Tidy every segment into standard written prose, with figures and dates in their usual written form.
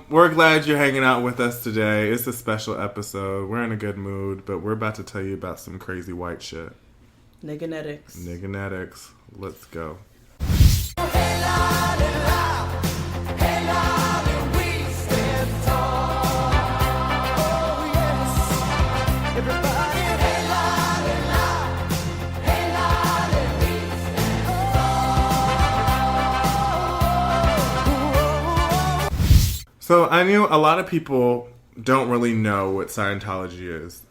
We're glad you're hanging out with us today. It's a special episode. We're in a good mood, but we're about to tell you about some crazy white shit. Nigganetics. Let's go. So I knew a lot of people don't really know what Scientology is.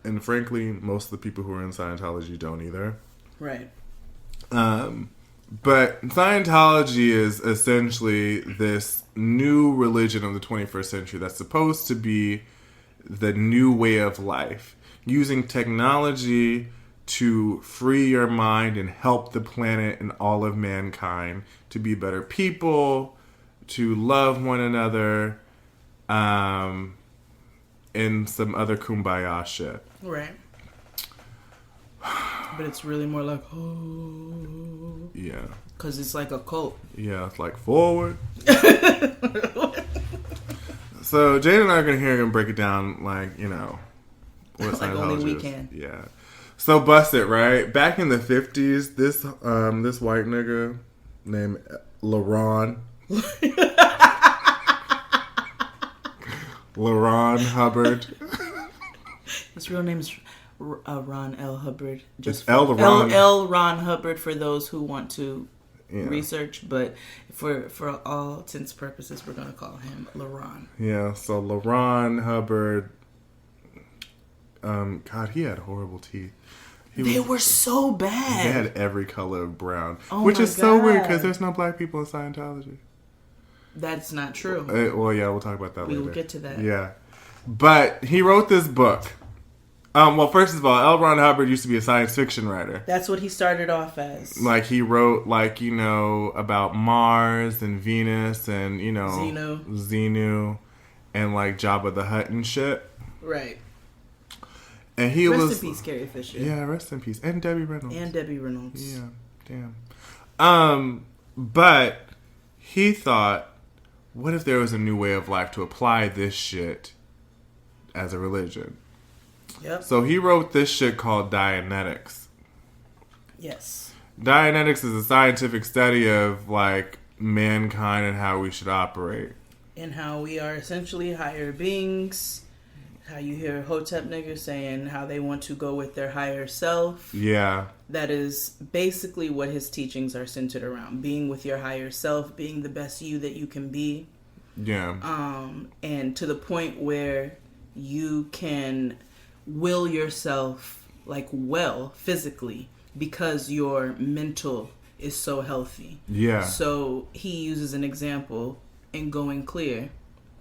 And frankly, most of the people who are in Scientology don't either. Right. But Scientology is essentially this new religion of the 21st century that's supposed to be the new way of life. Using technology to free your mind and help the planet and all of mankind to be better people, to love one another, and some other kumbaya shit. Right. But it's really more like, oh. Yeah. Because it's like a cult. Yeah, it's like forward. So Jade and I are going to hear him break it down like, you know, what like only we can. Yeah. So bust it, right? Back in the 50s, this white nigga named LaRon. LaRon Hubbard. His real name is Ron L. Hubbard. Just L. Ron Hubbard for those who want to research, but for all intents and purposes, we're going to call him LaRon. Yeah, so LaRon Hubbard. God, he had horrible teeth. They were so bad. They had every color of brown, which is so weird because there's no black people in Scientology. That's not true. Well, yeah, we'll talk about that later. We will get to that. Yeah. But he wrote this book. Well, first of all, L. Ron Hubbard used to be a science fiction writer. That's what he started off as. Like, he wrote, like, you know, about Mars and Venus and, you know... Xenu. And, like, Jabba the Hutt and shit. Right. And he Rest in peace, Carrie Fisher. Yeah, rest in peace. And Debbie Reynolds. Yeah, damn. But he thought, what if there was a new way of life to apply this shit as a religion? Yep. So he wrote this shit called Dianetics. Yes. Dianetics is a scientific study of, like, mankind and how we should operate. And how we are essentially higher beings. How you hear Hotep niggas saying how they want to go with their higher self. Yeah. That is basically what his teachings are centered around. Being with your higher self, being the best you that you can be. Yeah. And to the point where you can will yourself, like, well, physically, because your mental is so healthy. Yeah. So he uses an example in Going Clear.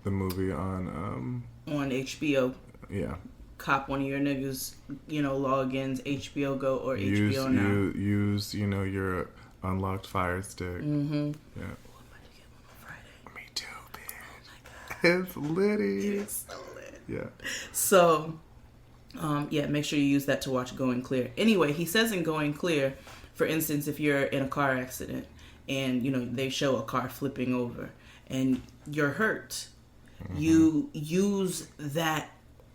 The movie on HBO. Yeah. Cop one of your niggas, you know, logins, HBO Go or HBO Now. Use, you know, your unlocked Fire Stick. Mm-hmm. Yeah. Oh, I'm about to get one on Friday. Me too, bitch. Oh my God. It's litty. It is so lit. Yeah. So, make sure you use that to watch Going Clear. Anyway, he says in Going Clear, for instance, if you're in a car accident and, you know, they show a car flipping over and you're hurt, you use that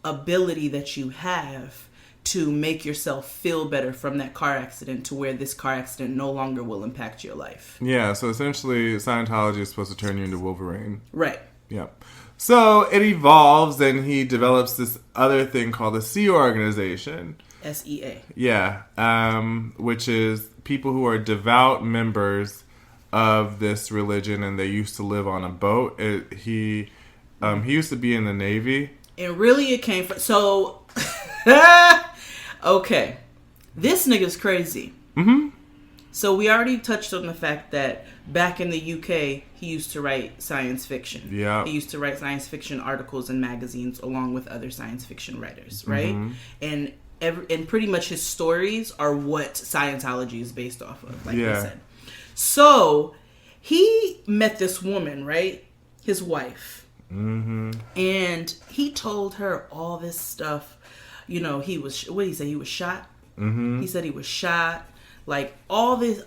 ability that you have to make yourself feel better from that car accident to where this car accident no longer will impact your life. Yeah, so essentially Scientology is supposed to turn you into Wolverine. Right. Yeah. So it evolves and he develops this other thing called the Sea Organization. SEA. Yeah. Which is people who are devout members of this religion and they used to live on a boat. He used to be in the Navy. And really it came from... So... Okay. This nigga's crazy. Mm-hmm. So we already touched on the fact that back in the UK, he used to write science fiction. Yeah. He used to write science fiction articles in magazines along with other science fiction writers, right? Mm-hmm. And pretty much his stories are what Scientology is based off of, like we said. So he met this woman, right? His wife. Mm-hmm. And he told her all this stuff. You know, he was, what did he say? He was shot? Mm-hmm. He said he was shot. Like, all this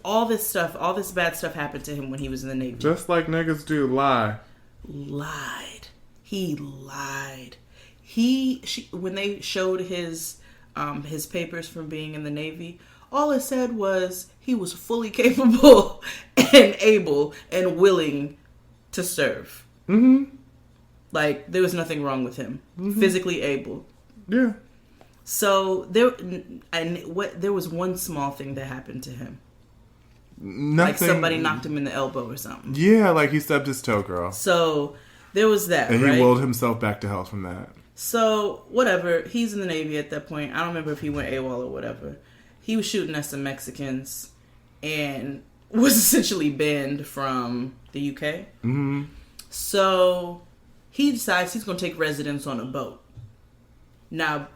stuff, all this bad stuff happened to him when he was in the Navy. Just like niggas do, lie. lied. He lied. When they showed his papers from being in the Navy, all it said was he was fully capable and able and willing to serve. Mm-hmm. Like, there was nothing wrong with him. Mm-hmm. Physically able. Yeah. So there was one small thing that happened to him. Nothing. Like somebody knocked him in the elbow or something. Yeah, like he stubbed his toe, girl. So there was that, and right? he willed himself back to health from that. So, whatever. He's in the Navy at that point. I don't remember if he went AWOL or whatever. He was shooting at some Mexicans and was essentially banned from the UK. Mm-hmm. So, he decides he's going to take residence on a boat. Now,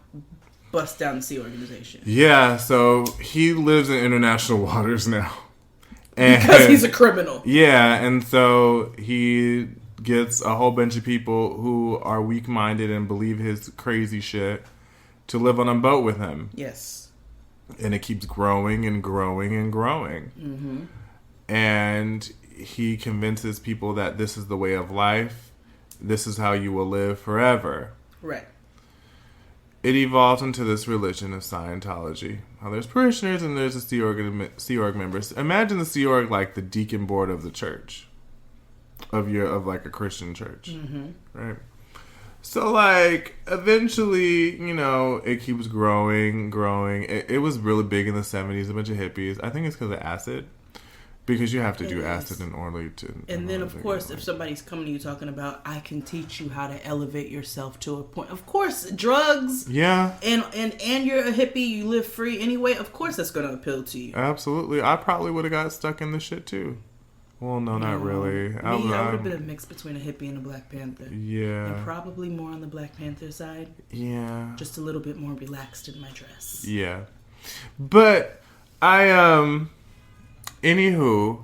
bust down the Sea Organization. Yeah, so he lives in international waters now. And, because he's a criminal. Yeah, and so he gets a whole bunch of people who are weak-minded and believe his crazy shit to live on a boat with him. Yes. And it keeps growing and growing and growing. Mm-hmm. And he convinces people that this is the way of life. This is how you will live forever. Right. It evolves into this religion of Scientology. Now, there's parishioners and there's the Sea Org members. Imagine the Sea Org like the deacon board of the church. Of like a Christian church. Mm-hmm. Right? So, like, eventually, it keeps growing. It was really big in the 70s, a bunch of hippies. I think it's because of acid. Because you have to do acid in order to... And then, of course, if somebody's coming to you talking about, I can teach you how to elevate yourself to a point. Of course, drugs. Yeah. And you're a hippie, you live free anyway. Of course that's going to appeal to you. Absolutely. I probably would have got stuck in this shit, too. Well, no, not really. I would have been a mix between a hippie and a Black Panther. Yeah. And probably more on the Black Panther side. Yeah. Just a little bit more relaxed in my dress. Yeah. But, anywho,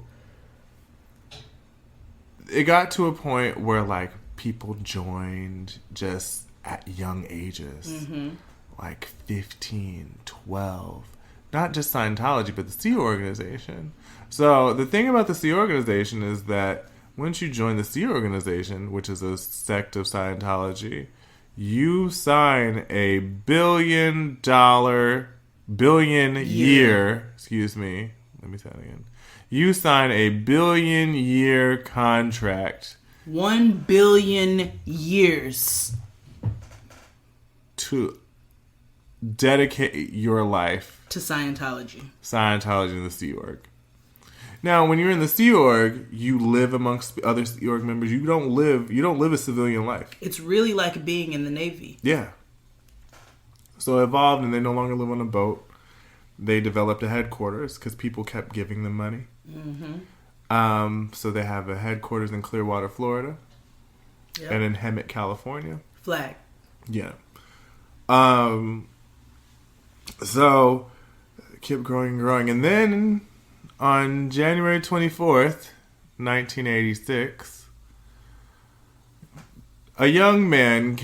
it got to a point where, like, people joined just at young ages. Mm-hmm. Like 15, 12. Not just Scientology, but the Sea Organization. So, the thing about the Sea Organization is that once you join the Sea Organization, which is a sect of Scientology, you sign a billion year, excuse me, let me say that again. You sign a billion-year contract. 1 billion years. To dedicate your life. To Scientology. Scientology and the Sea Org. Now, when you're in the Sea Org, you live amongst other Sea Org members. You don't live a civilian life. It's really like being in the Navy. Yeah. So it evolved, and they no longer live on a boat. They developed a headquarters because people kept giving them money. Mm-hmm. So they have a headquarters in Clearwater, Florida, and in Hemet, California. Flag. Yeah. So kept growing, and then on January 24th, 1986, a young man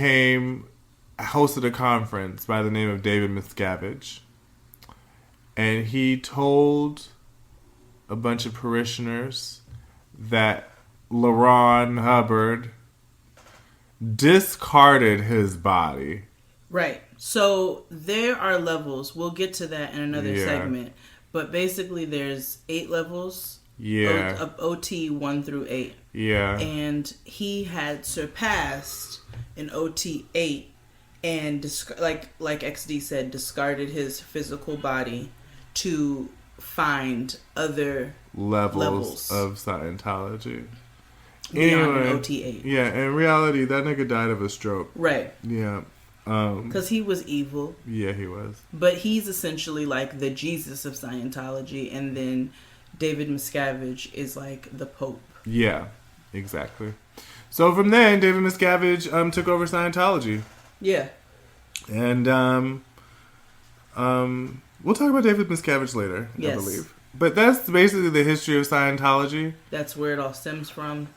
hosted a conference by the name of David Miscavige. And he told a bunch of parishioners that LaRon Hubbard discarded his body. Right. So there are levels. We'll get to that in another segment. But basically there's 8 levels of OT 1 through 8. Yeah. And he had surpassed an OT 8 and, like XD said, discarded his physical body to find other levels of Scientology. Beyond an OT8. Yeah, in reality, that nigga died of a stroke. Right. Yeah. Because he was evil. Yeah, he was. But he's essentially like the Jesus of Scientology, and then David Miscavige is like the Pope. Yeah, exactly. So from then, David Miscavige took over Scientology. Yeah. And we'll talk about David Miscavige later, I believe. But that's basically the history of Scientology. That's where it all stems from.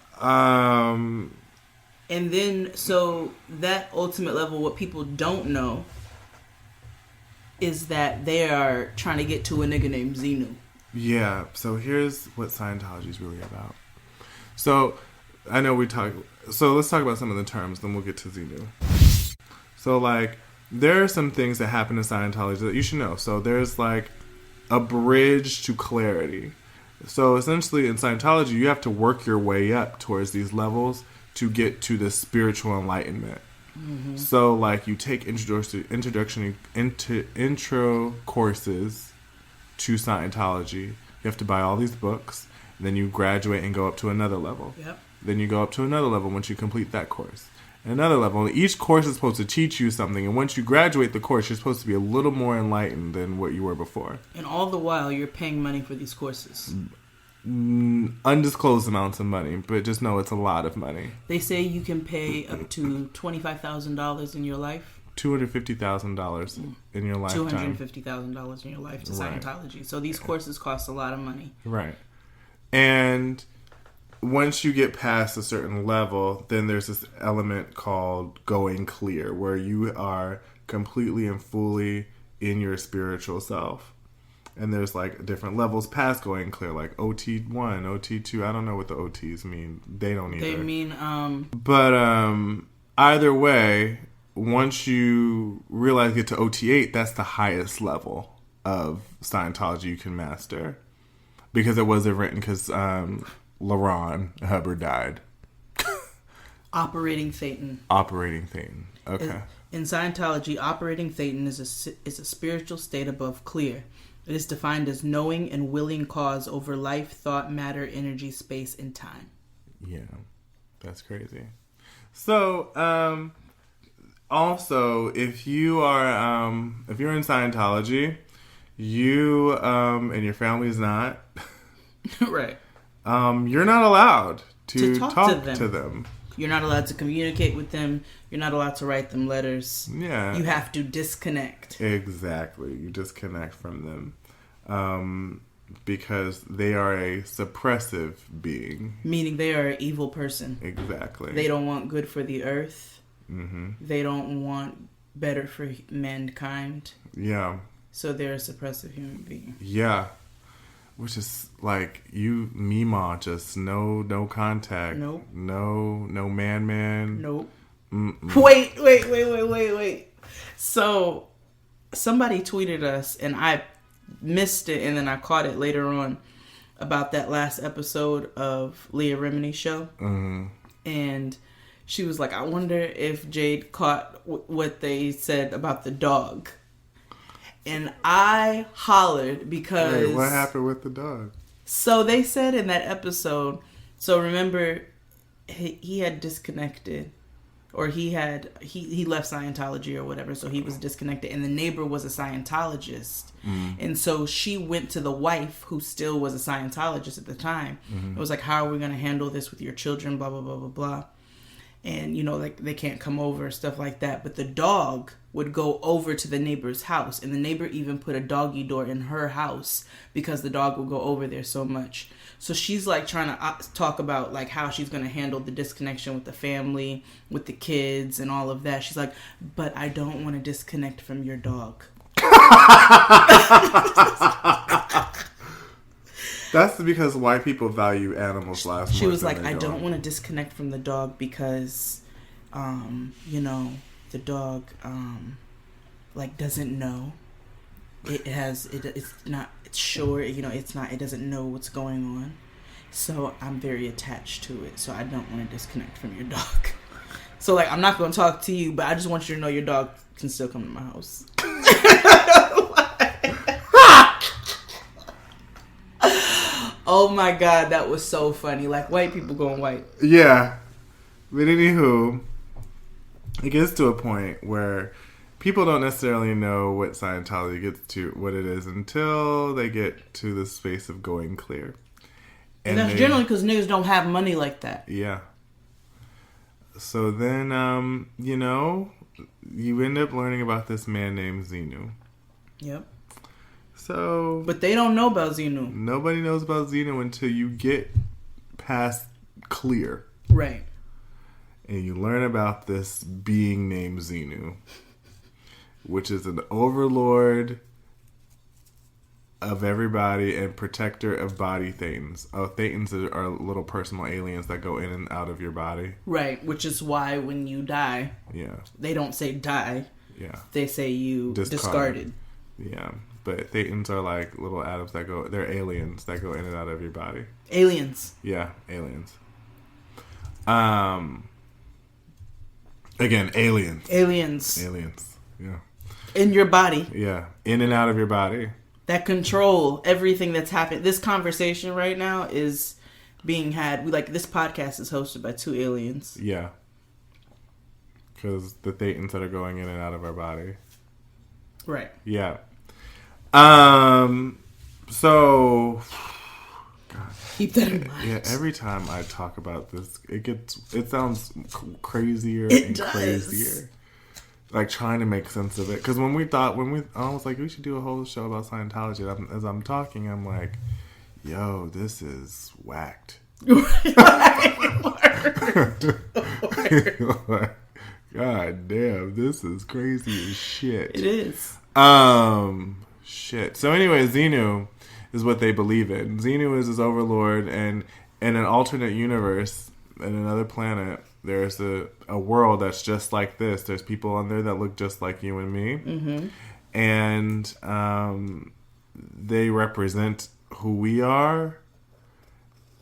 And then, so that ultimate level, what people don't know is that they are trying to get to a nigga named Xenu. Yeah, so here's what Scientology is really about. So, I know we talk. So let's talk about some of the terms, then we'll get to Xenu. So, like, there are some things that happen in Scientology that you should know. So there's, like, a bridge to clarity. So essentially in Scientology, you have to work your way up towards these levels to get to the spiritual enlightenment. Mm-hmm. So, like, you take intro courses to Scientology. You have to buy all these books. Then you graduate and go up to another level. Yep. Then you go up to another level once you complete that course. Another level. Each course is supposed to teach you something. And once you graduate the course, you're supposed to be a little more enlightened than what you were before. And all the while, you're paying money for these courses. Undisclosed amounts of money, but just know it's a lot of money. They say you can pay up to $25,000 in your life. $250,000 in your lifetime. $250,000 in your life to Scientology. Right. So these courses cost a lot of money. Right. And once you get past a certain level, then there's this element called going clear, where you are completely and fully in your spiritual self. And there's, like, different levels past going clear, like OT1, OT2. I don't know what the OTs mean. They don't either. They mean, But either way, once you realize you get to OT8, that's the highest level of Scientology you can master. Because it wasn't written because LaRon Hubbard died. Operating Thetan. Operating Thetan. Okay. In Scientology, operating Thetan is a spiritual state above clear. It is defined as knowing and willing cause over life, thought, matter, energy, space, and time. Yeah, that's crazy. So, also, if you're in Scientology, you and your family's not, right? You're not allowed to talk to them. You're not allowed to communicate with them. You're not allowed to write them letters. Yeah. You have to disconnect. Exactly. You disconnect from them. Because they are a suppressive being. Meaning they are an evil person. Exactly. They don't want good for the earth. Mm-hmm. They don't want better for mankind. Yeah. So they're a suppressive human being. Yeah. Which is like you, Mima, just no contact. Nope. No man. Nope. Mm-mm. Wait. So somebody tweeted us, and I missed it, and then I caught it later on about that last episode of Leah Remini's show. Mm-hmm. And she was like, I wonder if Jade caught what they said about the dog. And I hollered because... Wait, what happened with the dog? So they said in that episode... So remember, he had disconnected. Or he left Scientology or whatever. So he was disconnected. And the neighbor was a Scientologist. Mm. And so she went to the wife, who still was a Scientologist at the time. Mm-hmm. It was like, how are we going to handle this with your children? Blah, blah, blah, blah, blah. And, you know, like, they can't come over, stuff like that. But the dog would go over to the neighbor's house. And the neighbor even put a doggy door in her house because the dog would go over there so much. So she's, like, trying to talk about, like, how she's going to handle the disconnection with the family, with the kids, and all of that. She's like, but I don't want to disconnect from your dog. That's because white people value animals' lives. She was like, I don't want to disconnect from the dog because, you know, the dog, like, doesn't know. It's sure, you know, it doesn't know what's going on. So I'm very attached to it. So I don't want to disconnect from your dog. So, like, I'm not going to talk to you, but I just want you to know your dog can still come to my house. Oh my God, that was so funny. Like, white people going white. Yeah. But anywho, it gets to a point where people don't necessarily know what Scientology gets to, what it is, until they get to the space of going clear. And that's generally because niggas don't have money like that. Yeah. So then, you know, you end up learning about this man named Xenu. Yep. So, but they don't know about Xenu. Nobody knows about Xenu until you get past clear. Right. And you learn about this being named Xenu, which is an overlord of everybody and protector of body thetans. Oh, thetans are little personal aliens that go in and out of your body. Right, which is why when you die, they don't say die. Yeah. They say you discarded. Yeah. But thetans are like little atoms that go... They're aliens that go in and out of your body. Aliens. Yeah, aliens. Again, aliens. Aliens. Yeah. In your body. Yeah. In and out of your body. That control everything that's happened. This conversation right now is being had. This podcast is hosted by 2 aliens. Yeah. Because the thetans that are going in and out of our body. Right. Yeah. So... God. Keep that in mind. Yeah, every time I talk about this, it sounds crazier and crazier. Like trying to make sense of it. Because I was like, we should do a whole show about Scientology. As I'm talking, I'm like, yo, this is whacked. God damn, this is crazy as shit. It is. Shit. So anyway, Xenu is what they believe in. Xenu is his overlord, and in an alternate universe, in another planet, there's a world that's just like this. There's people on there that look just like you and me. Mm-hmm. And they represent who we are,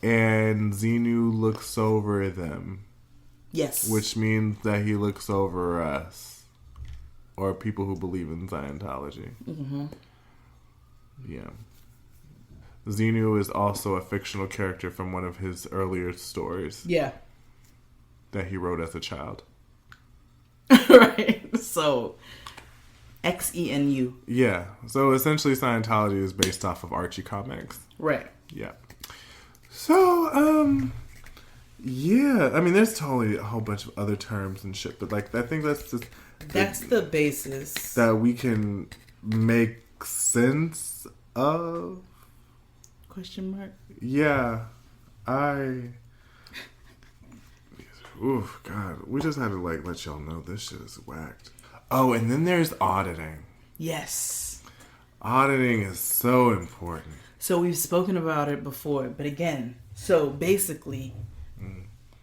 and Xenu looks over them. Yes. Which means that he looks over us, or people who believe in Scientology. Mm-hmm. Yeah. Xenu is also a fictional character from one of his earlier stories. Yeah. That he wrote as a child. Right. So, Xenu. Yeah. So essentially Scientology is based off of Archie comics. Right. Yeah. So, yeah. I mean, there's totally a whole bunch of other terms and shit, but I think that's just... That's the basis. That we can make sense of. Question mark? Yeah. Oof, God. We just had to, let y'all know this shit is whacked. Oh, and then there's auditing. Yes. Auditing is so important. So we've spoken about it before, but again, so basically,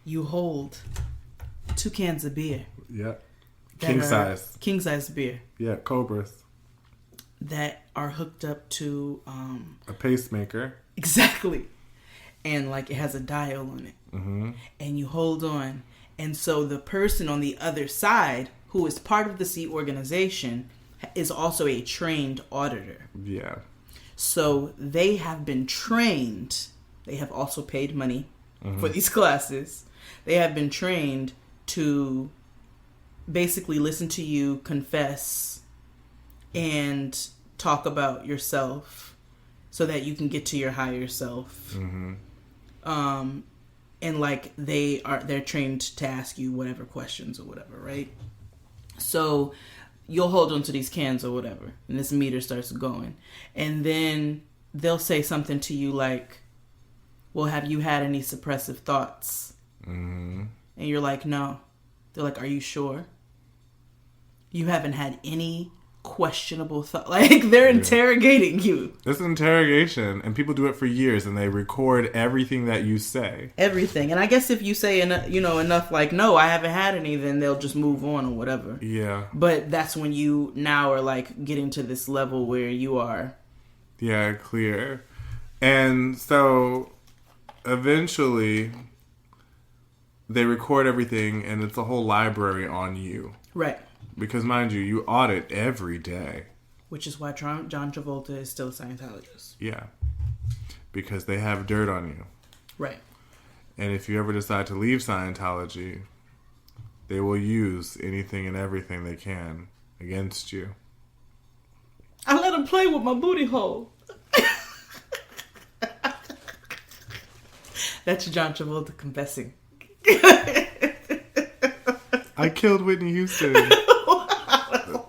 you hold 2 cans of beer. Yeah. King size. King size beer. Yeah, Cobras. That are hooked up to... a pacemaker. Exactly. And it has a dial on it. Mm-hmm. And you hold on. And so the person on the other side, who is part of the C organization, is also a trained auditor. Yeah. So they have been trained. They have also paid money for these classes. They have been trained to basically listen to you confess and talk about yourself so that you can get to your higher self. Mm-hmm. And they're trained to ask you whatever questions or whatever, right? So you'll hold on to these cans or whatever, and this meter starts going. And then they'll say something to you like, well, have you had any suppressive thoughts? Mm-hmm. And you're like, no. They're like, are you sure? You haven't had any questionable thought. They're interrogating you. It's an interrogation, and people do it for years, and they record everything that you say. Everything. And I guess if you say enough, no, I haven't had any, then they'll just move on or whatever. Yeah. But that's when you now are getting to this level where you are. Yeah, clear. And so eventually they record everything, and it's a whole library on you. Right. Because, mind you, you audit every day. Which is why John Travolta is still a Scientologist. Yeah. Because they have dirt on you. Right. And if you ever decide to leave Scientology, they will use anything and everything they can against you. I let him play with my booty hole. That's John Travolta confessing. I killed Whitney Houston.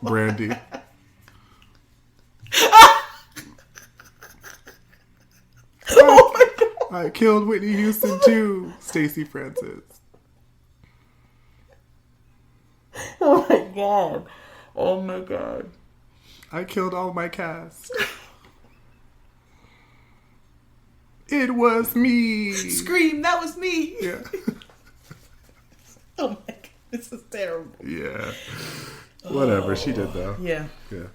Brandy. Oh my God. I killed Whitney Houston too, Stacey Francis. Oh my God. Oh my God. I killed all my cast. It was me. Scream, that was me. Yeah. Oh my God, this is terrible. Yeah. Whatever, she did though. Yeah. Yeah.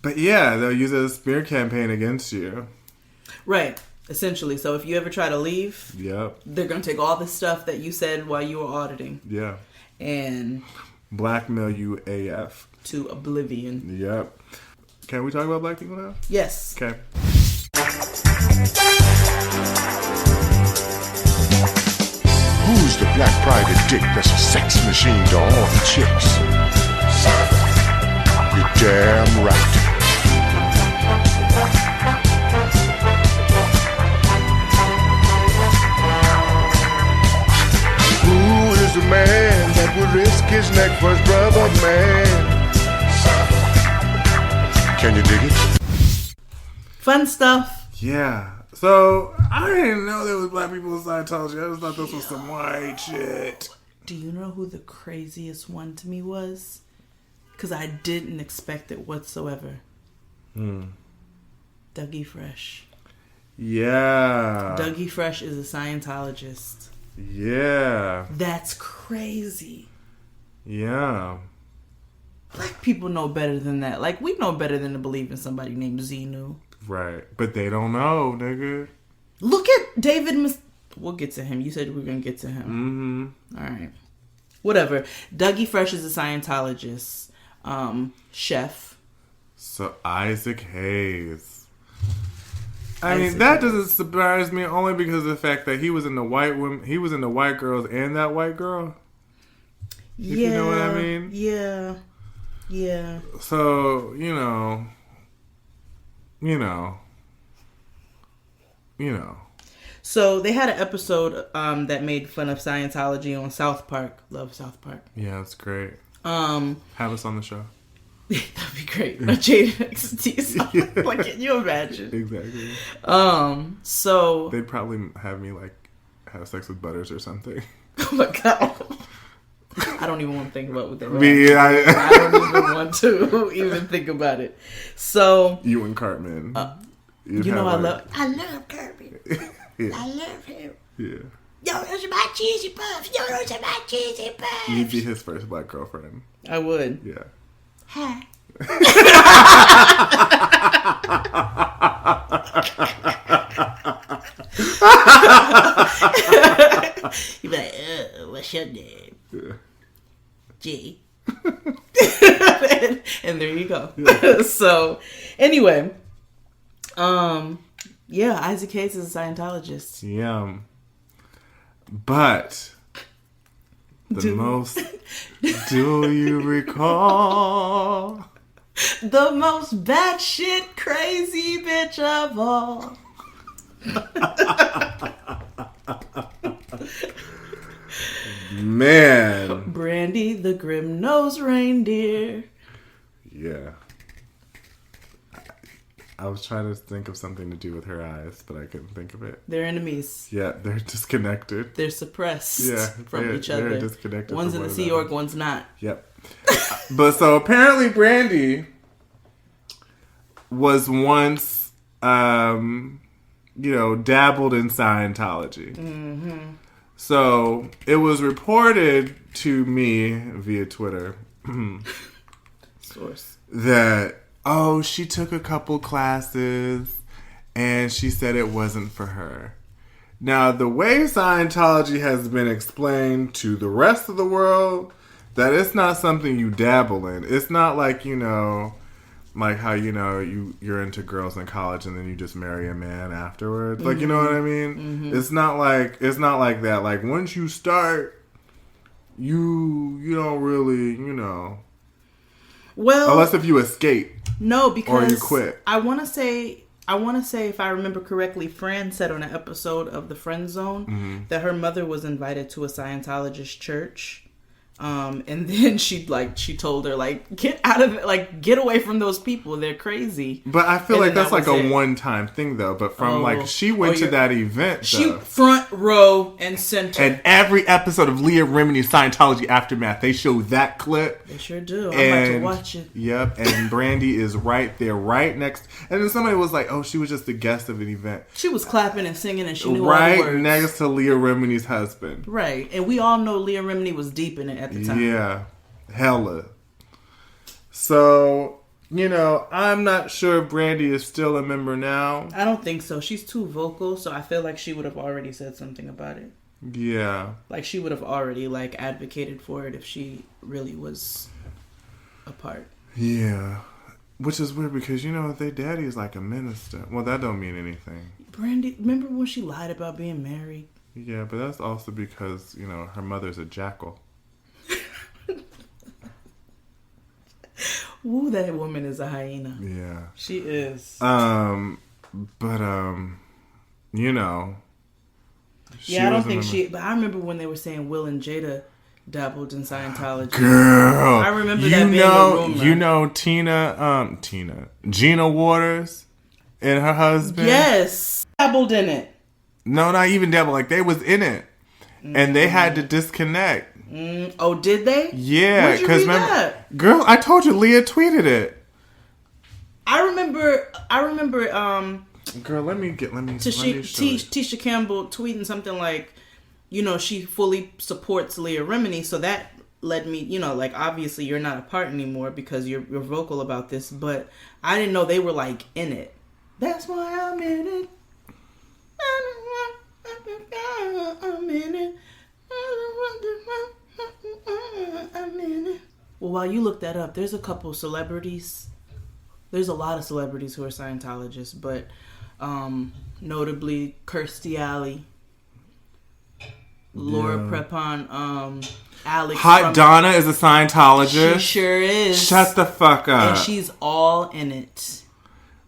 But yeah, they'll use it as a smear campaign against you. Right. Essentially. So if you ever try to leave, Yep. they're going to take all the stuff that you said while you were auditing. Yeah. And blackmail you AF. To oblivion. Yep. Can we talk about black people now? Yes. Okay. Who's the black private dick that's a sex machine to all the chicks? You're damn right. Who is the man that would risk his neck for his brother, man? Can you dig it? Fun stuff. Yeah. So, I didn't know there was black people in Scientology. I just thought this was some white shit. Do you know who the craziest one to me was? Because I didn't expect it whatsoever. Dougie Fresh. Yeah. Dougie Fresh is a Scientologist. Yeah. That's crazy. Yeah. Black people know better than that. Like, we know better than to believe in somebody named Xenu. Right. But they don't know, nigga. Look at David We'll get to him. You said we were going to get to him. Mm-hmm. All right. Whatever. Dougie Fresh is a Scientologist. Chef. So, Isaac Hayes. I mean, that doesn't surprise me only because of the fact that he was in the white women, he was in the white girls and that white girl. If you know what I mean? Yeah. Yeah. So, you know. So they had an episode that made fun of Scientology on South Park. Love South Park. Yeah, it's great. Have us on the show. That'd be great. A Jada XT song. Like, can you imagine? Exactly. So they'd probably have me like have sex with Butters or something. Oh my God. I don't even want to think about what they were. I don't even want to even think about it. So you and Cartman. You know, I love Kirby. Yeah. I love him. Yeah. Yo, those are my cheesy puffs. Yo, those are my cheesy puffs. You'd be his first black girlfriend. I would. Yeah. Hi. You'd be like, what's your name? Yeah. G. And there you go. Yeah. So, anyway, yeah, Isaac Hayes is a Scientologist. Yeah. But do you recall the most batshit crazy bitch of all? Man. Brandy the grim-nosed reindeer. Yeah. I was trying to think of something to do with her eyes, but I couldn't think of it. They're enemies. Yeah, they're disconnected. They're suppressed from each they're other. Disconnected. One's in the Sea Org, one's not. Yep. But so apparently Brandy was once, dabbled in Scientology. Mm-hmm. So it was reported to me via Twitter Source. that, she took a couple classes and she said it wasn't for her. Now, the way Scientology has been explained to the rest of the world, that it's not something you dabble in. It's not like, like how, you're into girls in college and then you just marry a man afterwards. Like, you know what I mean? Mm-hmm. It's not like that. Like, once you start, you don't really, Well, unless if you escape. No, because or you quit. I want to say, if I remember correctly, Fran said on an episode of The Friend Zone that her mother was invited to a Scientologist church And then she told her, like, get out of it, like, get away from those people. They're crazy. But I feel And like then that's that like was a it. one-time thing, though. But from, like, she went to that event, She though. front row and center. And every episode of Leah Remini's Scientology Aftermath, they show that clip. They sure do. I'm about to watch it. Yep, and Brandy is right there, right next. And then somebody was like, oh, she was just a guest of an event. She was clapping and singing and she knew all the Right words. next to Leah Remini's husband. Right. And we all know Leah Remini was deep in it at the time. Yeah. Hella. So, you know, I'm not sure if Brandy is still a member now. I don't think so. She's too vocal, so I feel like she would have already said something about it. Yeah. Like, she would have already, like, advocated for it if she really was a part. Yeah. Which is weird because, you know, their daddy is like a minister. Well, that don't mean anything. Brandy, remember when she lied about being married? Yeah, but that's also because, you know, her mother's a jackal. Woo, that woman is a hyena. Yeah. She is. But, you know. Yeah, I don't think she... But I remember when they were saying Will and Jada dabbled in Scientology. Girl. I remember that being a rumor. You know Gina Waters and her husband? Yes. Dabbled in it. No, not even dabbled. Like, they was in it. And they had to disconnect. Oh, did they? Yeah. Where'd you read that? Girl, I told you, Leah tweeted it. I remember, Girl, let me show you. Tisha Campbell tweeting something like, you know, she fully supports Leah Remini, so that led me, you know, like, obviously you're not a part anymore because you're vocal about this, but I didn't know they were, like, in it. That's why I'm in it. I'm in it. I'm in it. Well, while you look that up, there's a couple celebrities. There's a lot of celebrities who are Scientologists, but notably Kirstie Alley, Laura Prepon, Alex. Hot Donna is a Scientologist. She sure is. Shut the fuck up. And she's all in it.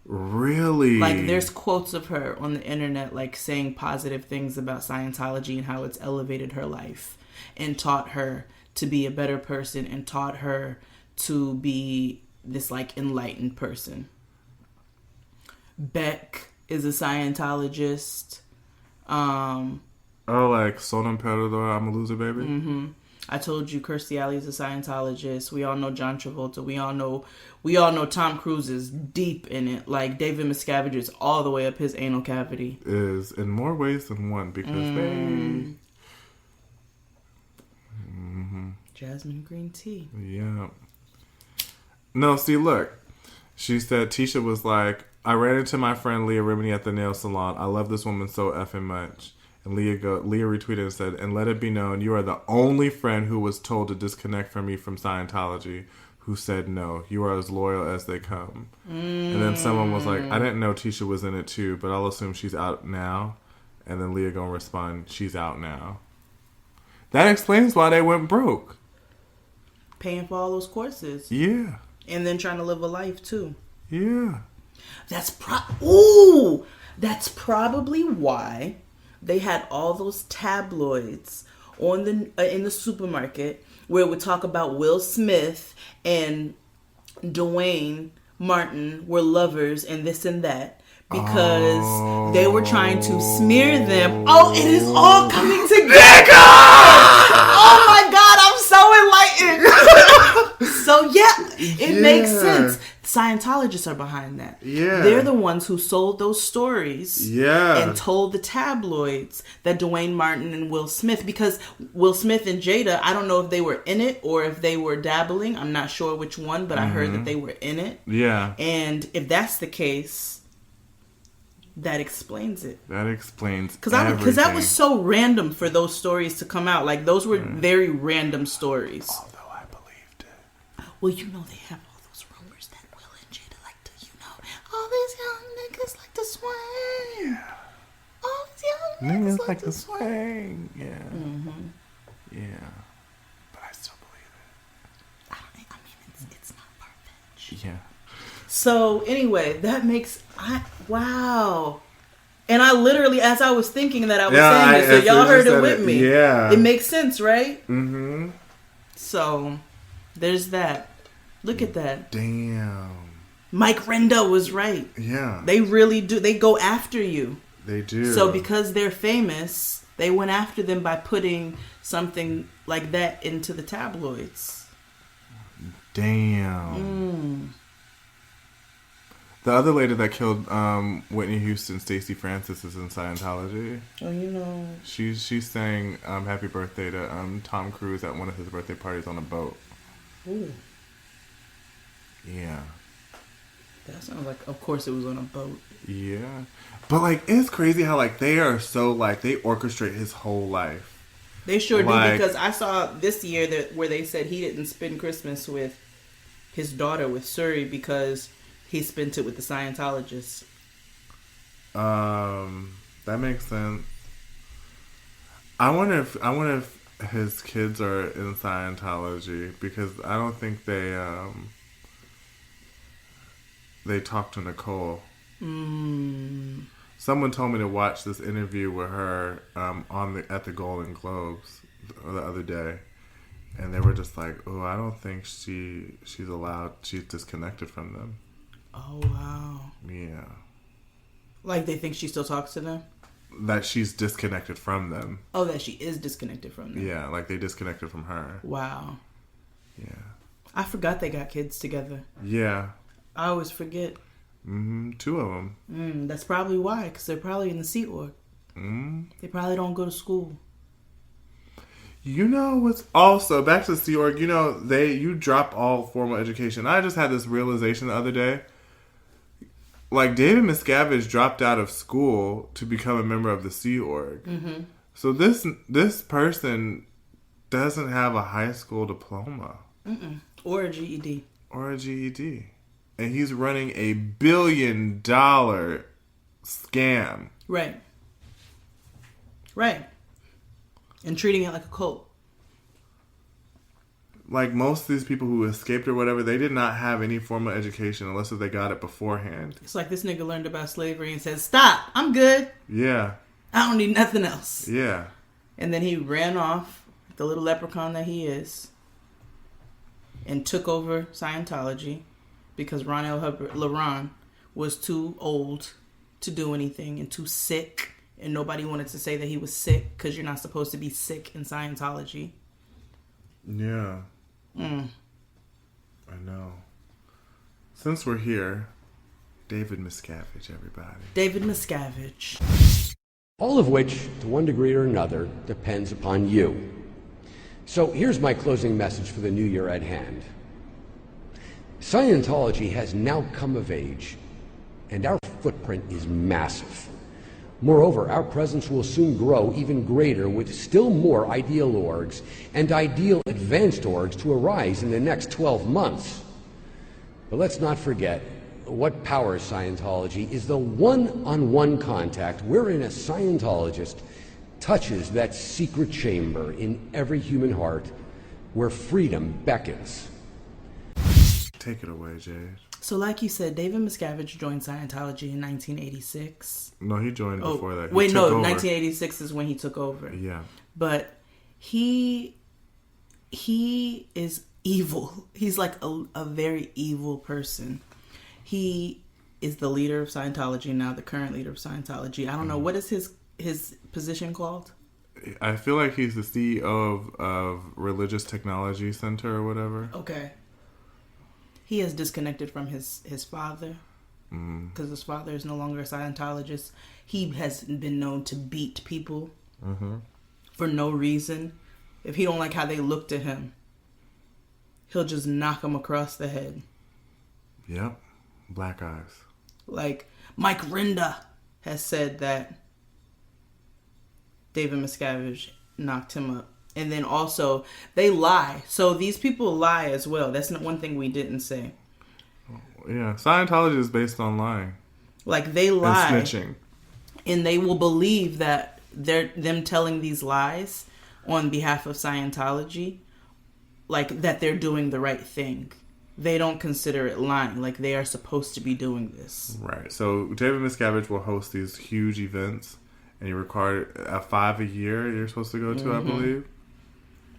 Really? Like, there's quotes of her on the internet, like, saying positive things about Scientology and how it's elevated her life and taught her to be a better person and taught her to be this, like, enlightened person. Beck is a Scientologist. Oh, like Son Emperador, I'm a Loser, baby? Mm-hmm. I told you Kirstie Alley is a Scientologist. We all know John Travolta. We all know Tom Cruise is deep in it. Like, David Miscavige is all the way up his anal cavity. Is in more ways than one because they... Mm-hmm. Jasmine green tea. Yeah. No, see, look. She said, Tisha was like, I ran into my friend Leah Remini at the nail salon. I love this woman so effing much. And Leah retweeted and said, and let it be known, you are the only friend who was told to disconnect from me from Scientology who said no. You are as loyal as they come. And then someone was like, I didn't know Tisha was in it too, but I'll assume she's out now. And then Leah gonna respond, she's out now. That explains why they went broke. Paying for all those courses. Yeah. And then trying to live a life too. Yeah. That's probably why they had all those tabloids on in the supermarket where it would talk about Will Smith and Dwayne Martin were lovers and this and that because they were trying to smear them. Oh, it is all coming together. Oh my God, I'm so enlightened. So yeah, it makes sense. Scientologists are behind that. Yeah. They're the ones who sold those stories. Yeah. And told the tabloids that Dwayne Martin and Will Smith, because Will Smith and Jada, I don't know if they were in it or if they were dabbling. I'm not sure which one, but I heard that they were in it. Yeah. And if that's the case, that explains it. That explains Because that was so random for those stories to come out. Like, those were very random stories. Although I believed it. Well, you know, they have all those rumors that Will and Jada like to, you know, all these young niggas like to swing. Yeah. All these young niggas like to swing. Yeah. Mm-hmm. Yeah. But I still believe I mean, it's not far-fetched. it. Yeah. So, anyway, that makes... Wow. And I literally, as I was thinking that I was saying it, so y'all heard it with me. Yeah. It makes sense, right? Mm-hmm. So, there's that. Look at that. Damn. Mike Renda was right. Yeah. They really do. They go after you. They do. So because they're famous, they went after them by putting something like that into the tabloids. Damn. The other lady that killed Whitney Houston, Stacey Francis, is in Scientology. Oh, you know. She's saying happy birthday to Tom Cruise at one of his birthday parties on a boat. Ooh. Yeah. That sounds like, of course it was on a boat. Yeah. But, like, it's crazy how, like, they are so, like, they orchestrate his whole life. They sure Like, do, because I saw this year where they said he didn't spend Christmas with his daughter, with Suri, because he spent it with the Scientologists. That makes sense. I wonder if his kids are in Scientology, because I don't think they talk to Nicole. Someone told me to watch this interview with her at the Golden Globes the other day, and they were just like, "Oh, I don't think she's allowed. She's disconnected from them." Oh wow! Yeah, like they think she still talks to them. That she's disconnected from them. Oh, that she is disconnected from them. Yeah, like they disconnected from her. Wow. Yeah. I forgot they got kids together. Yeah. I always forget. 2 of them. That's probably why, because they're probably in the Sea Org. They probably don't go to school. You know what's also back to the Sea Org? You know you drop all formal education. I just had this realization the other day. Like David Miscavige dropped out of school to become a member of the Sea Org. So this person doesn't have a high school diploma Or a GED. And he's running a $1 billion scam. Right. And treating it like a cult. Like most of these people who escaped or whatever, they did not have any formal education unless they got it beforehand. It's like this nigga learned about slavery and said, "Stop, I'm good. Yeah. I don't need nothing else." Yeah. And then he ran off, the little leprechaun that he is, and took over Scientology because Ron L. LaRon was too old to do anything and too sick. And nobody wanted to say that he was sick because you're not supposed to be sick in Scientology. Yeah. I know. Since we're here, David Miscavige, everybody. David Miscavige. All of which, to one degree or another, depends upon you. So here's my closing message for the new year at hand. Scientology has now come of age, and our footprint is massive. Moreover, our presence will soon grow even greater with still more ideal orgs and ideal advanced orgs to arise in the next 12 months. But let's not forget, what powers Scientology is the one-on-one contact wherein a Scientologist touches that secret chamber in every human heart where freedom beckons. Take it away, Jade. So like you said, David Miscavige joined Scientology in 1986. No, he joined before that. Wait, no, 1986 is when he took over. Yeah. But he is evil. He's like a very evil person. He is the leader of Scientology now, the current leader of Scientology. I don't know, what is his position called? I feel like he's the CEO of Religious Technology Center or whatever. Okay. He has disconnected from his father because his father is no longer a Scientologist. He has been known to beat people for no reason. If he don't like how they look to him, he'll just knock them across the head. Yep. Black eyes. Like Mike Renda has said that David Miscavige knocked him up. And then also, they lie. So these people lie as well. That's not one thing we didn't say. Yeah, Scientology is based on lying. Like, they lie. And snitching. And they will believe that them telling these lies on behalf of Scientology, like, that they're doing the right thing. They don't consider it lying. Like, they are supposed to be doing this. Right. So David Miscavige will host these huge events. And you require 5 a year you're supposed to go to, I believe.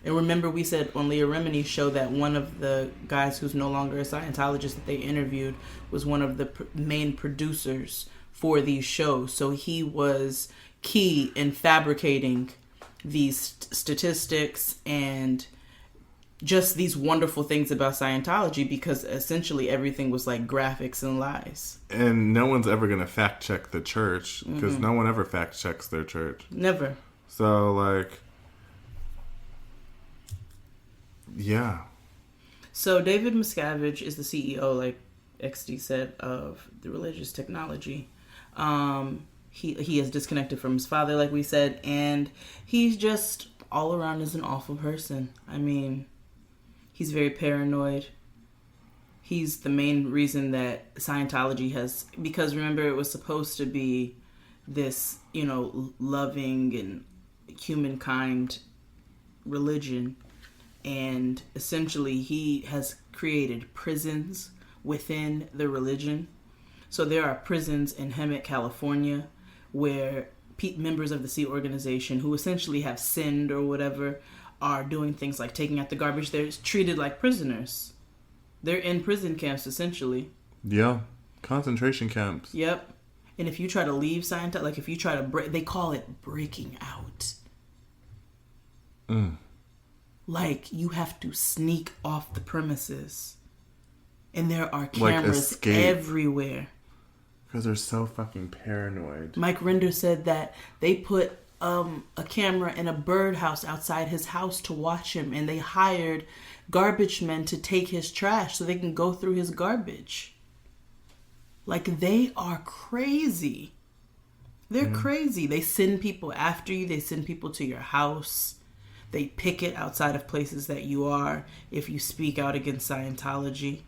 And remember, we said on Leah Remini's show that one of the guys who's no longer a Scientologist that they interviewed was one of the main producers for these shows. So he was key in fabricating these statistics and just these wonderful things about Scientology, because essentially everything was like graphics and lies. And no one's ever going to fact check the church, because no one ever fact checks their church. Never. So, like, yeah. So David Miscavige is the CEO, like XD said, of the Religious Technology. He is disconnected from his father, like we said, and he's just all around is an awful person. I mean, he's very paranoid. He's the main reason that Scientology has, because remember, it was supposed to be this, you know, loving and humankind religion, and essentially he has created prisons within the religion. So there are prisons in Hemet, California, where members of the Sea Organization who essentially have sinned or whatever are doing things like taking out the garbage. They're treated like prisoners. They're in prison camps, essentially. Yeah. Concentration camps. Yep. And if you try to leave Scientology, like if you try to break, they call it breaking out. Like you have to sneak off the premises. And there are cameras everywhere. Because they're so fucking paranoid. Mike Render said that they put a camera in a birdhouse outside his house to watch him, and they hired garbage men to take his trash so they can go through his garbage. Like, they are crazy. They're crazy. They send people after you. They send people to your house. They picket outside of places that you are if you speak out against Scientology.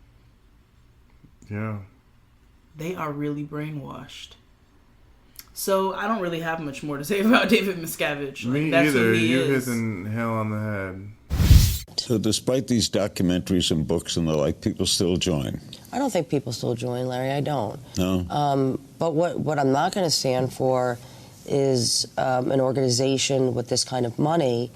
Yeah. They are really brainwashed. So I don't really have much more to say about David Miscavige. Me that's either. Who he You is. hit the nail on the head. So despite these documentaries and books and the like, people still join? I don't think people still join, Larry. I don't. No? But what I'm not going to stand for is an organization with this kind of money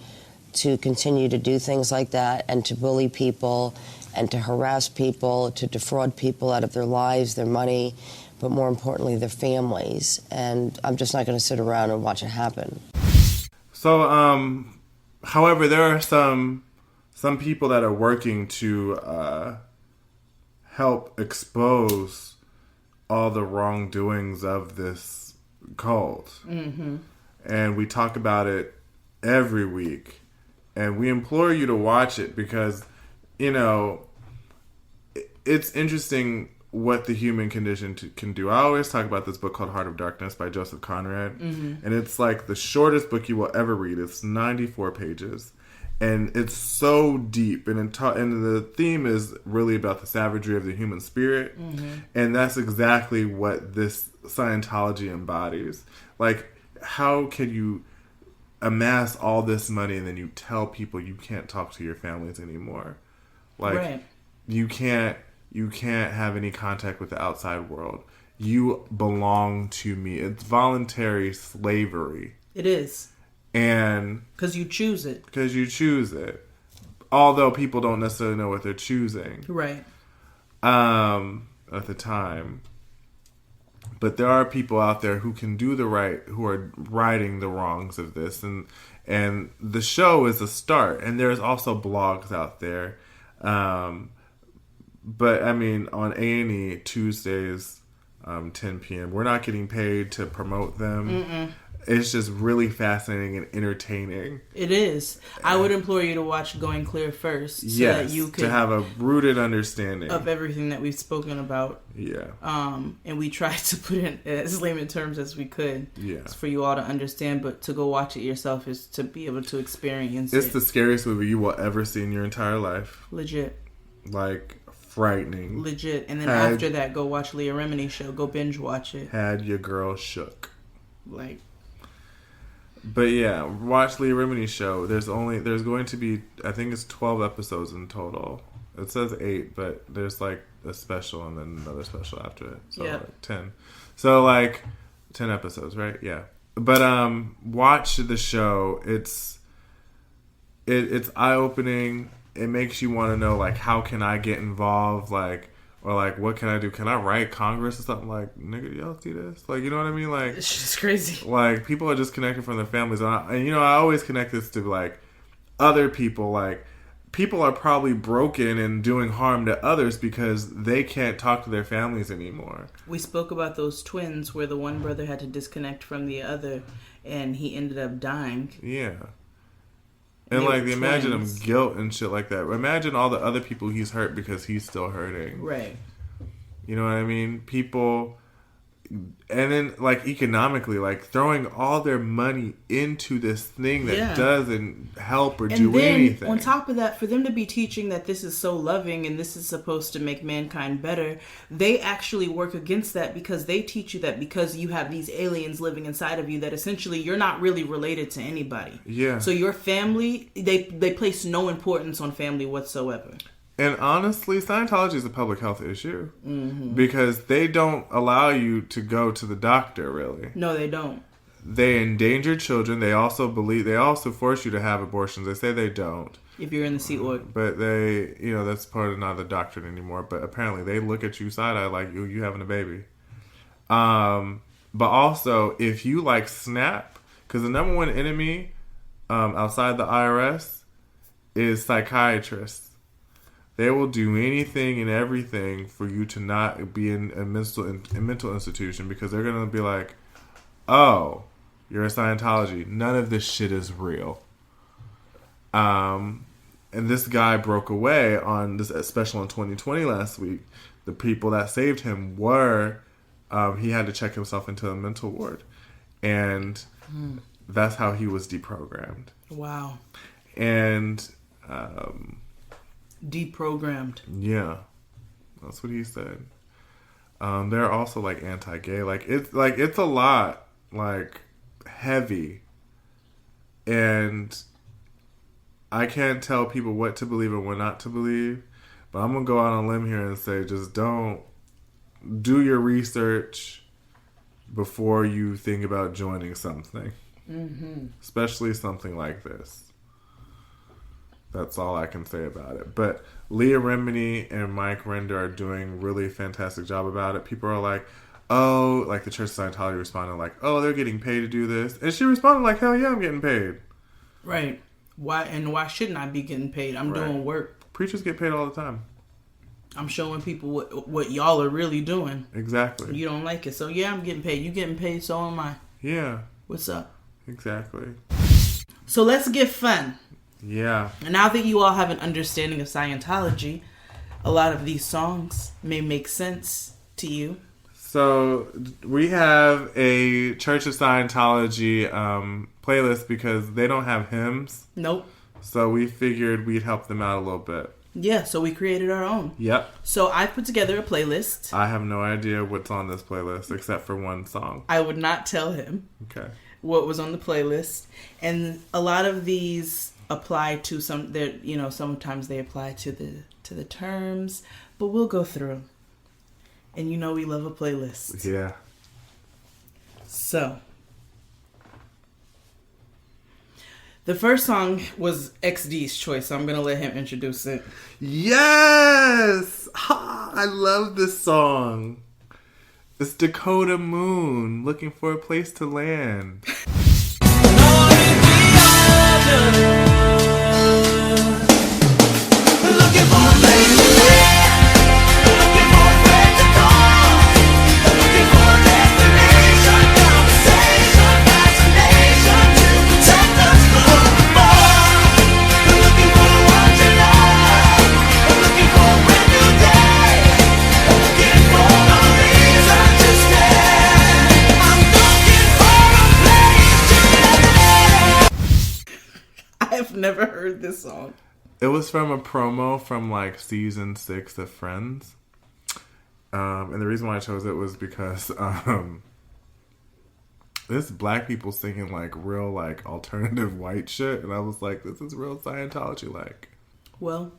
to continue to do things like that and to bully people and to harass people, to defraud people out of their lives, their money, but more importantly, their families. And I'm just not going to sit around and watch it happen. So, however, there are some people that are working to help expose all the wrongdoings of this cult. Mm-hmm. And we talk about it every week. And we implore you to watch it because, you know, it's interesting what the human condition can do. I always talk about this book called Heart of Darkness by Joseph Conrad. Mm-hmm. And it's like the shortest book you will ever read. It's 94 pages. And it's so deep. And the theme is really about the savagery of the human spirit. Mm-hmm. And that's exactly what this Scientology embodies. Like, how can you amass all this money and then you tell people you can't talk to your families anymore? Like, right. you can't have any contact with the outside world. You belong to me. It's voluntary slavery. It is. And because you choose it. Because you choose it. Although people don't necessarily know what they're choosing. Right. At the time. But there are people out there who can do the right, who are righting the wrongs of this. And the show is a start. And there's also blogs out there. But, I mean, on A&E, Tuesdays, 10 p.m., we're not getting paid to promote them. Mm-mm. It's just really fascinating and entertaining. It is. I would implore you to watch Going Clear first. So yes, that you can, to have a rooted understanding of everything that we've spoken about. Yeah. And we tried to put it in as layman terms as we could. Yeah. For you all to understand, but to go watch it yourself is to be able to experience it. It's the scariest movie you will ever see in your entire life. Legit. Like, frightening. Legit. And then after that, go watch Leah Remini's show. Go binge watch it. Had your girl shook. Like. But yeah, watch Leah Remini's show. There's going to be, I think it's 12 episodes in total. It says 8, but there's like a special and then another special after it. So like 10. So like 10 episodes, right? Yeah. But watch the show. It's it's eye opening. It makes you want to know, like, how can I get involved, like, or like, what can I do? Can I write Congress or something? Like, nigga, y'all see this? Like, you know what I mean? Like, It's just crazy. Like, people are disconnected from their families, and you know, I always connect this to like other people. Like, people are probably broken and doing harm to others because they can't talk to their families anymore. We spoke about those twins where the one brother had to disconnect from the other, and he ended up dying. Yeah. And, They like, were imagine him twins. guilt and shit like that. Imagine all the other people he's hurt because he's still hurting. Right. You know what I mean? People... And then, like, economically, like, throwing all their money into this thing that doesn't help or do anything. On top of that, for them to be teaching that this is so loving and this is supposed to make mankind better, they actually work against that because they teach you that because you have these aliens living inside of you, that essentially you're not really related to anybody. Yeah. So your family, they place no importance on family whatsoever. And honestly, Scientology is a public health issue because they don't allow you to go to the doctor, really. No, they don't. They endanger children. They also force you to have abortions. They say they don't. If you're in the Sea Org. But they, you know, that's part of not the doctrine anymore. But apparently they look at you side-eye like you having a baby. But also, if you, like, snap, because the number one enemy outside the IRS is psychiatrists. They will do anything and everything for you to not be in a mental institution because they're going to be like, oh, you're a Scientology. None of this shit is real. And this guy broke away on this special in 2020 last week. The people that saved him were, he had to check himself into a mental ward. And that's how he was deprogrammed. Wow. And... deprogrammed. Yeah, that's what he said. They're also like anti-gay. It's a lot, like, heavy, and I can't tell people what to believe and what not to believe. But I'm gonna go out on a limb here and say, just don't do your research before you think about joining something, especially something like this. That's all I can say about it. But Leah Remini and Mike Render are doing really fantastic job about it. People are like, oh, like the Church of Scientology responded like, oh, they're getting paid to do this. And she responded like, hell yeah, I'm getting paid. Right. Why shouldn't I be getting paid? I'm doing work. Preachers get paid all the time. I'm showing people what y'all are really doing. Exactly. You don't like it. So yeah, I'm getting paid. You getting paid, so am I. Yeah. What's up? Exactly. So let's get fun. Yeah. And now that you all have an understanding of Scientology, a lot of these songs may make sense to you. So we have a Church of Scientology playlist because they don't have hymns. Nope. So we figured we'd help them out a little bit. Yeah, so we created our own. Yep. So I put together a playlist. I have no idea what's on this playlist except for one song. I would not tell him Okay. what was on the playlist. And a lot of these apply to some that, you know, sometimes they apply to the terms, but we'll go through. And you know we love a playlist. Yeah. So the first song was XD's choice, so I'm gonna let him introduce it. Yes! Ha, I love this song. It's Dakota Moon, Looking for a Place to Land. I've never heard this song. It was from a promo from like season 6 of Friends. And the reason why I chose it was because this black people singing like real like alternative white shit, and I was like, this is real Scientology like. Well,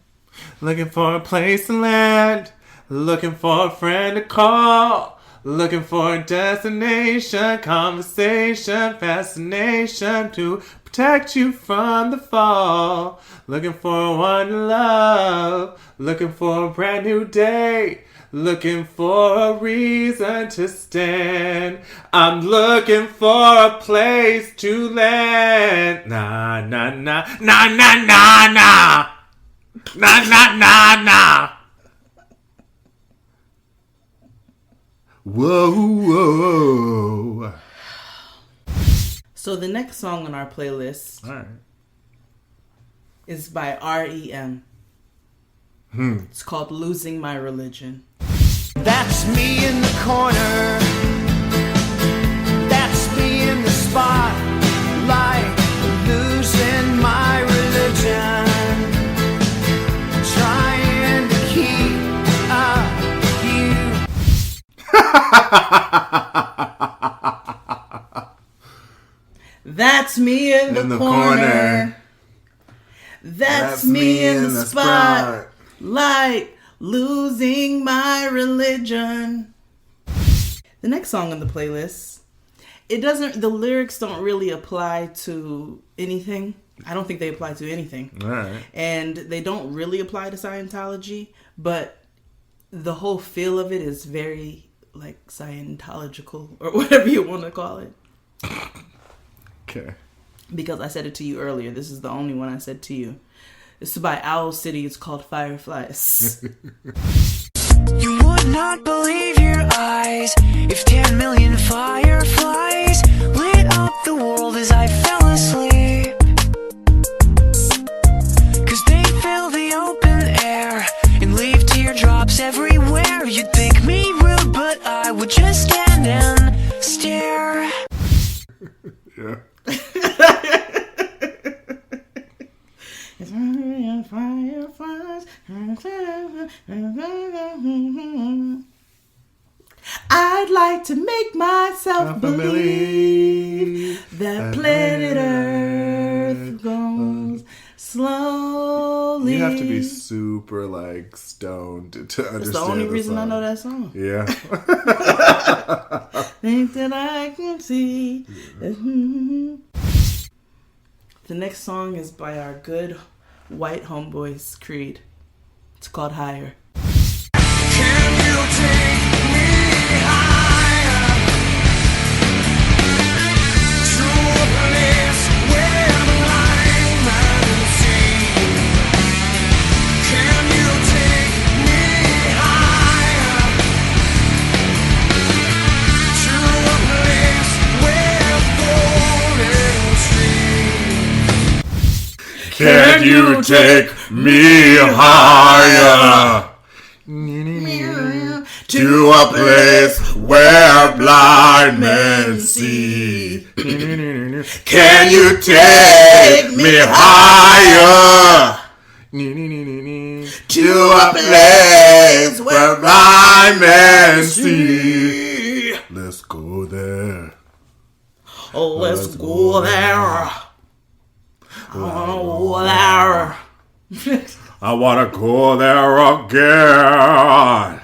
Looking for a place to land, looking for a friend to call, looking for a destination, conversation, fascination to protect you from the fall. Looking for one to love, looking for a brand new day, looking for a reason to stand. I'm looking for a place to land. Nah, nah, nah, nah, nah, nah, nah. Nah, nah, nah, nah. Whoa, whoa. So the next song on our playlist is by R.E.M. It's called Losing My Religion. That's me in the corner. That's me in the spotlight. Losing my religion. Trying to keep up you. That's me in the corner. That's me in the spotlight. Losing my religion. The next song on the playlist, the lyrics don't really apply to anything. I don't think they apply to anything. All right. And they don't really apply to Scientology, but the whole feel of it is very like Scientological or whatever you want to call it. Okay. Because I said it to you earlier. This is the only one I said to you. This is by Owl City. It's called Fireflies. You would not believe your eyes if 10 million fireflies lit up the world as I fell asleep. 'Cause they fill the open air and leave teardrops everywhere. You'd think me rude, but I would just stand and stare. Yeah. I'd like to make myself believe that planet Earth goes slowly. You have to be super like stoned to understand. That's the only reason I know that song. Yeah. Think that I can see. The next song is by our good white homeboys, Creed. It's called Higher. Can you take me higher to a place where the blind man see? Can you take me higher to a place where golden streams? Can you take me higher to a place where blind men see? Can you take me higher to a place where blind men see? Let's go there. Oh, let's go there. Oh, there. I wanna go there again.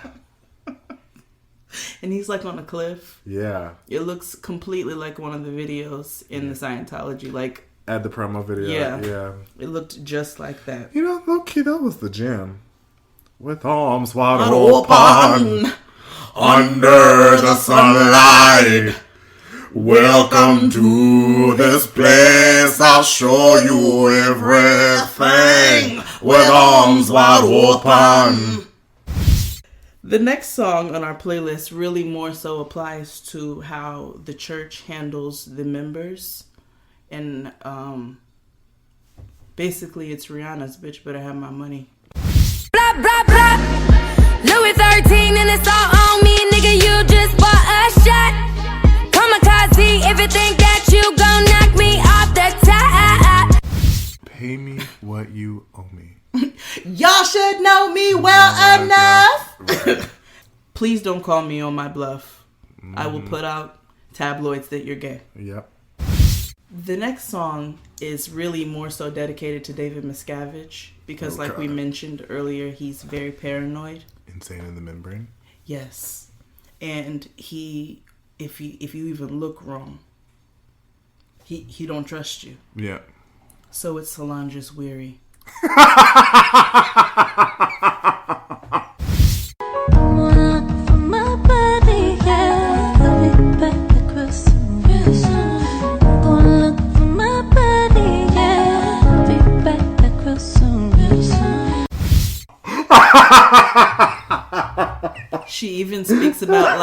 And he's like on a cliff. Yeah. It looks completely like one of the videos in the Scientology. Like At the promo video. Yeah. It looked just like that. You know, low key, that was the jam. With arms wide Open. open under the sunlight. Welcome to this place. I'll show you everything. With arms wide open. The next song on our playlist really more so applies to how the church handles the members. And basically it's Rihanna's Bitch Better Have My Money. Blah, blah, blah. Louis 13 and it's all on me, nigga, you just bought a shot. Kamikaze, if you think that you gon' knock me off the top. Pay me what you owe me. Y'all should know me well enough. Right. Please don't call me on my bluff. I will put out tabloids that you're gay. Yep. The next song is really more so dedicated to David Miscavige because like we mentioned earlier, he's very paranoid. Insane in the membrane. Yes. And he if you even look wrong, he don't trust you. Yeah. So it's Solange's Weary. She even speaks about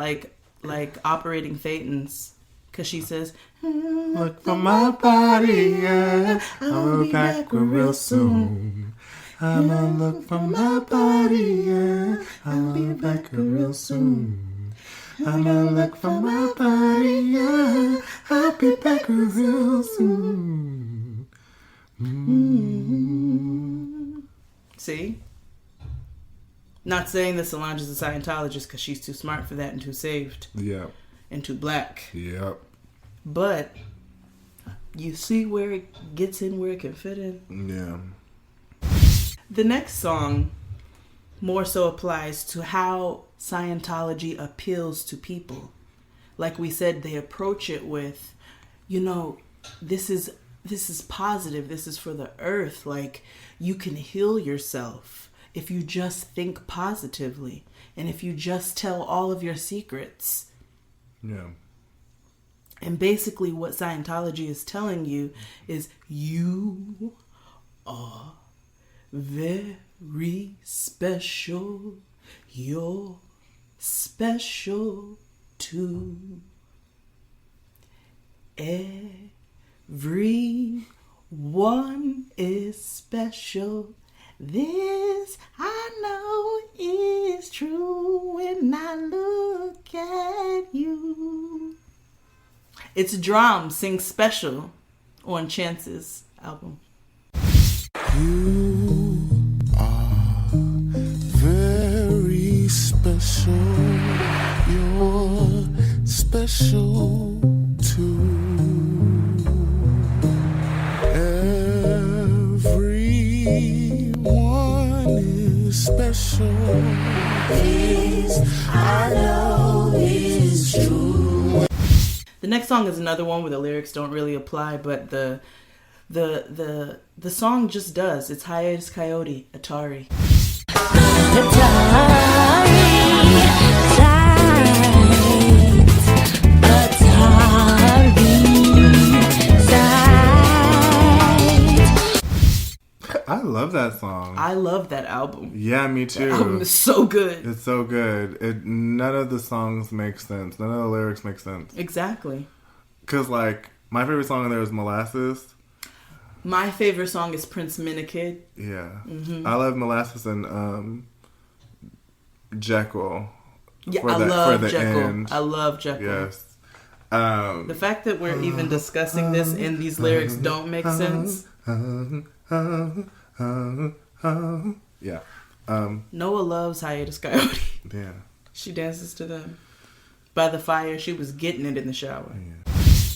like operating thetans, because she says, Look for my body, yeah. I'll be back real soon. I'ma look for my body, yeah. I'll be back real soon. I'ma look for my body, yeah. I'll be back real soon. See? Not saying that Solange is a Scientologist because she's too smart for that and too saved. Yep. And too black. Yep. But you see where it gets in, where it can fit in. Yeah. The next song more so applies to how Scientology appeals to people. Like we said, they approach it with, this is positive. This is for the earth. Like, you can heal yourself if you just think positively and if you just tell all of your secrets. Yeah. And basically what Scientology is telling you is you are very special. You're special too. Everyone is special. This I know is true when I look at you. It's Drum sings Special on Chance's album. You are very special. You're special too. Everyone is special. This I know is true. The next song is another one where the lyrics don't really apply, but the song just does. It's Hiatus Coyote, Atari. I love that song. I love that album. Yeah, me too. That album is so good. It's so good. None of the songs make sense. None of the lyrics make sense. Exactly. Because, like, my favorite song in there is Molasses. My favorite song is Prince Minikid. Yeah. Mm-hmm. I love Molasses and Jekyll. Yeah, I love Jekyll. End. I love Jekyll. Yes. The fact that we're even discussing this and these lyrics don't make sense. Yeah. Noah loves Hiatus Coyote. Yeah. She dances to them. By the fire, she was getting it in the shower. Yeah.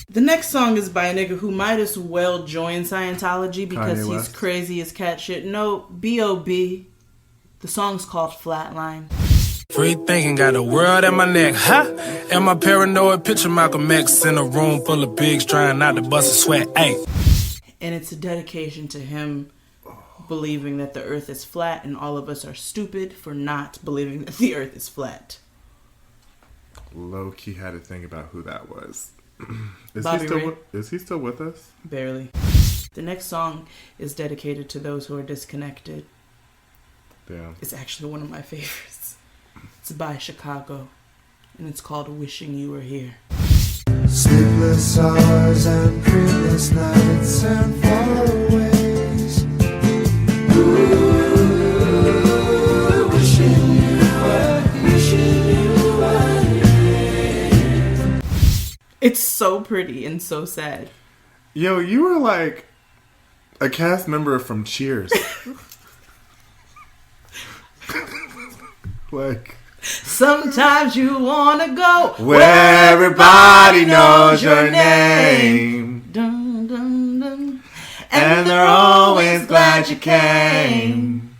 The next song is by a nigga who might as well join Scientology because Kanye he's West. crazy as cat shit. No, B.O.B. The song's called Flatline. Free thinking, got the world at my neck, huh? And my paranoid picture Malcolm X in a room full of pigs trying not to bust a sweat, ayy. And it's a dedication to him believing that the earth is flat and all of us are stupid for not believing that the earth is flat. Low-key had to think about who that was. Is he still with us? Barely. The next song is dedicated to those who are disconnected. Damn. It's actually one of my favorites. It's by Chicago, and it's called Wishing You Were Here. Sleepless hours and dreamless nights and farawways. Ooh, wishing you were here. It's so pretty and so sad. Yo, you were like a cast member from Cheers. Like, sometimes you wanna go where everybody knows your name. Dun, dun, dun. And they're always glad you came.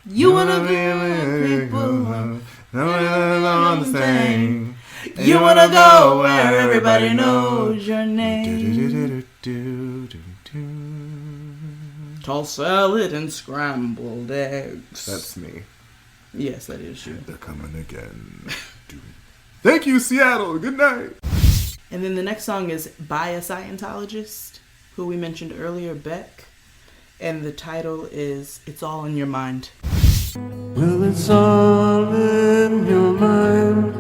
You wanna be with people on the same. You wanna go where everybody knows your name. Tall salad and scrambled eggs. That's me. Yes, that is you. They're coming again. Thank you, Seattle. Good night. And then the next song is by a Scientologist, who we mentioned earlier, Beck. And the title is It's All in Your Mind. Well, it's all in your mind.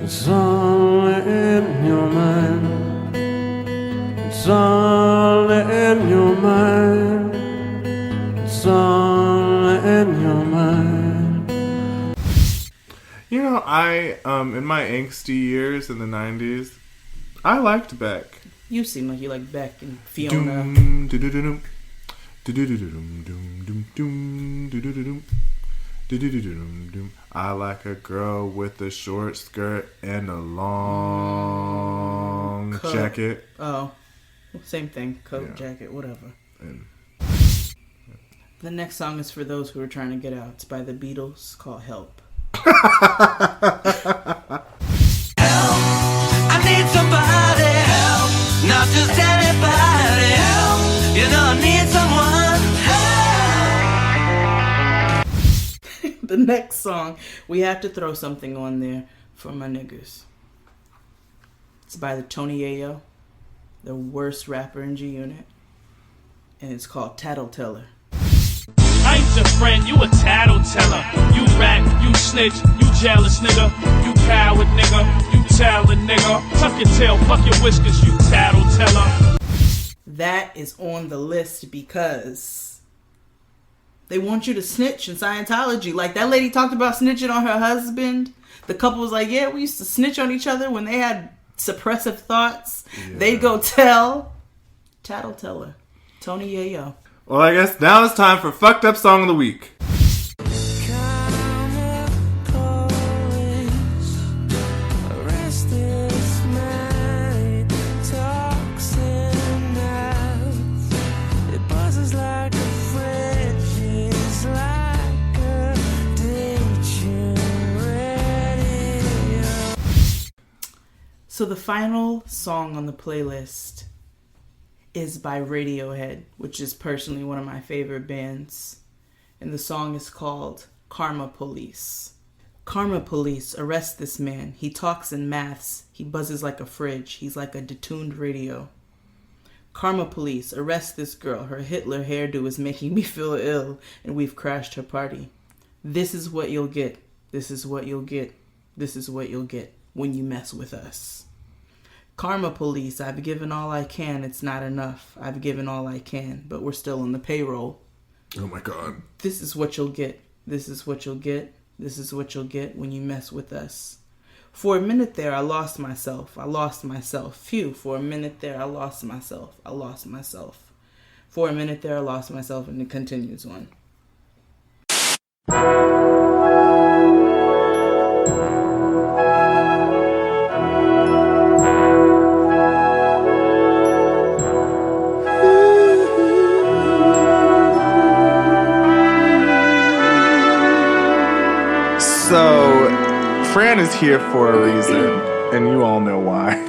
It's all in your mind. It's all in your mind. It's all in your mind. You know, I in my angsty years in the 90s, I liked Beck. You seem like you like Beck and Fiona. I like a girl with a short skirt and a long Coat. jacket. Oh, same thing. Coat, Yeah. jacket, whatever. And The next song is for those who are trying to get out. It's by the Beatles, called Help. I need somebody help, not just anybody help. You know I need someone help. The next song, we have to throw something on there for my niggas. It's by the Tony Yayo, the worst rapper in G Unit, and it's called Tattleteller. I ain't your friend, you a tattleteller. You rat, you snitch, you jealous nigga. You coward nigga, you tell a nigga. Tuck your tail, fuck your whiskers, you tattleteller. That is on the list because they want you to snitch in Scientology. Like that lady talked about snitching on her husband. The couple was like, yeah, we used to snitch on each other when they had suppressive thoughts. Yeah. They'd go tell. Tattleteller. Tony Yayo. Well, I guess now it's time for Fucked Up Song of the Week. So the final song on the playlist is by Radiohead, which is personally one of my favorite bands. And the song is called Karma Police. Karma Police, arrest this man. He talks in maths. He buzzes like a fridge. He's like a detuned radio. Karma Police, arrest this girl. Her Hitler hairdo is making me feel ill, and we've crashed her party. This is what you'll get. This is what you'll get. This is what you'll get when you mess with us. Karma Police, I've given all I can. It's not enough. I've given all I can, but we're still on the payroll. Oh my God. This is what you'll get. This is what you'll get. This is what you'll get when you mess with us. For a minute there, I lost myself. I lost myself. Phew, for a minute there, I lost myself. I lost myself. For a minute there, I lost myself, and it continues on. So, Fran is here for a reason, and you all know why.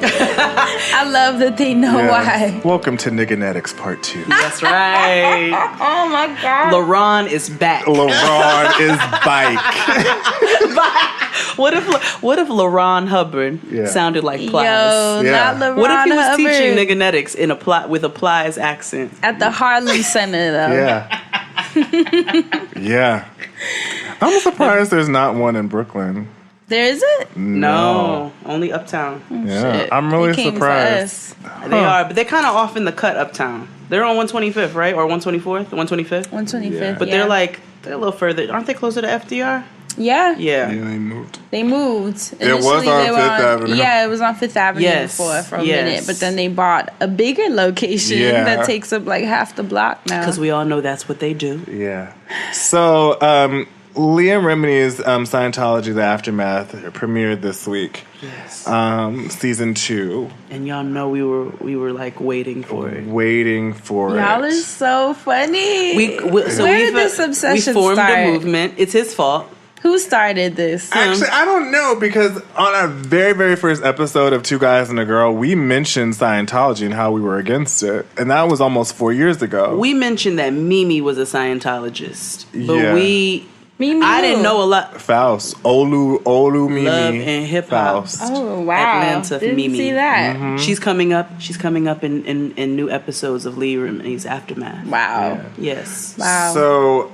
I love that they know why. Welcome to Nigganetics Part 2. That's right. Oh my God. LaRon is back. LaRon is bike. What if LaRon Hubbard sounded like Plies? Yo, not LaRon What if he was Hubbard teaching Nigganetics in with a Plies accent? at the Harlem Center, though. Yeah. I'm surprised there's not one in Brooklyn. There isn't? No, only Uptown. Yeah, I'm really surprised. They are, but they're kind of off in the cut Uptown. They're on 125th, right? Or 124th? 125th? 125th, But they're a little further. Aren't they closer to FDR? Yeah. Yeah, they moved. They moved. It was on Initially, Fifth Avenue. Yeah, it was on Fifth Avenue before for a minute. But then they bought a bigger location that takes up like half the block now. Because we all know that's what they do. Yeah. So, Leah Remini's Scientology: The Aftermath premiered this week. Yes. Season 2. And y'all know we were like waiting for it. Y'all are so funny. Where did this obsession we formed start? a movement. It's his fault. Who started this? Actually, I don't know, because on our very, very first episode of Two Guys and a Girl, we mentioned Scientology and how we were against it. And that was almost 4 years ago. We mentioned that Mimi was a Scientologist. But Mimi I didn't know a lot. Faust. Olu Mimi. Love and hip hop. Oh, wow. Atlanta Didn't Mimi. see that. Mm-hmm. She's coming up in new episodes of Lee Remini's Aftermath. Wow. Yeah. Yes. Wow. So,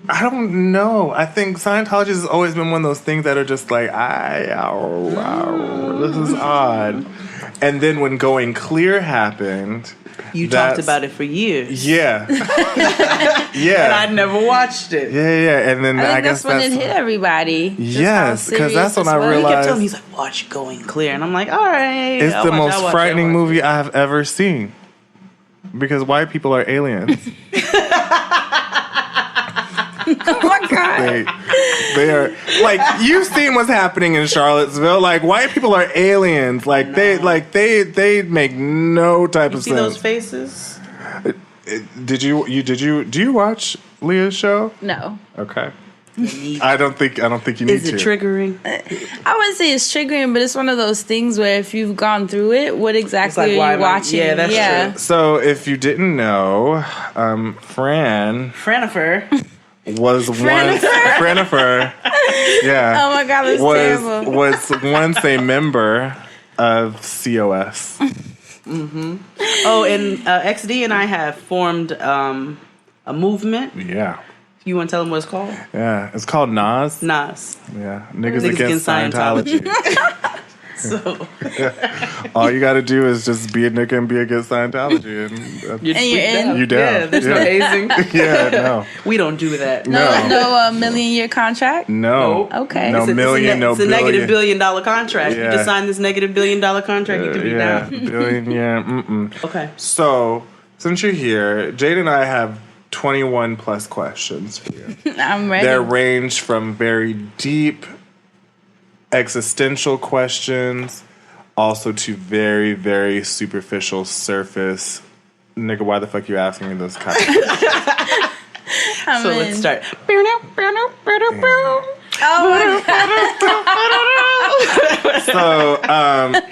I don't know. I think Scientology has always been one of those things that are just like, this is odd. And then when Going Clear happened, you talked about it for years. Yeah. Yeah. And I'd never watched it. Yeah. And then I guess that's when it hit everybody. Yes, because that's when I realized. He kept telling me, he's like, watch Going Clear. And I'm like, all right. It's the most frightening movie I have ever seen. Because white people are aliens. Oh my God. They are, like, you've seen what's happening in Charlottesville. Like, white people are aliens. Like, they make no type of sense. You see those faces? Do you watch Leah's show? No. Okay. I don't think you need to. Is it triggering? I wouldn't say it's triggering, but it's one of those things where if you've gone through it, what exactly are you watching? Yeah, that's true. So if you didn't know, Franifer was Franifer. Yeah. Oh my God, that's terrible. Was once a member of COS. Mm-hmm. Oh, and XD and I have formed a movement. Yeah. You want to tell them what it's called? Yeah, it's called Nas. Nas. Yeah, niggas against Scientology. So all you got to do is just be a nigga and be against Scientology, and you're in. You down? Yeah, there's no hazing. Yeah, no. We don't do that. No million-year contract. No. Okay. No million. No it's a billion. negative $1 billion contract. Yeah. You just sign this negative $1 billion contract. You can be down. Billion. Yeah. Mm-mm. Okay. So since you're here, Jade and I have 21 plus questions for you. I'm ready. They range from very deep existential questions also to very, very superficial surface. Nigga, why the fuck you asking me those kind of questions? So let's start. So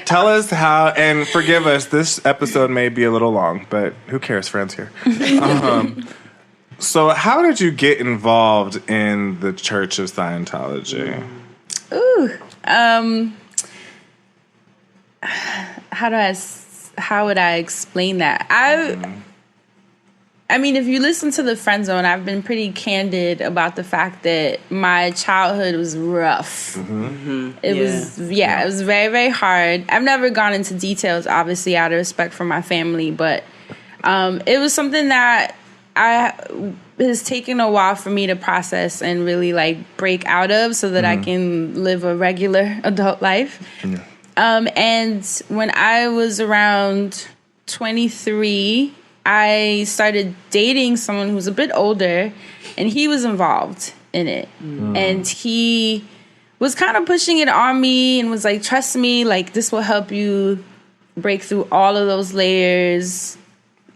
tell us how, and forgive us, this episode may be a little long, but who cares? Friends here. So how did you get involved in the Church of Scientology? Ooh. How would I explain that? I mean, if you listen to the Friend Zone, I've been pretty candid about the fact that my childhood was rough. It was very, very hard. I've never gone into details, obviously, out of respect for my family, but it was something that has taken a while for me to process and really like break out of so that I can live a regular adult life. Yeah. And when I was around 23, I started dating someone who's a bit older, and he was involved in it. And he was kind of pushing it on me and was like, trust me, like this will help you break through all of those layers.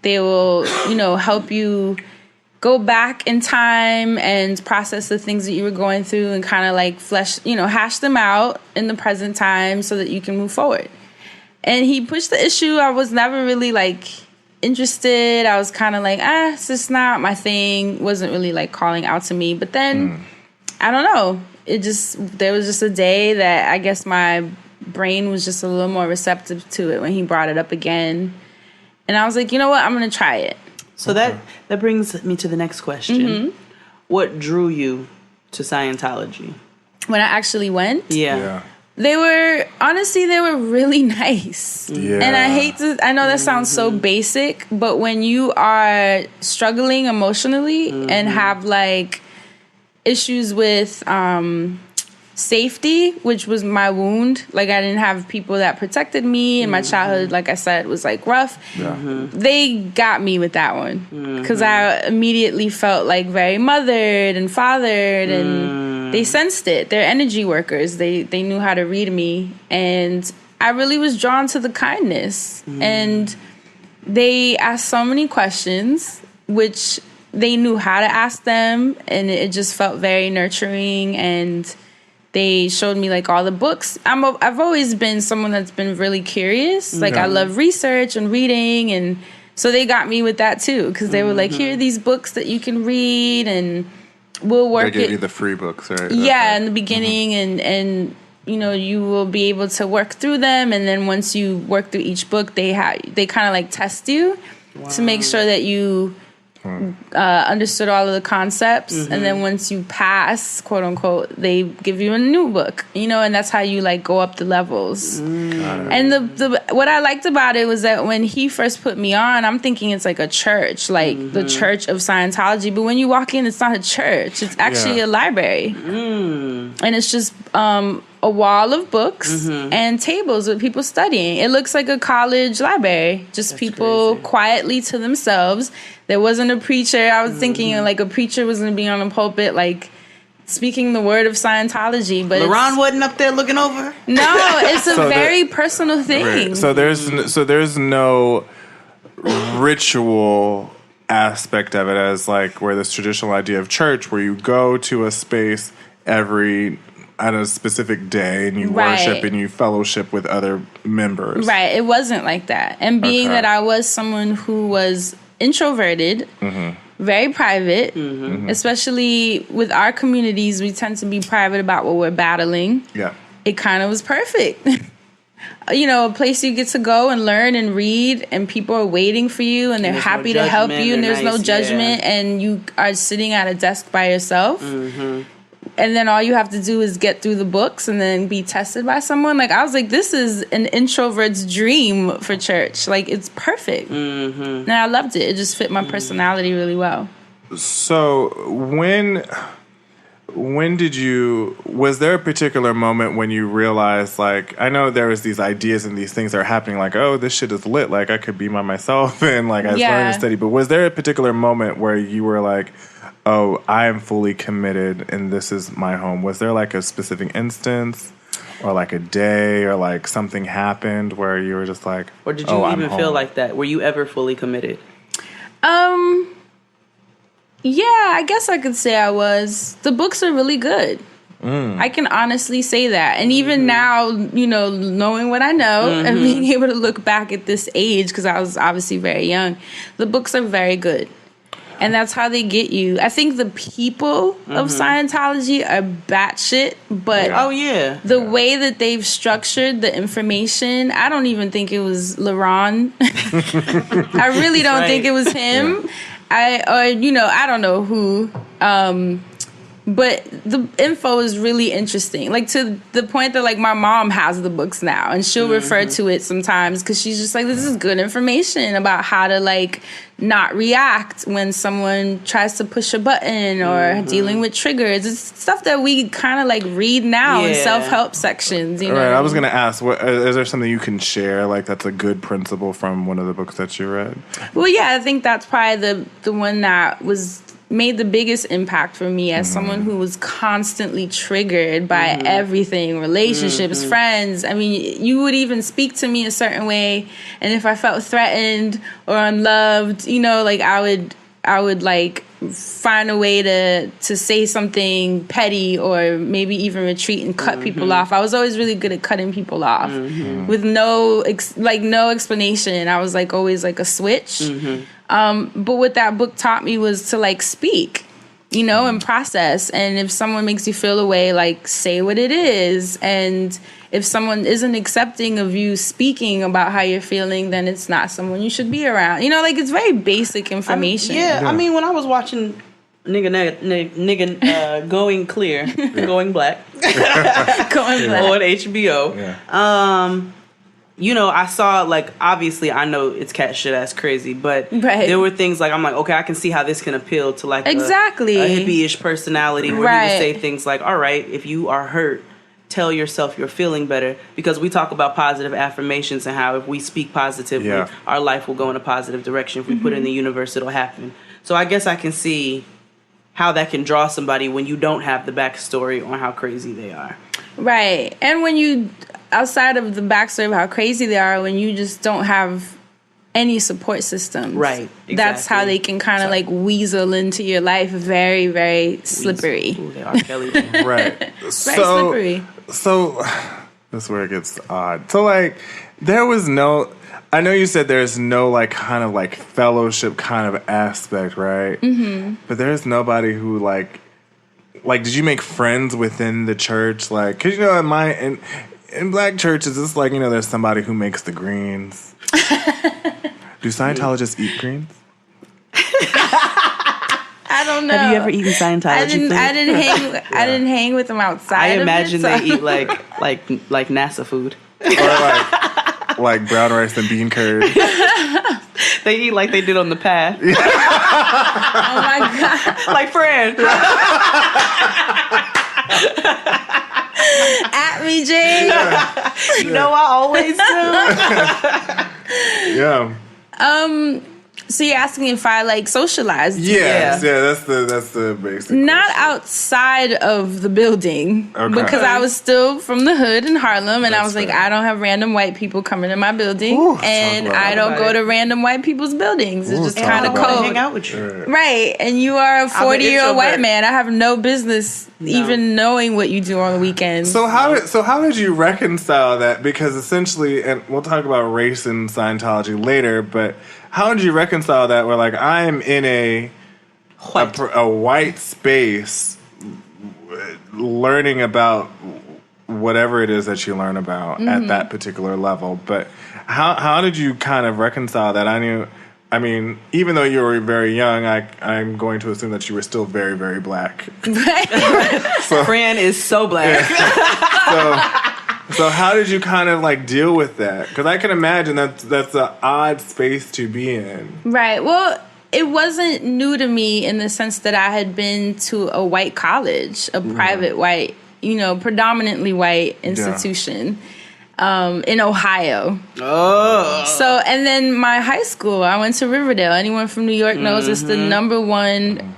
They will, help you go back in time and process the things that you were going through and kind of like hash them out in the present time so that you can move forward. And he pushed the issue. I was never really like interested. I was kind of like, it's just not my thing. Wasn't really like calling out to me. But then, I don't know. There was just a day that I guess my brain was just a little more receptive to it when he brought it up again. And I was like, you know what? I'm going to try it. So that brings me to the next question. What drew you to Scientology? When I actually went? Yeah. They were really nice. Yeah. And I know that sounds so basic, but when you are struggling emotionally and have like issues with safety, which was my wound. Like I didn't have people that protected me, and my childhood, like I said, was like rough. They got me with that one because I immediately felt like very mothered and fathered, and they sensed it. They're energy workers. They knew how to read me, and I really was drawn to the kindness. And they asked so many questions, which they knew how to ask them, and it just felt very nurturing. And they showed me like all the books. I've always been someone that's been really curious. Like I love research and reading, and so they got me with that too, because they were like, here are these books that you can read, and we'll work. They gave you the free books, right? Yeah, in the beginning, and you know, you will be able to work through them, and then once you work through each book, they kind of like test you to make sure that you understood all of the concepts, and then once you pass, quote unquote, they give you a new book, you know, and that's how you like go up the levels. And the what I liked about it was that when he first put me on, I'm thinking it's like a church, like the Church of Scientology, but when you walk in, it's not a church, it's actually a library, and it's just a wall of books and tables with people studying. It looks like a college library, just that's people crazy. Quietly to themselves. There wasn't a preacher. I was thinking like a preacher was going to be on a pulpit, like speaking the word of Scientology. But LaRon wasn't up there looking over. No, it's a very personal thing. Right. So there's no ritual aspect of it as like where this traditional idea of church, where you go to a space at a specific day and you worship and you fellowship with other members. Right. It wasn't like that. And being that I was someone who was introverted, very private, especially with our communities, we tend to be private about what we're battling. Yeah. It kind of was perfect. You know, a place you get to go and learn and read, and people are waiting for you, and they're happy to help you, and there's no judgment, and you are sitting at a desk by yourself. And then all you have to do is get through the books and then be tested by someone. Like, I was like, this is an introvert's dream for church. Like, it's perfect. And I loved it. It just fit my personality really well. So when was there a particular moment when you realized, like, I know there was these ideas and these things that are happening, like, oh, this shit is lit, like I could be by myself and like I was learning to study, but was there a particular moment where you were like, oh, I am fully committed and this is my home? Was there like a specific instance or like a day or like something happened where you were just like, or did you even feel like that? Were you ever fully committed? Yeah, I guess I could say I was. The books are really good. I can honestly say that. And even now, you know, knowing what I know and being able to look back at this age, because I was obviously very young, the books are very good. And that's how they get you. I think the people of Scientology are batshit, but the way that they've structured the information, I don't even think it was LaRon. I really don't think it was him. I don't know who. But the info is really interesting. Like, to the point that, like, my mom has the books now, and she'll refer to it sometimes because she's just like, this is good information about how to, like, not react when someone tries to push a button or dealing with triggers. It's stuff that we kind of, like, read now in self-help sections, you know? Right, I was going to ask, is there something you can share, like, that's a good principle from one of the books that you read? Well, yeah, I think that's probably the one that made the biggest impact for me as someone who was constantly triggered by everything, relationships, friends. I mean, you would even speak to me a certain way, and if I felt threatened or unloved, you know, like I would like find a way to say something petty or maybe even retreat and cut people off. I was always really good at cutting people off with no explanation. I was like always like a switch. But what that book taught me was to like speak, you know, and process. And if someone makes you feel a way, like say what it is. And if someone isn't accepting of you speaking about how you're feeling, then it's not someone you should be around. You know, like it's very basic information. I mean, when I was watching Nigga Going Clear, Going Black, on HBO. You know, I saw, like, obviously, I know it's cat shit ass crazy, but there were things like, I'm like, okay, I can see how this can appeal to, like, a hippie-ish personality where he would say things like, all right, if you are hurt, tell yourself you're feeling better, because we talk about positive affirmations and how if we speak positively, our life will go in a positive direction. If we put it in the universe, it'll happen. So I guess I can see how that can draw somebody when you don't have the backstory on how crazy they are. Right. And when you, outside of the backstory of how crazy they are, when you just don't have any support systems. Right. That's how they can kind of like weasel into your life. Very, very slippery. Ooh, they are Kelly. Right. Very slippery. So that's where it gets odd. So like there was no, I know you said there's no like kind of like fellowship kind of aspect, right? Mm-hmm. But there's nobody who like did you make friends within the church? Like, cause you know in black churches, it's like, you know, there's somebody who makes the greens. Do Scientologists eat greens? I don't know. Have you ever eaten Scientology? I didn't hang with them outside. I imagine of it, they eat like NASA food. Or like brown rice and bean curd. They eat like they did on the path. Oh my god! Like Fran. At me, Jay. You know I always do. Yeah. So you're asking if I like socialized? Yeah, that's the basic. Not outside of the building, because I was still from the hood in Harlem, and I was like, I don't have random white people coming in my building, and I don't go to random white people's buildings. It's just kind of cold. Hang out with you, right? And you are a 40-year-old white man. I have no business even knowing what you do on the weekends. So how did you reconcile that? Because essentially, and we'll talk about race and Scientology later, but how did you reconcile that where like I'm in a white space learning about whatever it is that you learn about at that particular level, but how did you kind of reconcile that? I mean, even though you were very young, I'm going to assume that you were still very, very black. So, Fran is so black. Yeah. So how did you kind of like deal with that? Because I can imagine that's an odd space to be in. Right. Well, it wasn't new to me in the sense that I had been to a white college, a private white, predominantly white institution in Ohio. Oh. So, and then my high school, I went to Riverdale. Anyone from New York knows it's the number one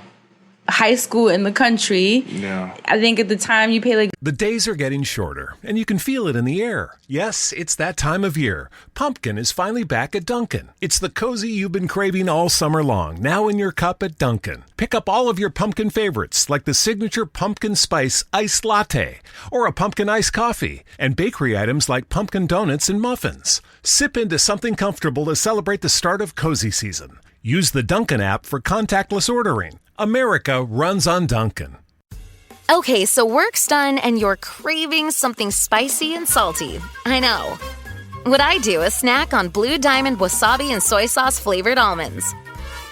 high school in the country. Yeah. I think at the time you pay like... The days are getting shorter, and you can feel it in the air. Yes, it's that time of year. Pumpkin is finally back at Dunkin'. It's the cozy you've been craving all summer long, now in your cup at Dunkin'. Pick up all of your pumpkin favorites, like the signature pumpkin spice iced latte, or a pumpkin iced coffee, and bakery items like pumpkin donuts and muffins. Sip into something comfortable to celebrate the start of cozy season. Use the Dunkin' app for contactless ordering. America runs on Dunkin'. Okay, so work's done and you're craving something spicy and salty. I know. What I do is snack on Blue Diamond wasabi and soy sauce flavored almonds.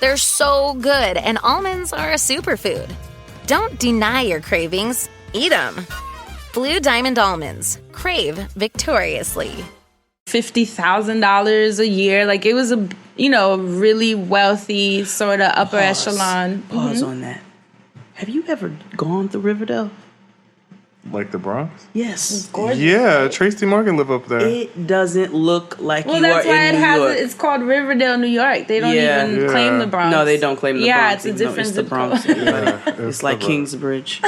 They're so good, and almonds are a superfood. Don't deny your cravings. Eat them. Blue Diamond almonds. Crave victoriously. $50,000 a year. Like, it was a really wealthy sort of upper echelon. Pause on that. Have you ever gone to Riverdale? Like the Bronx? Yes. It's gorgeous. Yeah, Tracy Morgan live up there. It doesn't look like you are in New York. Well, that's why it's called Riverdale, New York. They don't even claim the Bronx. No, they don't claim the Bronx. Yeah, it's a different it's the Bronx. It's like Kingsbridge.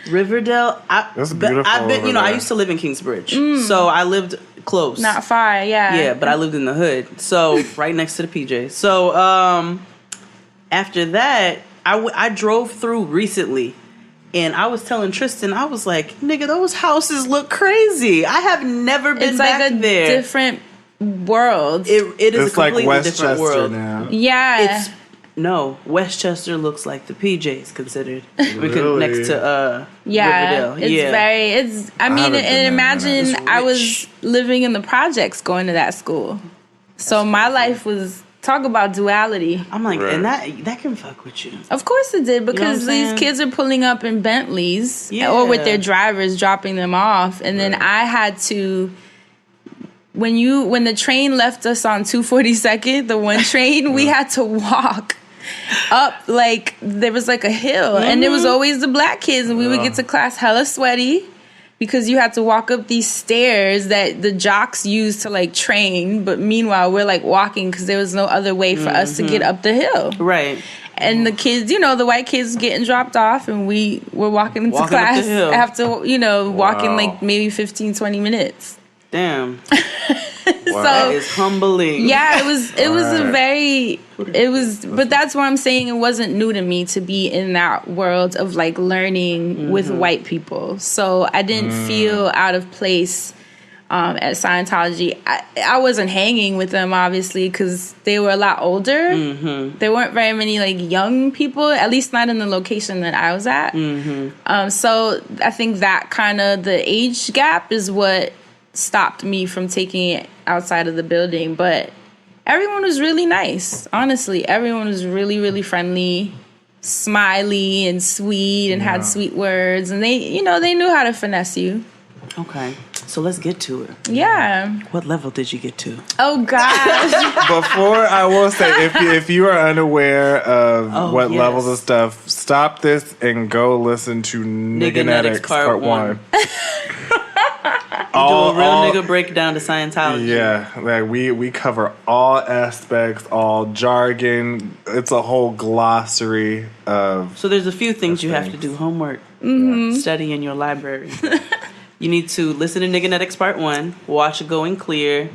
Riverdale. That's beautiful. I used to live in Kingsbridge, so I lived close. Not far, yeah. Yeah, but I lived in the hood, so right next to the PJ. So after that, I drove through recently. And I was telling Tristan, I was like, nigga, those houses look crazy. I have never been back there. It's like a different world. It is it's a completely like different world. Now. Yeah. No, Westchester looks like the PJs considered. Really? Next to Riverdale. Imagine I was living in the projects going to that school. So my life was... Talk about duality. I'm like, and that can fuck with you. Of course it did, because these kids are pulling up in Bentleys or with their drivers dropping them off. And then I had to, when the train left us on 242nd, the one train, we had to walk up, like there was like a hill. And there was always the black kids, and we would get to class hella sweaty. Because you had to walk up these stairs that the jocks used to like train, but meanwhile we're like walking because there was no other way for us to get up the hill. Right. And the kids, the white kids getting dropped off, and we were walking into class after, walking like maybe 15, 20 minutes. Damn. So that is humbling. Yeah, but that's why I'm saying it wasn't new to me to be in that world of like learning with white people. So I didn't feel out of place at Scientology. I wasn't hanging with them, obviously, because they were a lot older. There weren't very many like young people, at least not in the location that I was at. So I think that kind of the age gap is what stopped me from taking it outside of the building. But everyone was really nice. Honestly, everyone was really, really friendly, smiley and sweet, and had sweet words. And they knew how to finesse you. Okay, so let's get to it. Yeah. What level did you get to? Oh, gosh. Before, I will say, if you are unaware of levels of stuff, stop this and go listen to Nigganetics Part 1. Do a real nigga breakdown to Scientology. Yeah, like we cover all aspects, all jargon. It's a whole glossary of. So there's a few things you have to do. Homework, study in your library. You need to listen to Nigganetics Part 1, watch Going Clear,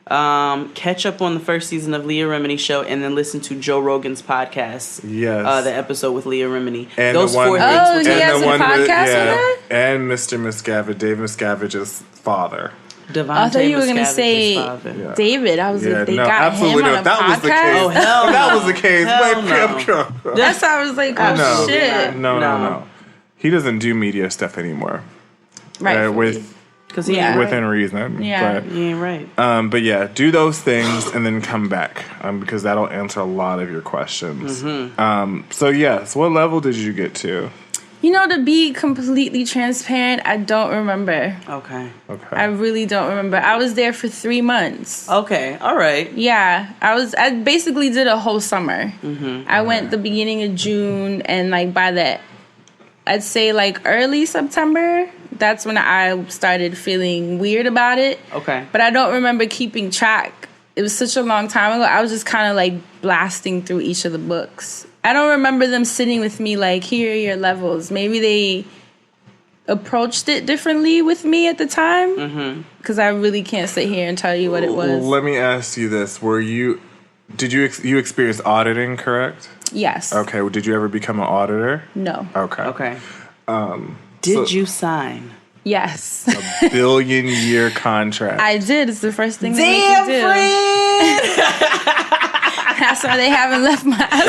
catch up on the first season of Leah Remini's show, and then listen to Joe Rogan's podcast. Yes, the episode with Leah Remini. And those 4 things. Oh, he has a podcast with her? And Mr. Miscavige, Dave Miscavige's father. I thought you were going to say David. I was like, they got him on a podcast? Was the case. Oh, hell no. That was the case. No. That's how I was like, oh, shit. No. He doesn't do media stuff anymore. Right. Because within reason. Yeah. But, you ain't right. But yeah, do those things and then come back because that'll answer a lot of your questions. So yes, what level did you get to? To be completely transparent, I don't remember. Okay. I really don't remember. I was there for 3 months. Okay. All right. Yeah. I basically did a whole summer. I went the beginning of June, and like by that, I'd say like early September, that's when I started feeling weird about it. Okay. But I don't remember keeping track. It was such a long time ago. I was just kind of like blasting through each of the books. I don't remember them sitting with me like, here are your levels. Maybe they approached it differently with me at the time. Because I really can't sit here and tell you what it was. Let me ask you this. Did you experience auditing, correct? Yes. Okay. Did you ever become an auditor? No. Okay. Did you sign? Yes. A $1 billion contract. I did. It's the first thing Damn, they make you do. That's why they haven't left my ass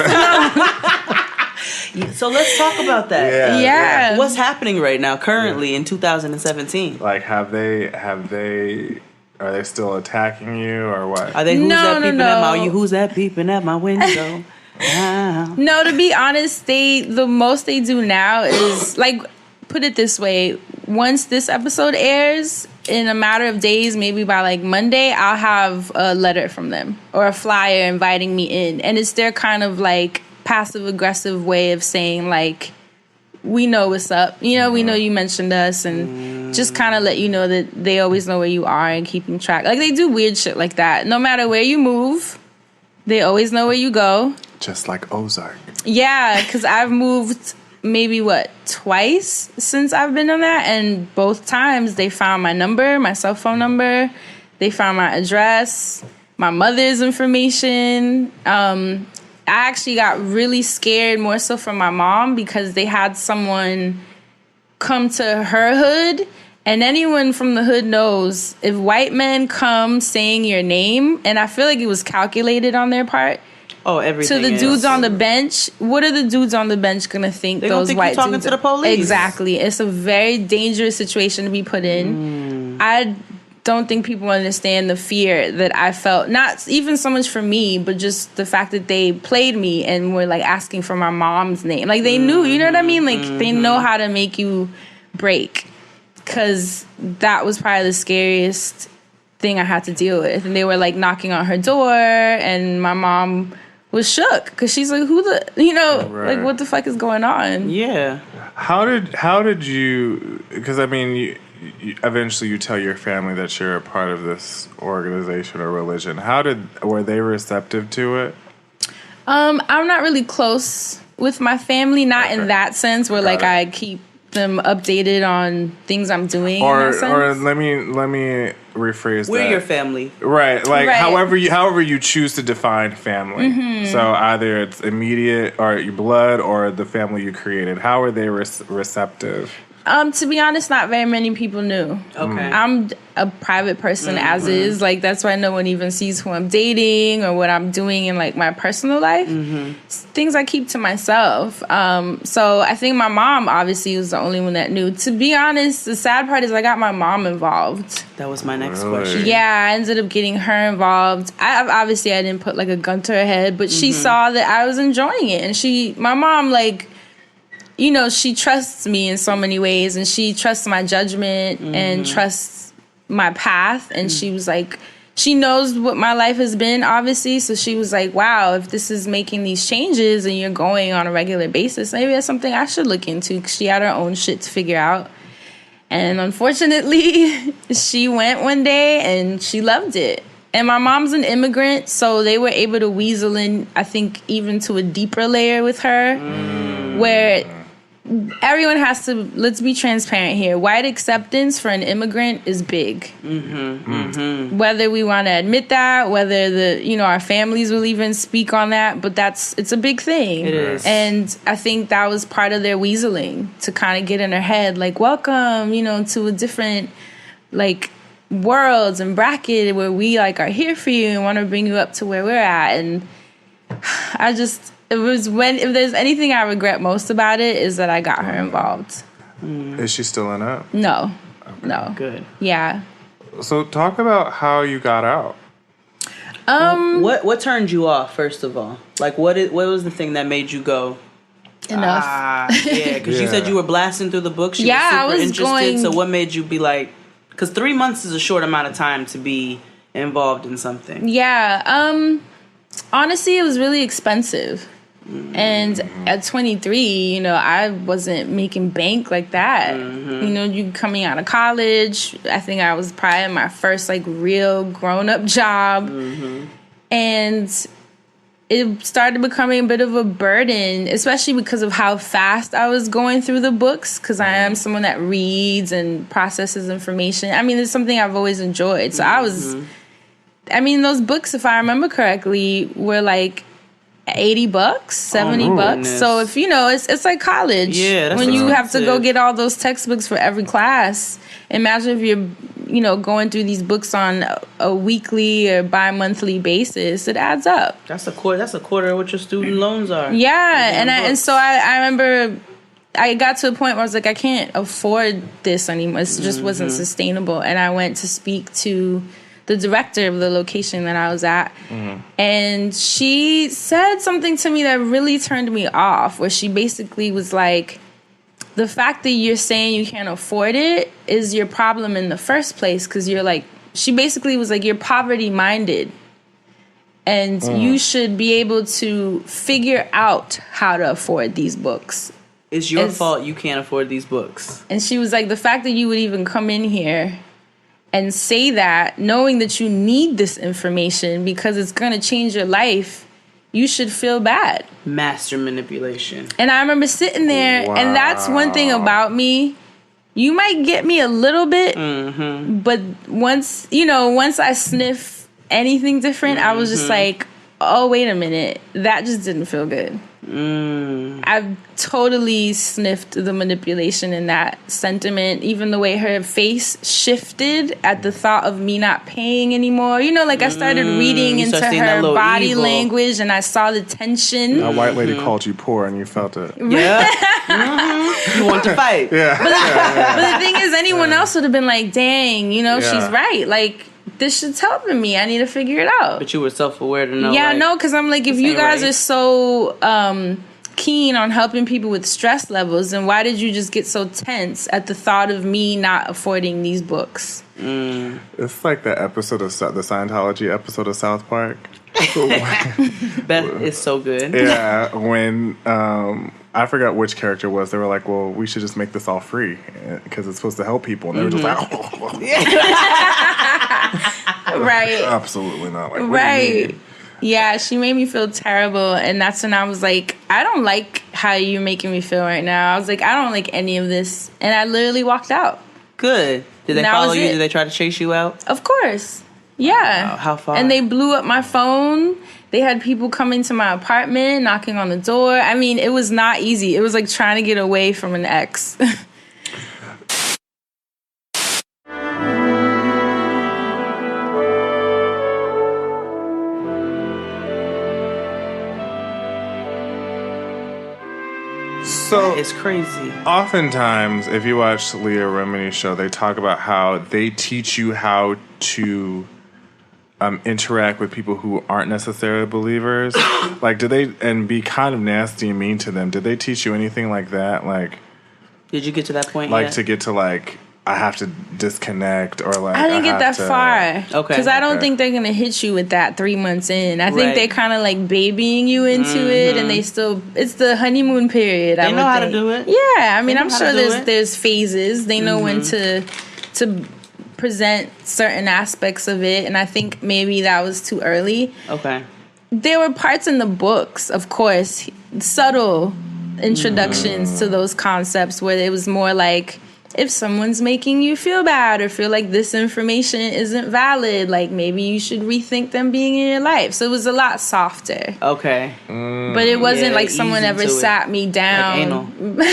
alone. So let's talk about that. Yeah. What's happening right now, currently in 2017? Like, are they still attacking you or what? Are they who's that peeping at my window? No, to be honest, the most they do now is like, put it this way, once this episode airs, in a matter of days, maybe by like Monday, I'll have a letter from them or a flyer inviting me in. And it's their kind of like passive aggressive way of saying like, we know what's up. We know you mentioned us, and just kind of let you know that they always know where you are and keeping track. Like they do weird shit like that. No matter where you move, they always know where you go. Just like Ozark. Yeah, because I've moved maybe twice since I've been on that, and both times they found my number, my cell phone number, they found my address, my mother's information. I actually got really scared, more so from my mom, because they had someone come to her hood, and anyone from the hood knows if white men come saying your name, and I feel like it was calculated on their part. Oh, everything. To the dudes on the bench, what are the dudes on the bench gonna think? They those think white you're talking dudes to the police. Exactly. It's a very dangerous situation to be put in. I don't think people understand the fear that I felt. Not even so much for me, but just the fact that they played me and were like asking for my mom's name. Like they knew, you know what I mean? Like they know how to make you break. Because that was probably the scariest thing I had to deal with. And they were like knocking on her door, and my mom was shook because she's like, like what the fuck is going on? Yeah. How did you? Because I mean, you eventually you tell your family that you're a part of this organization or religion. Were they receptive to it? I'm not really close with my family, not in that sense where like I keep them updated on things I'm doing. Or in that sense. let me rephrase that. We're your family. Right. Like Right. however you choose to define family. Mhm. So either it's immediate or your blood or the family you created. How are they receptive? To be honest, not very many people knew. Okay. I'm a private person as is. Like, that's why no one even sees who I'm dating or what I'm doing in, like, my personal life. Things I keep to myself. So I think my mom, obviously, was the only one that knew. To be honest, the sad part is I got my mom involved. That was my next question. Yeah, I ended up getting her involved. Obviously, I didn't put, like, a gun to her head, but she saw that I was enjoying it. And my mom, like, you know, she trusts me in so many ways, and she trusts my judgment and trusts my path. And she was like, she knows what my life has been, obviously. So she was like, wow, if this is making these changes and you're going on a regular basis, maybe that's something I should look into. 'Cause she had her own shit to figure out. And unfortunately, she went one day and she loved it. And my mom's an immigrant, so they were able to weasel in, I think, even to a deeper layer with her, where everyone has to, let's be transparent here. White acceptance for an immigrant is big. Whether we want to admit that, whether our families will even speak on that, but it's a big thing. It is. And I think that was part of their weaseling, to kind of get in her head, like, welcome, to a different, like, worlds and bracket where we, like, are here for you and want to bring you up to where we're at. And if there's anything I regret most about it, is that I got her involved. Is she still in it? No. No. Good. Yeah. So talk about how you got out. What turned you off, first of all? Like, what was the thing that made you go, enough? Yeah, because you said you were blasting through the books. You were super I was interested. going. So what made you be like, because 3 months is a short amount of time to be involved in something. Yeah. Honestly, it was really expensive. And at 23, I wasn't making bank like that. You coming out of college, I think I was probably in my first, like, real grown-up job. And it started becoming a bit of a burden, especially because of how fast I was going through the books, because I am someone that reads and processes information. I mean, it's something I've always enjoyed. So those books, if I remember correctly, were like $80, $70. So if it's like college. Yeah, that's when you have to go expensive. get all those textbooks for every class. Imagine if you're going through these books on a weekly or bi-monthly basis. It adds up. That's a quarter of what your student loans are. Yeah, and so I remember I got to a point where I was like, I can't afford this anymore. It just wasn't sustainable. And I went to speak to the director of the location that I was at. And she said something to me that really turned me off, where she basically was like, the fact that you're saying you can't afford it is your problem in the first place, because you're like, she basically was like, you're poverty minded. And you should be able to figure out how to afford these books. It's your fault you can't afford these books. And she was like, the fact that you would even come in here and say that, knowing that you need this information because it's going to change your life, you should feel bad. Master manipulation. And I remember sitting there, and that's one thing about me. You might get me a little bit, but once I sniff anything different, I was just like, oh, wait a minute. That just didn't feel good. I've totally sniffed the manipulation in that sentiment. Even the way her face shifted at the thought of me not paying anymore. I started reading into her body language, and I saw the tension. That white lady called you poor, and you felt it. Yeah. You want to fight. Yeah. But the thing is, anyone else would have been like, dang, she's right. Like, this shit's helping me. I need to figure it out. But you were self-aware to know. Yeah, no, because I'm like, if you guys are so keen on helping people with stress levels, then why did you just get so tense at the thought of me not affording these books? It's like the episode of the Scientology episode of South Park. Beth is so good. Yeah, when I forgot which character it was. They were like, well, we should just make this all free because it's supposed to help people. And they were just like, right. Absolutely not. Like, right. Yeah, she made me feel terrible. And that's when I was like, I don't like how you're making me feel right now. I was like, I don't like any of this. And I literally walked out. Good. Did they follow you? Did they try to chase you out? Of course. Yeah. Wow, how far? And they blew up my phone. They had people coming to my apartment, knocking on the door. I mean, it was not easy. It was like trying to get away from an ex. So it's crazy. Oftentimes, if you watch Leah Remini's show, they talk about how they teach you how to interact with people who aren't necessarily believers. Like, and be kind of nasty and mean to them. Did they teach you anything like that? Like, did you get to that point? Like, to get to, like, I have to disconnect, or like I didn't get that far. Okay. Because I don't think they're going to hit you with that 3 months in. I think they kind of like babying you into it, and they still, it's the honeymoon period. They know how to do it. Yeah. I mean, I'm sure there's phases. They know when to present certain aspects of it, and I think maybe that was too early. Okay. There were parts in the books, of course, subtle introductions to those concepts where it was more like, if someone's making you feel bad or feel like this information isn't valid, like maybe you should rethink them being in your life. So it was a lot softer. Okay. But it wasn't like someone ever sat me down. Like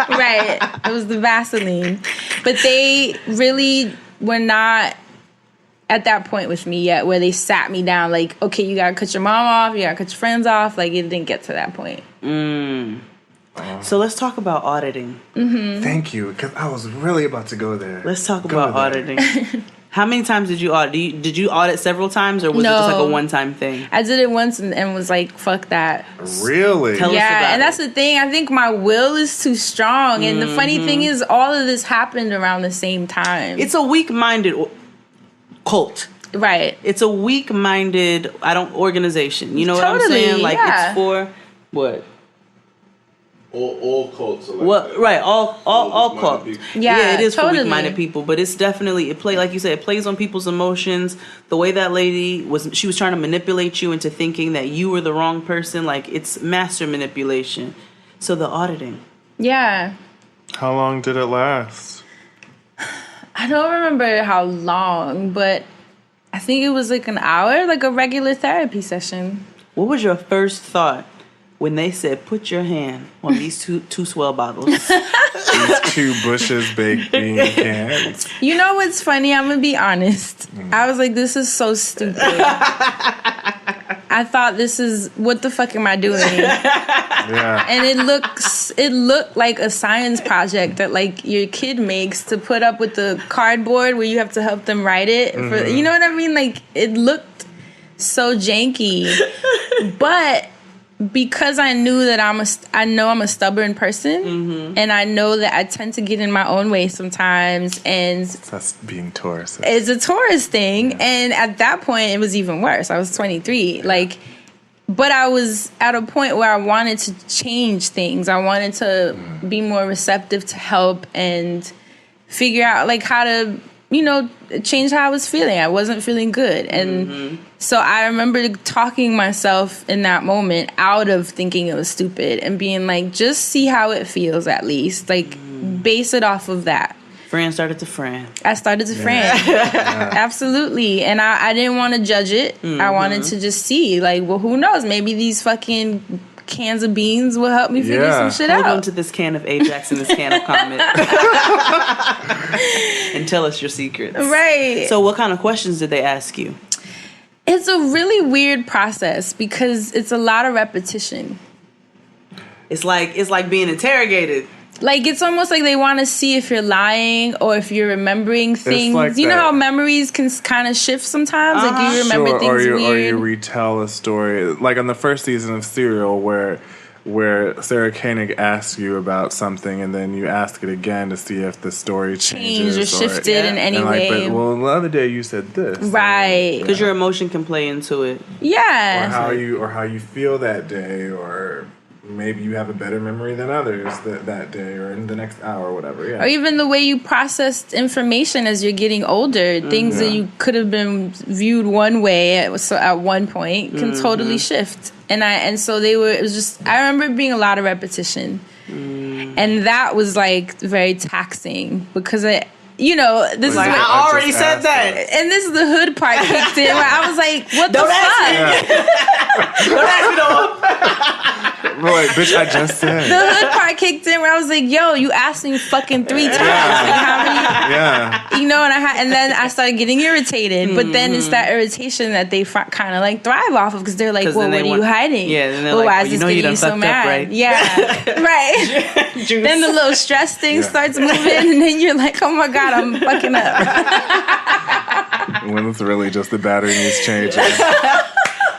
right. It was the Vaseline. But they really were not at that point with me yet where they sat me down like, okay, you gotta cut your mom off, you gotta cut your friends off. Like, it didn't get to that point. So let's talk about auditing. Thank you, because I was really about to go there. Let's talk about auditing. How many times did you audit? Did you audit several times, or was it just like a one-time thing? I did it once and was like, fuck that. Really? Tell us about and that's the thing. I think my will is too strong. And the funny thing is, all of this happened around the same time. It's a weak-minded cult. Right. It's a weak-minded organization. You know what I'm saying? Like, it's for what? All cults are like that. Right, all cults. Yeah, it is totally. for weak-minded people, but it's definitely, like you said, it plays on people's emotions. The way that lady she was trying to manipulate you into thinking that you were the wrong person, like, it's master manipulation. So the auditing. Yeah. How long did it last? I don't remember how long, but I think it was like an hour, like a regular therapy session. What was your first thought when they said, put your hand on these two swell bottles? These 2 Bush's baked bean cans. You know what's funny? I'm going to be honest. I was like, this is so stupid. I thought, this is, what the fuck am I doing? Yeah. And it looked like a science project that like your kid makes to put up with the cardboard where you have to help them write it. You know what I mean? Like, it looked so janky. But because I knew that I know I'm a stubborn person, and I know that I tend to get in my own way sometimes, and that's being Taurus. It's a Taurus thing, and at that point it was even worse. I was 23, but I was at a point where I wanted to change things. I wanted to be more receptive to help and figure out like how to, change how I was feeling. I wasn't feeling good, and so I remember talking myself in that moment out of thinking it was stupid and being like, just see how it feels at least. Like, base it off of that. Fran started to Fran. I started to Fran. Absolutely. And I didn't want to judge it. I wanted to just see, like, well, who knows? Maybe these fucking cans of beans will help me figure some shit out. Hold on to this can of Ajax and this can of Comet. And tell us your secrets. Right. So what kind of questions did they ask you? It's a really weird process because it's a lot of repetition. It's like being interrogated. Like, it's almost like they want to see if you're lying or if you're remembering things. Like you know how memories can kind of shift sometimes? Like, you remember things weird. Or you retell a story. Like on the first season of Serial where Sarah Koenig asks you about something and then you ask it again to see if the story changes or shifted in any way. But, well, the other day you said this. Right. Because your emotion can play into it. Yeah. Or how you feel that day, or maybe you have a better memory than others that day or in the next hour or whatever. Yeah. Or even the way you processed information as you're getting older, things that you could have been viewed one way at one point can totally shift. And so it was just, I remember it being a lot of repetition. And that was like very taxing because this is like, I already said that. And this is the hood part kicked in where I was like, what the fuck? Don't ask me no more. Like, bitch, I just said. The hood part kicked in where I was like, yo, you asked me fucking 3 times. Like, how many? Yeah. And then I started getting irritated. But then it's that irritation that they kind of like thrive off of because they're like, well, what are you hiding? Yeah, and they're well, like, why is this getting you so mad? Right? Yeah, right. Then the little stress thing starts moving, and then you're like, oh my God, I'm fucking up. When it's really just the battery needs changing.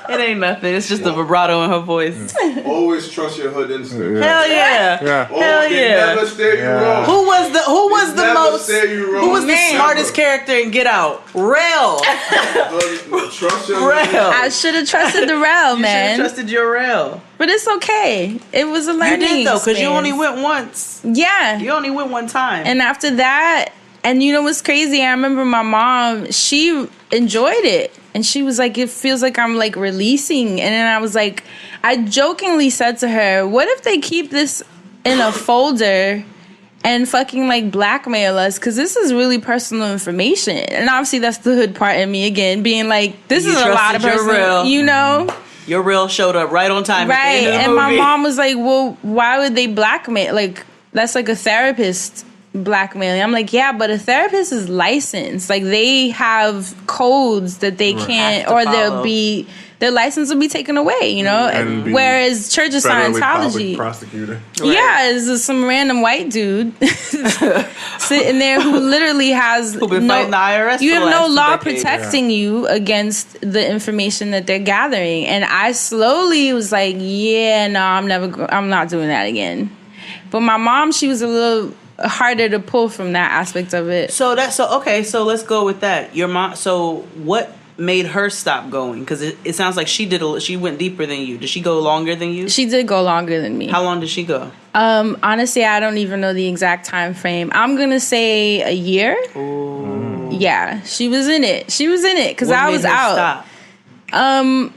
It ain't nothing. It's just the vibrato in her voice. Always trust your hood instinct. Hell yeah. Hell yeah. Never steer you wrong. Who was the Never. smartest character in Get Out? Rail. Trust your Rail. I should have trusted the rail, man. You should have trusted your rail. But it's okay. It was a learning You did though, because you experience. only went once. Yeah. You only went one time. And after that, and you know what's crazy? I remember my mom, she enjoyed it. And she was like, it feels like I'm like releasing. And then I was like, I jokingly said to her, what if they keep this in a folder and fucking like blackmail us? Because this is really personal information. And obviously that's the hood part in me again, being like, this is a lot of personal, Your real showed up right on time. Right. At the end of the And movie. my mom was like, well, why would they blackmail? Like, that's like a therapist blackmailing. I'm like, yeah, but a therapist is licensed. Like, they have codes that they can't, or their license will be taken away, And whereas Church of Scientology, prosecutor. yeah, is some random white dude sitting there who literally has been fighting the IRS. You for have the no last law decade. protecting you against the information that they're gathering. And I slowly was like, yeah, no, I'm not doing that again. But my mom, she was a little harder to pull from that aspect of it. So let's go with that. Your mom. So what made her stop going? Because it sounds like she went deeper than you. Did she go longer than you? She did go longer than me. How long did she go? Honestly, I don't even know the exact time frame. I'm gonna say a year. Ooh. Yeah, she was in it because What I made was her out. Stop?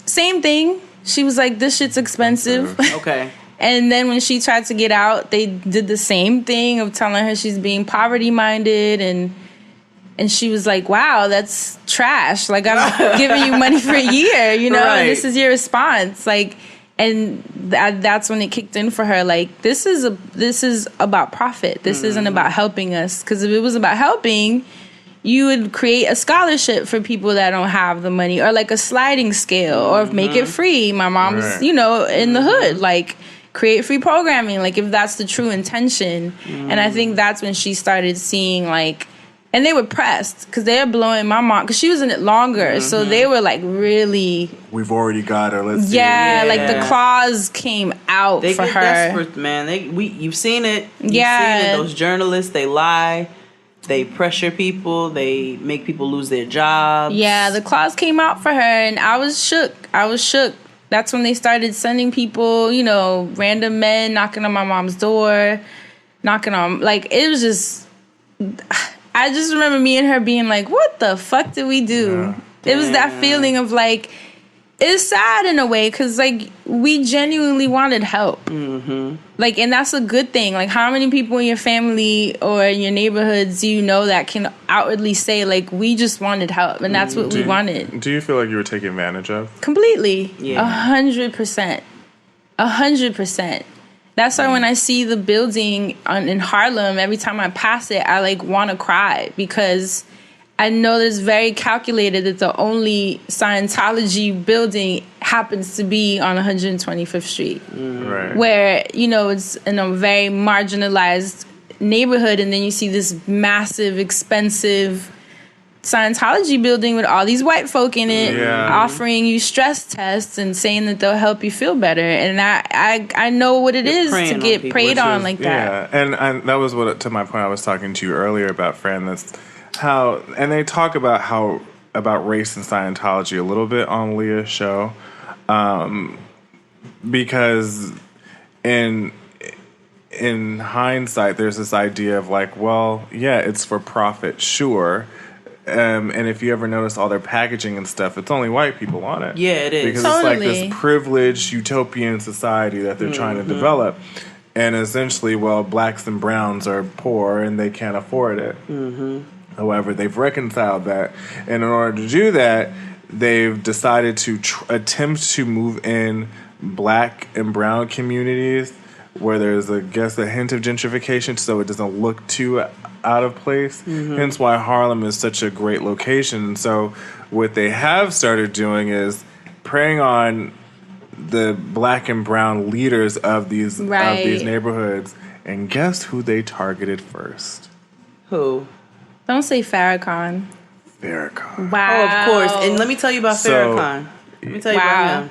Same thing. She was like, this shit's expensive. Okay. And then when she tried to get out, they did the same thing of telling her she's being poverty minded, and she was like, wow, that's trash. Like, I'm giving you money for a year, Right. and this is your response. Like, and that's when it kicked in for her. Like, this is about profit. This isn't about helping us. Because if it was about helping, you would create a scholarship for people that don't have the money, or like a sliding scale, or make it free. My mom was, in the hood, like, create free programming, like, if that's the true intention. And I think that's when she started seeing, like, and they were pressed because they're blowing my mom, because she was in it longer, so they were like, really, we've already got her, let's see. like the claws came out They for get her. desperate, man. You've seen it. You've seen it. Those journalists, they lie, they pressure people, they make people lose their jobs. Yeah, the claws came out for her, and I was shook. That's when they started sending people, random men knocking on my mom's door, like, it was just, I just remember me and her being like, what the fuck did we do? Yeah. It was that feeling of like, it's sad in a way, because like, we genuinely wanted help. Mm-hmm. Like, and that's a good thing. Like, how many people in your family or in your neighborhoods do you know that can outwardly say, like, we just wanted help, and that's what we wanted? Do you feel like you were taken advantage of? Completely. Yeah. 100%. 100%. That's why when I see the building in Harlem, every time I pass it, I like want to cry, because I know that it's very calculated that the only Scientology building happens to be on 125th Street. Right. Where, it's in a very marginalized neighborhood, and then you see this massive, expensive Scientology building with all these white folk in it, offering you stress tests and saying that they'll help you feel better. And I know what it is to get preyed on like that. Yeah, and that was to my point I was talking to you earlier about, Fran, that's how, and they talk about race and Scientology a little bit on Leah's show, because in hindsight, there's this idea of like, well, yeah, it's for profit, sure. And if you ever notice all their packaging and stuff, it's only white people on it. Yeah, it is. Because it's like this privileged utopian society that they're trying to develop. And essentially, well, blacks and browns are poor and they can't afford it. However, they've reconciled that. And in order to do that, they've decided to attempt to move in black and brown communities where there's, I guess, a hint of gentrification so it doesn't look too out of place. Hence why Harlem is such a great location. So what they have started doing is preying on the black and brown leaders of these neighborhoods. And guess who they targeted first? Who? Don't say Farrakhan. Farrakhan. Wow. Oh, of course. And let me tell you about Farrakhan. Let me tell you about him.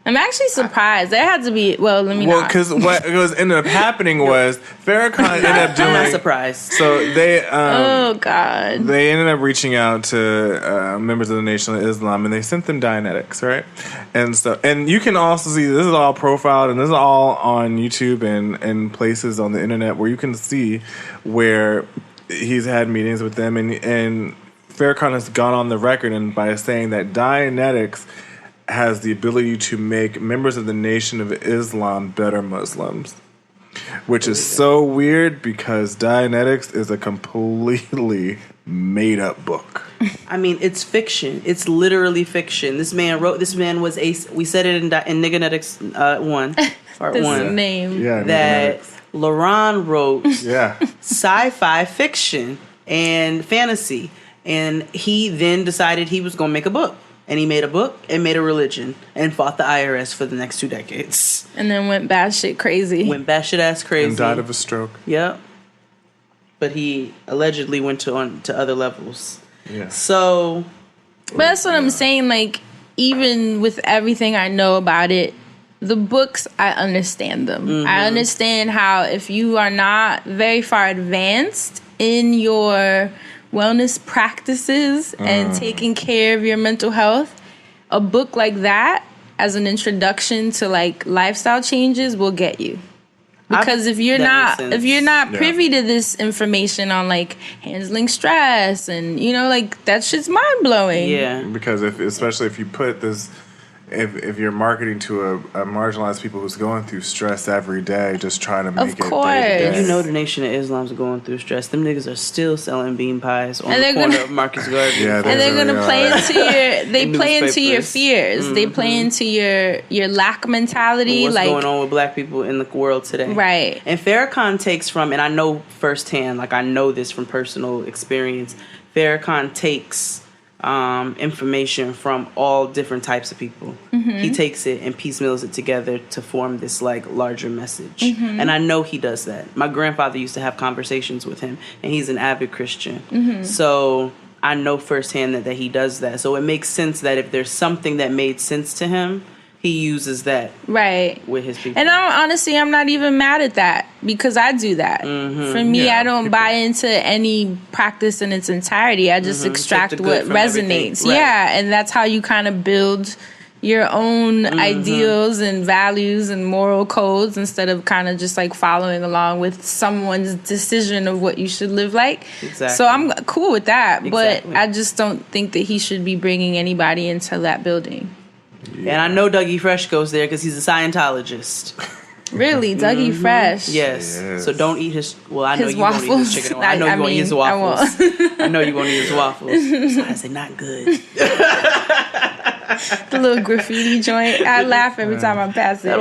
I'm actually surprised. There had to be. Well, let me not. Well, because what ended up happening was Farrakhan ended up doing. I'm not surprised. So they. Oh God. They ended up reaching out to members of the Nation of Islam, and they sent them Dianetics, right? And you can also see this is all profiled, and this is all on YouTube and places on the internet where you can see where he's had meetings with them, and Farrakhan has gone on the record and by saying that Dianetics has the ability to make members of the Nation of Islam better Muslims, which is so weird because Dianetics is a completely made up book. I mean, it's fiction. It's literally fiction. This man was we said it in Nigganetics 1, part 1. Name. Yeah, that LaRon wrote yeah. sci-fi fiction and fantasy. And he then decided he was going to make a book. And he made a book and made a religion and fought the IRS for the next 2 decades. And then went batshit crazy. Went batshit ass crazy. And died of a stroke. Yep. But he allegedly went to other levels. Yeah. So. But that's what I'm saying. Like, even with everything I know about it, the books, I understand them. I understand how if you are not very far advanced in your wellness practices and taking care of your mental health, a book like that as an introduction to like lifestyle changes will get you. Because if you're not privy to this information on like handling stress and like that shit's mind blowing. Yeah. Because especially if you put this, if you're marketing to a marginalized people who's going through stress every day, just trying to make it day to day. You know the Nation of Islam's going through stress. Them niggas are still selling bean pies on the corner of Marcus Garden. Yeah, and they're gonna play into your fears. They play into your lack mentality. What's like going on with black people in the world today? Right. And Farrakhan takes from, and I know firsthand, like I know this from personal experience. Farrakhan takes information from all different types of people. He takes it and piecemeals it together to form this like larger message. And I know he does that. My grandfather used to have conversations with him, and he's an avid Christian. So I know firsthand that he does that. So it makes sense that if there's something that made sense to him, he uses that with his people. And I'm not even mad at that because I do that. For me, I don't buy into any practice in its entirety. I just extract what resonates. Right. Yeah, and that's how you kind of build your own ideals and values and moral codes instead of kind of just like following along with someone's decision of what you should live like. Exactly. So I'm cool with that, but I just don't think that he should be bringing anybody into that building. Yeah. And I know Dougie Fresh goes there because he's a Scientologist. Really? Dougie Fresh? Yes. So don't eat his... Well, I know his you won't waffles. eat his chicken. I know you won't eat his waffles. I know you won't eat his waffles. So I say, not good. The little graffiti joint. I laugh every time I pass it.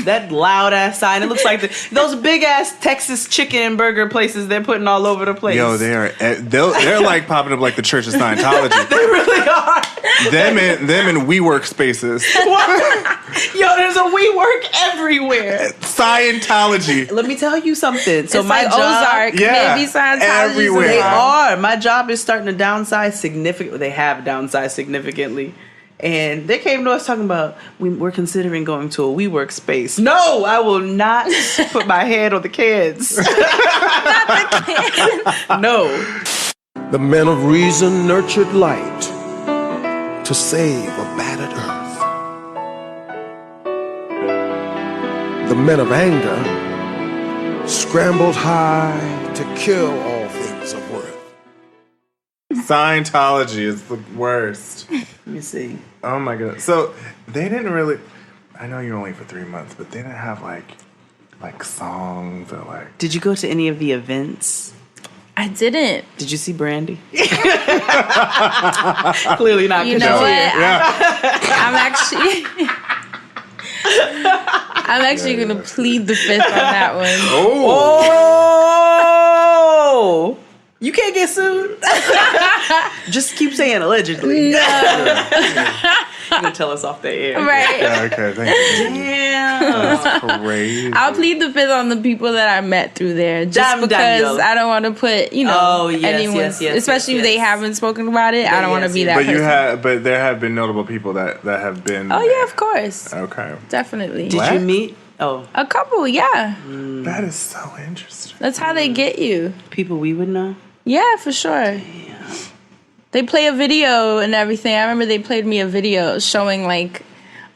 That loud ass sign. It looks like those big ass Texas chicken and burger places they're putting all over the place. Yo, they're like popping up like the Church of Scientology. They really are. Them in WeWork spaces. Yo, there's a WeWork everywhere. Scientology. Let me tell you something. So it's my like job, Ozark, maybe Scientology. Everywhere. They are. My job is starting to downsize significantly. They have downsized significantly. And they came to us talking about, we're considering going to a WeWork space. No, I will not put my head on the kids. Not the kids. No. The men of reason nurtured light to save a battered earth. the men of anger, scrambled high to kill all things of worth. Scientology is the worst. Let me see. Oh my god. So they didn't really. I know you're only for 3 months, but they didn't have like songs or like. Did you go to any of the events? I didn't. Did you see Brandy? Clearly not. You know what? I'm actually gonna plead the fifth on that one. Oh! You can't get sued. Just keep saying allegedly. No. You're gonna tell us off the air, right? Yeah, okay, thank you. Damn, that's crazy. I'll plead the fifth on the people that I met through there, just because I don't want to put anyone, especially if they haven't spoken about it. I don't want to be that. But person. but there have been notable people that have been. Oh yeah, of course. Okay, definitely. Did you meet? Oh, a couple. Yeah. That is so interesting. That's how they get you. People we would know. Yeah, for sure. They play a video and everything. I remember they played me a video showing like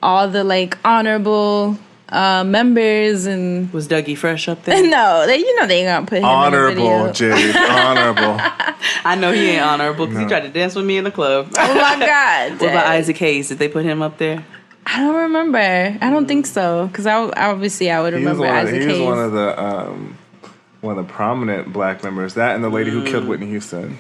all the like honorable members and. Was Dougie Fresh up there? No, they ain't gonna put him honorable, in the video. Jade, honorable. I know he ain't honorable because he tried to dance with me in the club. Oh my god! What about Isaac Hayes? Did they put him up there? I don't remember. I don't think so because I would remember Isaac Hayes. He was one of the prominent black members. That and the lady who killed Whitney Houston.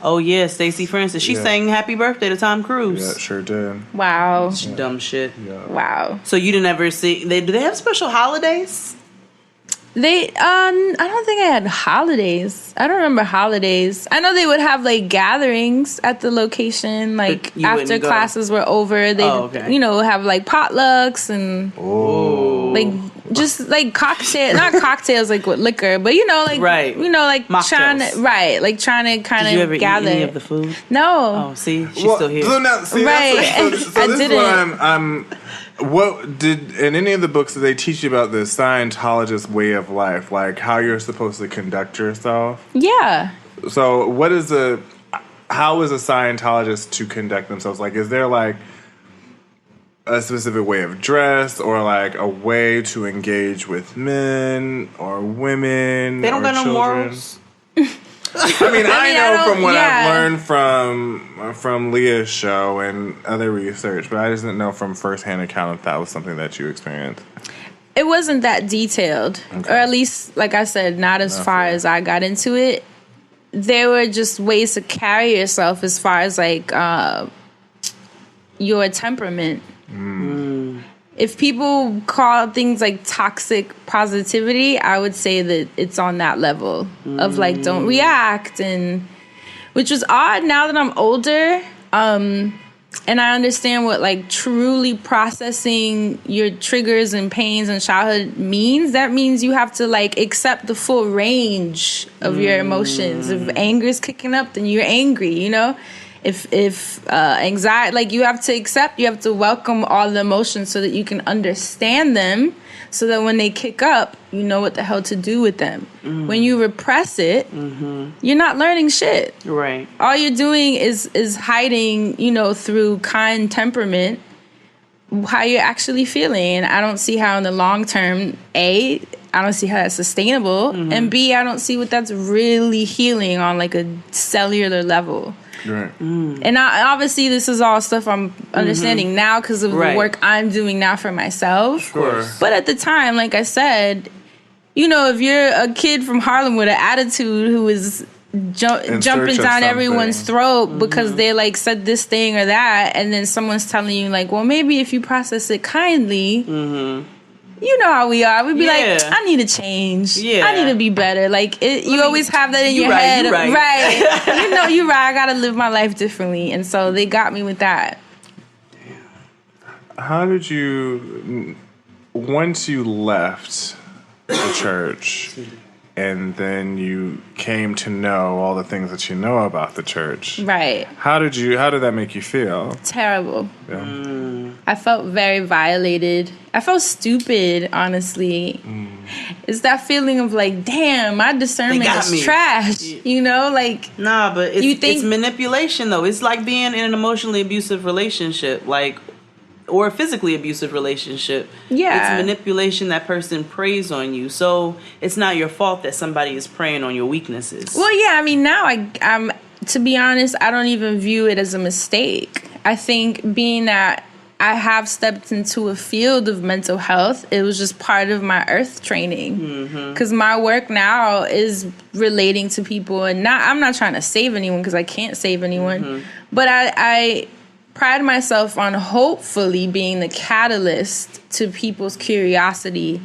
Oh yeah, Stacey Francis. She sang "Happy Birthday" to Tom Cruise. Yeah, sure did. Wow. Dumb shit. Yeah. Wow. So you didn't ever see? Do they have special holidays? I don't think I had holidays. I don't remember holidays. I know they would have like gatherings at the location, like after classes were over. They have like potlucks and like just like not cocktails like with liquor, but like trying to kind Did you ever of gather. eat any of the food? No. Oh, see, she's still here. So now, see, right. So this is what I'm. What did in any of the books did they teach you about the Scientologist way of life, like how you're supposed to conduct yourself? Yeah. So how is a Scientologist to conduct themselves? Like, is there like a specific way of dress or like a way to engage with men or women? They don't got no children? morals. I mean, I know from what I've learned from Leah's show and other research, but I just didn't know from firsthand account if that was something that you experienced. It wasn't that detailed, or at least, like I said, not as far as I got into it. There were just ways to carry yourself as far as like your temperament. If people call things like toxic positivity, I would say that it's on that level of like don't react, and which was odd now that I'm older, and I understand what like truly processing your triggers and pains in childhood means. That means you have to like accept the full range of your emotions. If anger is kicking up, then you're angry, If anxiety, like you have to welcome all the emotions so that you can understand them, so that when they kick up, you know what the hell to do with them. When you repress it, you're not learning shit. Right. All you're doing is hiding, through kind temperament, how you're actually feeling. And I don't see how in the long term, I don't see how that's sustainable, and B, I don't see what that's really healing on like a cellular level. Right. And obviously this is all stuff I'm understanding now because of the work I'm doing now for myself. Sure. But at the time, like I said, if you're a kid from Harlem with an attitude who is jumping down everyone's throat because they like said this thing or that, and then someone's telling you like, well, maybe if you process it kindly, you know how we are. We'd be like, I need to change. Yeah. I need to be better. Like, you always have that in your head. You're right. Right. You're right. I got to live my life differently. And so they got me with that. How did you, once you left the church and then you came to know all the things that you know about the church. Right. How did that make you feel? Terrible. Yeah. I felt very violated. I felt stupid, honestly. It's that feeling of like, damn, my discernment is trash. Nah, but it's manipulation though. It's like being in an emotionally abusive relationship. Like, or a physically abusive relationship. Yeah. It's manipulation. That person preys on you. So it's not your fault that somebody is preying on your weaknesses. Well, yeah, I mean, now I'm to be honest, I don't even view it as a mistake. I think being that I have stepped into a field of mental health, it was just part of my earth training. Because my work now is relating to people, and I'm not trying to save anyone because I can't save anyone. But I pride myself on hopefully being the catalyst to people's curiosity.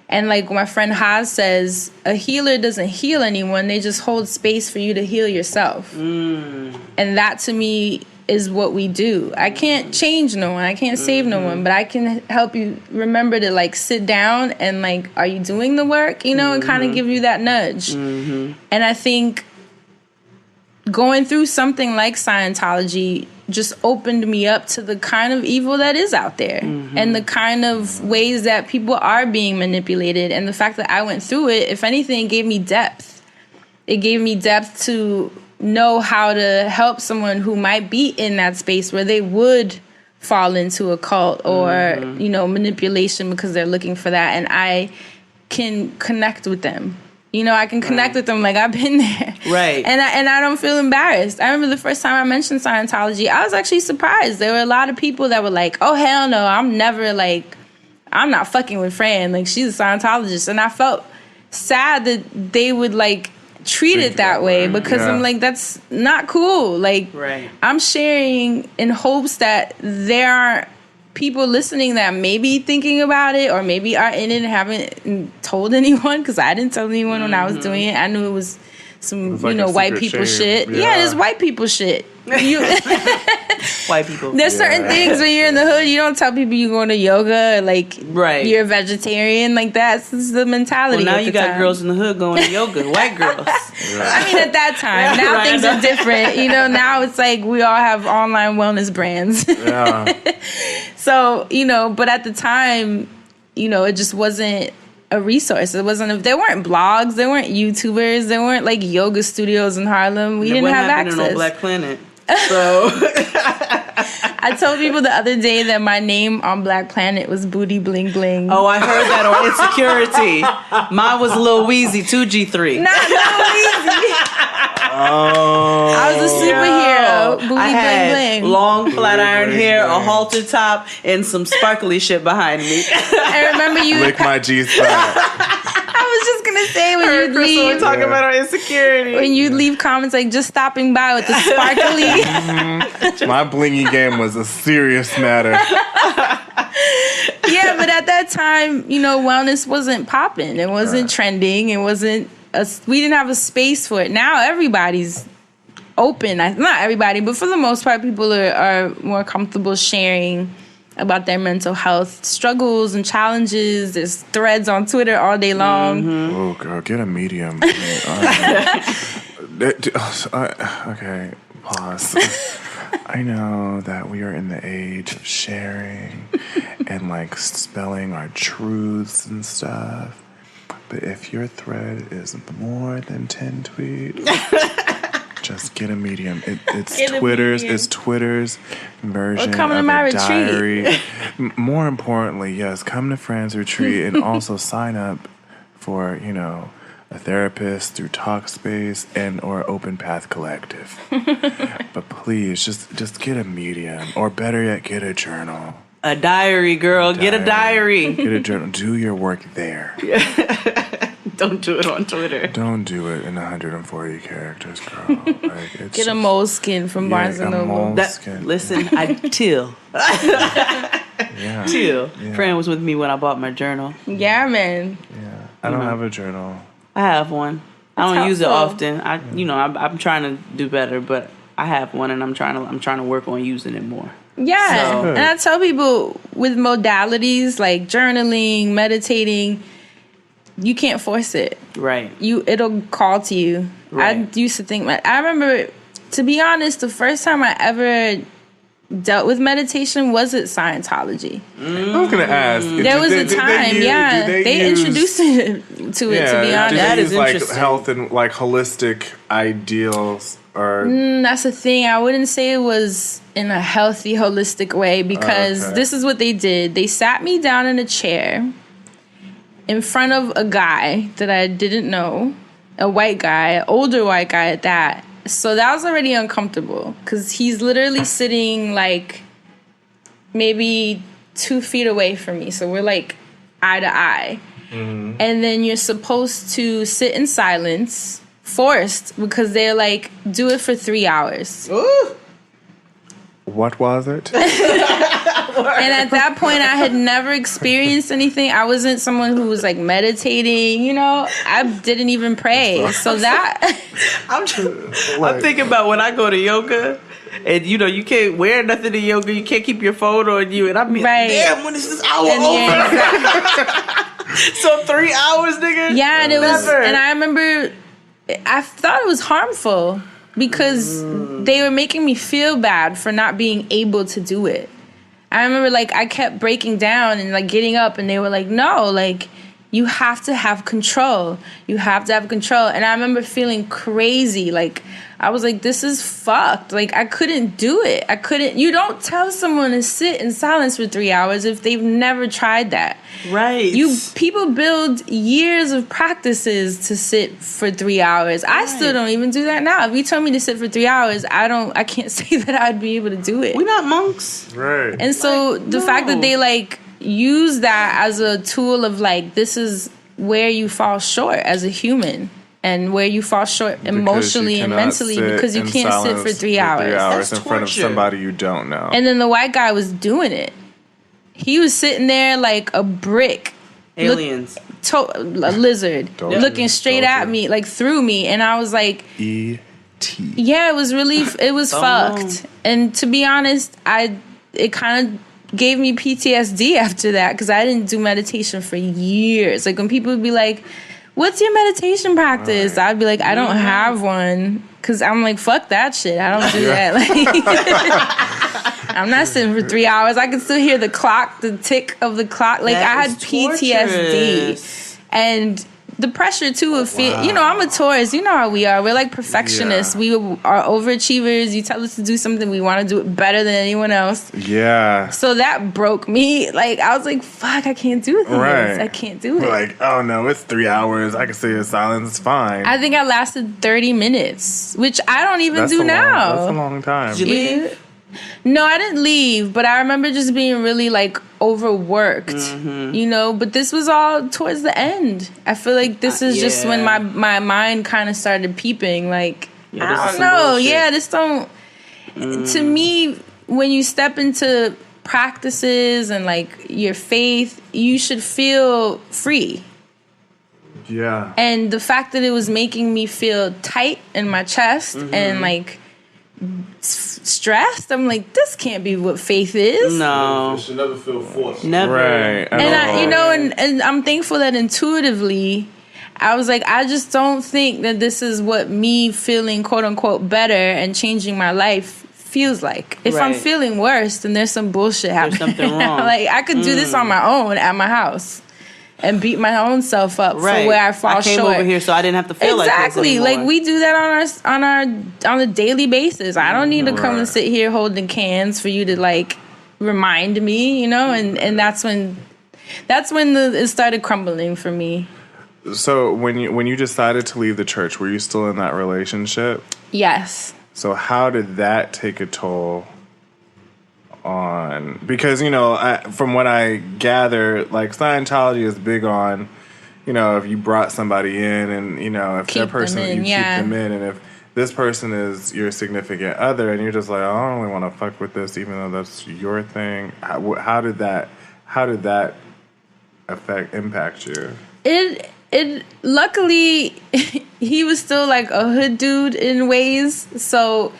And like my friend Haas says, a healer doesn't heal anyone, they just hold space for you to heal yourself. And that to me is what we do. I can't change no one, I can't save no one, but I can help you remember to like sit down and like, are you doing the work, you know, and kind of give you that nudge. And I think going through something like Scientology just opened me up to the kind of evil that is out there and the kind of ways that people are being manipulated. And the fact that I went through it, if anything, gave me depth. It gave me depth to know how to help someone who might be in that space where they would fall into a cult or, you know, manipulation because they're looking for that. And I can connect with them. You know, I can connect with them like I've been there. Right. And I don't feel embarrassed. I remember the first time I mentioned Scientology, I was actually surprised. There were a lot of people that were like, oh, hell no, I'm not fucking with Fran. Like, she's a Scientologist. And I felt sad that they would, like, treat it that way because I'm like, that's not cool. Like, I'm sharing in hopes that there are people listening that may be thinking about it or maybe are in it and haven't told anyone, because I didn't tell anyone when I was doing it. I knew it was some, like you know, white people shit. Yeah, it's white people shit. White people. There's certain things when you're in the hood, you don't tell people you're going to yoga, or like you're a vegetarian. Like that's the mentality. Well, now you got girls in the hood going to yoga, white girls. I mean, at that time, now things are different. You know, now it's like we all have online wellness brands. So, you know, but at the time, you know, it just wasn't a resource. It wasn't. There weren't blogs. There weren't YouTubers. There weren't like yoga studios in Harlem. We didn't have access. On Black Planet. So I told people the other day that my name on Black Planet was Booty Bling Bling. Oh, I heard that on Insecurity. Mine was Lil Weezy 2G3. Not Lil Weezy. I was a superhero. Booty I had Bling Bling. Long flat iron hair, a halter top, and some sparkly shit behind me. I remember you lick my G-spot. I was just gonna say when you'd leave, talking about our Insecurity, when you'd leave comments like just stopping by with the sparkly. My blingy game was a serious matter. Yeah, but at that time, you know, wellness wasn't popping. It wasn't trending. It wasn't. We didn't have a space for it. Now everybody's open. Not everybody, but for the most part, people are more comfortable sharing about their mental health struggles and challenges. There's threads on Twitter all day long. Oh, girl, get a medium. Okay, pause. I know that we are in the age of sharing and like spelling our truths and stuff. But if your thread is more than 10 tweets, just get a medium. It's Twitter's version come to of my a diary. retreat. More importantly, yes, come to Fran's retreat and also sign up for, you know, a therapist through Talkspace and or Open Path Collective. But please, just get a medium, or better yet, get a journal. A diary, girl. Get a diary. Get a journal. Do your work there. Don't do it on Twitter. Don't do it in 140 characters, girl. Like, it's Get a moleskin from Barnes & Noble. Listen, I till. Till. Fran was with me when I bought my journal. Yeah, man. Yeah, I don't have a journal. I have one. I don't use it often. I'm trying to do better, but I have one, and I'm trying to work on using it more. Yeah, and I tell people with modalities like journaling, meditating, you can't force it. Right. It'll call to you. Right. I used to think I remember, to be honest, the first time I ever dealt with meditation wasn't Scientology. I was gonna ask. There was a time, they introduced it to it. To be honest, that is like health and like holistic ideals, or that's the thing. I wouldn't say it was in a healthy, holistic way because this is what they did. They sat me down in a chair in front of a guy that I didn't know, a white guy, an older white guy at that. So that was already uncomfortable because he's literally sitting like maybe 2 feet away from me. So we're like eye to eye. Mm-hmm. And then you're supposed to sit in silence, forced, because they're like, do it for 3 hours. Ooh. What was it? And at that point, I had never experienced anything. I wasn't someone who was like meditating, you know. I didn't even pray. So that I'm thinking about when I go to yoga, and you know you can't wear nothing to yoga. You can't keep your phone on you, and I'm like, damn, when is this hour over? So 3 hours, nigga. Yeah, and it was, and I remember, I thought it was harmful. Because they were making me feel bad for not being able to do it. I remember, like, I kept breaking down and, like, getting up. And they were like, no, like, you have to have control. You have to have control. And I remember feeling crazy. Like, I was like, this is fucked. Like, I couldn't do it. I couldn't. You don't tell someone to sit in silence for 3 hours if they've never tried that. Right. People build years of practices to sit for 3 hours. Right. I still don't even do that now. If you told me to sit for 3 hours, I can't say that I'd be able to do it. We're not monks. Right. And so the fact that they like use that as a tool of like, this is where you fall short as a human. And where you fall short emotionally and mentally because you can't sit for 3 hours. 3 hours in front of somebody you don't know. And then the white guy was doing it. He was sitting there like a brick. Aliens. A lizard. Looking straight at me, like through me. And I was like... E.T. Yeah, it was fucked. And to be honest, it kind of gave me PTSD after that because I didn't do meditation for years. Like when people would be like... What's your meditation practice? Right. I'd be like, I don't have one. Because I'm like, fuck that shit. I don't do that. Like, I'm not sitting for 3 hours. I can still hear the clock, the tick of the clock. Like, I had PTSD. And the pressure, too, of feel. You know, I'm a Taurus. You know how we are. We're like perfectionists. Yeah. We are overachievers. You tell us to do something, we want to do it better than anyone else. Yeah. So that broke me. Like, I was like, fuck, I can't do this. Right. I can't do it. Like, oh no, it's 3 hours. I can sit in silence. It's fine. I think I lasted 30 minutes, which I don't even do now. That's a long time. Did you leave? No, I didn't leave, but I remember just being really like overworked, you know, but this was all towards the end. I feel like this is just when my mind kind of started peeping, like, I don't know. Yeah, this don't, to me, when you step into practices and like your faith, you should feel free. Yeah. And the fact that it was making me feel tight in my chest and like stressed, I'm like, this can't be what faith is. No, you should never feel forced. Never. Right. And I, you know, and I'm thankful that intuitively, I was like, I just don't think that this is what me feeling quote unquote better and changing my life feels like. If I'm feeling worse, then there's some bullshit happening. There's something wrong. Like I could do this on my own at my house and beat my own self up for where I fall short. I came over here so I didn't have to feel like this anymore. Like we do that on a daily basis. I don't need to come and sit here holding cans for you to like remind me, you know. And that's when it started crumbling for me. So when you decided to leave the church, were you still in that relationship? Yes. So how did that take a toll on, because, you know, from what I gather, like Scientology is big on, you know, if you brought somebody in and, you know, if that person, you keep them in, and if this person is your significant other and you're just like, I don't really want to fuck with this, even though that's your thing. How did that impact you? It luckily he was still like a hood dude in ways, so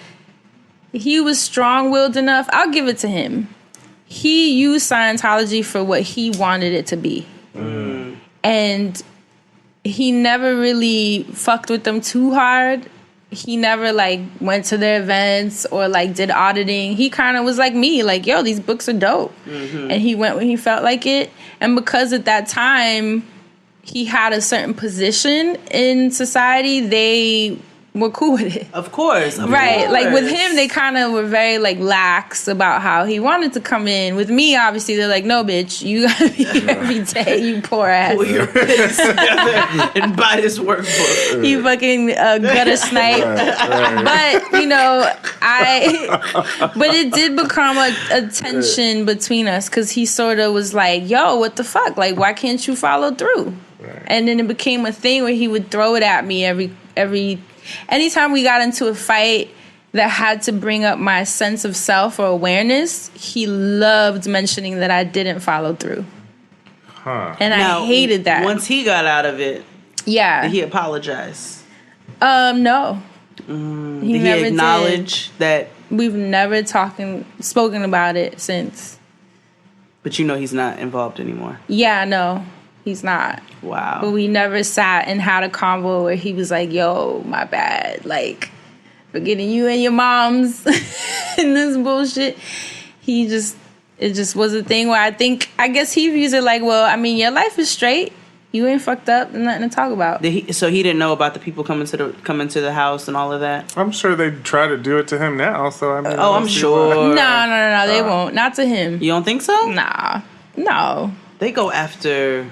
he was strong-willed enough. I'll give it to him. He used Scientology for what he wanted it to be. And he never really fucked with them too hard. he never like went to their events or like did auditing. He kind of was like me, like, yo, these books are dope. And he went when he felt like it. And because at that time he had a certain position in society, they were cool with it. Of course. Right. Like with him, they kind of were very like lax about how he wanted to come in. With me, obviously, they're like, no, bitch, you gotta be here every day, you poor ass. Pull your pants together and buy this workbook. You fucking gutter snipe. But, you know, but it did become a tension between us because he sort of was like, yo, what the fuck? Like, why can't you follow through? And then it became a thing where he would throw it at me anytime we got into a fight that had to bring up my sense of self or awareness, he loved mentioning that I didn't follow through. And I hated that. Once he got out of it, did he apologize? No. Did he acknowledge that? We've never spoken about it since. But you know he's not involved anymore. Yeah, no. He's not. Wow. But we never sat and had a convo where he was like, yo, my bad. Like, forgetting you and your moms and this bullshit. It just was a thing where I guess he views it like, well, I mean, your life is straight. You ain't fucked up and nothing to talk about. So he didn't know about the people coming to the house and all of that? I'm sure they try to do it to him now, so I mean... I'm sure. No, they won't. Not to him. You don't think so? Nah. No. They go after...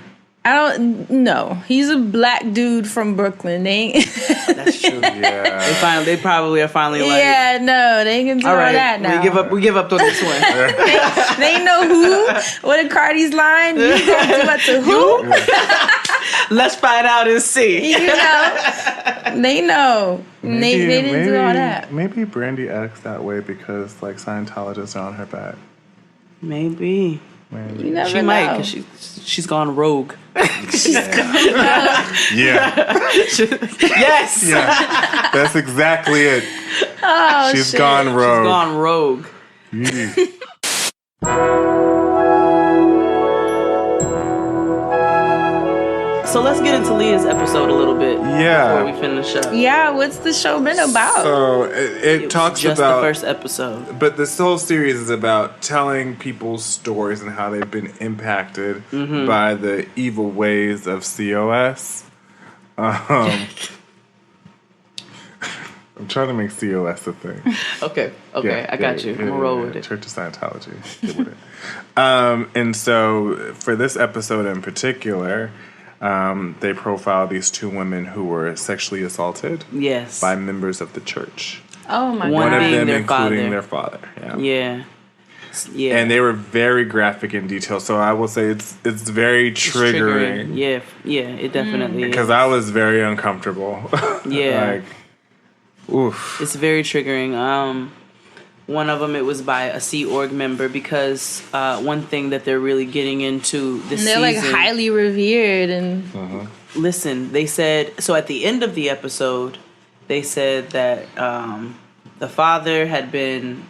I don't know. He's a black dude from Brooklyn. They ain't. That's true. Yeah. They probably are finally like. Yeah, no, they ain't gonna do all that now. We give up on this one. they know who. What a Cardi's line? You gonna do what to who? Let's find out and see. You know, they know. They didn't do all that. Maybe Brandy acts that way because like Scientologists are on her back. Maybe. You never she know. might because she's gone rogue. Yeah. Yes. Yeah. That's exactly it. Oh, She's shit. gone rogue. She's gone rogue. So let's get into Leah's episode a little bit before we finish up. Yeah, what's the show been about? So it talks just about the first episode. But this whole series is about telling people's stories and how they've been impacted by the evil ways of COS. I'm trying to make COS a thing. Okay, I got you. I'm gonna roll with it. Church of Scientology. Get with it. And so for this episode in particular, they profile these two women who were sexually assaulted by members of the church. Oh my God. One of them their including father. their father. Yeah. And they were very graphic in detail. So I will say it's very triggering. Yeah, it definitely is. Because I was very uncomfortable. Yeah. Oof. It's very triggering. One of them, it was by a Sea Org member because one thing that they're really getting into this season. And they're like highly revered and. Listen, they said so at the end of the episode. They said that the father had been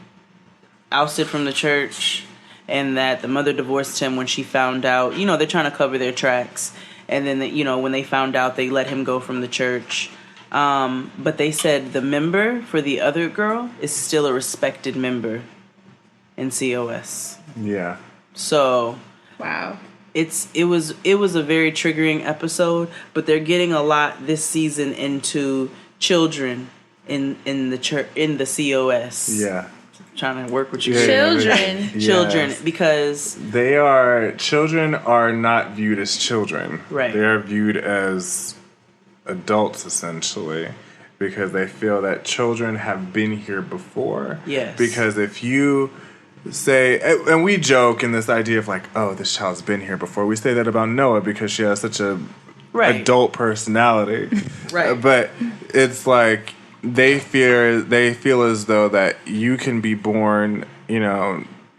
ousted from the church, and that the mother divorced him when she found out. You know, they're trying to cover their tracks, and then when they found out, they let him go from the church. But they said the member for the other girl is still a respected member in COS. Yeah. So wow. It was a very triggering episode, but they're getting a lot this season into children in the church in the COS. Yeah. I'm trying to work with you. Children, because children are not viewed as children. Right. They are viewed as adults essentially, because they feel that children have been here before. Yes. Because if you say, and we joke in this idea of like, oh, this child's been here before. We say that about Noah because she has such a adult personality. Right. But it's like they feel as though that you can be born,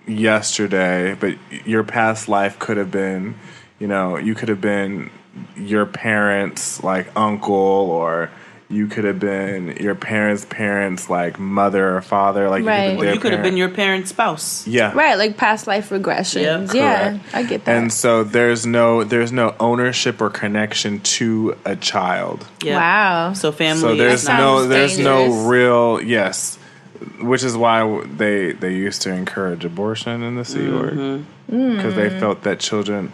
yesterday, but your past life could have been, you could have been your parents' like uncle or You could have been your parents, like mother or father. Like Right. You could have been your parent's spouse. Yeah. Right, like past life regressions. Yeah, I get that. And so there's no ownership or connection to a child. Yeah. Wow. So family. So there's no dangerous. real which is why they used to encourage abortion in the Sea Org because they felt that children.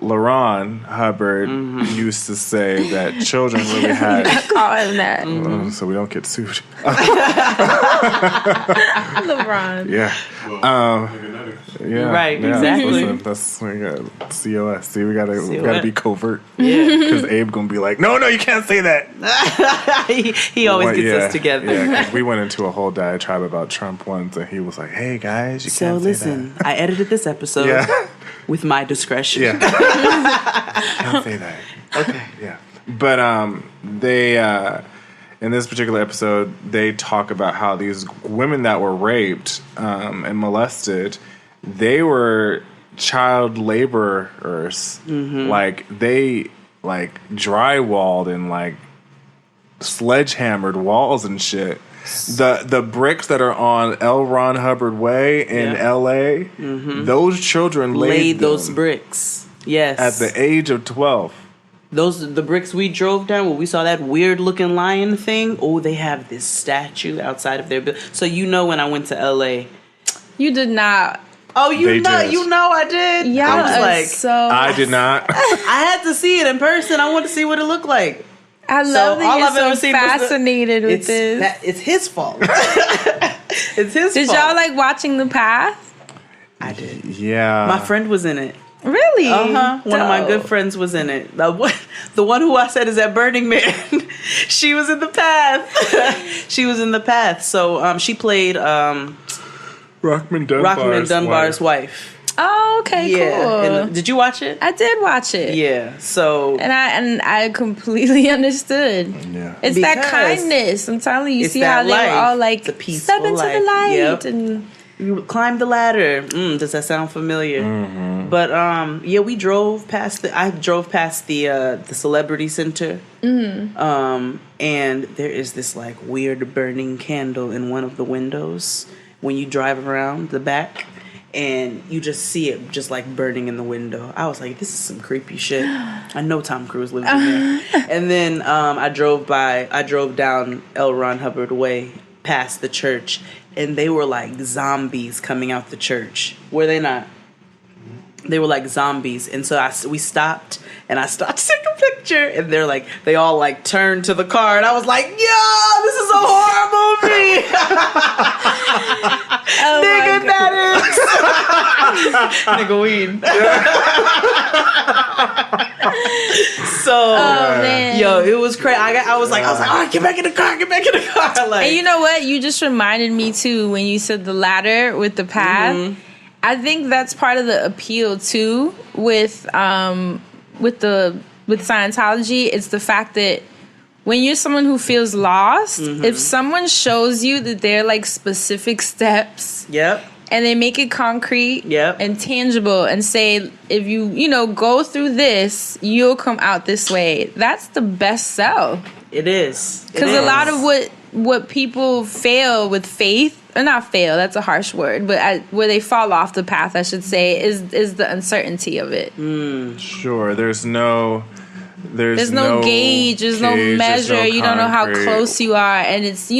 LaRon Hubbard used to say that children really had. I call him that. So we don't get sued. LeBron. Yeah. Right, exactly. Listen, that's we got COS. See, we gotta be covert. Yeah. Because Abe gonna be like, no, you can't say that. he always gets us together. Yeah, 'cause we went into a whole diatribe about Trump once, and he was like, hey guys, you can't say listen, I edited this episode with my discretion. Yeah. Can't say that. Okay. Yeah. But they in this particular episode, they talk about how these women that were raped and molested, they were child laborers. Like they drywalled and like sledgehammered walls and shit. The bricks that are on L. Ron Hubbard Way in L.A., those children laid those bricks. Yes. At the age of 12. The bricks we drove down where we saw that weird looking lion thing. Oh, they have this statue outside of their building. So when I went to L.A. You did not. Oh, I did. Yeah, I was like, I did not. I had to see it in person. I wanted to see what it looked like. I love that you're so fascinated with this. It's his fault. It's his fault. Did y'all like watching The Path? I did. Yeah. My friend was in it. Really? One of my good friends was in it. The one who I said is at Burning Man. She was in The Path. She was in The Path. So she played Rockman Dunbar's wife. Oh, okay, cool. And did you watch it? I did watch it. Yeah. So and I completely understood. Yeah. It's that kindness. I'm telling you. See how they were all like step into the light and you climb the ladder. Does that sound familiar? But we drove past I drove past the Celebrity Center. And there is this like weird burning candle in one of the windows when you drive around the back. And you just see it just like burning in the window. I was like, this is some creepy shit. I know Tom Cruise lives in there. And then I drove down L. Ron Hubbard Way past the church, and they were like zombies coming out the church. Were they not? They were like zombies. And so we stopped, and I stopped to take a picture, and they all like turned to the car, and I was like, yo, this is a horror movie. Nigga, that is. Nigga weed. So, yo, it was crazy. I was like, all right, get back in the car. Like, and you know what? You just reminded me too when you said the ladder with the path. I think that's part of the appeal too with Scientology. It's the fact that when you're someone who feels lost, if someone shows you that they're like specific steps, and they make it concrete and tangible and say, if you go through this, you'll come out this way. That's the best sell. It is. Because a lot of what people fail with faith, or not fail, that's a harsh word, but where they fall off the path, I should say, is the uncertainty of it. Sure. There's no gauge, there's no measure, you don't know how close you are, and it's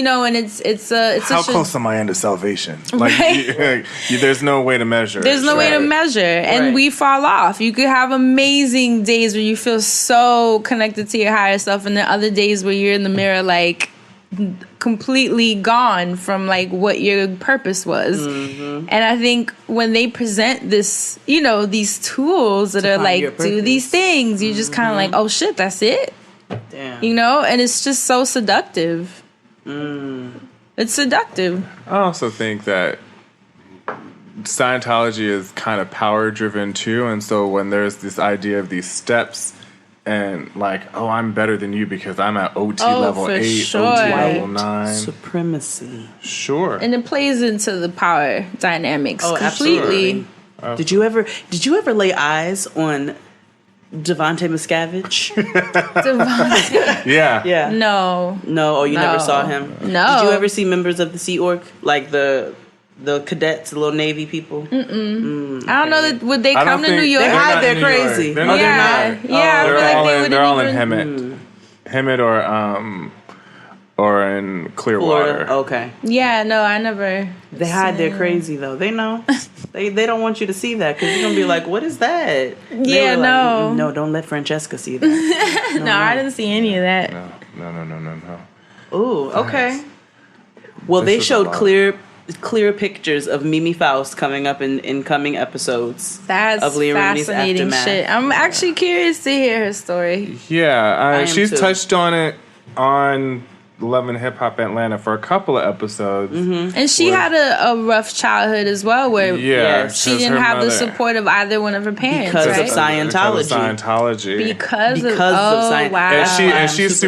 how close am I into salvation? Like, right? There's no way to measure. There's no way to measure, and we fall off. You could have amazing days where you feel so connected to your higher self, and then other days where you're in the mirror like completely gone from like what your purpose was. And I think when they present this, these tools that are like, do these things, you're just kind of like, oh shit, that's it. Damn. And it's just so seductive. It's seductive. I also think that Scientology is kind of power driven too, and so when there's this idea of these steps and like, oh, I'm better than you because I'm at OT level 8, sure. OT level 9. Supremacy. Sure. And it plays into the power dynamics completely. Absolutely. Did you ever lay eyes on Devontae Miscavige. Devontae. Yeah. No. No. Oh, you never saw him. No. Did you ever see members of the Sea Org, like the cadets, the little Navy people? Mm-mm. I don't know that would they come to New York? They hide. They're crazy. They're not. Yeah. I feel like they would. They're all in Hemet or in Clearwater. Florida. Okay. Yeah, no, I never. They hide. They're crazy though. They know. they don't want you to see that because you're gonna be like, "What is that?" Yeah, no. Like, no, don't let Francesca see that. No, I didn't see any of that. No. Ooh, okay. Well, they showed clear pictures of Mimi Faust coming up in coming episodes. That's of Leah Remini's fascinating Aftermath. shit. I'm actually curious to hear her story. Yeah, she's too. touched on it on Love and Hip Hop Atlanta for a couple of episodes. Mm-hmm. And she had a rough childhood as well, where she didn't have the support of either one of her parents, because right? of Scientology. Because of Scientology. Wow. And she's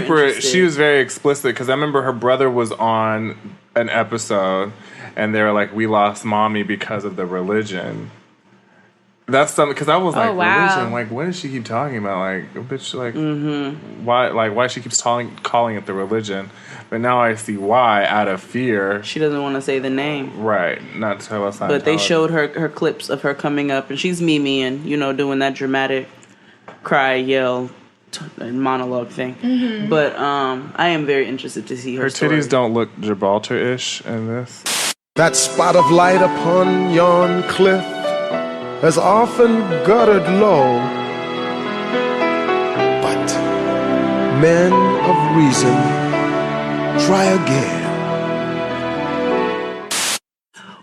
she was very explicit because I remember her brother was on an episode and they were like, "We lost mommy because of the religion." That's something because I was like, religion. Like, what does she keep talking about? Like, bitch, like, why she keeps calling it the religion? But now I see why. Out of fear, she doesn't want to say the name. Right, not to tell us. But they showed her clips of her coming up, and she's Mimi, and doing that dramatic cry, yell, monologue thing. Mm-hmm. But I am very interested to see her story. Titties don't look Gibraltar-ish in this. That spot of light upon yon cliff has often guttered low, but men of reason try again.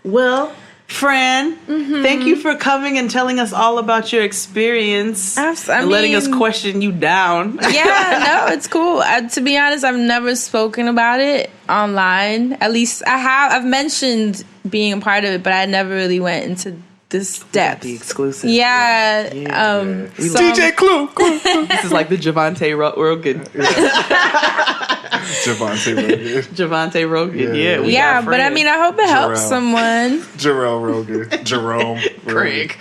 Well, Fran, thank you for coming and telling us all about your experience and letting us question you down. Yeah, no, it's cool. To be honest, I've never spoken about it online. At least I've mentioned being a part of it, but I never really went into this depth. The exclusive. Yeah. DJ Clue. This is like the Javante Rogan. Javante Rogan. Yeah. But I mean, I hope it helps someone. Jerome Rogan. Jerome Craig.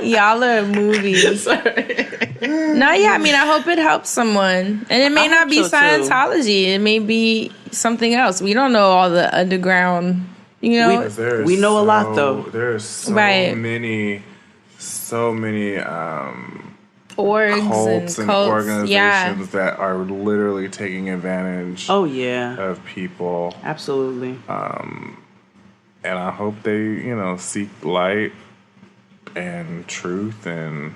Y'all are movies. No, yeah, I mean, I hope it helps someone. And it may not be Scientology. It may be something else. We don't know all the underground, we know a lot, though. There's so many orgs cults and organizations that are literally taking advantage of people. Absolutely. And I hope they, seek light and truth and,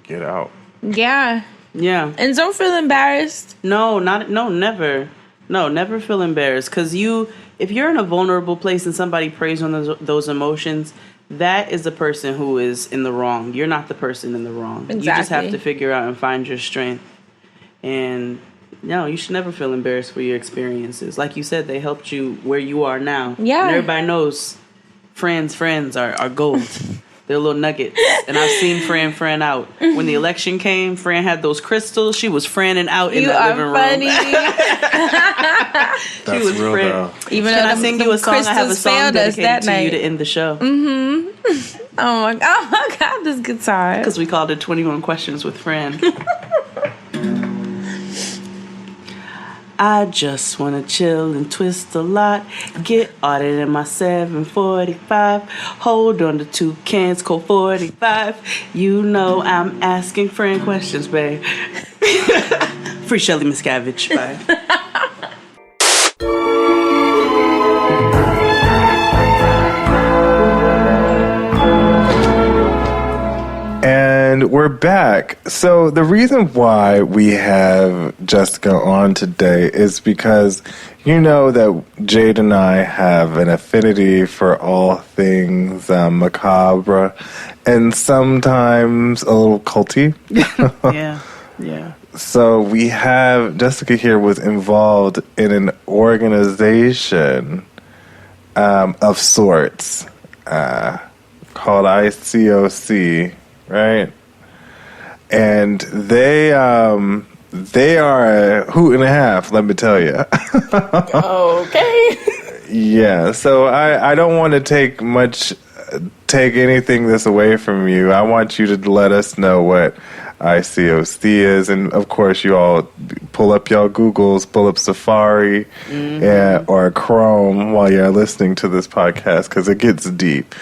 get out. Yeah. Yeah. And don't feel embarrassed. Never. No, never feel embarrassed. Because if you're in a vulnerable place and somebody preys on those emotions, that is the person who is in the wrong. You're not the person in the wrong. Exactly. You just have to figure out and find your strength. And no, you should never feel embarrassed for your experiences. Like you said, they helped you where you are now. Yeah. And everybody knows Fran's friends are gold. They're little nuggets. And I've seen Fran out. When the election came, Fran had those crystals. She was Franning out in that living room. That's was real, though. Even Can I sing you a song? I have a song dedicated to you to end the show. Mm-hmm. Oh my God, this guitar. Because we called it 21 Questions with Fran. I just wanna chill and twist a lot. Get ordered in my 745. Hold on to 2 cans, Colt 45. You know I'm asking Fran questions, babe. Free Shelly Miscavige. Bye. And we're back. So the reason why we have Jessica on today is because you know that Jade and I have an affinity for all things macabre and sometimes a little culty. Yeah. So we have Jessica here was involved in an organization of sorts called ICOC. Right, and they are a hoot and a half. Let me tell you. Okay. Yeah. So I don't want to take much take anything that's away from you, I want you to let us know what ICOC is. And, of course, you all pull up y'all Googles, pull up Safari or Chrome while you're listening to this podcast, because it gets deep.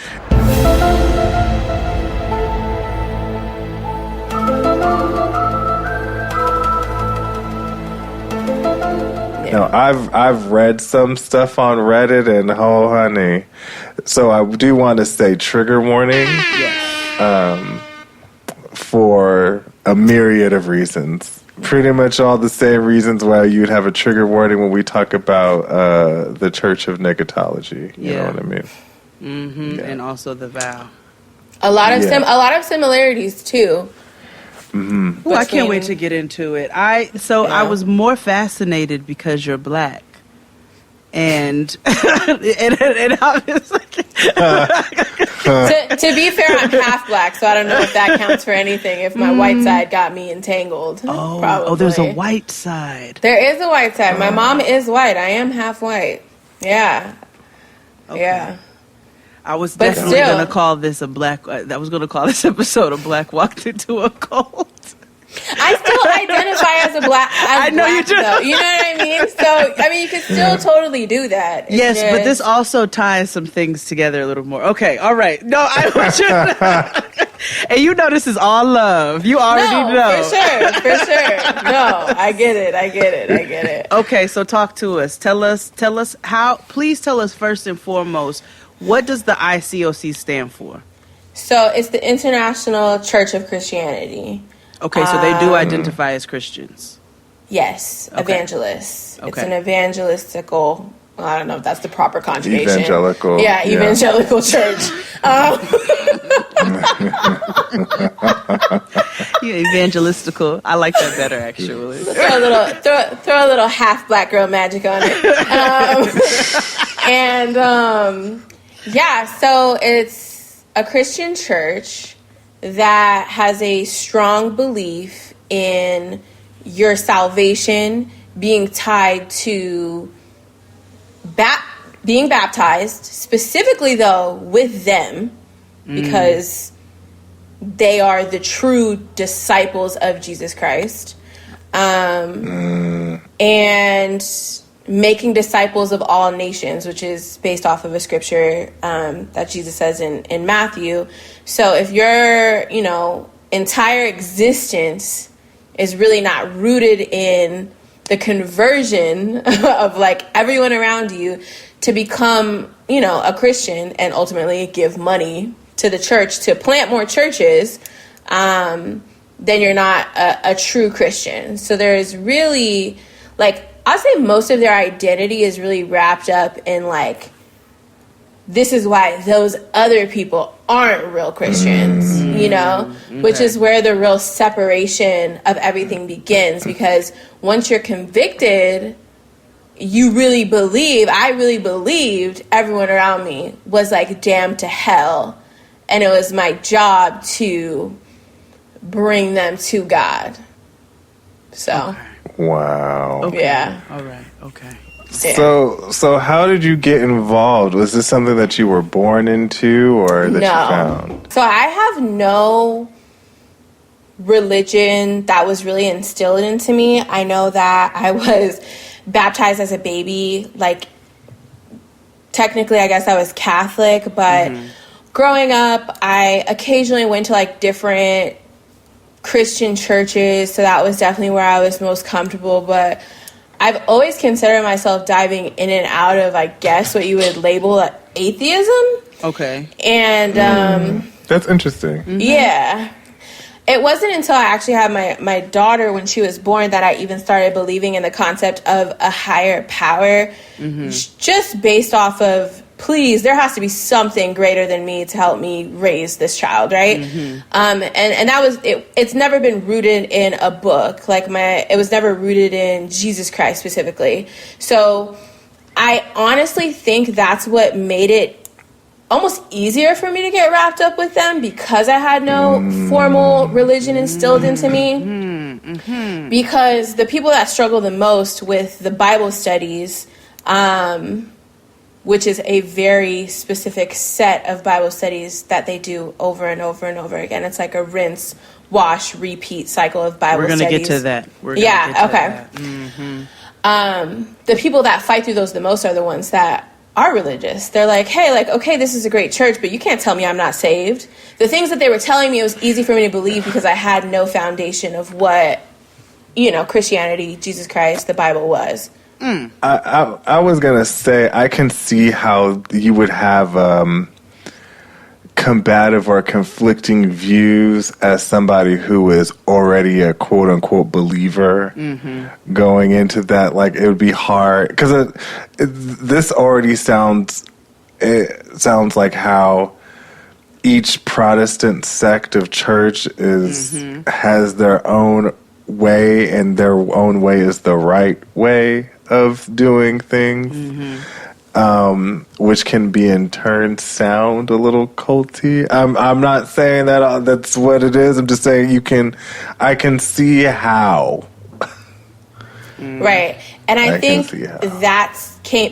Now, I've read some stuff on Reddit, and oh, honey. So I do want to say trigger warning for a myriad of reasons. Pretty much all the same reasons why you'd have a trigger warning when we talk about the Church of Negatology. You know what I mean? Mm-hmm. And also the vow. A lot of similarities too. Mm-hmm. Well, I can't wait to get into it. I was more fascinated because you're black, and obviously. To be fair, I'm half black, so I don't know if that counts for anything. If my white side got me entangled, probably. Oh, there's a white side. There is a white side. My mom is white. I am half white. Yeah. Okay. Yeah. I was definitely going to call this I was going to call this episode a Black Walked Into a Cult. I still identify as a black. I know you do. Though. You know what I mean? So, I mean, you can still totally do that. Yes, but this also ties some things together a little more. Okay, all right. No, I want you to... And you know this is all love. You already know. For sure. No, I get it. Okay, so talk to us. Tell us how... Please tell us first and foremost, what does the ICOC stand for? So it's the International Church of Christianity. Okay, so they do identify as Christians. Yes, evangelists. Okay. It's an evangelistical... I don't know if that's the proper conjugation. Evangelical. Yeah, evangelical church. Evangelistical. I like that better, actually. Throw a little half black girl magic on it. So it's a Christian church that has a strong belief in your salvation being tied to being baptized, specifically though with them, because they are the true disciples of Jesus Christ, and making disciples of all nations, which is based off of a scripture that Jesus says in Matthew. So if your entire existence is really not rooted in the conversion of like everyone around you to become, a Christian and ultimately give money to the church to plant more churches, then you're not a true Christian. So there's really, I'd say most of their identity is really wrapped up in this is why those other people aren't real Christians, which is where the real separation of everything begins. Because once you're convicted, I really believed everyone around me was damned to hell. And it was my job to bring them to God. So. Okay. Wow. Okay. Yeah. All right. Okay. Yeah. So how did you get involved? Was this something that you were born into or that you found? So I have no religion that was really instilled into me. I know that I was baptized as a baby. Technically, I guess I was Catholic, but growing up, I occasionally went to different Christian churches. So that was definitely where I was most comfortable. But I've always considered myself diving in and out of, I guess, what you would label atheism. Okay. And that's interesting. Mm-hmm. Yeah. It wasn't until I actually had my daughter when she was born that I even started believing in the concept of a higher power, just based off of, please, there has to be something greater than me to help me raise this child, right? And that was it. It's never been rooted in a book. It was never rooted in Jesus Christ specifically. So I honestly think that's what made it almost easier for me to get wrapped up with them, because I had no formal religion instilled into me. Because the people that struggle the most with the Bible studies, which is a very specific set of Bible studies that they do over and over and over again. It's like a rinse, wash, repeat cycle of Bible studies. We're going to get to that. The people that fight through those the most are the ones that are religious. They're like, hey, like, okay, this is a great church, but you can't tell me I'm not saved. The things that they were telling me, it was easy for me to believe because I had no foundation of what, Christianity, Jesus Christ, the Bible was. I was going to say, I can see how you would have combative or conflicting views as somebody who is already a quote-unquote believer going into that. Like, it would be hard because this already sounds like how each Protestant sect of church has their own way, and their own way is the right way of doing things. Which can be in turn sound a little culty. I'm not saying that that's what it is. I'm just saying I can see how. Right. And I think that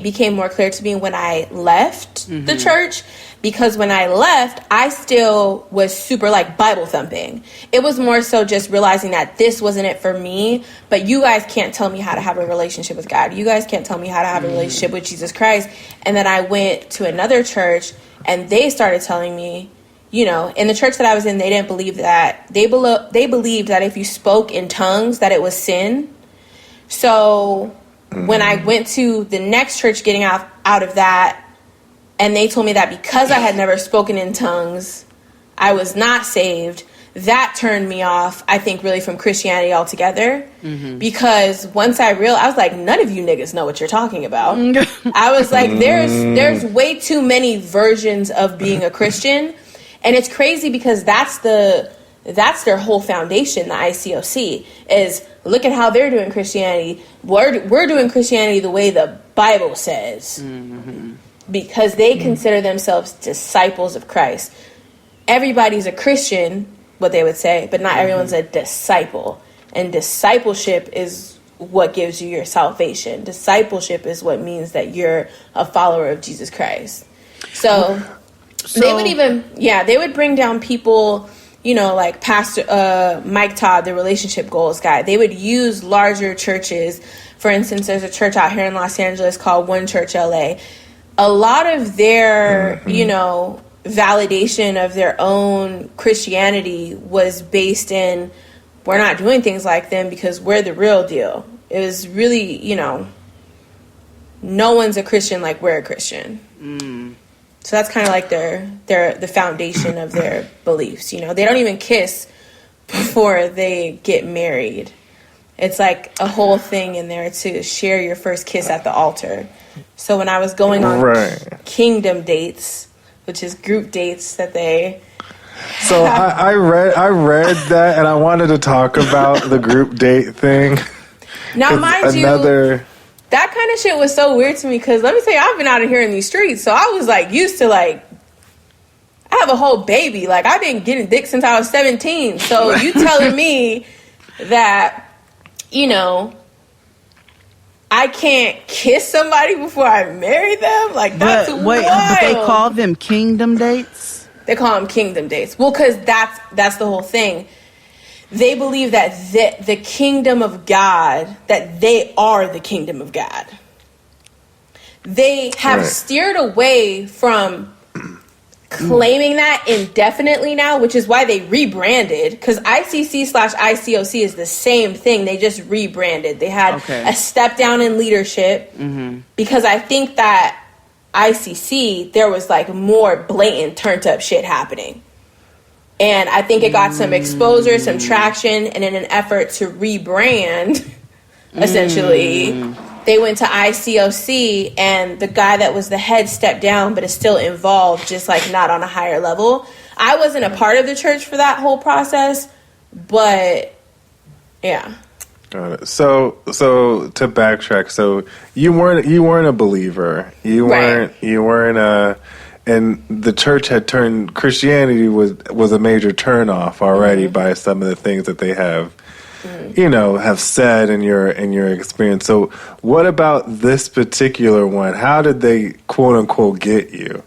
became more clear to me when I left the church, because when I left, I still was super like Bible thumping. It was more so just realizing that this wasn't it for me, but you guys can't tell me how to have a relationship with God. You guys can't tell me how to have a relationship with Jesus Christ. And then I went to another church and they started telling me, in the church that I was in, they didn't believe that. They believed that if you spoke in tongues, that it was sin. So when I went to the next church getting out of that, and they told me that because I had never spoken in tongues, I was not saved, that turned me off, I think, really from Christianity altogether. Because once I realized, I was like, none of you niggas know what you're talking about. I was like, there's way too many versions of being a Christian. And it's crazy because that's their whole foundation, the ICOC, is look at how they're doing Christianity. We're doing Christianity the way the Bible says. Because they consider themselves disciples of Christ. Everybody's a Christian, what they would say, but not everyone's a disciple. And discipleship is what gives you your salvation. Discipleship is what means that you're a follower of Jesus Christ. So they would bring down people, like Pastor Mike Todd, the relationship goals guy. They would use larger churches. For instance, there's a church out here in Los Angeles called One Church LA. A lot of their, validation of their own Christianity was based in, we're not doing things like them because we're the real deal. It was really, no one's a Christian like we're a Christian. So that's kind of like the foundation of their beliefs. They don't even kiss before they get married. It's like a whole thing in there to share your first kiss at the altar. So when I was going on kingdom dates, which is group dates that they... So I read that, and I wanted to talk about the group date thing. Now, mind you, that kind of shit was so weird to me because let me tell you, I've been out of here in these streets, so I was like used to like... I have a whole baby. Like, I've been getting dick since I was 17. So you telling me that, I can't kiss somebody before I marry them? Like, that's wild. But they call them kingdom dates? They call them kingdom dates. Well, because that's the whole thing. They believe that the kingdom of God, that they are the kingdom of God. They have steered away from claiming that indefinitely now, which is why they rebranded, because ICC/ICOC is the same thing. They just rebranded. They had a step down in leadership because I think that ICC, there was like more blatant turned up shit happening. And I think it got some exposure, some traction, and in an effort to rebrand, essentially, they went to ICOC, and the guy that was the head stepped down, but is still involved, just like not on a higher level. I wasn't a part of the church for that whole process, but yeah. Got it. So to backtrack, so you weren't a believer. You weren't and the church had turned, Christianity was a major turnoff already by some of the things that they have have said in your experience. So what about this particular one? How did they quote unquote get you?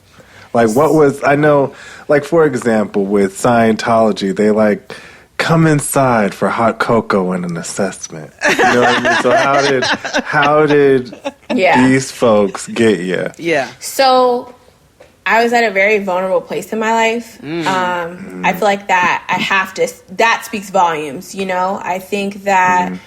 Like, what was, I know, like, for example, with Scientology, they like come inside for hot cocoa and an assessment. You know what I mean? So how did these folks get you? Yeah. So I was at a very vulnerable place in my life. I feel like that speaks volumes, I think that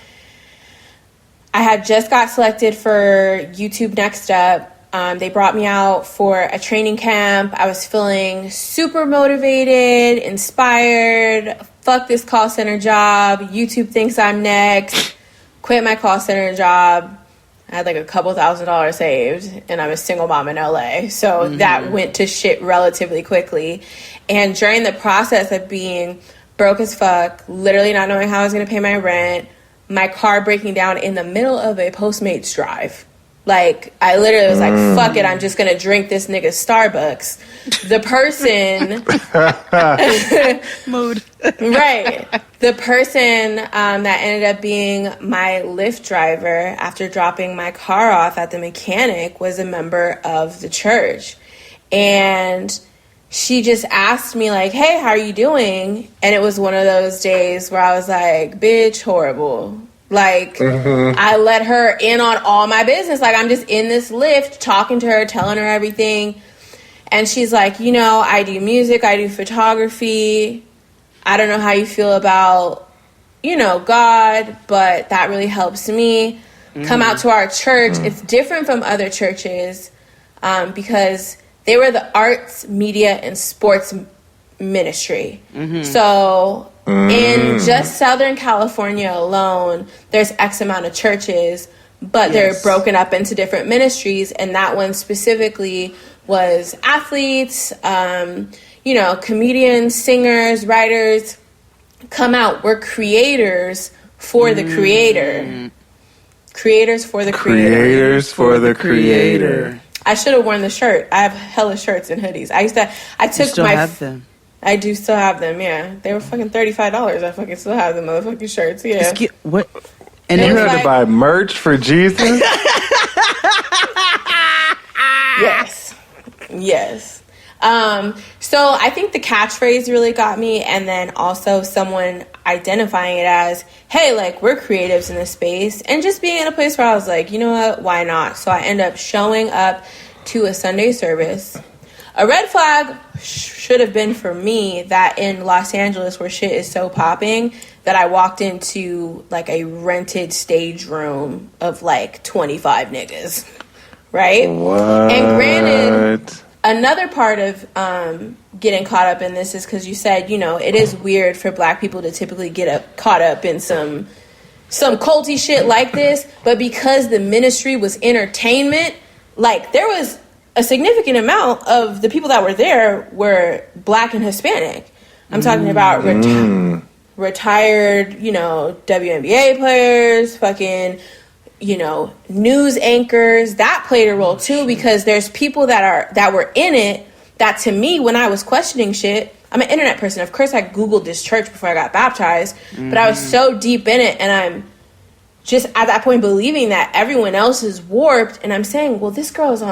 I had just got selected for YouTube Next Up. They brought me out for a training camp. I was feeling super motivated, inspired. Fuck this call center job. YouTube thinks I'm next. Quit my call center job. I had like a couple $1,000s saved, and I'm a single mom in LA. So that went to shit relatively quickly. And during the process of being broke as fuck, literally not knowing how I was going to pay my rent, my car breaking down in the middle of a Postmates drive. Like, I literally was like, fuck it, I'm just going to drink this nigga's Starbucks. The person... Mood. Right. The person that ended up being my Lyft driver after dropping my car off at the mechanic was a member of the church. And she just asked me, like, hey, how are you doing? And it was one of those days where I was like, bitch, horrible. Like, I let her in on all my business. Like, I'm just in this Lyft talking to her, telling her everything. And she's like, I do music, I do photography. I don't know how you feel about, God, but that really helps me. Come out to our church. It's different from other churches because they were the arts, media, and sports ministry. So in just Southern California alone, there's X amount of churches, but they're broken up into different ministries. And that one specifically was athletes, comedians, singers, writers. Come out. We're creators for the creator. Creators for the creator. Creators for the creator. I should have worn the shirt. I have hella shirts and hoodies. I still have them. I do still have them, yeah. They were fucking $35. I fucking still have the motherfucking shirts, yeah. What? And you had to buy merch for Jesus? Yes. So I think the catchphrase really got me, and then also someone identifying it as, hey, like, we're creatives in this space, and just being in a place where I was like, you know what, why not? So I end up showing up to a Sunday service. A red flag should have been for me that in Los Angeles, where shit is so popping, that I walked into like a rented stage room of like 25 niggas, right? What? And granted, another part of getting caught up in this is because you said, it is weird for black people to typically get caught up in some culty shit like this, but because the ministry was entertainment, like, there was a significant amount of the people that were there were black and Hispanic. I'm talking about retired, WNBA players, fucking, news anchors. That played a role too, because there's people that were in it that, to me, when I was questioning shit, I'm an internet person. Of course, I Googled this church before I got baptized, but I was so deep in it, and I'm just at that point believing that everyone else is warped, and I'm saying, well, this girl is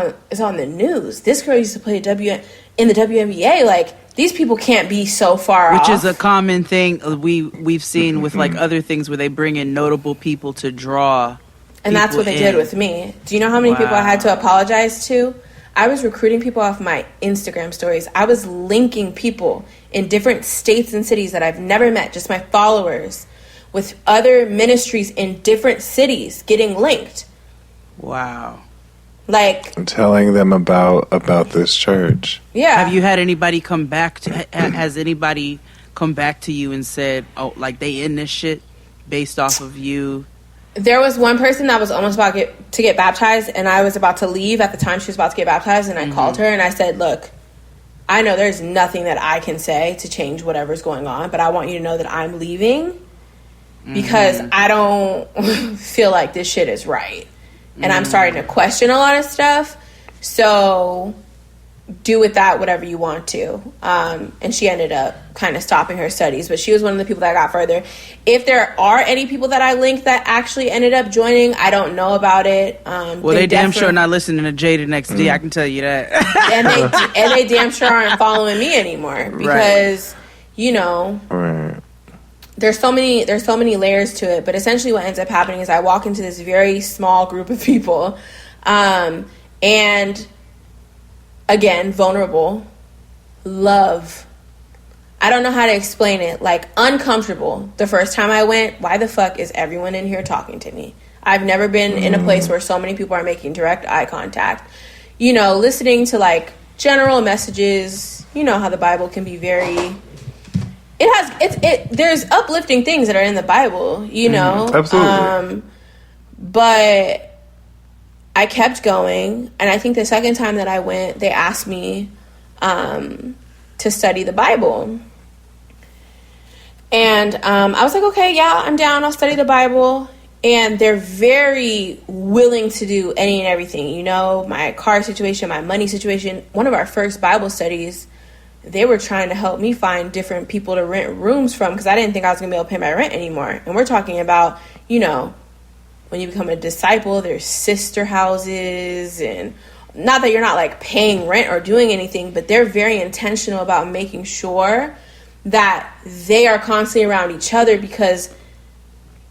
on the news. This girl used to play in the WNBA. Like, these people can't be so far off. Which is a common thing we've seen with like other things where they bring in notable people to draw. And that's what they did with me. Do you know how many people I had to apologize to? I was recruiting people off my Instagram stories. I was linking people in different states and cities that I've never met, just my followers, with other ministries in different cities getting linked. Wow. Like, telling them about this church. Yeah. Have you had anybody come back has anybody come back to you and said, oh, like, they in this shit based off of you? There was one person that was almost about to get baptized, and I was about to leave at the time she was about to get baptized, and I called her and I said, look, I know there's nothing that I can say to change whatever's going on, but I want you to know that I'm leaving because I don't feel like this shit is right. And I'm starting to question a lot of stuff. So do with that whatever you want to. And she ended up kind of stopping her studies, but she was one of the people that got further. If there are any people that I linked that actually ended up joining, I don't know about it. Well, they damn sure not listening to Jada Next D, I can tell you that. and they damn sure aren't following me anymore because, you know, there's so many layers to it. But essentially what ends up happening is I walk into this very small group of people, and again, vulnerable, love. I don't know how to explain it. Like, uncomfortable. The first time I went, why the fuck is everyone in here talking to me? I've never been in a place where so many people are making direct eye contact. You know, listening to, like, general messages. You know how the Bible can be very... There's uplifting things that are in the Bible, you know? Absolutely. But... I kept going, and I think the second time that I went, they asked me to study the Bible. And I was like, okay, yeah, I'm down. I'll study the Bible. And they're very willing to do any and everything. You know, my car situation, my money situation. One of our first Bible studies, they were trying to help me find different people to rent rooms from because I didn't think I was going to be able to pay my rent anymore. And we're talking about, you know, when you become a disciple, there's sister houses, and not that you're not like paying rent or doing anything, but they're very intentional about making sure that they are constantly around each other, because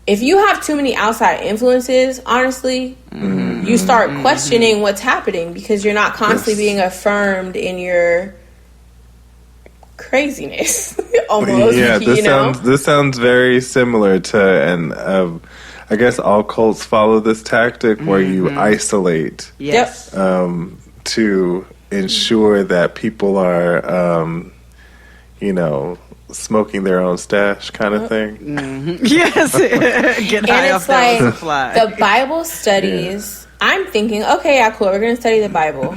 if you have too many outside influences, honestly, you start questioning what's happening because you're not constantly being affirmed in your craziness. Almost, yeah, know? This sounds very similar to I guess all cults follow this tactic where you isolate to ensure that people are, you know, smoking their own stash kind of thing. Yes. Get high off that like fly. The Bible studies, I'm thinking, okay, yeah, cool, we're going to study the Bible.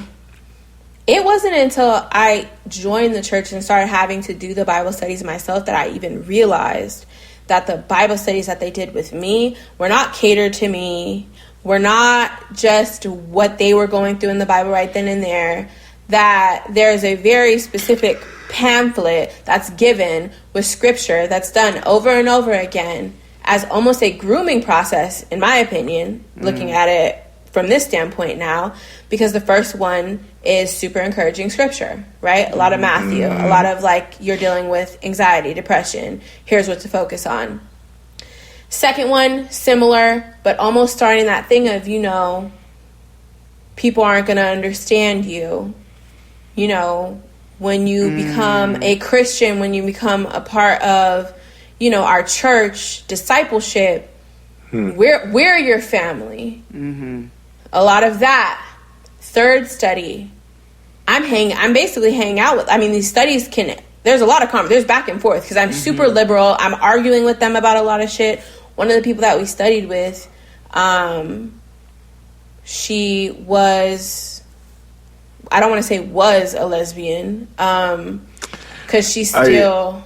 It wasn't until I joined the church and started having to do the Bible studies myself that I even realized that the Bible studies that they did with me were not catered to me, were not just what they were going through in the Bible right then and there, that there's a very specific pamphlet that's given with scripture that's done over and over again as almost a grooming process, in my opinion, looking at it from this standpoint now, because the first one is super encouraging scripture, right? A lot of Matthew, a lot of like you're dealing with anxiety, depression. Here's what to focus on. Second one, similar, but almost starting that thing of, you know, people aren't going to understand you. You know, when you become a Christian, when you become a part of, you know, our church discipleship, we're your family. A lot of that. Third study, I'm basically hanging out with, I mean, these studies there's a lot of there's back and forth because I'm super liberal. I'm arguing with them about a lot of shit. One of the people that we studied with, she was, I don't want to say was a lesbian, because she's still...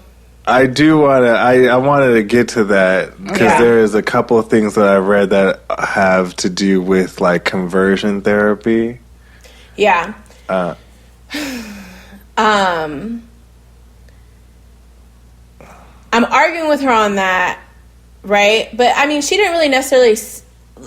I do want to. I wanted to get to that because there is a couple of things that I've read that have to do with like conversion therapy. Yeah. I'm arguing with her on that, right? But I mean, she didn't really necessarily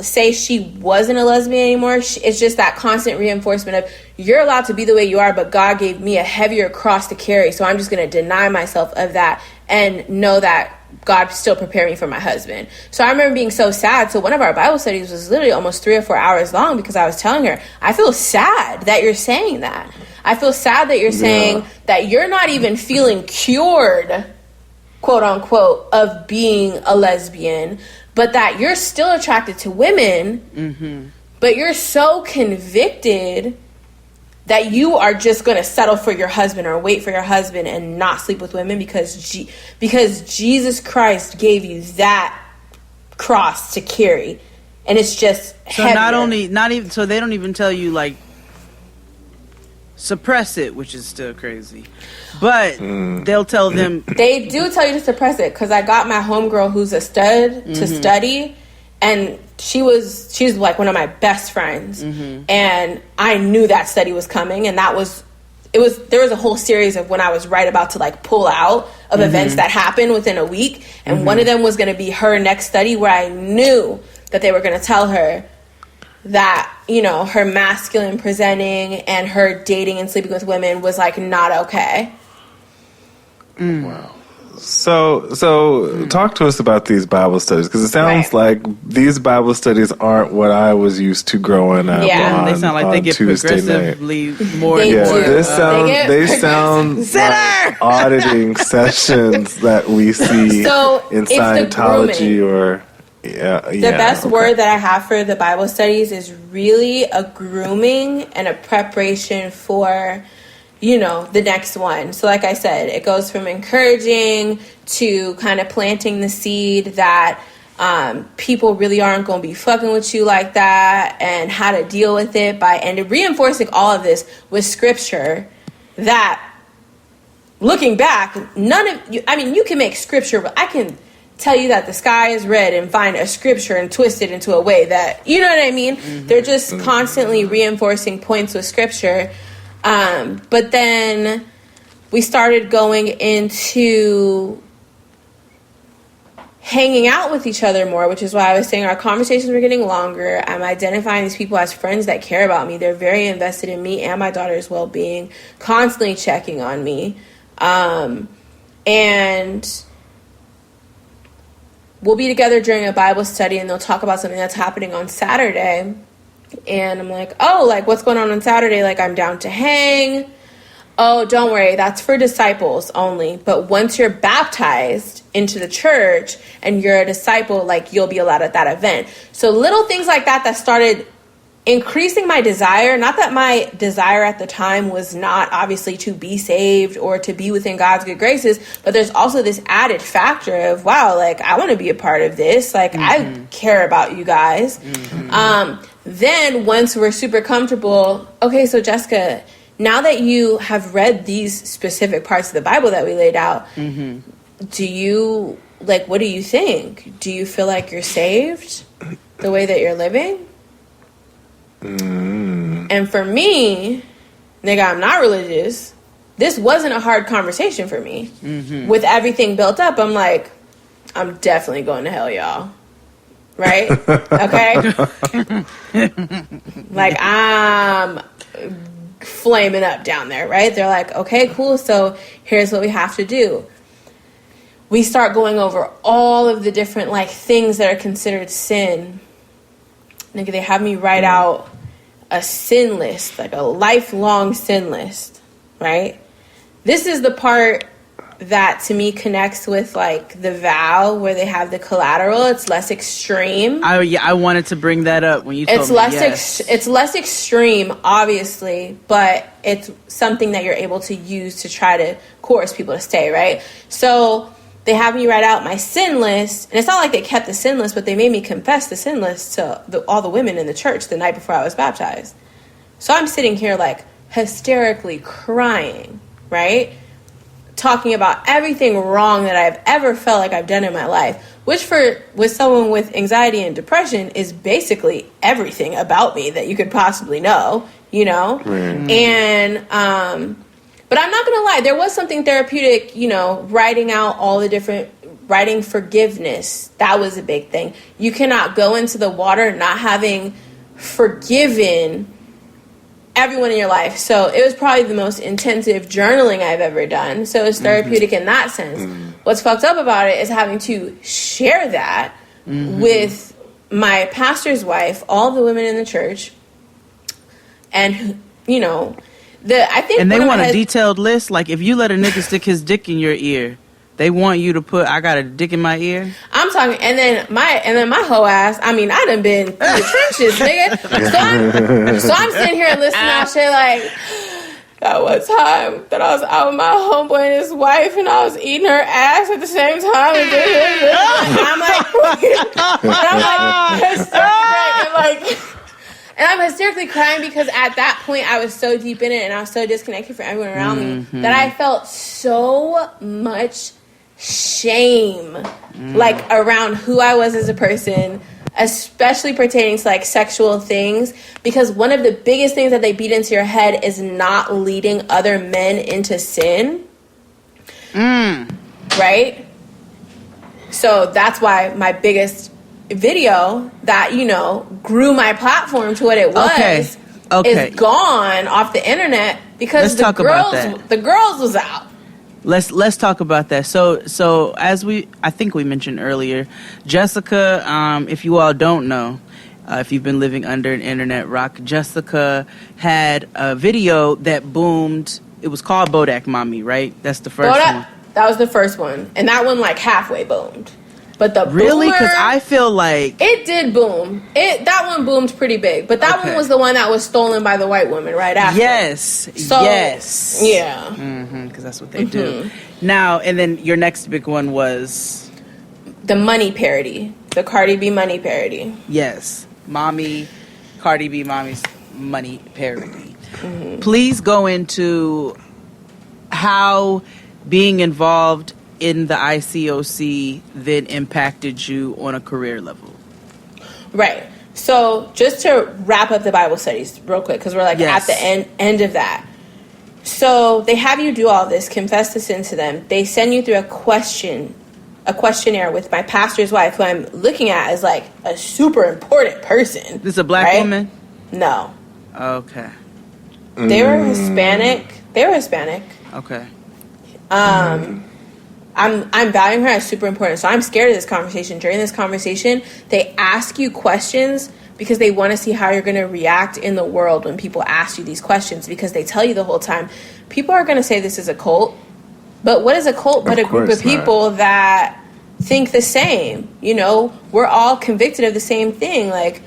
say she wasn't a lesbian anymore. It's just that constant reinforcement of you're allowed to be the way you are, but God gave me a heavier cross to carry, so I'm just going to deny myself of that and know that God still prepared me for my husband. So I remember being so sad. So one of our Bible studies was literally almost 3 or 4 hours long because I was telling her, I feel sad that you're saying that. I feel sad that you're saying that you're not even feeling cured, quote unquote, of being a lesbian, but that you're still attracted to women, but you're so convicted that you are just going to settle for your husband or wait for your husband and not sleep with women because Jesus Christ gave you that cross to carry. And it's just so heavier. So they don't even tell you like suppress it, which is still crazy. But they'll tell them. They do tell you to suppress it because I got my homegirl who's a stud to study, and she's like one of my best friends, and I knew that study was coming, and that was there was a whole series of when I was right about to like pull out of events that happened within a week. And one of them was going to be her next study, where I knew that they were going to tell her that, you know, her masculine presenting and her dating and sleeping with women was like not okay. Wow. So talk to us about these Bible studies, because it sounds like these Bible studies aren't what I was used to growing up. Yeah, on, they sound like they get Tuesday progressively night. more. They and more. They sound like auditing sessions that we see in it's the Scientology grooming. The best word that I have for the Bible studies is really a grooming and a preparation for, you know, the next one. So like I said, it goes from encouraging to kind of planting the seed that people really aren't going to be fucking with you like that, and how to deal with it and reinforcing all of this with scripture that, looking back, you can make scripture, but I can tell you that the sky is red and find a scripture and twist it into a way that, you know what I mean? They're just constantly reinforcing points with scripture. But then we started going into hanging out with each other more, which is why I was saying our conversations were getting longer. I'm identifying these people as friends that care about me. They're very invested in me and my daughter's well-being, constantly checking on me. And we'll be together during a Bible study, and they'll talk about something that's happening on Saturday. And I'm like, oh, like, what's going on Saturday? Like, I'm down to hang. Oh, don't worry, that's for disciples only. But once you're baptized into the church and you're a disciple, like, you'll be allowed at that event. So little things like that started increasing my desire. Not that my desire at the time was not obviously to be saved or to be within God's good graces, but there's also this added factor of, wow, like, I want to be a part of this. Like, I care about you guys. Then once we're super comfortable, okay, so Jessica, now that you have read these specific parts of the Bible that we laid out, do you, like, what do you think? Do you feel like you're saved the way that you're living? And for me, nigga, I'm not religious. This wasn't a hard conversation for me. With everything built up, I'm like, I'm definitely going to hell, y'all. Right? Okay? Like, I'm flaming up down there, right? They're like, okay, cool, so here's what we have to do. We start going over all of the different, like, things that are considered sin. Nigga, they have me write out a sin list, like a lifelong sin list, right? This is the part that to me connects with, like, the vow where they have the collateral. It's less extreme. I wanted to bring that up when you told me. It's less extreme, obviously, but it's something that you're able to use to try to coerce people to stay, right? So they have me write out my sin list, and it's not like they kept the sin list, but they made me confess the sin list to all the women in the church the night before I was baptized. So I'm sitting here, like, hysterically crying, right? Talking about everything wrong that I've ever felt like I've done in my life, which with someone with anxiety and depression is basically everything about me that you could possibly know, you know? And, but I'm not going to lie, there was something therapeutic, you know, writing out all the different, writing forgiveness. That was a big thing. You cannot go into the water not having forgiven everyone in your life. So it was probably the most intensive journaling I've ever done. So it's therapeutic in that sense. What's fucked up about it is having to share that with my pastor's wife, all the women in the church, and, you know, I think, and they want a detailed list. Like, if you let a nigga stick his dick in your ear, they want you to put, I got a dick in my ear. I'm talking, and then my whole ass, I mean, I done been through the trenches, nigga. So I'm sitting here listening to that shit like, that one time that I was out with my homeboy and his wife, and I was eating her ass at the same time. And I'm hysterically crying because at that point I was so deep in it and I was so disconnected from everyone around me that I felt so much shame, like, around who I was as a person, especially pertaining to like sexual things, because one of the biggest things that they beat into your head is not leading other men into sin. Right? So that's why my biggest video that, you know, grew my platform to what it was is gone off the internet because the girls was out. Let's talk about that. So as I think we mentioned earlier, Jessica, if you all don't know, if you've been living under an internet rock, Jessica had a video that boomed. It was called Bodak Mommy, right? That's the first one. That was the first one, and that one like halfway boomed. But the really, because boomer, I feel like it did boom. That one boomed pretty big, but that one was the one that was stolen by the white woman right after. Yes, yes, yeah, because that's what they do now. And then your next big one was the money parody, the Cardi B money parody. Yes, Cardi B mommy's money parody. Please go into how being involved in the ICOC then impacted you on a career level. Right. So just to wrap up the Bible studies real quick, because we're like at the end of that. So they have you do all this, confess the sin to them. They send you through a questionnaire with my pastor's wife, who I'm looking at as like a super important person. This is a black woman? No. Okay. They were Hispanic. Okay. I'm valuing her as super important. So I'm scared of this conversation. During this conversation, they ask you questions because they want to see how you're going to react in the world when people ask you these questions, because they tell you the whole time, people are going to say this is a cult. But what is a cult but a group of people that think the same? You know, we're all convicted of the same thing. Like,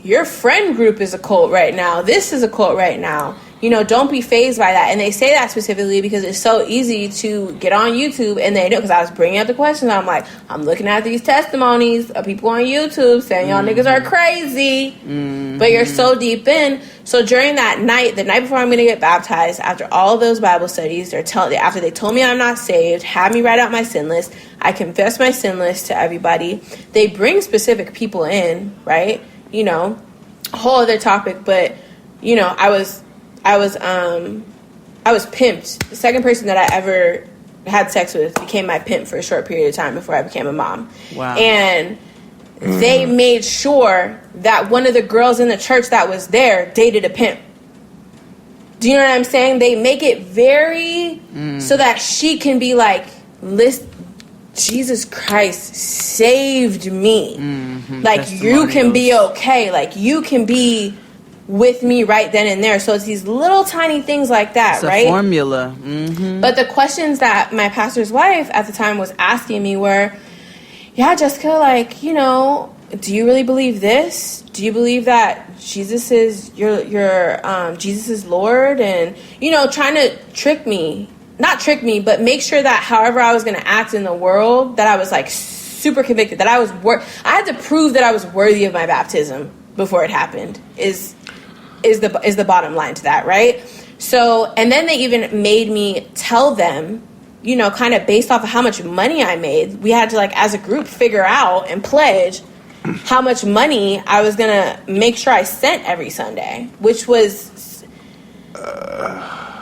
your friend group is a cult right now. This is a cult right now. You know, don't be fazed by that. And they say that specifically because it's so easy to get on YouTube, and they do. Because I was bringing up the questions. I'm like, I'm looking at these testimonies of people on YouTube saying y'all niggas are crazy. But you're so deep in. So during that night, the night before I'm going to get baptized, after all of those Bible studies, after they told me I'm not saved, had me write out my sin list, I confess my sin list to everybody. They bring specific people in, right? You know, a whole other topic. But, you know, I was pimped. The second person that I ever had sex with became my pimp for a short period of time before I became a mom. Wow. And they made sure that one of the girls in the church that was there dated a pimp. Do you know what I'm saying? They make it very so that she can be like, Jesus Christ saved me. Like, you can be okay. Like, you can be with me right then and there. So it's these little tiny things like that, right? It's a formula. But the questions that my pastor's wife at the time was asking me were, yeah, Jessica, like, you know, do you really believe this? Do you believe that Jesus is Jesus is Lord? And, you know, trying to not trick me, but make sure that however I was going to act in the world, that I was like super convicted, that I had to prove that I was worthy of my baptism before it happened is the bottom line to that, right? So, and then they even made me tell them, you know, kind of based off of how much money I made, we had to, like, as a group, figure out and pledge how much money I was going to make sure I sent every Sunday, which was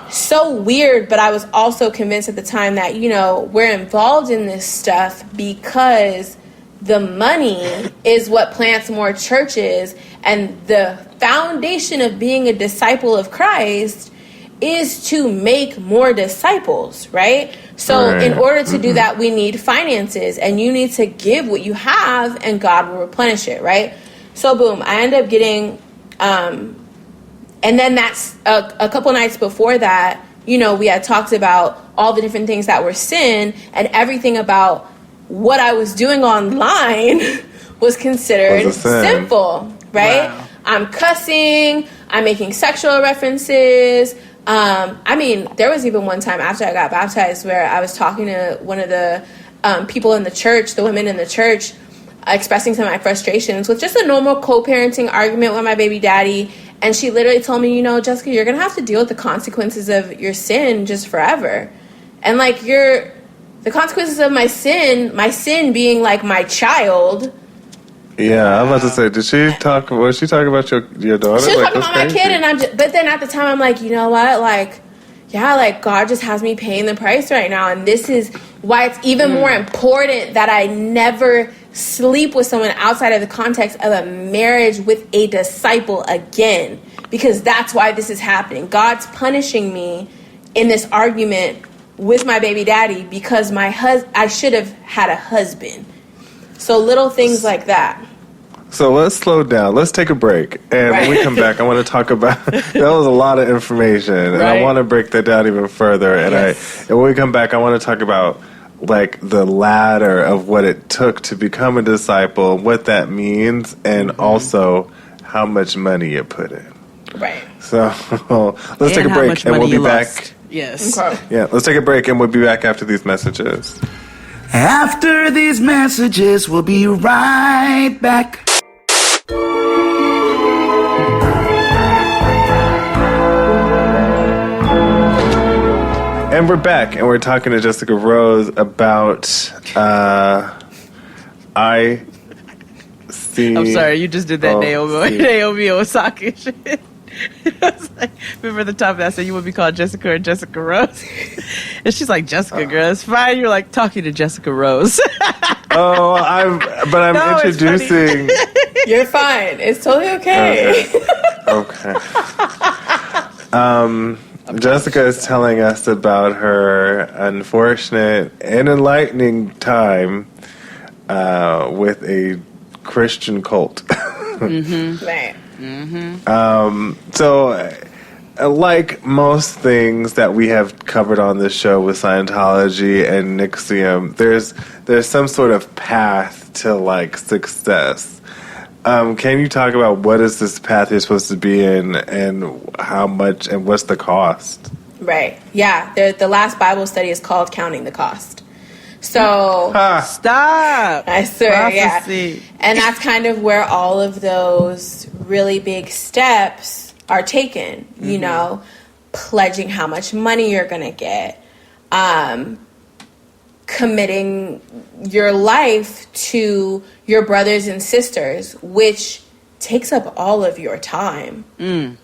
so weird. But I was also convinced at the time that, you know, we're involved in this stuff because the money is what plants more churches, and the foundation of being a disciple of Christ is to make more disciples, right? So in order to do that, we need finances, and you need to give what you have, and God will replenish it, right? So boom, I end up getting, and then that's a couple nights before that, you know, we had talked about all the different things that were sin, and everything about what I was doing online was considered sinful, right? Wow. I'm cussing, I'm making sexual references. I mean, there was even one time after I got baptized where I was talking to one of the people in the church, the women in the church, expressing some of my frustrations with just a normal co-parenting argument with my baby daddy. And she literally told me, you know, Jessica, you're going to have to deal with the consequences of your sin just forever. And like, the consequences of my sin being like my child, Yeah, I'm about to say, was she talking about your daughter? She was talking about my kid, and but then at the time, I'm like, you know what? Like, yeah, like God just has me paying the price right now, and this is why it's even more important that I never sleep with someone outside of the context of a marriage with a disciple again, because that's why this is happening. God's punishing me in this argument with my baby daddy because I should have had a husband. So little things like that. So let's slow down. Let's take a break. And when we come back, I want to talk about, that was a lot of information. And I want to break that down even further. And and when we come back, I want to talk about like the ladder of what it took to become a disciple, what that means, and also how much money you put in. Right. So let's take a break and we'll be back. Yes. Okay. Yeah, let's take a break and we'll be back after these messages. After these messages, we'll be right back. And we're back, and we're talking to Jessica Rose about I see. I'm sorry, you just did that Naomi Osaka shit. I was like, remember the time that I said you would be called Jessica or Jessica Rose? And she's like, Jessica, girl, it's fine. You're like talking to Jessica Rose. I'm introducing. You're fine. It's totally okay. Okay. Jessica is telling us about her unfortunate and enlightening time with a Christian cult. Right. So, like most things that we have covered on this show with Scientology and NXIVM, there's some sort of path to like success. Can you talk about what is this path you're supposed to be in, and how much, and what's the cost? Right. Yeah. The last Bible study is called Counting the Cost. So stop. I swear, Prophecy. yeah. And that's kind of where all of those really big steps are taken. You know, pledging how much money you're going to get, committing your life to your brothers and sisters, which takes up all of your time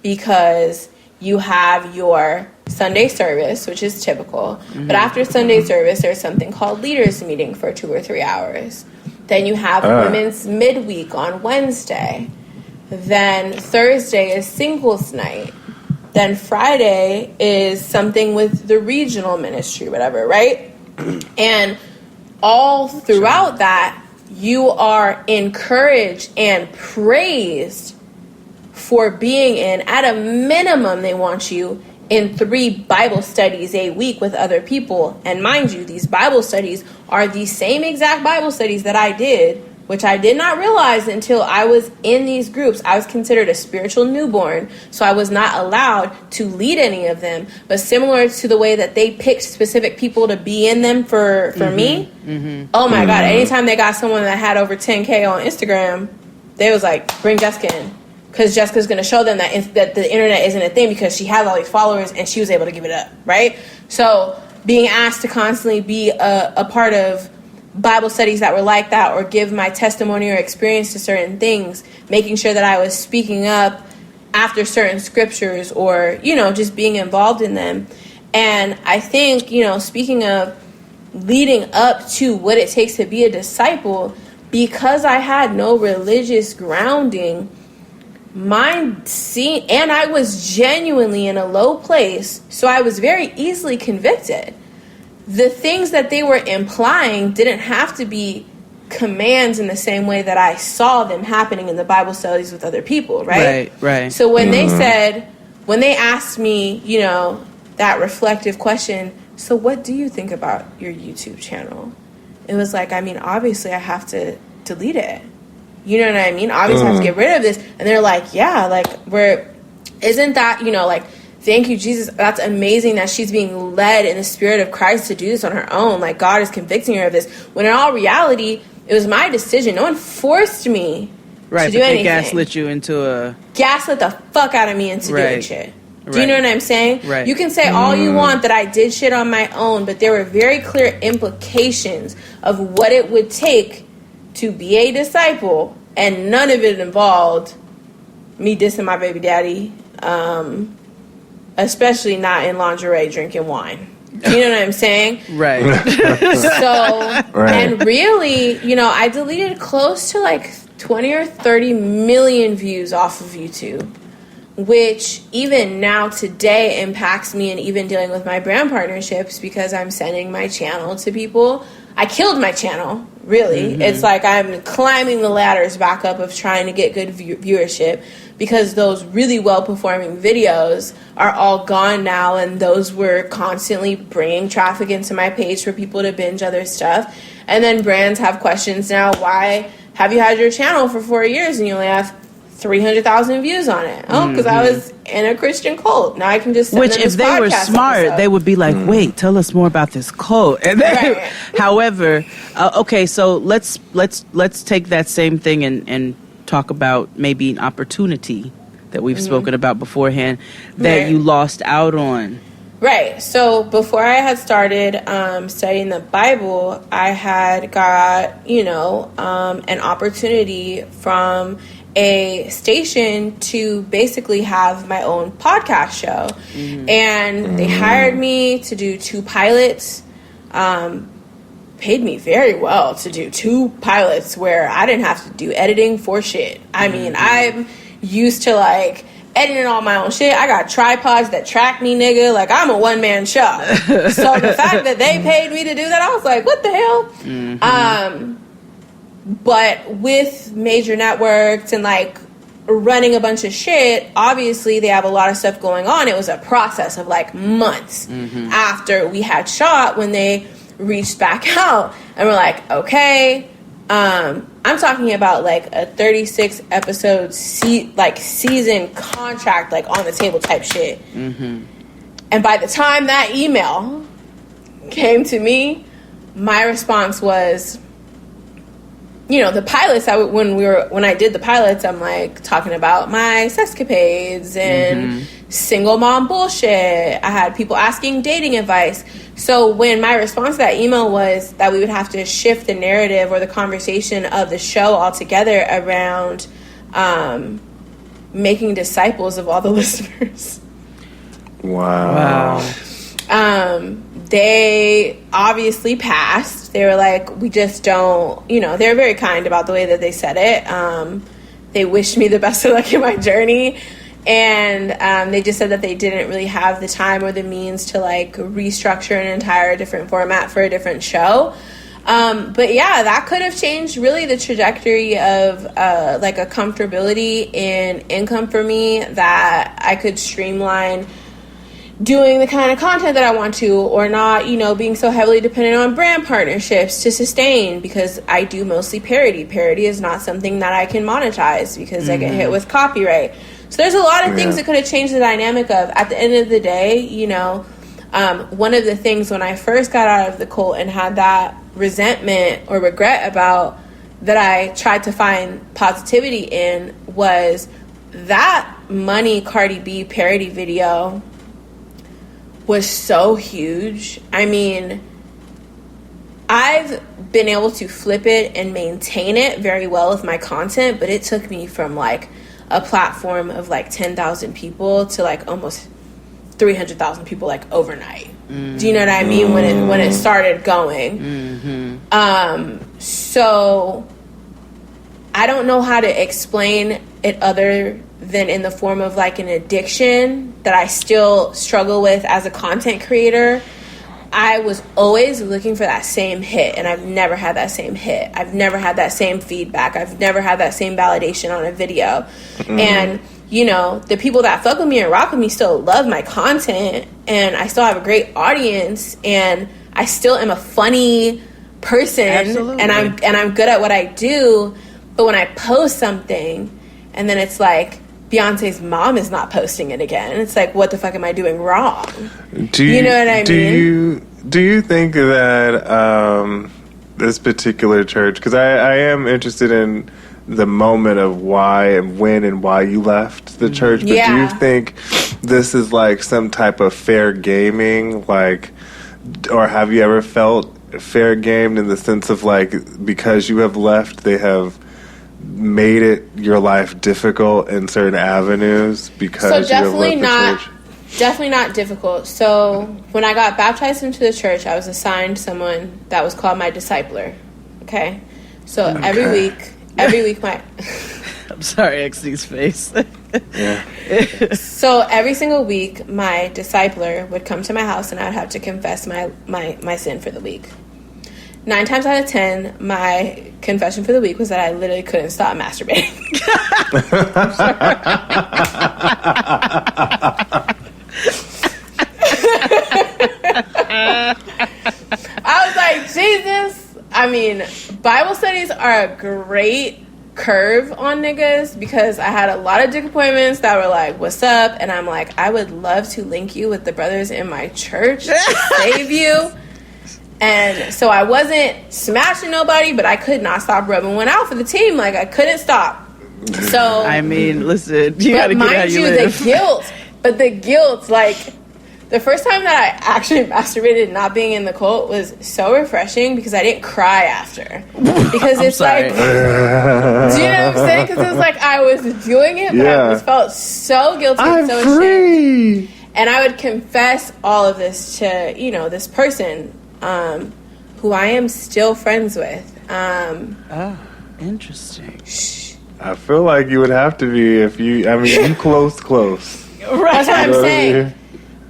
because you have your Sunday service, which is typical. But after Sunday service, there's something called leaders meeting for 2 or 3 hours. Then you have women's midweek on Wednesday. Then Thursday is singles night. Then Friday is something with the regional ministry, whatever, right? And all throughout that, you are encouraged and praised for being in, at a minimum, they want you in 3 Bible studies a week with other people. And mind you, these Bible studies are the same exact Bible studies that I did, which I did not realize until I was in these groups. I was considered a spiritual newborn, so I was not allowed to lead any of them. But similar to the way that they picked specific people to be in them for me, oh my God, anytime they got someone that had over 10K on Instagram, they was like, bring Jessica in. Because Jessica's going to show them that the internet isn't a thing because she has all these followers and she was able to give it up, right? So being asked to constantly be a part of Bible studies that were like that, or give my testimony or experience to certain things, making sure that I was speaking up after certain scriptures, or, you know, just being involved in them. And I think, you know, speaking of leading up to what it takes to be a disciple, because I had no religious grounding, and I was genuinely in a low place, so I was very easily convicted. The things that they were implying didn't have to be commands in the same way that I saw them happening in the Bible studies with other people, right? Right. So when they asked me, you know, that reflective question, so what do you think about your YouTube channel? It was like, I mean, obviously I have to delete it. You know what I mean? Obviously I have to get rid of this. And they're like, yeah, like, isn't that, you know, like, thank you, Jesus. That's amazing that she's being led in the Spirit of Christ to do this on her own. Like, God is convicting her of this. When in all reality, it was my decision. No one forced me to do anything. Gaslit the fuck out of me into doing shit. Do you know what I'm saying? Right. You can say all you want that I did shit on my own, but there were very clear implications of what it would take to be a disciple and none of it involved me dissing my baby daddy, especially not in lingerie drinking wine. You know what I'm saying? Right. And really, I deleted close to like 20 or 30 million views off of YouTube, which even now today impacts me, and even dealing with my brand partnerships, because I'm sending my channel to people. I killed my channel, really. Mm-hmm. It's like I'm climbing the ladders back up of trying to get good viewership, because those really well-performing videos are all gone now, and those were constantly bringing traffic into my page for people to binge other stuff. And then brands have questions now, why have you had your channel for 4 years and you only have 300,000 views on it? Oh, because I was in a Christian cult. Now I can just send Which, them if this they were podcast smart, episode. they would be like, "Wait, tell us more about this cult." And then, however, okay, so let's take that same thing and talk about maybe an opportunity that we've spoken about beforehand that you lost out on. Right. So before I had started studying the Bible, I had got, an opportunity from a station to basically have my own podcast show. And they hired me to do 2 pilots, paid me very well to do 2 pilots where I didn't have to do editing for shit. I mean, I'm used to like editing all my own shit. I got tripods that track me, nigga. Like, I'm a one-man show. So the fact that they paid me to do that, I was like, what the hell? But with major networks and like running a bunch of shit, obviously they have a lot of stuff going on. It was a process of like months after we had shot when they reached back out and we're like, okay, I'm talking about like a 36 episode season contract, like on the table type shit. And by the time that email came to me, my response was, the pilots, when I did the pilots, I'm like talking about my sexcapades and single mom bullshit. I had people asking dating advice. So when my response to that email was that we would have to shift the narrative or the conversation of the show altogether around making disciples of all the listeners. Wow. They obviously passed. They were like, we just don't, they were very kind about the way that they said it. They wished me the best of luck in my journey. And they just said that they didn't really have the time or the means to like restructure an entire different format for a different show. But yeah, that could have changed really the trajectory of like a comfortability in income for me, that I could streamline doing the kind of content that I want to, or not, being so heavily dependent on brand partnerships to sustain, because I do mostly parody. Parody is not something that I can monetize because I get hit with copyright. So there's a lot of things that could have changed the dynamic of. At the end of the day, one of the things when I first got out of the cult and had that resentment or regret about, that I tried to find positivity in, was that Money Cardi B parody video was so huge. I mean, I've been able to flip it and maintain it very well with my content, but it took me from like a platform of like 10,000 people to like almost 300,000 people like overnight. Do you know what I mean? When it started going. So I don't know how to explain it other than in the form of like an addiction that I still struggle with as a content creator. I was always looking for that same hit, and I've never had that same hit. I've never had that same feedback. I've never had that same validation on a video. And, the people that fuck with me and rock with me still love my content, and I still have a great audience, and I still am a funny person. Absolutely. and I'm good at what I do. But when I post something and then it's like Beyonce's mom is not posting it again, it's like, what the fuck am I doing wrong? You know what I mean? Do you think that this particular church, because I am interested in the moment of why and when and why you left the church, but do you think this is like some type of fair gaming, like, or have you ever felt fair gamed in the sense of like, because you have left, they have made it your life difficult in certain avenues because So you left the church? Definitely not difficult. So when I got baptized into the church, I was assigned someone that was called my discipler. Okay, so every week my I'm sorry, XD's face. So every single week, my discipler would come to my house, and I'd have to confess my sin for the week. 9 times out of 10, my confession for the week was that I literally couldn't stop masturbating. I was like, Jesus. I mean, Bible studies are a great curve on niggas because I had a lot of dick appointments that were like, what's up? And I'm like, I would love to link you with the brothers in my church to save you. And so I wasn't smashing nobody, but I could not stop rubbing one out for the team. Like, I couldn't stop. So I mean, listen, you gotta get how you live. The guilt, like, the first time that I actually masturbated not being in the cult was so refreshing because I didn't cry after. Because it's like, do you know what I'm saying? Because it's like I was doing it, but I just felt so guilty and so ashamed. And I would confess all of this to, this person who I am still friends with. Interesting. I feel like you would have to be if you close. Right. That's what I'm saying.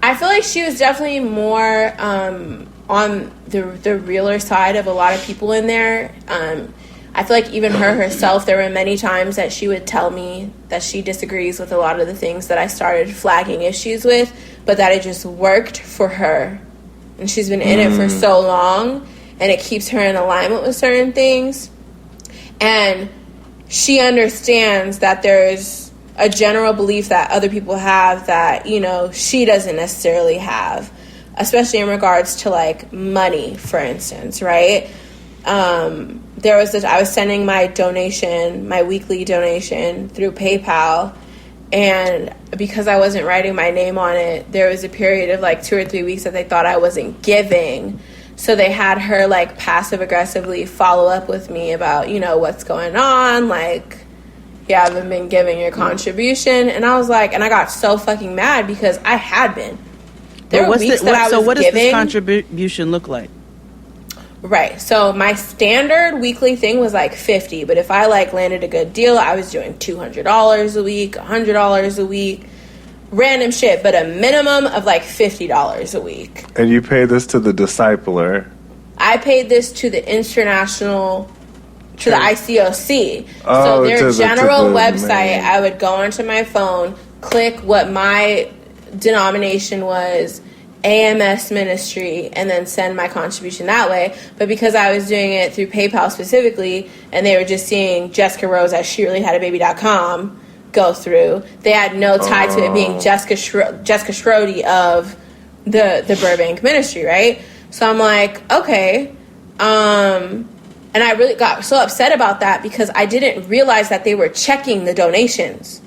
I feel like she was definitely more on the realer side of a lot of people in there. I feel like even herself, there were many times that she would tell me that she disagrees with a lot of the things that I started flagging issues with, but that it just worked for her. And she's been in it for so long, and it keeps her in alignment with certain things. And she understands that there's a general belief that other people have that, she doesn't necessarily have, especially in regards to, like, money, for instance, right? I was sending my weekly donation through PayPal, and because I wasn't writing my name on it, there was a period of, like, 2 or 3 weeks that they thought I wasn't giving. So they had her, like, passive-aggressively follow up with me about, what's going on, like, you haven't been giving your contribution. And I was like, and I got so fucking mad because I had been. There were weeks that I was giving. So what does this contribution look like? Right. So my standard weekly thing was like $50, but if I like landed a good deal, I was doing $200 a week, $100 a week, random shit, but a minimum of like $50 a week. And you pay this to the discipler? I paid this to the international, to the ICOC. Oh, so their general website, man. I would go onto my phone, click what my denomination was, AMS ministry, and then send my contribution that way. But because I was doing it through PayPal specifically, and they were just seeing Jessica Rose at SheReallyHadABaby.com go through, they had no tie to it being Jessica Schrody of the Burbank ministry, right? So I'm like, okay. And I really got so upset about that because I didn't realize that they were checking the donations.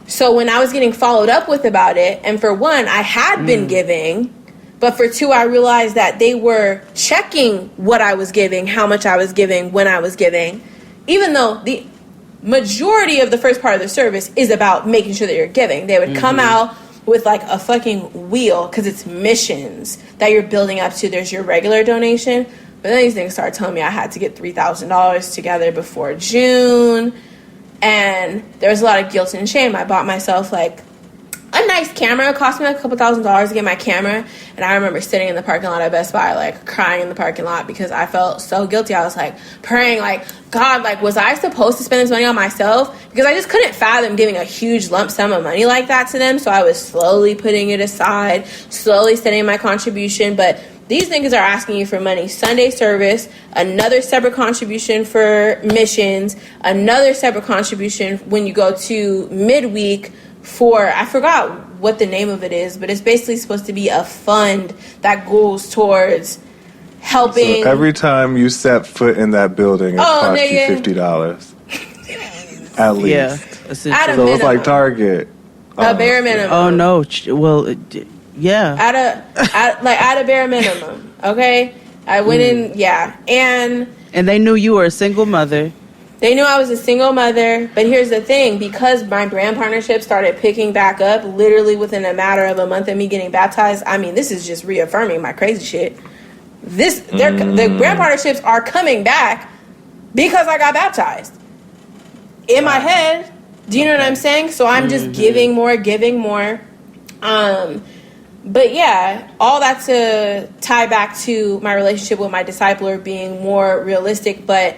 So when I was getting followed up with about it, and for one, I had been giving, but for two, I realized that they were checking what I was giving, how much I was giving, when I was giving, even though the majority of the first part of the service is about making sure that you're giving. They would come out with like a fucking wheel because it's missions that you're building up to. There's your regular donation, but then these things started telling me I had to get $3,000 together before June. And there was a lot of guilt and shame. I bought myself like a nice camera. It cost me like a couple $1,000s to get my camera. And I remember sitting in the parking lot at Best Buy, like crying in the parking lot because I felt so guilty. I was like praying like, God, like, was I supposed to spend this money on myself? Because I just couldn't fathom giving a huge lump sum of money like that to them. So I was slowly putting it aside, slowly sending my contribution. But these niggas are asking you for money. Sunday service, another separate contribution for missions, another separate contribution when you go to midweek for, I forgot what the name of it is, but it's basically supposed to be a fund that goes towards helping. So every time you set foot in that building, it costs you $50. At least. Yeah. So it's like Target. A bare minimum. Oh, no. Well, yeah. At a bare minimum, okay? I went in, yeah. And they knew you were a single mother. They knew I was a single mother, but here's the thing. Because my brand partnership started picking back up literally within a matter of a month of me getting baptized, I mean, this is just reaffirming my crazy shit. The brand partnerships are coming back because I got baptized. In my head, do you know what I'm saying? So I'm just giving more. But yeah, all that to tie back to my relationship with my discipler being more realistic, but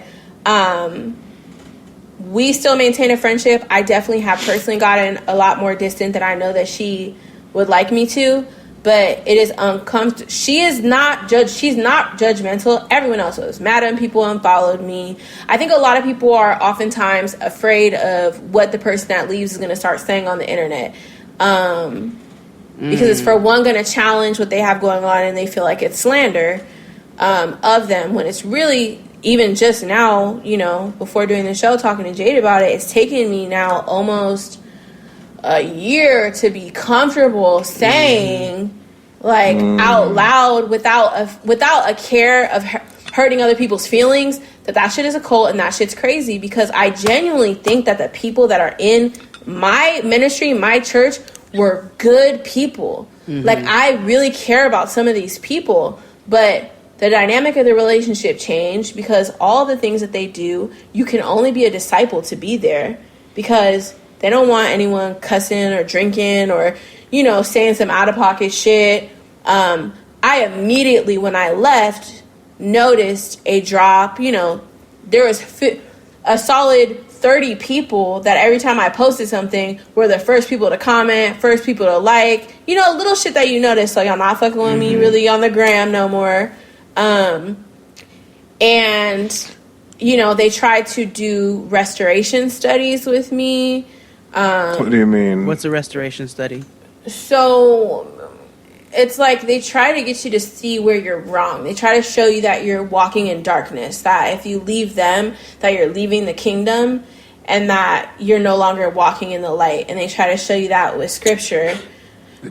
we still maintain a friendship. I definitely have personally gotten a lot more distant than I know that she would like me to, but it is uncomfortable. She's not judgmental. Everyone else was. Madam, people unfollowed me. I think a lot of people are oftentimes afraid of what the person that leaves is going to start saying on the internet. Because it's, for one, going to challenge what they have going on, and they feel like it's slander of them, when it's really, even just now, you know, before doing the show, talking to Jade about it, it's taken me now almost a year to be comfortable saying, like, out loud, without a care of hurting other people's feelings, that shit is a cult and that shit's crazy. Because I genuinely think that the people that are in my ministry, my church, were good people. Like, I really care about some of these people, but the dynamic of the relationship changed because all the things that they do, you can only be a disciple to be there, because they don't want anyone cussing or drinking or, you know, saying some out-of-pocket shit. I immediately, when I left, noticed a drop. You know, there was a solid 30 people that every time I posted something were the first people to comment, first people to like, you know, little shit that you notice. So y'all not fucking with me really on the gram no more. And, you know, they tried to do restoration studies with me. What do you mean? What's a restoration study? So it's like they try to get you to see where you're wrong. They try to show you that you're walking in darkness, that if you leave them, that you're leaving the kingdom, and that you're no longer walking in the light. And they try to show you that with scripture.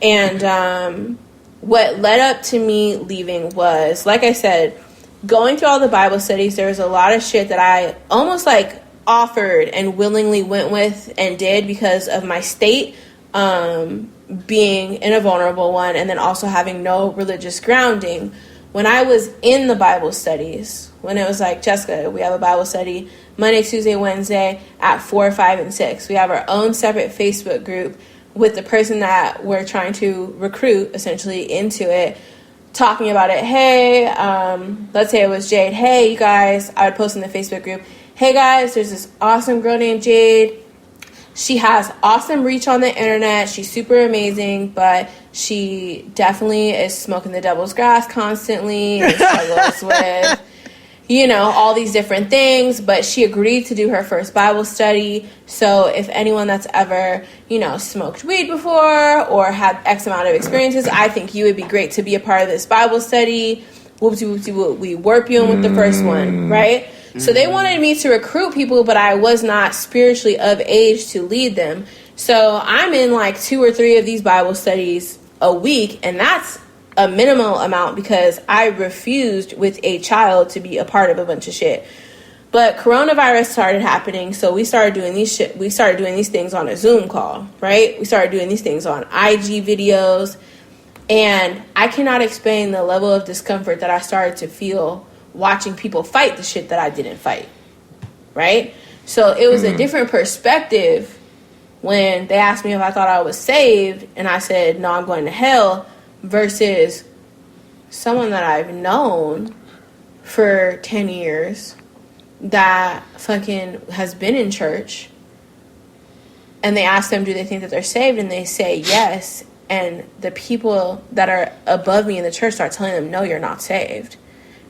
And what led up to me leaving was, like I said, going through all the Bible studies, there was a lot of shit that I almost like offered and willingly went with and did because of my state, being in a vulnerable one, and then also having no religious grounding. When I was in the Bible studies, when it was like, Jessica, we have a Bible study Monday, Tuesday, Wednesday at 4, 5, and 6. We have our own separate Facebook group with the person that we're trying to recruit essentially into it, talking about it. Hey, let's say it was Jade. Hey, you guys, I would post in the Facebook group, hey guys, there's this awesome girl named Jade. She has awesome reach on the internet. She's super amazing, but she definitely is smoking the devil's grass constantly and struggles with, you know, all these different things. But she agreed to do her first Bible study. So if anyone that's ever, you know, smoked weed before or had X amount of experiences, I think you would be great to be a part of this Bible study. Whoopsie whoopsie whoop. We warp you in with the first one, right? So they wanted me to recruit people, but I was not spiritually of age to lead them. So I'm in like 2 or 3 of these Bible studies a week, and that's a minimal amount because I refused with a child to be a part of a bunch of shit. But coronavirus started happening, so we started doing these things on a Zoom call, right? We started doing these things on IG videos, and I cannot explain the level of discomfort that I started to feel watching people fight the shit that I didn't fight, right? So it was a different perspective when they asked me if I thought I was saved, and I said, no, I'm going to hell, versus someone that I've known for 10 years that fucking has been in church, and they ask them, do they think that they're saved? And they say yes, and the people that are above me in the church start telling them, no, you're not saved.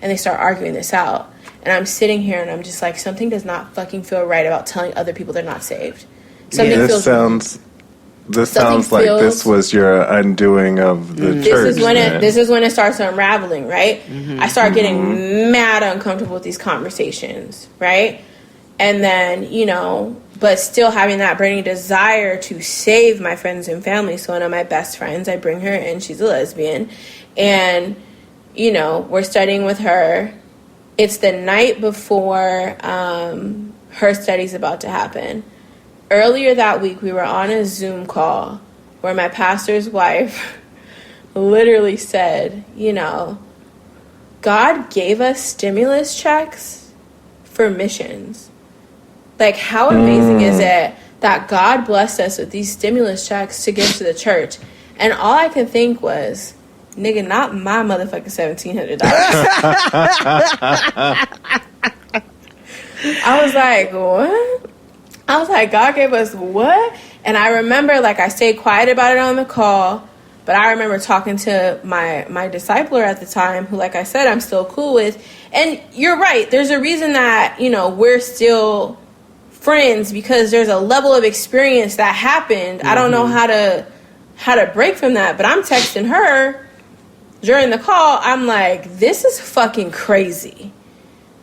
And they start arguing this out. And I'm sitting here and I'm just like, something does not fucking feel right about telling other people they're not saved. Something This sounds like this was your undoing of the church. This is when it starts unraveling, right? I start getting mad uncomfortable with these conversations, right? And then, you know, but still having that burning desire to save my friends and family. So one of my best friends, I bring her in, she's a lesbian, and you know, we're studying with her. It's the night before her study's about to happen. Earlier that week, we were on a Zoom call where my pastor's wife literally said, you know, God gave us stimulus checks for missions. Like, how amazing is it that God blessed us with these stimulus checks to give to the church? And all I could think was, nigga, not my motherfucking $1,700. I was like, what? I was like, God gave us what? And I remember, like, I stayed quiet about it on the call, but I remember talking to my discipler at the time, who, like I said, I'm still cool with. And you're right. There's a reason that, you know, we're still friends, because there's a level of experience that happened. I don't know how to break from that, but I'm texting her during the call. I'm like, this is fucking crazy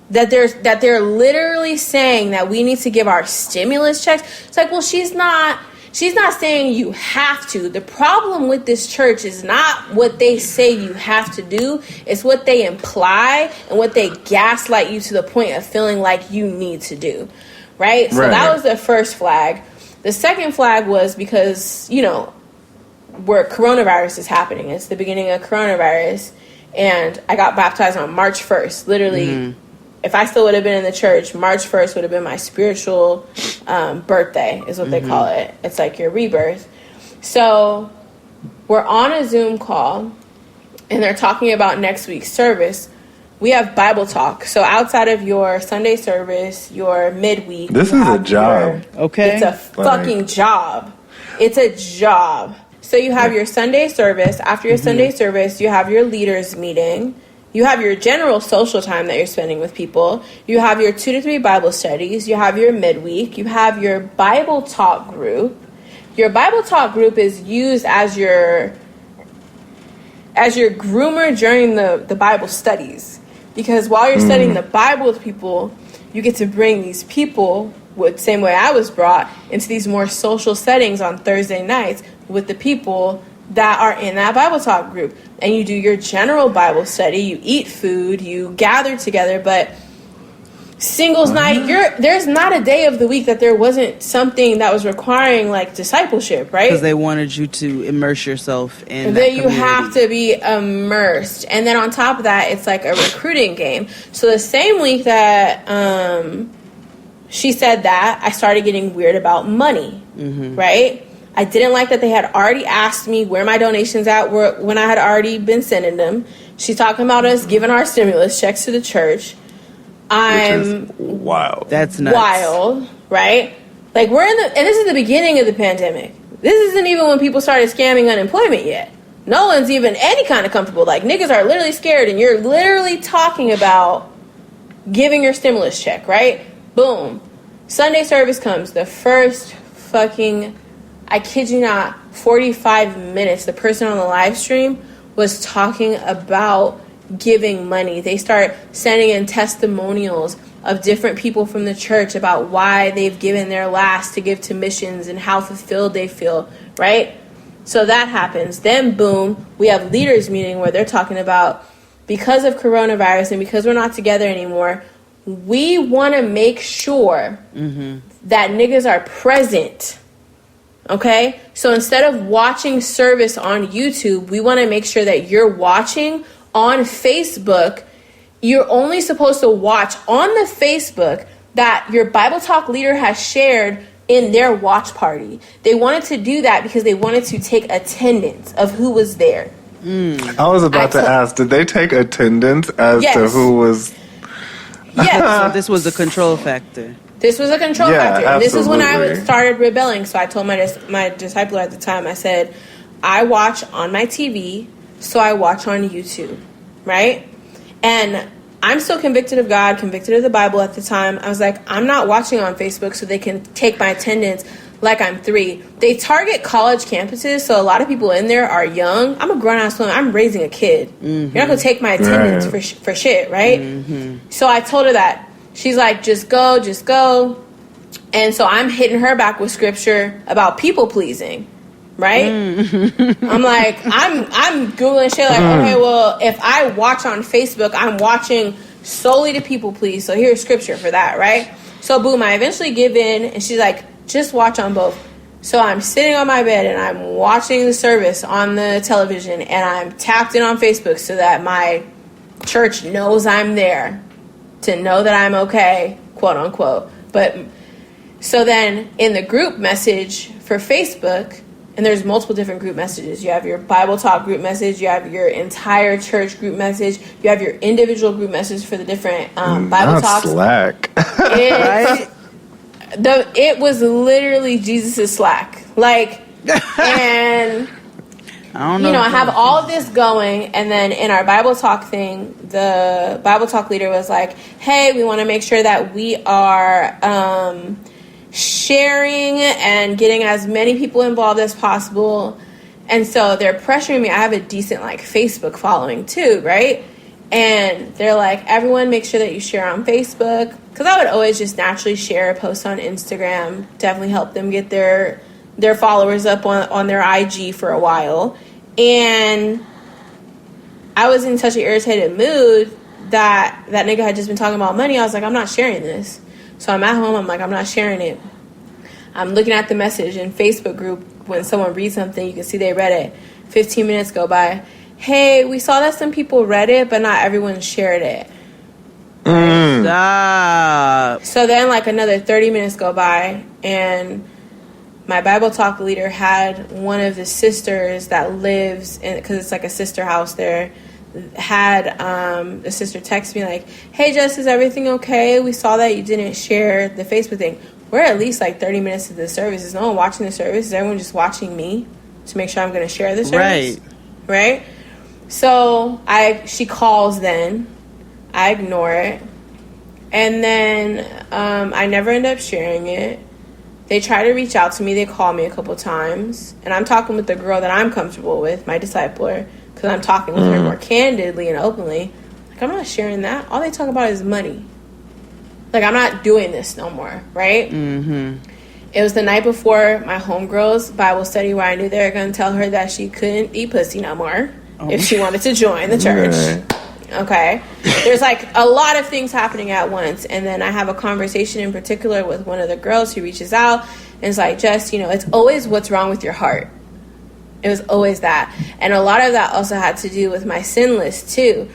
that they're literally saying that we need to give our stimulus checks. It's like, well, she's not saying you have to. The problem with this church is not what they say you have to do. It's what they imply and what they gaslight you to the point of feeling like you need to do. Right? So that was the first flag. The second flag was because, you know, where coronavirus is happening. It's the beginning of coronavirus. And I got baptized on March 1st. Literally, if I still would have been in the church, March 1st would have been my spiritual birthday, is what they call it. It's like your rebirth. So we're on a Zoom call, and they're talking about next week's service. We have Bible talk. So outside of your Sunday service, your midweek. This is a job. Okay. It's a fucking job. It's a job. So you have your Sunday service. After your Sunday service, you have your leaders meeting. You have your general social time that you're spending with people. You have your 2 to 3 Bible studies. You have your midweek. You have your Bible talk group. Your Bible talk group is used as your groomer during the Bible studies. Because while you're studying the Bible with people, you get to bring these people, with same way I was brought, into these more social settings on Thursday nights with the people that are in that Bible talk group. And you do your general Bible study, you eat food, you gather together, but singles night, there's not a day of the week that there wasn't something that was requiring, like, discipleship, right? Because they wanted you to immerse yourself in that you have to be immersed. And then on top of that, it's like a recruiting game. So the same week that she said that, I started getting weird about money, right? I didn't like that they had already asked me where my donations were when I had already been sending them. She's talking about us giving our stimulus checks to the church. I'm wild. That's nuts. Wild, right? Like, and this is the beginning of the pandemic. This isn't even when people started scamming unemployment yet. No one's even any kind of comfortable. Like, niggas are literally scared, and you're literally talking about giving your stimulus check, right? Boom. Sunday service comes. The first fucking, I kid you not, 45 minutes, the person on the live stream was talking about giving money. They start sending in testimonials of different people from the church about why they've given their last to give to missions and how fulfilled they feel, right? So that happens. Then boom, we have leaders meeting where they're talking about, because of coronavirus and because we're not together anymore, we want to make sure that niggas are present. Okay? So instead of watching service on YouTube, we want to make sure that you're watching on Facebook. You're only supposed to watch on the Facebook that your Bible Talk leader has shared in their watch party. They wanted to do that because they wanted to take attendance of who was there. I was about to ask, did they take attendance as to who was... Yes. So this was a control factor. This was a control factor. And this is when I absolutely. started rebelling. So I told my discipler at the time, I said, I watch on my TV, so I watch on YouTube, right? And I'm still convicted of God, convicted of the Bible at the time. I was like, I'm not watching on Facebook so they can take my attendance like I'm 3. They target college campuses, so a lot of people in there are young. I'm a grown-ass woman. I'm raising a kid. You're not going to take my attendance for shit, right? So I told her that. She's like, just go, just go. And so I'm hitting her back with scripture about people-pleasing, right? I'm like, I'm Googling shit like, okay, well, if I watch on Facebook, I'm watching solely to people please. So here's scripture for that, right? So boom, I eventually give in, and she's like, just watch on both. So I'm sitting on my bed and I'm watching the service on the television, and I'm tapped in on Facebook so that my church knows I'm there, to know that I'm okay, quote unquote. But so then in the group message for Facebook, and there's multiple different group messages. You have your Bible Talk group message. You have your entire church group message. You have your individual group message for the different Bible Talks. Slack. Right? It was literally Jesus' Slack. Like, and I don't know. I have all of this going, and then in our Bible Talk thing, the Bible Talk leader was like, hey, we want to make sure that we are sharing and getting as many people involved as possible. And so they're pressuring me. I have a decent Facebook following too, right? And they're like, everyone make sure that you share on Facebook, because I would always just naturally share a post on Instagram, definitely help them get their followers up on their IG for a while. And I was in such an irritated mood that nigga had just been talking about money. I was like, I'm not sharing this. So I'm at home, I'm like, I'm not sharing it. I'm looking at the message in Facebook group. When someone reads something, you can see they read it. 15 minutes go by. Hey, we saw that some people read it, but not everyone shared it. Stop. So then another 30 minutes go by, and my Bible Talk leader had one of the sisters that lives in, because it's a sister house there, had the sister text me like, hey Jess, is everything okay? We saw that you didn't share the Facebook thing. We're at least 30 minutes into the service. Is no one watching the service? Is everyone just watching me to make sure I'm going to share the service? Right? So she calls then. I ignore it. And then I never end up sharing it. They try to reach out to me. They call me a couple times. And I'm talking with the girl that I'm comfortable with, my discipler, because I'm talking with her more candidly and openly. I'm not sharing that. All they talk about is money. I'm not doing this no more, right? Mm-hmm. It was the night before my homegirl's Bible study where I knew they were going to tell her that she couldn't eat pussy no more if she wanted to join the church. Okay? There's a lot of things happening at once. And then I have a conversation in particular with one of the girls who reaches out and is like, Jess, it's always what's wrong with your heart. It was always that. And a lot of that also had to do with my sin list too.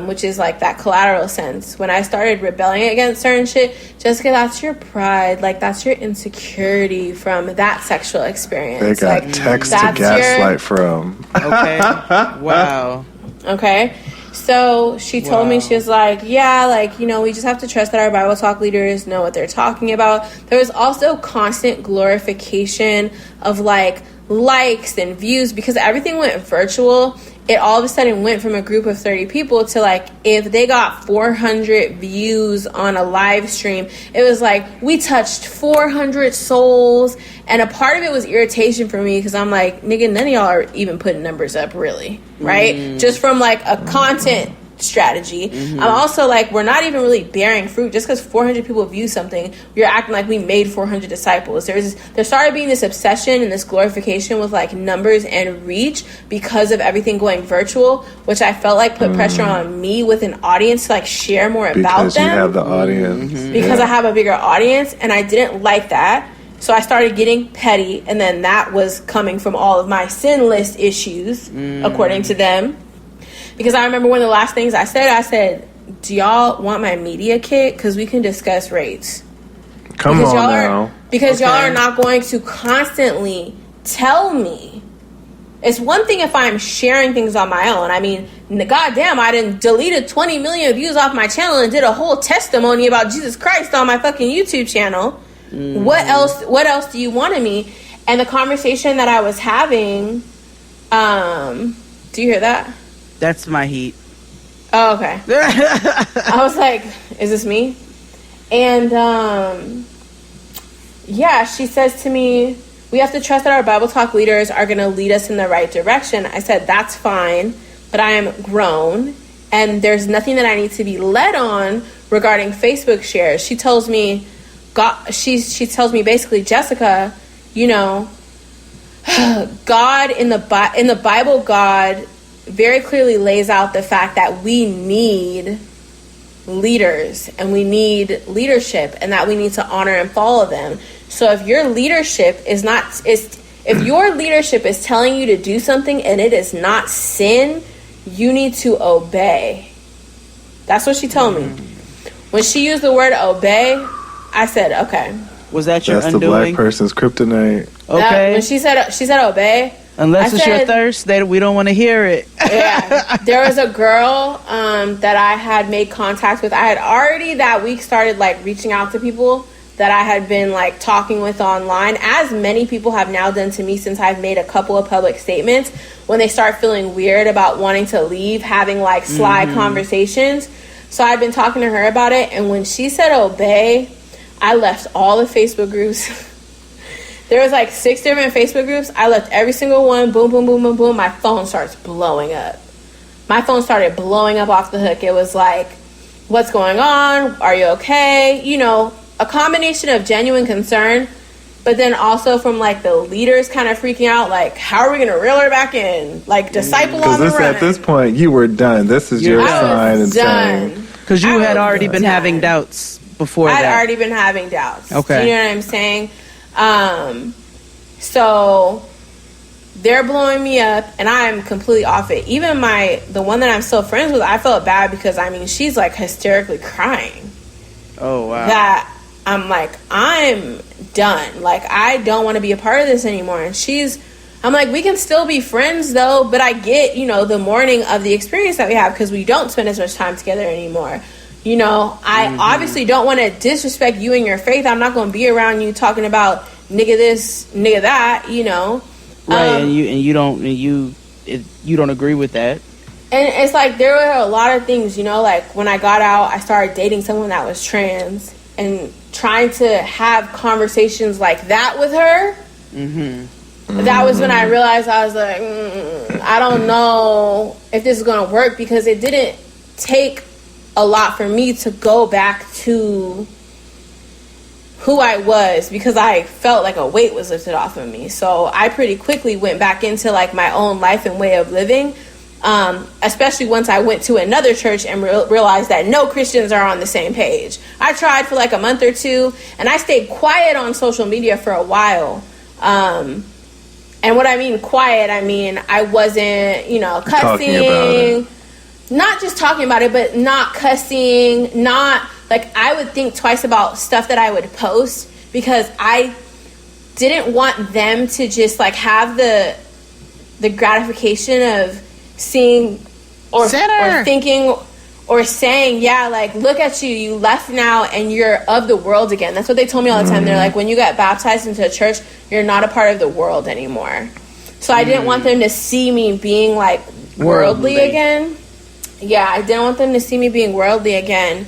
Which is that collateral sense. When I started rebelling against certain shit, Jessica, that's your pride. That's your insecurity from that sexual experience. They got text to gaslight from. Okay. Wow. Okay. So she told me, she was like, yeah, we just have to trust that our Bible Talk leaders know what they're talking about. There was also constant glorification of likes and views, because everything went virtual. It all of a sudden went from a group of 30 people to if they got 400 views on a live stream, it was we touched 400 souls. And a part of it was irritation for me, because I'm like, nigga, none of y'all are even putting numbers up, really, right? Just from a content strategy. I'm also we're not even really bearing fruit. Just because 400 people view something, we're acting like we made 400 disciples. There started being this obsession and this glorification with numbers and reach because of everything going virtual, which I felt put pressure on me with an audience to share more about them. Because you have the audience. Because I have a bigger audience, and I didn't like that. So I started getting petty, and then that was coming from all of my sin list issues, according to them. Because I remember one of the last things I said, do y'all want my media kit? Because we can discuss rates. Come on now. Because y'all are not going to constantly tell me. It's one thing if I'm sharing things on my own. I mean, goddamn, I done deleted 20 million views off my channel and did a whole testimony about Jesus Christ on my fucking YouTube channel. What else do you want of me? And the conversation that I was having, do you hear that? That's my heat. Oh, okay. I was like, is this me? And she says to me, we have to trust that our Bible Talk leaders are going to lead us in the right direction. I said, that's fine, but I am grown, and there's nothing that I need to be led on regarding Facebook shares. She tells me, she tells me basically, Jessica, God in the Bible, God very clearly lays out the fact that we need leaders and we need leadership, and that we need to honor and follow them. So if your leadership is telling you to do something and it is not sin, you need to obey. That's what she told me. When she used the word obey, I said, okay. Was that your That's undoing? the black person's kryptonite. Okay. When she said obey. Unless it's your thirst, we don't want to hear it. Yeah. There was a girl that I had made contact with. I had already that week started like reaching out to people that I had been like talking with online, as many people have now done to me since I've made a couple of public statements. When they start feeling weird about wanting to leave, having like sly conversations. So I'd been talking to her about it, and when she said obey, I left all the Facebook groups. There was like 6 different Facebook groups. I left every single one. Boom, boom, boom, boom, boom. My phone starts blowing up. My phone started blowing up off the hook. It was like, what's going on? Are you okay? You know, a combination of genuine concern, but then also from like the leaders kind of freaking out, like, how are we going to reel her back in? Like, disciple on the run. At this point, you were done. This is your sign and saying. Because you had already been having doubts before that. I'd already been having doubts. Okay. You know what I'm saying? So they're blowing me up and I'm completely off it. Even the one that I'm still friends with, I felt bad because I mean, she's like hysterically crying. Oh, wow. That I'm like, I'm done. Like, I don't want to be a part of this anymore. And I'm like, we can still be friends though, but I get, you know, the mourning of the experience that we have because we don't spend as much time together anymore. You know, I obviously don't want to disrespect you and your faith. I'm not going to be around you talking about nigga this, nigga that, you know. Right, and you don't agree with that. And it's like there were a lot of things, you know, like when I got out, I started dating someone that was trans and trying to have conversations like that with her. That was when I realized I was like, I don't know if this is going to work, because it didn't take a lot for me to go back to who I was, because I felt like a weight was lifted off of me. So I pretty quickly went back into like my own life and way of living, especially once I went to another church and realized that no Christians are on the same page. I tried for like a month or two, and I stayed quiet on social media for a while. And what I mean quiet, I mean I wasn't, you know, cussing. Not just talking about it, but not cussing, not, like, I would think twice about stuff that I would post, because I didn't want them to just, like, have the gratification of seeing or thinking or saying, yeah, like, look at you, you left now and you're of the world again. That's what they told me all the time. They're like, when you got baptized into a church, you're not a part of the world anymore. So I didn't want them to see me being, like, worldly again. Yeah, I didn't want them to see me being worldly again.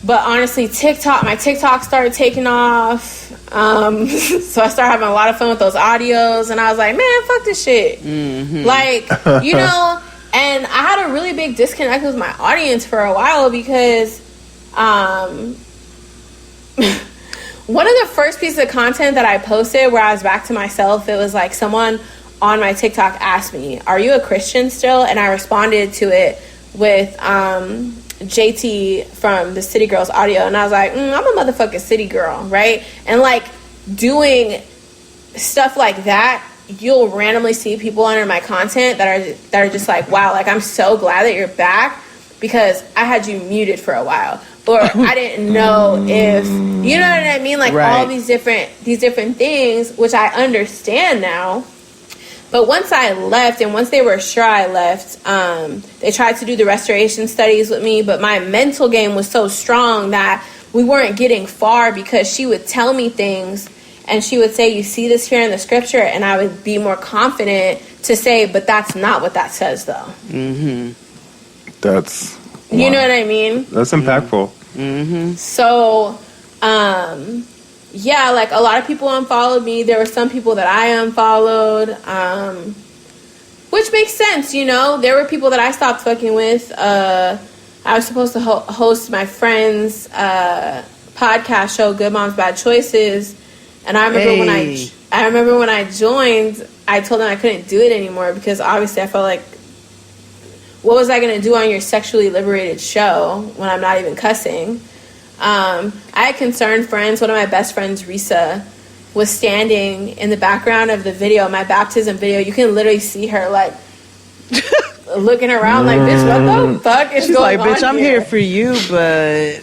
But honestly, my TikTok started taking off. So I started having a lot of fun with those audios. And I was like, man, fuck this shit. Like, you know, and I had a really big disconnect with my audience for a while, because one of the first pieces of content that I posted where I was back to myself, it was like someone on my TikTok asked me, are you a Christian still? And I responded to it with JT from the City Girls audio. And I was like, I'm a motherfucking city girl, right? And like doing stuff like that, you'll randomly see people under my content that are just like, wow, like I'm so glad that you're back, because I had you muted for a while. Or I didn't know if, you know what I mean? Like all these different things, which I understand now. But once I left, and once they were sure I left, they tried to do the restoration studies with me, but my mental game was so strong that we weren't getting far, because she would tell me things and she would say, you see this here in the scripture, and I would be more confident to say, but that's not what that says though. That's, you know what I mean? That's impactful. So, yeah, like a lot of people unfollowed me. There were some people that I unfollowed, which makes sense, you know. There were people that I stopped fucking with. I was supposed to host my friend's podcast show, Good Moms Bad Choices, and I remember when I joined, I told them I couldn't do it anymore, because obviously I felt like what was I going to do on your sexually liberated show when I'm not even cussing? I had concerned friends. One of my best friends, Risa, was standing in the background of the video, my baptism video. You can literally see her, like, looking around like, bitch, what the fuck is She's going like, bitch, on I'm here for you, but...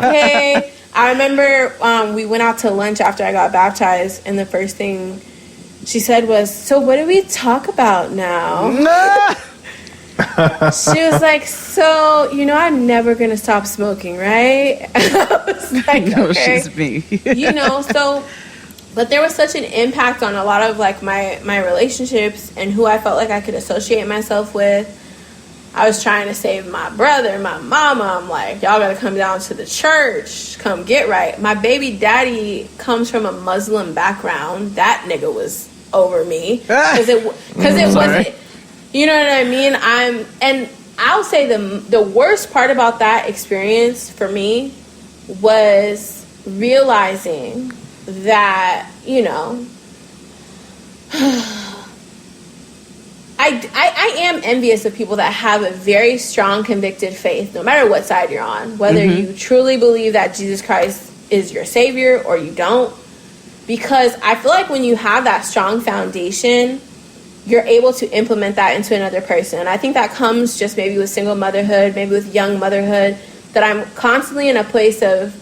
Okay. I remember we went out to lunch after I got baptized, and the first thing she said was, so what do we talk about now? She was like, so, you know, I'm never going to stop smoking, right? I was like, no, okay. she's me. You know, so, but there was such an impact on a lot of, like, my relationships and who I felt like I could associate myself with. I was trying to save my brother, my mama. I'm like, y'all gotta come down to the church, come get right. My baby daddy comes from a Muslim background. That nigga was over me because it wasn't. You know what I mean? And I'll say the worst part about that experience for me was realizing that, you know, I am envious of people that have a very strong convicted faith, no matter what side you're on, whether you truly believe that Jesus Christ is your savior or you don't, because I feel like when you have that strong foundation, you're able to implement that into another person. And I think that comes just maybe with single motherhood, maybe with young motherhood, that I'm constantly in a place of,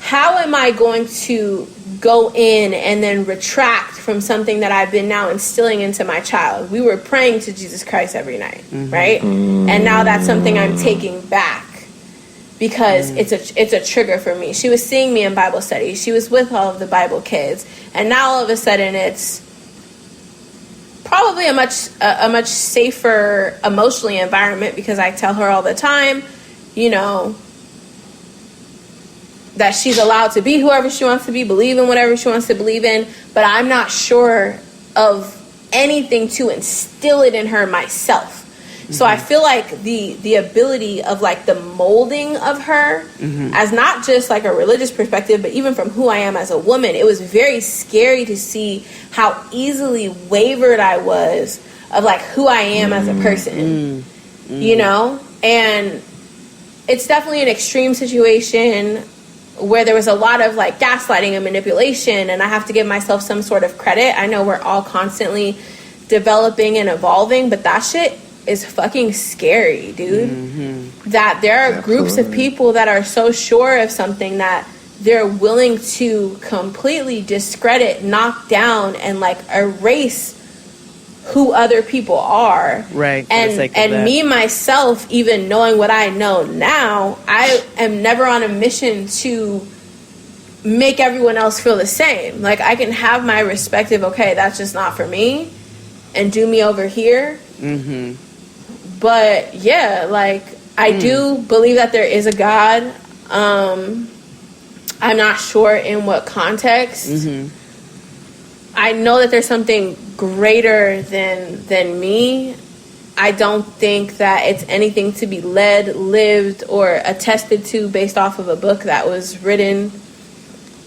how am I going to go in and then retract from something that I've been now instilling into my child? We were praying to Jesus Christ every night, right? And now that's something I'm taking back because it's a trigger for me. She was seeing me in Bible study. She was with all of the Bible kids. And now all of a sudden it's probably a much safer emotionally environment because I tell her all the time, you know, that she's allowed to be whoever she wants to be, believe in whatever she wants to believe in, but I'm not sure of anything to instill it in her myself. So I feel like the ability of, like, the molding of her as not just like a religious perspective, but even from who I am as a woman, it was very scary to see how easily wavered I was of, like, who I am as a person, you know? And it's definitely an extreme situation where there was a lot of, like, gaslighting and manipulation, and I have to give myself some sort of credit. I know we're all constantly developing and evolving, but that shit is fucking scary, dude. That there are groups of people that are so sure of something that they're willing to completely discredit, knock down, and, like, erase who other people are. Right. And me, myself, even knowing what I know now, I am never on a mission to make everyone else feel the same. Like, I can have my respective, okay, that's just not for me, and do me over here. But yeah, like, I do believe that there is a God. I'm not sure in what context. I know that there's something greater than me. I don't think that it's anything to be led, lived, or attested to based off of a book that was written,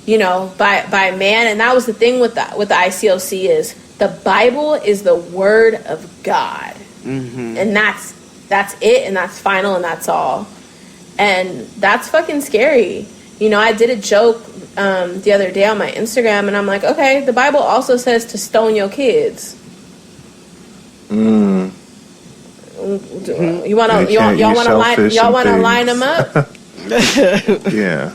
you know, by man. And that was the thing with the ICOC is the Bible is the word of God. And that's it, and that's final, and that's all. And that's fucking scary. You know, I did a joke the other day on my Instagram, and I'm like, okay, the Bible also says to stone your kids. You wanna line them up? Yeah.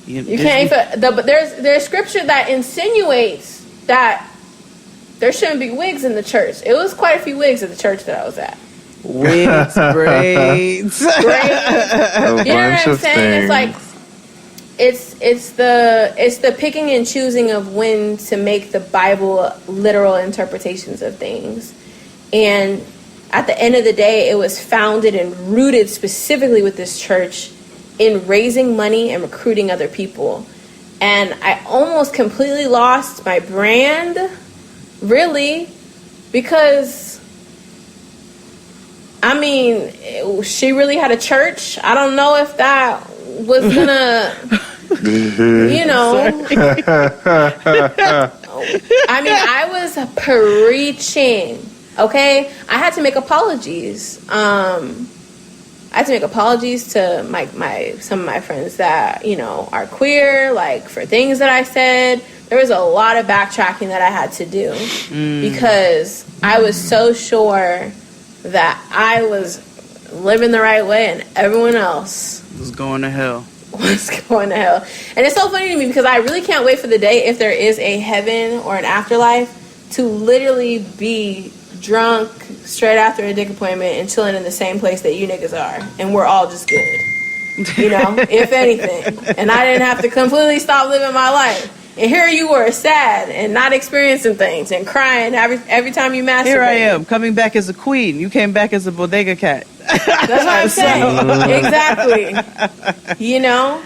You can't. But there's scripture that insinuates that there shouldn't be wigs in the church. It was quite a few wigs at the church that I was at. Wigs, braids. You know what I'm saying? It's like it's the picking and choosing of when to make the Bible literal interpretations of things. And at the end of the day, it was founded and rooted specifically with this church in raising money and recruiting other people. And I almost completely lost my brand, really, because, I mean, she really had a church. I don't know if that was gonna, you know. I mean, I was preaching Okay? I had to make apologies. I had to make apologies to some of my friends that, you know, are queer, like, for things that I said. There was a lot of backtracking that I had to do because I was so sure that I was living the right way and everyone else was going to hell. And it's so funny to me because I really can't wait for the day, if there is a heaven or an afterlife, to literally be drunk straight after a dick appointment and chilling in the same place that you niggas are, and we're all just good, you know, if anything. And I didn't have to completely stop living my life. And here you were, sad and not experiencing things and crying every time you masturbate. Here I am, coming back as a queen. You came back as a bodega cat. That's what I'm saying. Exactly. You know?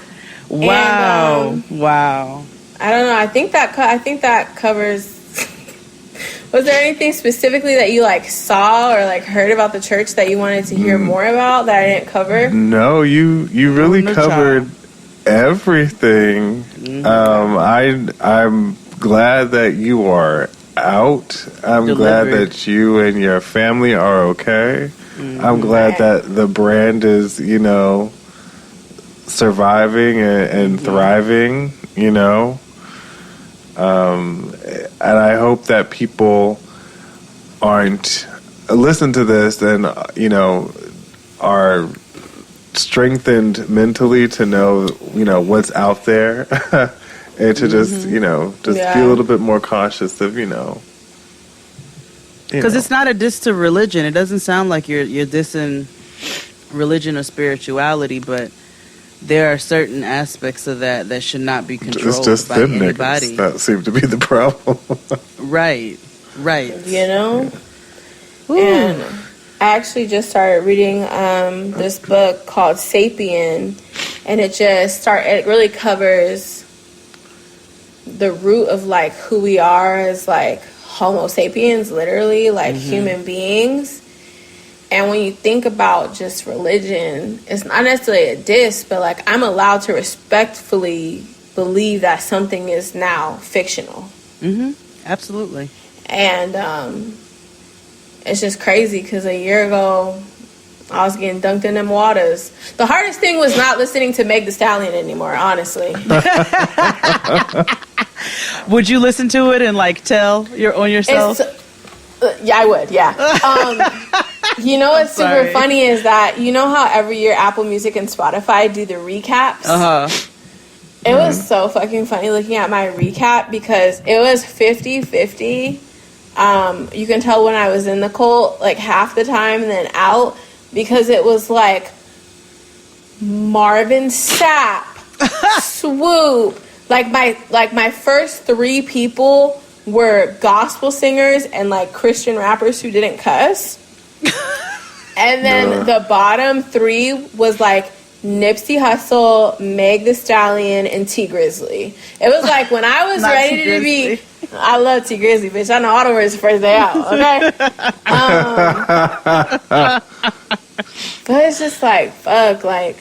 Wow. And, wow. I don't know. I think that covers. Was there anything specifically that you like saw or like heard about the church that you wanted to hear more about that I didn't cover? No, you really covered everything. I'm glad that you are out. I'm glad that you and your family are okay. I'm glad that the brand is, you know, surviving and thriving, you know. And I hope that people listen to this and, you know, are strengthened mentally to know, you know, what's out there and to just, you know, be a little bit more cautious of, you know. Because it's not a diss to religion. It doesn't sound like you're dissing religion or spirituality, but there are certain aspects of that should not be controlled by anybody. That seem to be the problem. Right. You know? And I actually just started reading this book called Sapien, and it really covers the root of like who we are as like Homo sapiens, literally, like human beings. And when you think about just religion, it's not necessarily a diss, but like I'm allowed to respectfully believe that something is now fictional. Absolutely. And it's just crazy because a year ago I was getting dunked in them waters. The hardest thing was not listening to Meg Thee Stallion anymore, honestly. Would you listen to it and like tell on yourself? Yeah, I would. Yeah. You know what's super funny is that you know how every year Apple Music and Spotify do the recaps. It was so fucking funny looking at my recap because it was 50-50. You can tell when I was in the cult like half the time and then out because it was like Marvin Sapp, Swoop. Like my first 3 people were gospel singers and like Christian rappers who didn't cuss. And then the bottom 3 was like Nipsey Hussle, Meg Thee Stallion, and T Grizzly. It was like when I was ready to be. I love T Grizzly, bitch. I know all the words the first day out. Okay. But it's just like fuck, like.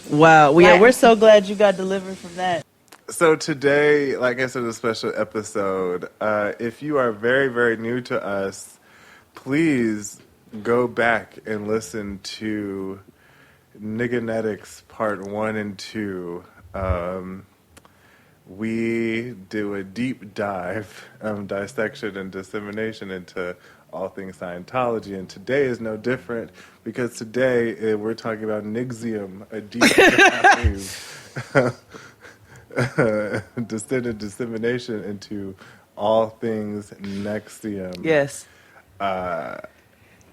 Wow. Well, yeah, we're so glad you got delivered from that. So today, like I said, a special episode. If you are very, very new to us, please go back and listen to Nigganetics Part 1 and 2. We do a deep dive, dissection and dissemination into all things Scientology, and today is no different because today we're talking about Nixium, a deep dive, dissemination into all things Nexium. Yes.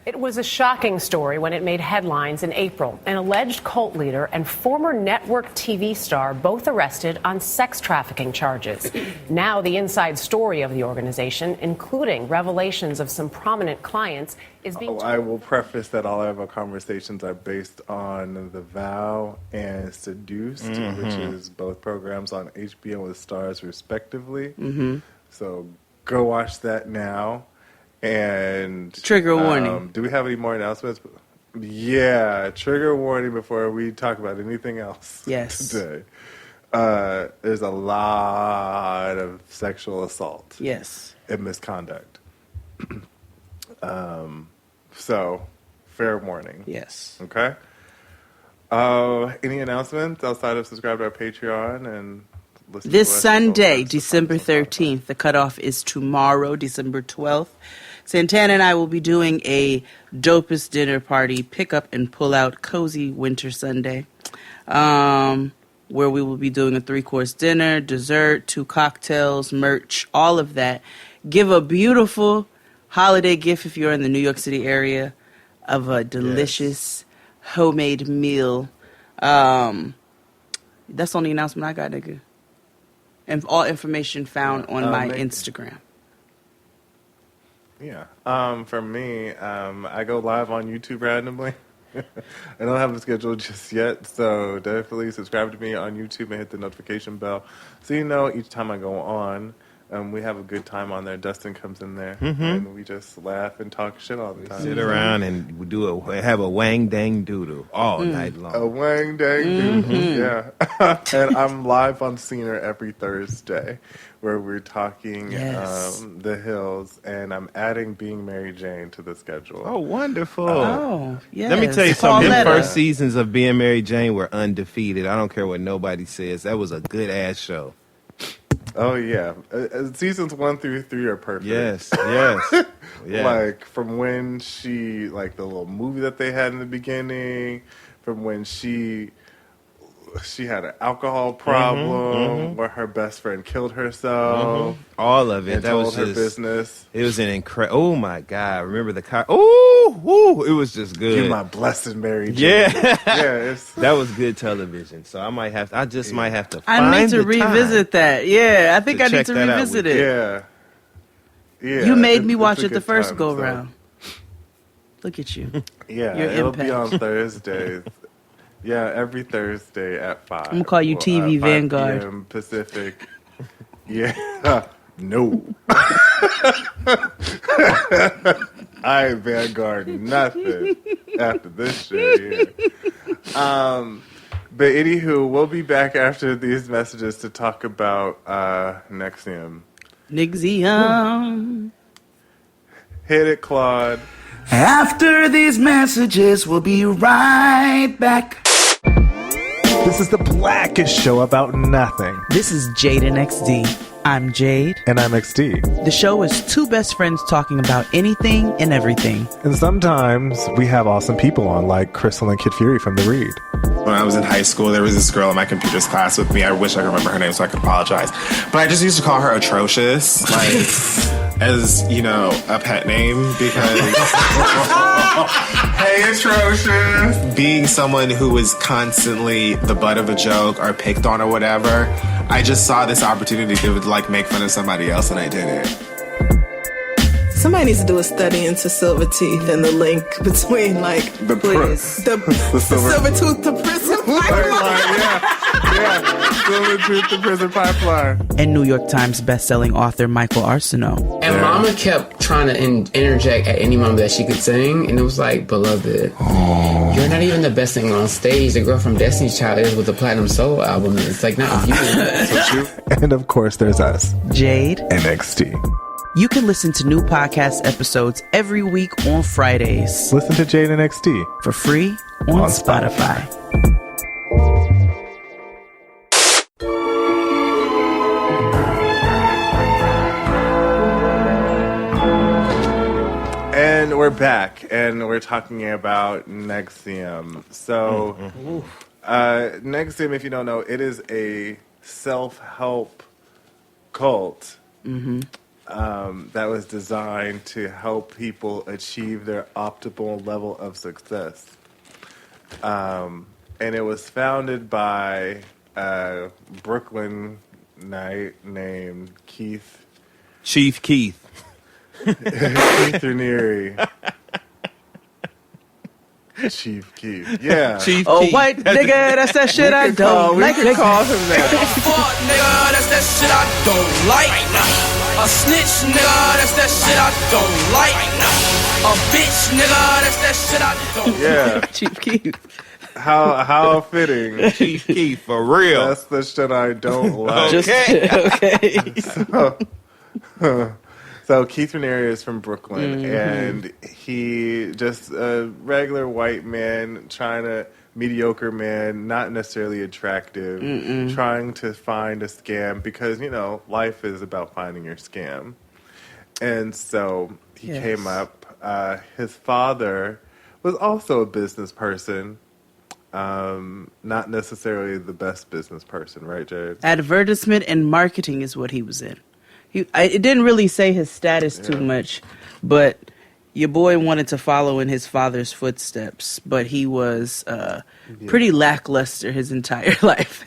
It was a shocking story when it made headlines in April. An alleged cult leader and former network TV star both arrested on sex trafficking charges. Now the inside story of the organization, including revelations of some prominent clients, is being... I will preface that all of our conversations are based on The Vow and Seduced, which is both programs on HBO with Stars respectively. So go watch that now. And trigger warning. Do we have any more announcements? Yeah, trigger warning before we talk about anything else. Yes. Today, there's a lot of sexual assault. Yes. And misconduct. So, fair warning. Yes. Okay. Any announcements outside of subscribe to our Patreon and listen This to us? Sunday, December 13th, the cutoff is tomorrow, December 12th. Santana and I will be doing a dopest dinner party, pick up and pull out cozy winter Sunday, where we will be doing a 3-course dinner, dessert, 2 cocktails, merch, all of that. Give a beautiful holiday gift if you're in the New York City area of a delicious homemade meal. That's the only announcement I got, nigga. And all information found on my Instagram. Yeah. For me, I go live on YouTube randomly. I don't have a schedule just yet, so definitely subscribe to me on YouTube and hit the notification bell so you know each time I go on. We have a good time on there. Dustin comes in there, and we just laugh and talk shit all the time. Sit around and we have a wang dang doodle all night long. A wang dang doodle, yeah. And I'm live on Scener every Thursday, where we're talking The Hills, and I'm adding Being Mary Jane to the schedule. Oh, wonderful! Yes. Let me tell you something. The first seasons of Being Mary Jane were undefeated. I don't care what nobody says. That was a good ass show. Oh yeah, seasons 1 through 3 are perfect. Yes. Yeah. Like from when she, like the little movie that they had in the beginning, from when she had an alcohol problem where her best friend killed herself. All of it. And that told was her just, business. It was an incredible. Oh my God! Remember the car? Oh, it was just good. You my blessed Mary Jane. Yeah, that was good television. So I might have. I just might have to. I need to revisit that. Yeah, I think I need to revisit it. Yeah. You made me watch it the first go round. Look at you. Yeah, Your it'll impact. be on Thursdays. Yeah, every Thursday at 5. I'm gonna call you TV 5 Vanguard. PM Pacific. Yeah. No. I ain't Vanguard nothing after this shit. Yeah. But anywho, we'll be back after these messages to talk about Nexium. Nexium. Hit it, Claude. After these messages, we'll be right back. This is the blackest show about nothing. This is Jade and XD. I'm Jade. And I'm XD. The show is 2 best friends talking about anything and everything. And sometimes we have awesome people on, like Crystal and Kid Fury from The Read. When I was in high school, there was this girl in my computers class with me. I wish I could remember her name so I could apologize. But I just used to call her Atrocious, like, as, you know, a pet name, because... Hey, Atrocious! Being someone who was constantly the butt of a joke or picked on or whatever, I just saw this opportunity to, like, make fun of somebody else, and I did it. Somebody needs to do a study into silver teeth and the link between, like, the silver tooth to prison pipeline. Yeah, silver tooth to prison pipeline. And New York Times bestselling author Michael Arsenault. And Mama kept trying to interject at any moment that she could sing, and it was like, beloved, you're not even the best singer on stage. The girl from Destiny's Child is with the Platinum Soul album. It's like, not you. And of course, there's us, Jade and XD. You can listen to new podcast episodes every week on Fridays. Listen to Jade and XD for free on Spotify. And we're back, and we're talking about Nexium. So, Nexium, if you don't know, it is a self-help cult. That was designed to help people achieve their optimal level of success. And it was founded by a Brooklyn knight named Chief Keith. Keith Raniere. Chief Keith. Yeah. Chief Keith. White nigga, that's that shit I don't like. We could call him that. Fuck nigga, that's that shit I don't like. A snitch, nigga, that's that shit I don't like. A bitch, nigga, that's that shit I don't Yeah. Chief Keith. How fitting. Chief Keith, for real. That's the shit I don't like. Okay. So So Keith Raniere is from Brooklyn, and he just a regular white man mediocre man, not necessarily attractive, trying to find a scam because, life is about finding your scam. And so he came up. His father was also a business person, not necessarily the best business person, right, Jared? Advertisement and marketing is what he was in. It didn't really say his status too much, but your boy wanted to follow in his father's footsteps, but he was pretty lackluster his entire life.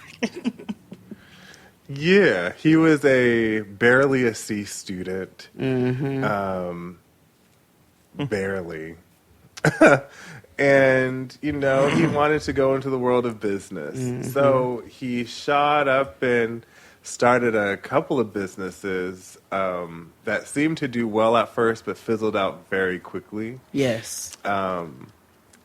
Yeah, he was barely a C student. Barely. And, he wanted to go into the world of business. So he shot up and started a couple of businesses that seemed to do well at first, but fizzled out very quickly. Yes. And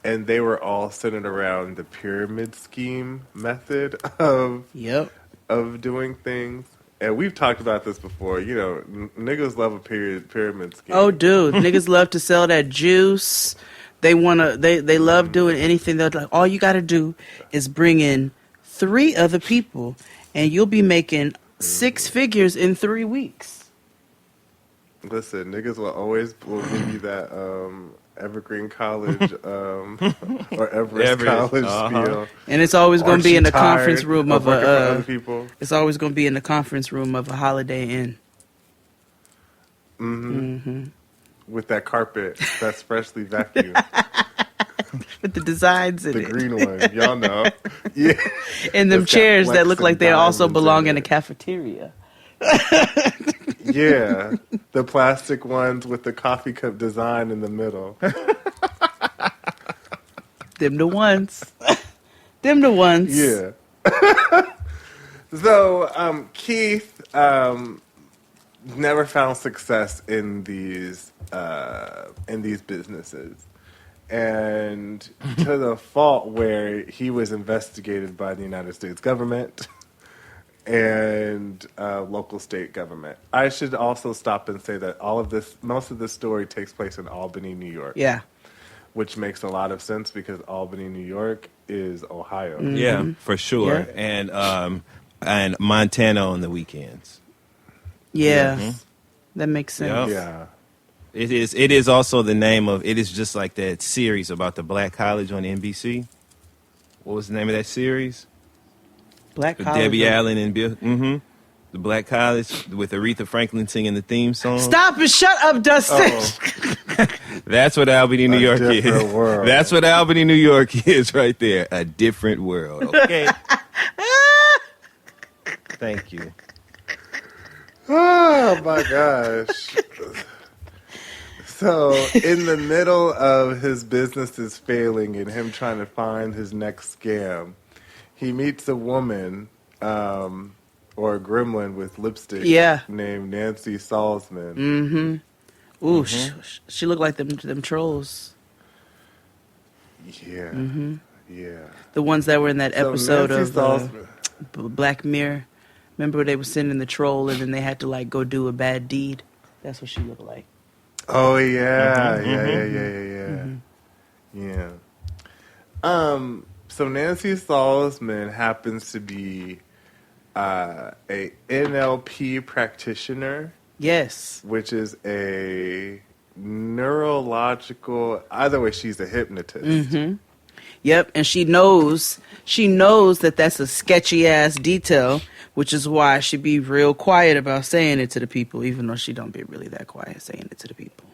they were all centered around the pyramid scheme method of doing things. And we've talked about this before. Niggas love a pyramid scheme. Oh, dude, niggas love to sell that juice. They love doing anything. They're like, all you got to do is bring in 3 other people, and you'll be making 6 figures in 3 weeks. Listen, niggas will give you that Evergreen College or Everest College spiel, and it's always going to be in the conference room of other people. It's always going to be in the conference room of a Holiday Inn. With that carpet that's freshly vacuumed. With the designs in the it. green one, y'all know. Yeah. And them chairs that look like they also belong in a cafeteria. Yeah, the plastic ones with the coffee cup design in the middle. Them the ones. Them the ones. Yeah. So, Keith never found success in these businesses. And to the fault where he was investigated by the United States government and local state government. I should also stop and say that most of this story takes place in Albany, New York. Yeah. Which makes a lot of sense because Albany, New York is Ohio. Yeah, for sure. Yeah. And Montana on the weekends. Yeah. That makes sense. Yep. Yeah. It is also the name of, it is just like that series about the Black College on NBC. What was the name of that series? Black With College. Debbie Allen and Bill. The Black College with Aretha Franklin singing the theme song. Stop and shut up, Dustin. That's what Albany, New York is. World. That's what Albany, New York is right there. A different world. Okay. Thank you. Oh my gosh. So, in the middle of his businesses failing and him trying to find his next scam, he meets a woman, or a gremlin with lipstick, named Nancy Salzman. Ooh, she looked like them trolls. Yeah, yeah. The ones that were in that episode Nancy of Black Mirror. Remember they were sending the troll and then they had to go do a bad deed? That's what she looked like. Oh yeah, yeah. So Nancy Salzman happens to be a NLP practitioner. Yes, which is a neurological. Either way, she's a hypnotist. Yep, and she knows that that's a sketchy ass detail, which is why she be real quiet about saying it to the people, even though she don't be really that quiet saying it to the people.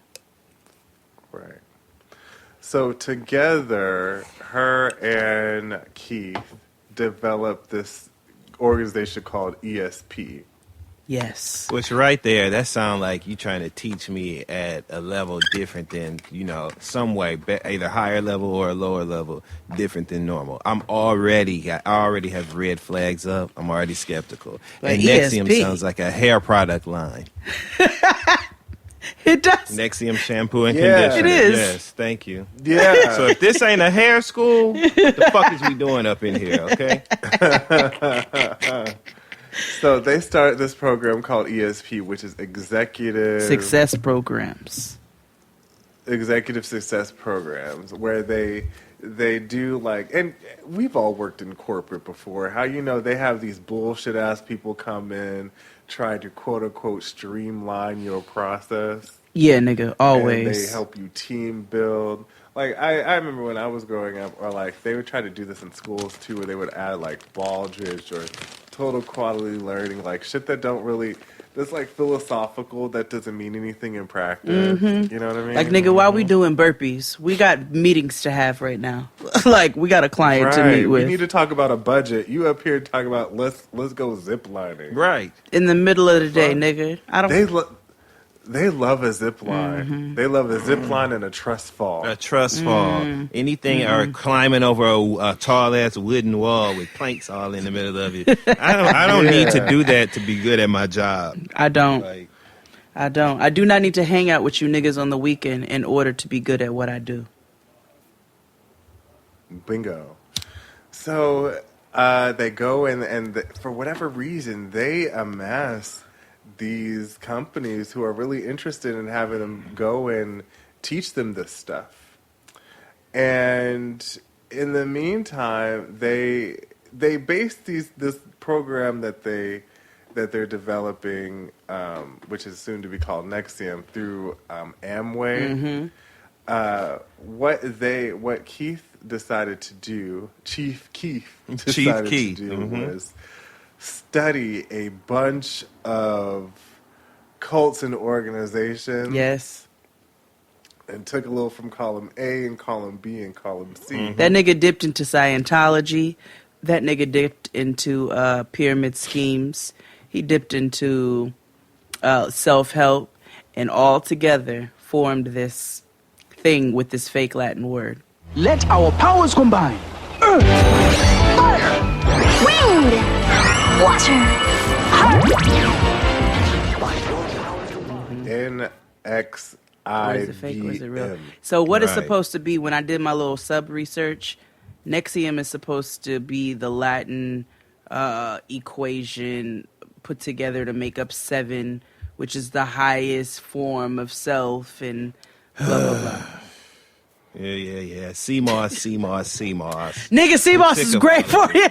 Right. So together, her and Keith developed this organization called ESP. Yes. Which right there, that sounds like you trying to teach me at a level different than, some way, either higher level or a lower level, different than normal. I already have red flags up. I'm already skeptical. Like and ESP. Nexium sounds like a hair product line. It does. Nexium shampoo and conditioner. It is. Yes, thank you. Yeah. So if this ain't a hair school, the fuck is we doing up in here, okay? So they started this program called ESP, which is Executive Success Programs. Executive Success Programs, where they do like, and we've all worked in corporate before, how they have these bullshit ass people come in trying to quote unquote streamline your process. Yeah, nigga, always. And they help you team build. Like, I remember when I was growing up, or like, they would try to do this in schools too, where they would add like Baldrige or total quality learning, like shit that don't really, that's like philosophical, that doesn't mean anything in practice. Mm-hmm. You know what I mean? Like, nigga, while we doing burpees, we got meetings to have right now. Like, we got a client to meet with. We need to talk about a budget. You up here talking about let's go zip lining. Right. In the middle of the day, nigga. I don't. They love a zip line. Mm-hmm. They love a zip line and a trust fall. A trust fall. Anything, or climbing over a tall ass wooden wall with planks all in the middle of it. I don't need to do that to be good at my job. I don't. I do not need to hang out with you niggas on the weekend in order to be good at what I do. Bingo. So they go and for whatever reason, they amass these companies who are really interested in having them go and teach them this stuff. And in the meantime, they base this program that they're developing, which is soon to be called Nexium, through Amway. Mm-hmm. What Keith decided to do, Chief Keith decided to do was study a bunch of cults and organizations. Yes. And took a little from column A and column B and column C. Mm-hmm. That nigga dipped into Scientology. That nigga dipped into pyramid schemes. He dipped into self-help, and all together formed this thing with this fake Latin word. Let our powers combine. Earth, fire, wind, water, NXIVM. What is it fake? What is it real? So what it's supposed to be, when I did my little sub research, Nexium is supposed to be the Latin equation put together to make up 7, which is the highest form of self, and blah, blah, blah. Yeah. CMOS. Nigga, CMOS is great for you.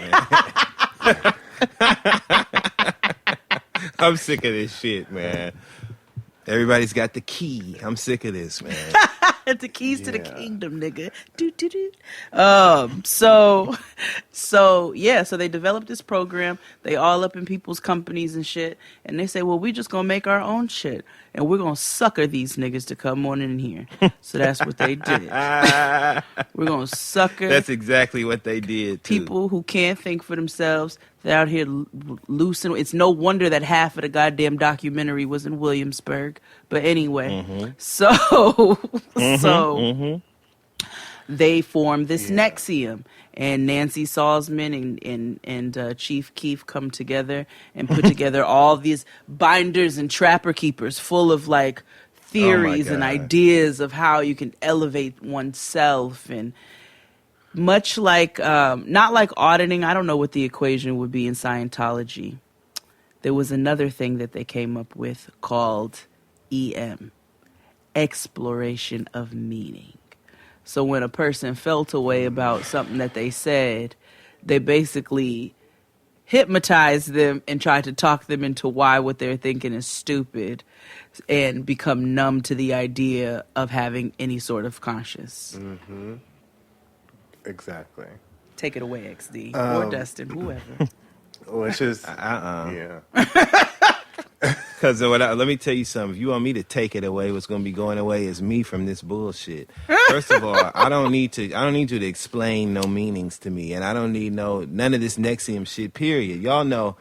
I'm sick of this shit, man. Everybody's got the key. I'm sick of this, man. The keys to the kingdom, nigga. So they developed this program. They all up in people's companies and shit. And they say, well, we just gonna make our own shit. And we're gonna sucker these niggas to come on in here. So that's what they did. We're gonna sucker. That's exactly what they did, too. People who can't think for themselves. They're out here loose. It's no wonder that half of the goddamn documentary was in Williamsburg. But anyway, so they formed this Nexium, and Nancy Salzman and Chief Keef come together and put together all these binders and trapper keepers full of like theories and ideas of how you can elevate oneself, and much like, not like auditing. I don't know what the equation would be in Scientology. There was another thing that they came up with called EM, exploration of meaning. So when a person felt a way about something that they said, they basically hypnotized them and tried to talk them into why what they're thinking is stupid, and become numb to the idea of having any sort of conscience. Mm-hmm. Exactly. Take it away, XD. Or Dustin, whoever. Which is, yeah. Because let me tell you something. If you want me to take it away, what's going to be going away is me from this bullshit. First of all, I don't need you to explain no meanings to me, and I don't need none of this Nexium shit, period. Y'all know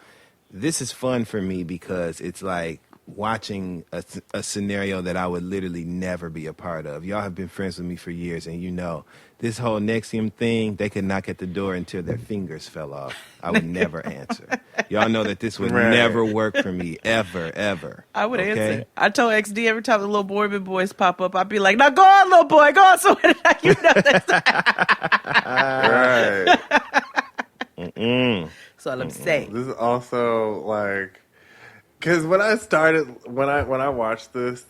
this is fun for me because it's like watching a scenario that I would literally never be a part of. Y'all have been friends with me for years, and you know this whole Nexium thing, they could knock at the door until their fingers fell off. I would never answer. Y'all know that this would never work for me, ever. I would answer. I told XD every time the little Mormon boys pop up, I'd be like, now go on, little boy, go on somewhere. You know that's That's all I'm saying. This is also like, because when I watched this,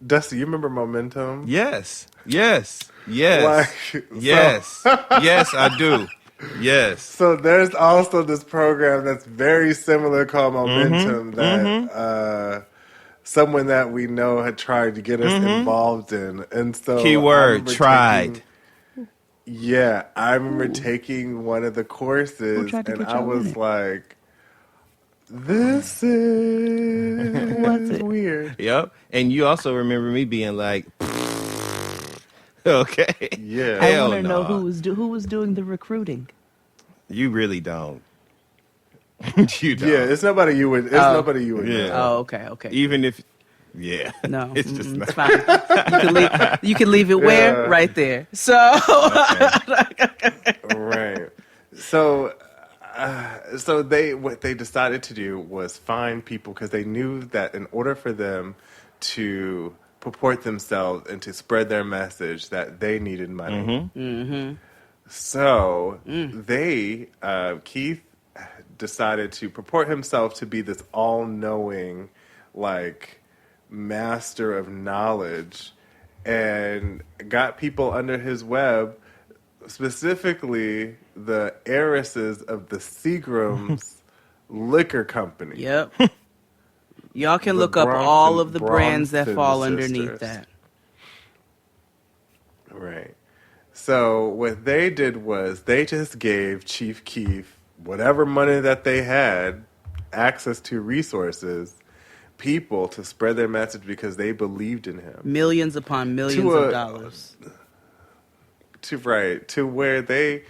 Dusty, you remember Momentum? Yes. Like, Yes, I do. Yes. So there's also this program that's very similar called Momentum that someone that we know had tried to get us involved in. And so Keyword, tried. I remember taking one of the courses and I was like, this is weird. Yep. And you also remember me being like, okay. Yeah. I want to know who was doing the recruiting. You really don't. You don't. Yeah, it's nobody you would. It's nobody you would. Yeah. Know. Oh, okay. Even if, yeah. No, it's just not. it's fine. You can leave it where? Right there. So. Right. So what they decided to do was find people because they knew that in order for them to purport themselves and to spread their message, that they needed money. So they, Keith, decided to purport himself to be this all-knowing, like, master of knowledge, and got people under his web, specifically the heiresses of the Seagram's liquor company. Yep. Y'all can The look up Bronson- all of the brands that Bronson fall sisters. underneath that. Right. So what they did was they just gave Chief Keef whatever money that they had, access to resources, people to spread their message because they believed in him. Millions upon millions of dollars. To where they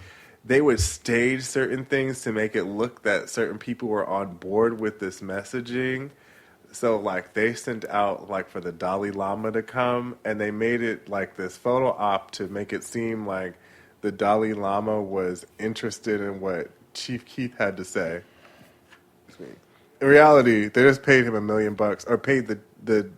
would stage certain things to make it look that certain people were on board with this messaging. So, like, they sent out, like, for the Dalai Lama to come, and they made it, like, this photo op to make it seem like the Dalai Lama was interested in what Chief Keith had to say. In reality, they just paid him $1 million, or paid the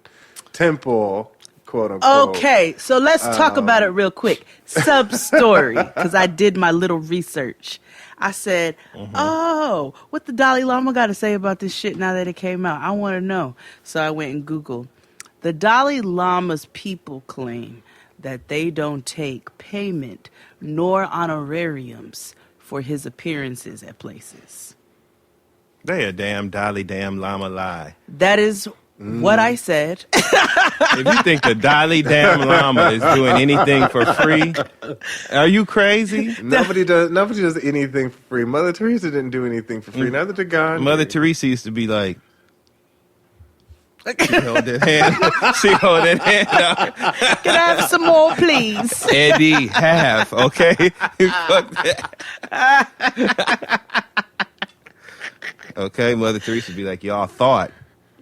temple, quote unquote. Okay, so let's talk about it real quick. Sub-story, because I did my little research. I said, oh, what the Dalai Lama got to say about this shit now that it came out? I want to know. So I went and Googled. The Dalai Lama's people claim that they don't take payment nor honorariums for his appearances at places. They a damn Dalai damn Lama lie. That is what I said. If you think the Dalai damn Lama is doing anything for free, are you crazy? Nobody does anything for free. Mother Teresa didn't do anything for free. Neither did Gandhi. Mother Teresa used to be like, she hold that hand. She hold that hand out. Can I have some more, please? Eddie, half, okay? Fuck that. Okay, Mother Teresa be like, y'all thought.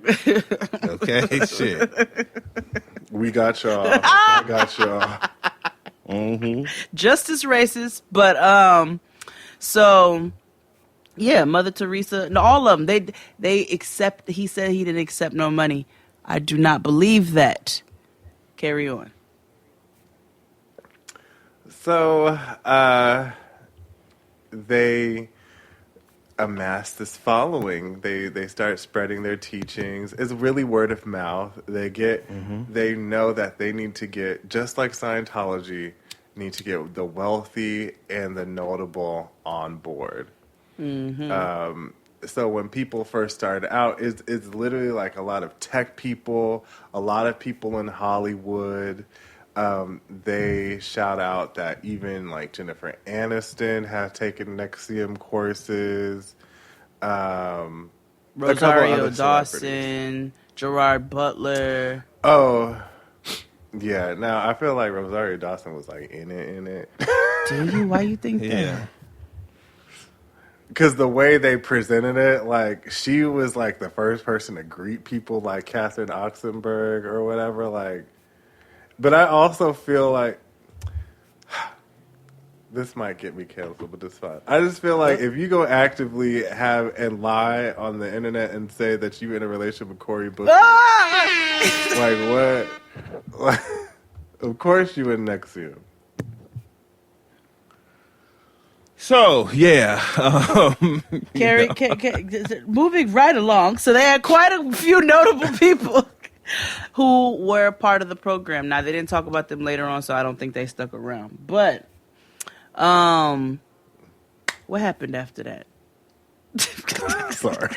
Okay, shit. We got y'all. I got y'all. Just as racist, but so yeah, Mother Teresa, no, all of them, they accept. He said he didn't accept no money. I do not believe that. Carry on. So they amass this following. They start spreading their teachings. It's really word of mouth. They know that they need to get, just like Scientology, need to get the wealthy and the notable on board. So when people first started out, it's literally like a lot of tech people, a lot of people in Hollywood. They shout out that even like Jennifer Aniston has taken NXIVM courses. Rosario Dawson, Gerard Butler. Oh, yeah. Now I feel like Rosario Dawson was like in it. Do you? Why you think that? Because the way they presented it, like, she was like the first person to greet people, like Catherine Oxenberg or whatever, like. But I also feel like this might get me canceled, but it's fine. I just feel like if you go actively have and lie on the internet and say that you're in a relationship with Cory Booker, like what? Like, of course you in NXIVM. So yeah, Carrie, moving right along. So they had quite a few notable people who were part of the program. Now they didn't talk about them later on, so I don't think they stuck around. But what happened after that? Sorry.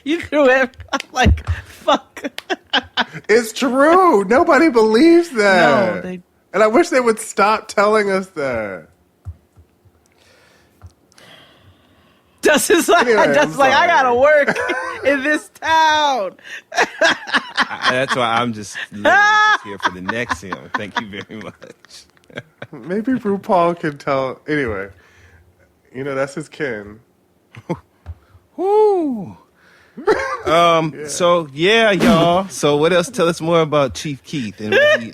You threw it. I'm like, fuck. It's true. Nobody believes that. No, and I wish they would stop telling us that. Dustin's like, Anyway, I gotta work in this town. That's why I'm just here for the next him. Thank you very much. Maybe RuPaul can tell. Anyway, that's his kin. Woo. So yeah, y'all. So what else? Tell us more about Chief Keith and what he,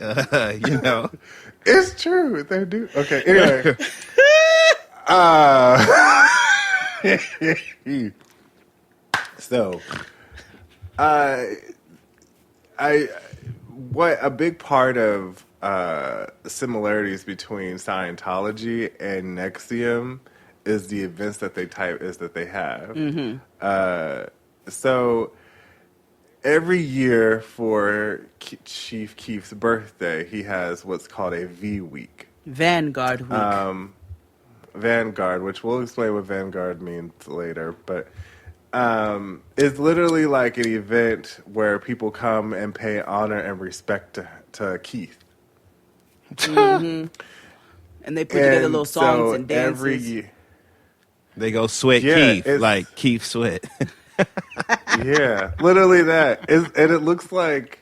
It's true. They do. Okay. Anyway. So, what a big part of similarities between Scientology and NXIVM is the events that they have. Mm-hmm. So every year for Chief Keith's birthday, he has what's called a V Week. Vanguard Week. Vanguard, which we'll explain what Vanguard means later, but it's literally like an event where people come and pay honor and respect to Keith. Mm-hmm. And they put together little songs and dances. Every year, they go sweat Keith, like Keith Sweat. Yeah, literally that. And it looks like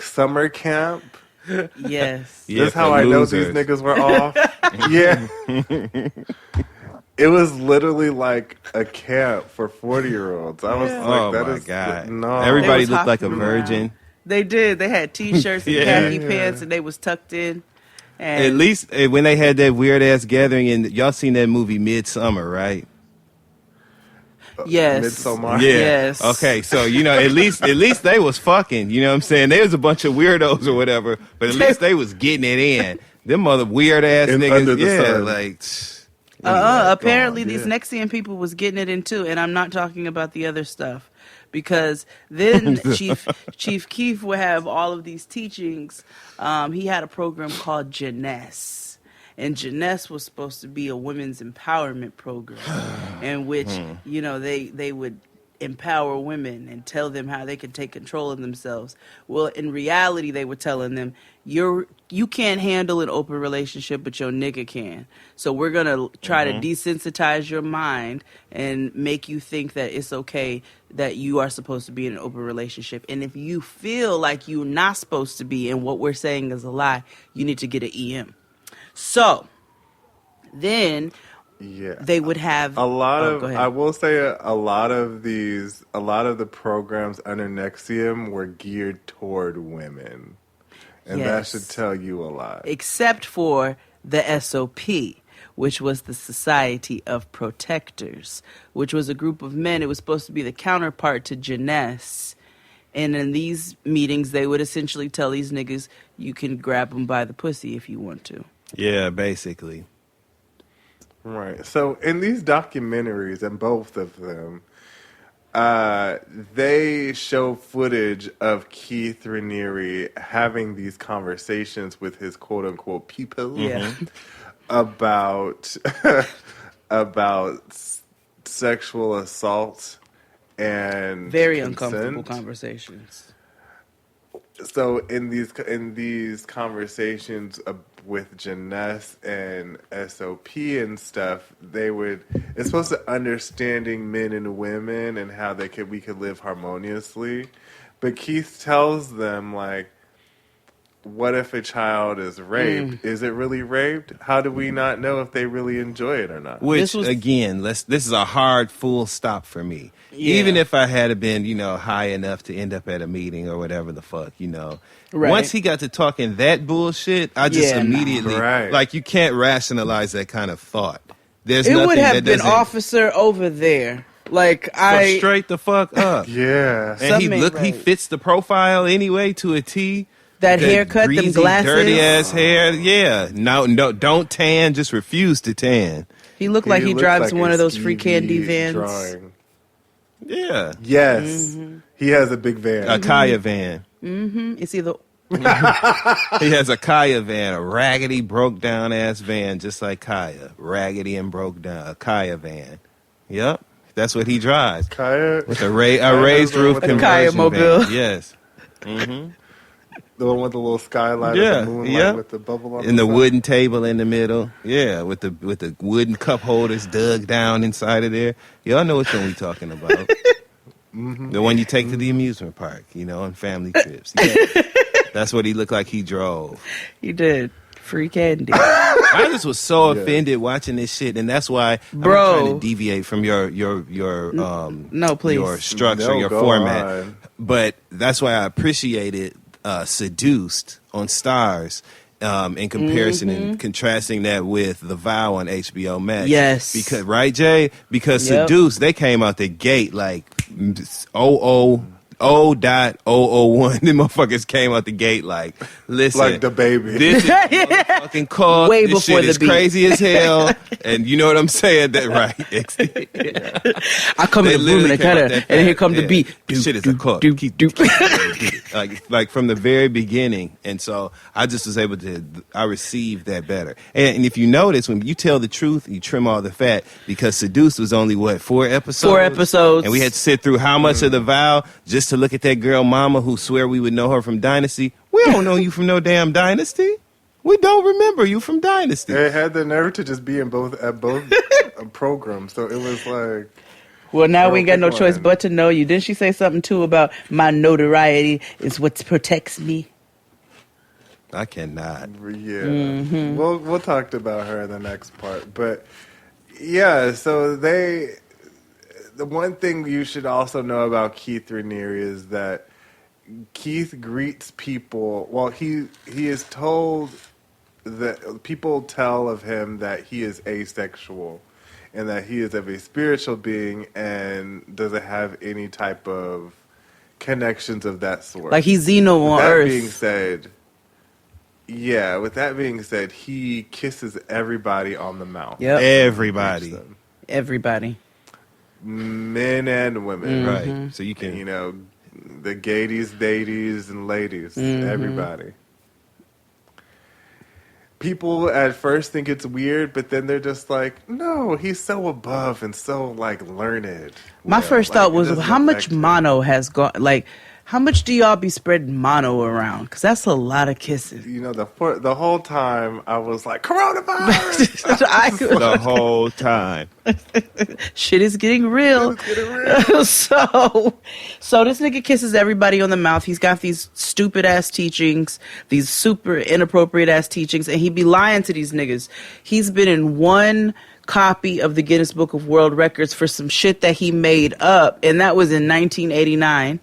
summer camp. Yes. That's how I know these niggas were off. Yeah. It was literally like a camp for 40-year-olds. I was like, that is... God. No. Everybody looked like a virgin. They did. They had T-shirts and khaki pants, and they was tucked in. And at least when they had that weird-ass gathering, and y'all seen that movie Midsummer, right? Yes. Midsommar. Yeah. Yes. Okay, so at least they was fucking. You know what I'm saying? They was a bunch of weirdos or whatever, but at least they was getting it in. Them mother weird ass niggas. Sun. Apparently these NXIVM people was getting it in too, and I'm not talking about the other stuff, because then Chief Keith would have all of these teachings. He had a program called Jeunesse. And Jeunesse was supposed to be a women's empowerment program in which, they would empower women and tell them how they could take control of themselves. Well, in reality, they were telling them, you can't handle an open relationship, but your nigga can. So we're going to try to desensitize your mind and make you think that it's okay that you are supposed to be in an open relationship. And if you feel like you're not supposed to be and what we're saying is a lie, you need to get an EM. So then they would have a lot of. I will say a lot of the programs under NXIVM were geared toward women, and that should tell you a lot. Except for the SOP, which was the Society of Protectors, which was a group of men. It was supposed to be the counterpart to Jeunesse. And in these meetings, they would essentially tell these niggas, you can grab them by the pussy if you want to. Yeah, basically. Right. So in these documentaries, and both of them, they show footage of Keith Raniere having these conversations with his quote-unquote people about sexual assault and very consent. Uncomfortable conversations. So in these conversations with Jeunesse and SOP and stuff, it's supposed to understanding men and women and how we could live harmoniously. But Keith tells them, like, what if a child is raped? Is it really raped? How do we not know if they really enjoy it or not? Which, again, this is a hard full stop for me. Yeah. Even if I had been, high enough to end up at a meeting or whatever the fuck, Right. Once he got to talking that bullshit, I just immediately, like, you can't rationalize that kind of thought. There's nothing would have that been officer over there. Like, straight the fuck up. Yeah. And he fits the profile anyway to a T. That haircut, them greasy, glasses. dirty ass hair. Yeah. No, don't tan. Just refuse to tan. He looked like he looks drives like one a of those free candy Stevie vans. drawing. Yeah. Yes. He has a big van. A Kaya van. It's either He has a Kaya van, a raggedy, broke down ass van, just like Kaya. Raggedy and broke down. A Kaya van. Yep. That's what he drives. Kaya? With a raised roof conversion Kaya mobile. van. Yes. Mm-hmm. The one with the little skylight Yeah, and the moonlight yeah. with the bubble on And the side. wooden table in the middle. Yeah, with the wooden cup holders dug down inside of there. Y'all know which one we talking about. The one you take to the amusement park, on family trips. Yeah. That's what he looked like he drove. He did. Free candy. I just was so offended watching this shit, and that's why I'm Bro. not trying to deviate from your No, please. your structure, No, your go format. on. But that's why I appreciated Seduced on Stars in comparison and contrasting that with The Vow on HBO Max. Yes. Because right, Jay? Because Yep. Seduced, they came out the gate like 0.001. Them motherfuckers came out the gate like, listen, Like the baby. this is fucking called. Way This before shit the is beat. crazy as hell, and you know what I'm saying? That right? I come in the room and I cut her, and here come the beat. This shit is a cult. Like from the very beginning, and so I just was able to. I received that better. And if you notice, when you tell the truth, you trim all the fat. Because Seduced was only 4 episodes. 4 episodes. And we had to sit through how much of The Vow just to look at that girl mama who swear we would know her from Dynasty. We don't know you from no damn Dynasty. We don't remember you from Dynasty. They had the nerve to just be in both programs, so it was like. Well, now we ain't got no pick choice one. but to know you. Didn't she say something, too, about my notoriety is what protects me? I cannot. Yeah, we'll talk about her in the next part, but yeah. So the one thing you should also know about Keith Raniere is that Keith greets people. Well, he is told that people tell of him that he is asexual and that he is of a spiritual being and doesn't have any type of connections of that sort. Like he's Xeno on Earth. With that being said, he kisses everybody on the mouth. Yep. Everybody. Everybody. Men and women. Right. So you can. The gaydies, dadies, and ladies. Everybody. People at first think it's weird, but then they're just like, no, he's so above and so, learned. My first thought was, how much mono has gone? Like, how much do y'all be spreading mono around? Because that's a lot of kissing. The whole time, I was like, coronavirus! The whole time. Shit is getting real. So this nigga kisses everybody on the mouth. He's got these stupid ass teachings, these super inappropriate ass teachings, and he be lying to these niggas. He's been in one copy of the Guinness Book of World Records for some shit that he made up, and that was in 1989.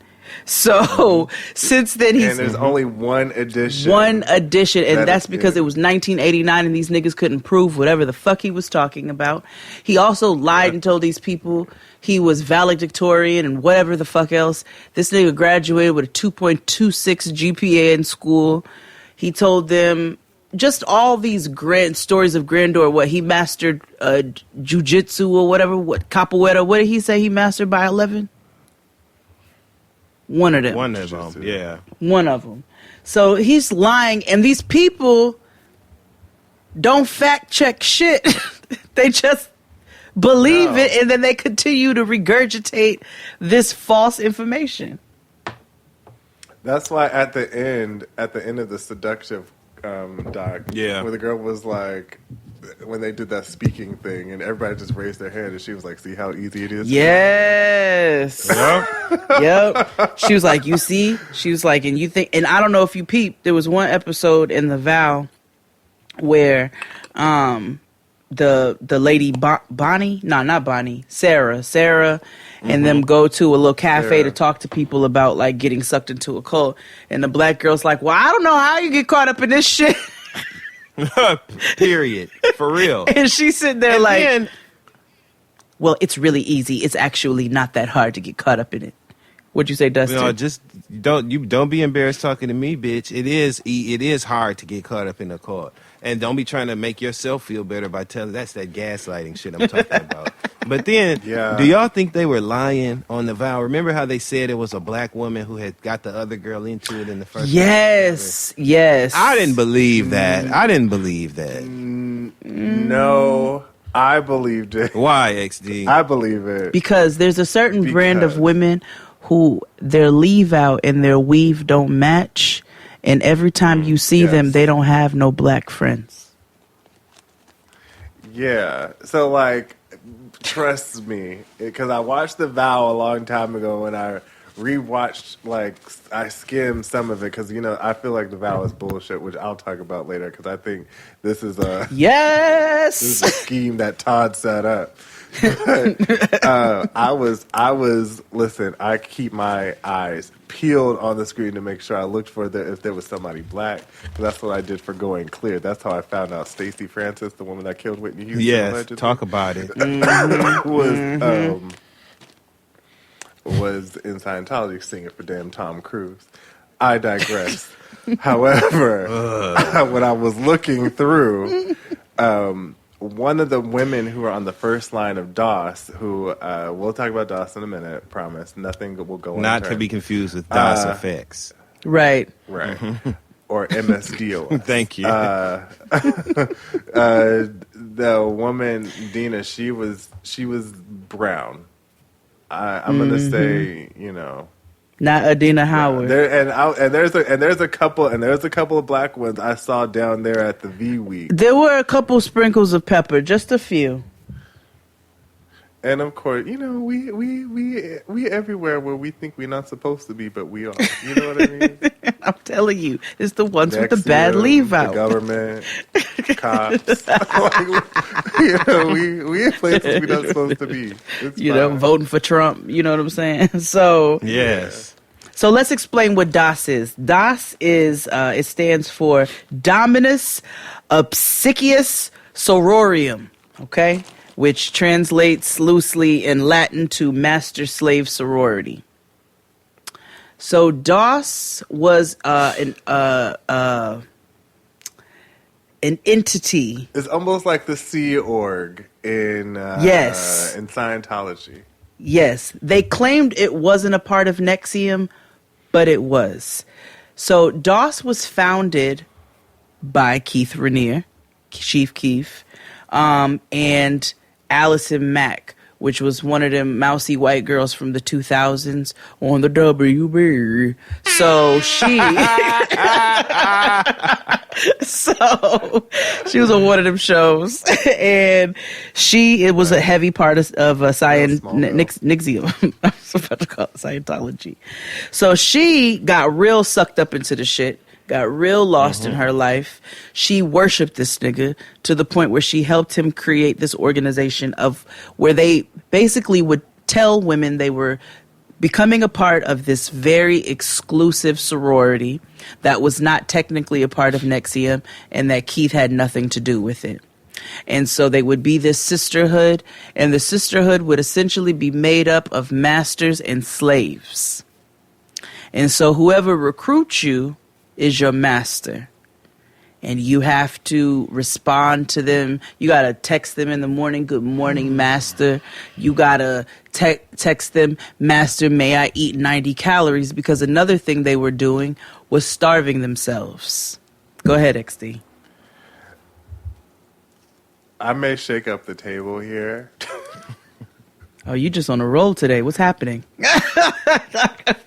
So since then and there's only one edition. And that's because it was 1989 and these niggas couldn't prove whatever the fuck he was talking about. He also lied and told these people he was valedictorian and whatever the fuck else. This nigga graduated with a 2.26 GPA in school. He told them just all these grand stories of grandeur. What he mastered jujitsu or whatever. What capoeira? What did he say he mastered by 11? One of them. Yeah. One of them. So he's lying, and these people don't fact check shit. They just believe it, and then they continue to regurgitate this false information. That's why at the end of the seductive doc, where the girl was like, when they did that speaking thing, and everybody just raised their hand, and she was like, "See how easy it is." Yes. Yep. She was like, "You see?" She was like, "And you think?" And I don't know if you peeped. There was one episode in The Vow where the lady Bonnie, no, not Bonnie, Sarah, and them go to a little cafe to talk to people about like getting sucked into a cult, and the black girl's like, "Well, I don't know how you get caught up in this shit." Period. For real. And she's sitting there well, it's really easy. It's actually not that hard to get caught up in it. What'd you say, Dustin? No, just don't be embarrassed talking to me, bitch. It is hard to get caught up in a cult. And don't be trying to make yourself feel better by telling. That's that gaslighting shit I'm talking about. But then, do y'all think they were lying on the vow? Remember how they said it was a black woman who had got the other girl into it in the first? Yes. I didn't believe that. No, I believed it. Why, XD? I believe it because there's a certain brand of women who their leave out and their weave don't match. And every time you see them, they don't have no black friends. Yeah. So, like, trust me, because I watched The Vow a long time ago and I rewatched, like, I skimmed some of it because, you know, I feel like The Vow is bullshit, which I'll talk about later because I think this is a... Yes! This is a scheme that Todd set up. But, I was, listen, I keep my eyes peeled on the screen to make sure I looked for if there was somebody black. That's what I did for Going Clear. That's how I found out Stacey Francis, the woman that killed Whitney Houston. Yes, allegedly, talk about it. Was in Scientology singing for damn Tom Cruise. I digress. However, when I was looking through, one of the women who are on the first line of DOS, who we'll talk about DOS in a minute, promise. Nothing will go Not to be confused with DOS effects. Right. Or MSDOS. Thank you. The woman, Dina, she was brown. I'm gonna say, you know, not Adina Howard. There's a couple of black ones I saw down there at the V Week. There were a couple sprinkles of pepper, just a few. And of course, you know, we everywhere where we think we're not supposed to be, but we are. You know what I mean? I'm telling you, it's the ones with the bad leave out. The government, cops. You know, we in places we're not supposed to be. It's you know, voting for Trump. You know what I'm saying? So yes. So let's explain what DOS is. DOS is it stands for Dominus Obsequious Sororium. Okay. Which translates loosely in Latin to Master Slave Sorority. So DOS was an entity. It's almost like the Sea Org in yes, in Scientology. Yes, they claimed it wasn't a part of NXIVM, but it was. So DOS was founded by Keith Raniere, Chief Keef, and Allison Mack, which was one of them mousy white girls from the 2000s on the WB. So she she was on one of them shows. And it was a heavy part of NXIVM. I was about to call it Scientology. So she got real sucked up into the shit. Got real lost in her life. She worshipped this nigga to the point where she helped him create this organization of where they basically would tell women they were becoming a part of this very exclusive sorority that was not technically a part of NXIVM and that Keith had nothing to do with it. And so they would be this sisterhood, and the sisterhood would essentially be made up of masters and slaves. And so whoever recruits you is your master, and you have to respond to them. You gotta text them in the morning, good morning, master. You gotta text them, master, may I eat 90 calories? Because another thing they were doing was starving themselves. Go ahead, XD. I may shake up the table here. Oh, you just on a roll today. What's happening?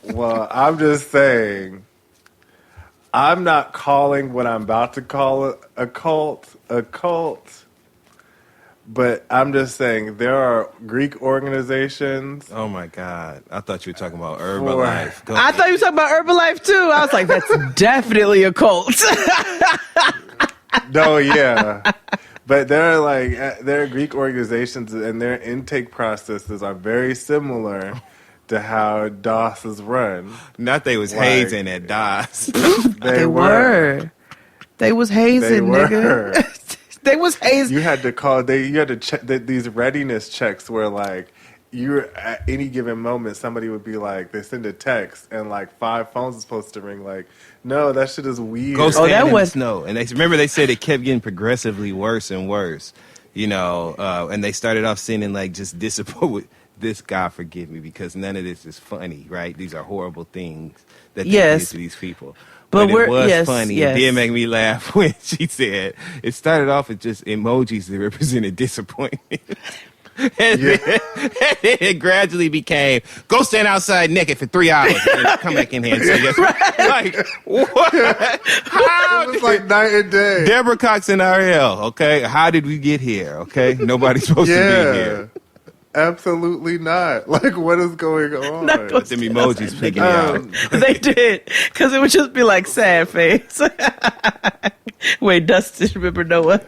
Well, I'm just saying, I'm not calling what I'm about to call a cult, but I'm just saying there are Greek organizations. Oh my God. I thought you were talking about Herbalife. I thought you were talking about Herbalife too. I was like, that's definitely a cult. No, yeah. But there are Greek organizations, and their intake processes are very similar to how DOS is run. Not they was hazing at DOS. They were. They was hazing, nigga. They was hazing. You had to call. You had to check. These readiness checks were like, you're at any given moment, somebody would be like, they send a text and like 5 phones are supposed to ring. Like, no, that shit is weird. Go stand in the snow. And they said it kept getting progressively worse and worse. And they started off sending like just disappointed. This, God forgive me, because none of this is funny, right? These are horrible things that they did to these people. But it was funny. It did make me laugh when she said it started off with just emojis that represented disappointment. And then it gradually became, go stand outside naked for 3 hours and come back in here and say yes. Like, what? How? It was like night and day. Deborah Cox and RL, okay? How did we get here, okay? Nobody's supposed to be here. Absolutely not. Like, what is going on? Not go Them emojis picking me out. They did, because it would just be like sad face. Wait, Dustin, remember Noah?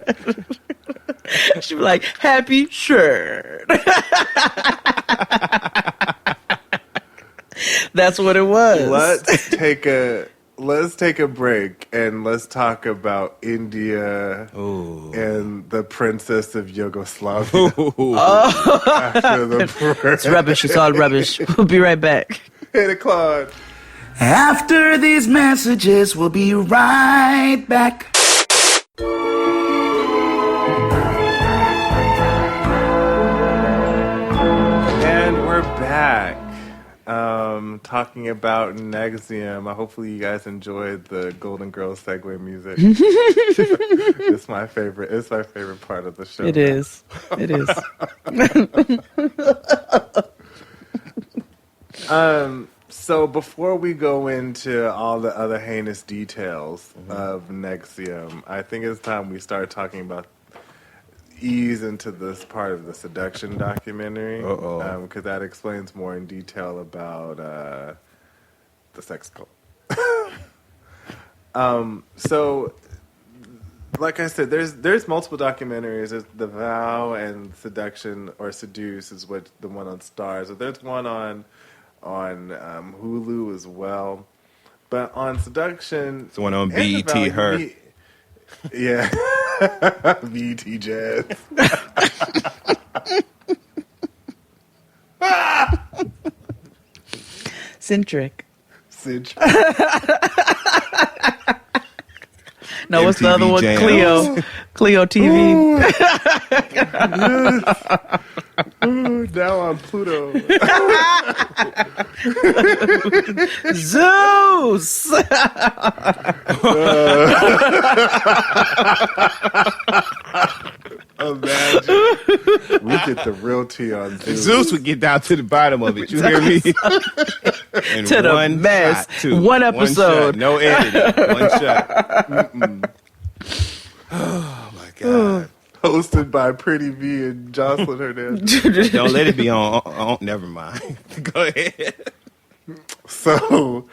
She'd be like, happy? Sure. That's what it was. Let's take a break and let's talk about India and the princess of Yugoslavia. After the break. It's rubbish. It's all rubbish. We'll be right back. Hit it, Claude. After these messages, we'll be right back. And we're back. Talking about Nexium. Hopefully you guys enjoyed the Golden Girls segue music. It's my favorite. It's my favorite part of the show. It is. It is. So before we go into all the other heinous details of Nexium, I think it's time we start talking about ease into this part of the seduction documentary, because that explains more in detail about the sex cult. So, like I said, there's multiple documentaries. There's The Vow and Seduction or Seduce is what the one on Stars. There's one on Hulu as well. But on Seduction, it's one on BET. Her. Yeah. BET Jazz. Centric. No, what's the other one? Jam. Cleo TV. Ooh, now on Pluto. Zeus. Imagine. We get the real tea on Zeus. Zeus would get down to the bottom of it. You hear me? And to the mess. One episode. One shot. No editing. One shot. Oh my God. Hosted by Pretty V and Jocelyn Hernandez. Don't let it be on. Never mind. Go ahead. So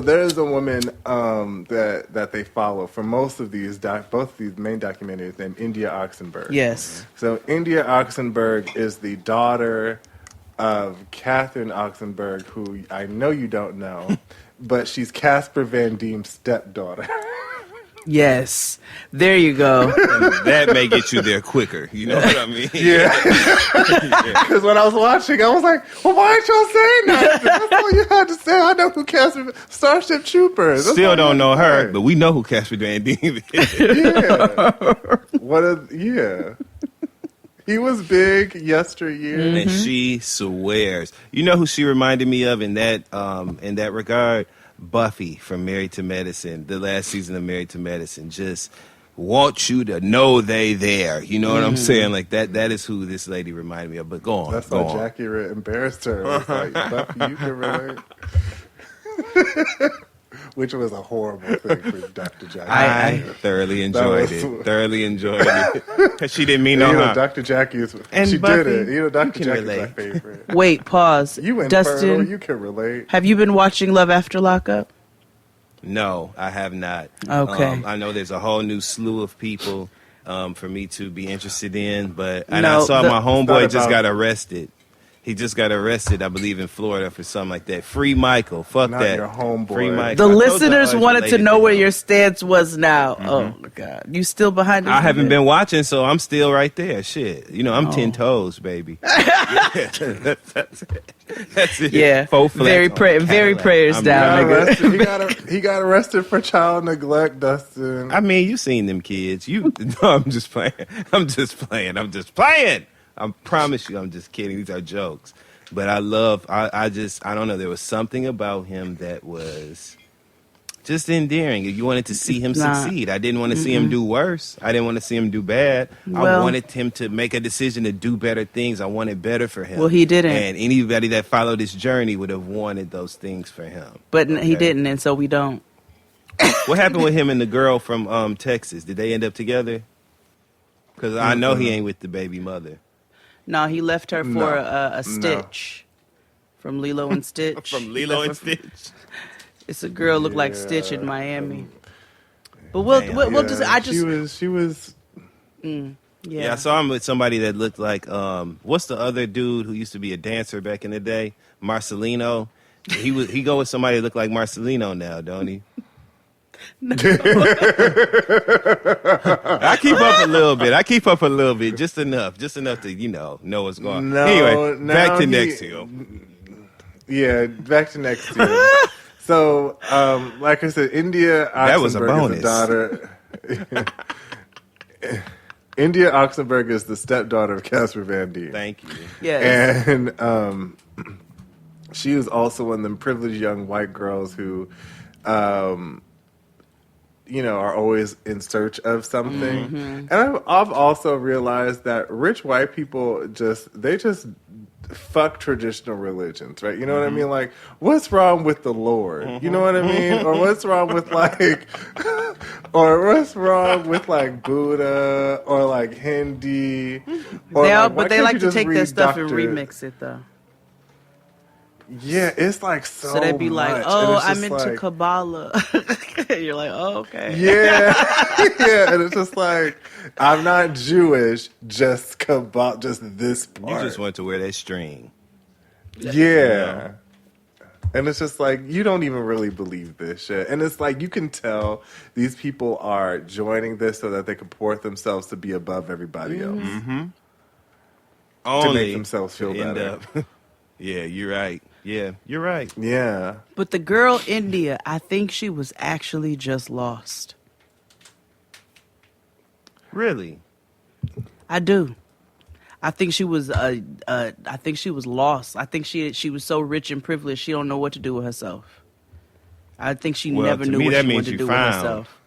there's a woman that they follow for most of these both these main documentaries named India Oxenberg. Yes. So India Oxenberg is the daughter of Catherine Oxenberg, who I know you don't know, but she's Casper Van Dien's stepdaughter. Yes. There you go. And that may get you there quicker. You know what I mean? Yeah. Because when I was watching, I was like, well, why aren't y'all saying that? That's all you had to say. I know who Casper... Starship Troopers. Still don't know her, but we know who Casper Van Dien is. Yeah. Yeah. He was big yesteryear. And she swears. You know who she reminded me of in that regard? Buffy from Married to Medicine, the last season of Married to Medicine. Just want you to know they there. You know what I'm saying? Like that is who this lady reminded me of. But go on. That's why Jackie embarrassed her. It was like, Buffy, you can relate. Which was a horrible thing for Dr. Jackie. I thoroughly enjoyed it. Thoroughly enjoyed it. Because she didn't mean no harm. Dr. Jackie is... And she Buffy, did it. Dr. Jackie's relate. my favorite. Wait, pause. You and Dustin, you can relate. have you been watching Love After Lockup? No, I have not. Okay. I know there's a whole new slew of people for me to be interested in, but I saw my homeboy just got arrested. He just got arrested, I believe, in Florida for something like that. Free Michael. Fuck Not that. your homeboy. Free Michael. The I told you I listeners was wanted to related know where him. your stance was now. Oh my God, you still behind this? I haven't nigga? been watching, so I'm still right there. Shit. You know, I'm 10 toes, baby. That's it. Yeah. Faux flats Very on very Cadillac. prayers I'm down, not- nigga. He got arrested for child neglect, Dustin. I mean, you seen them kids. No, I'm just playing. I'm just playing. I promise you, I'm just kidding. These are jokes. But I don't know. There was something about him that was just endearing. You wanted to see him succeed. I didn't want to see him do worse. I didn't want to see him do bad. I Well- wanted him to make a decision to do better things. I wanted better for him. Well, he didn't. And anybody that followed his journey would have wanted those things for him. But he didn't, and so we don't. What happened with him and the girl from Texas? Did they end up together? Because I know he ain't with the baby mother. No, he left her for a Stitch from Lilo and Stitch. From Lilo and Stitch. It's a girl looked like Stitch in Miami. But we'll just. I just. She was. Yeah, I saw him with somebody that looked like what's the other dude who used to be a dancer back in the day? Marcelino. He go with somebody that looked like Marcelino now, don't he? I keep up a little bit, just enough to know what's going on. Anyway, back to next year. Yeah, back to next year. So, like I said, India Oxenberg That was a bonus. is the daughter. India Oxenberg is the stepdaughter of Casper Van Dien. Thank you. Yes. And she was also one of them privileged young white girls who, are always in search of something. And I've also realized that rich white people just fuck traditional religions, right? You know what I mean? Like, what's wrong with the Lord? You know what I mean? Or what's wrong with Buddha or like Hindi? Or But they like to take their stuff and remix it though. Yeah, it's like so they'd be like, much. "Oh, And it's I'm just into like, Kabbalah." You're like, "Oh, okay." Yeah, yeah, and it's just like, I'm not Jewish, just Kabbalah, just this part. You just want to wear that string. Yeah. And it's just like, you don't even really believe this shit. And it's like, you can tell these people are joining this so that they can port themselves to be above everybody else. To make themselves feel better. Yeah, you're right. Yeah, you're right. Yeah. But the girl India, I think she was actually just lost. Really? I do. I think she was. I think she was lost. I think she was so rich and privileged she don't know what to do with herself. I think she never knew what she wanted to do with herself.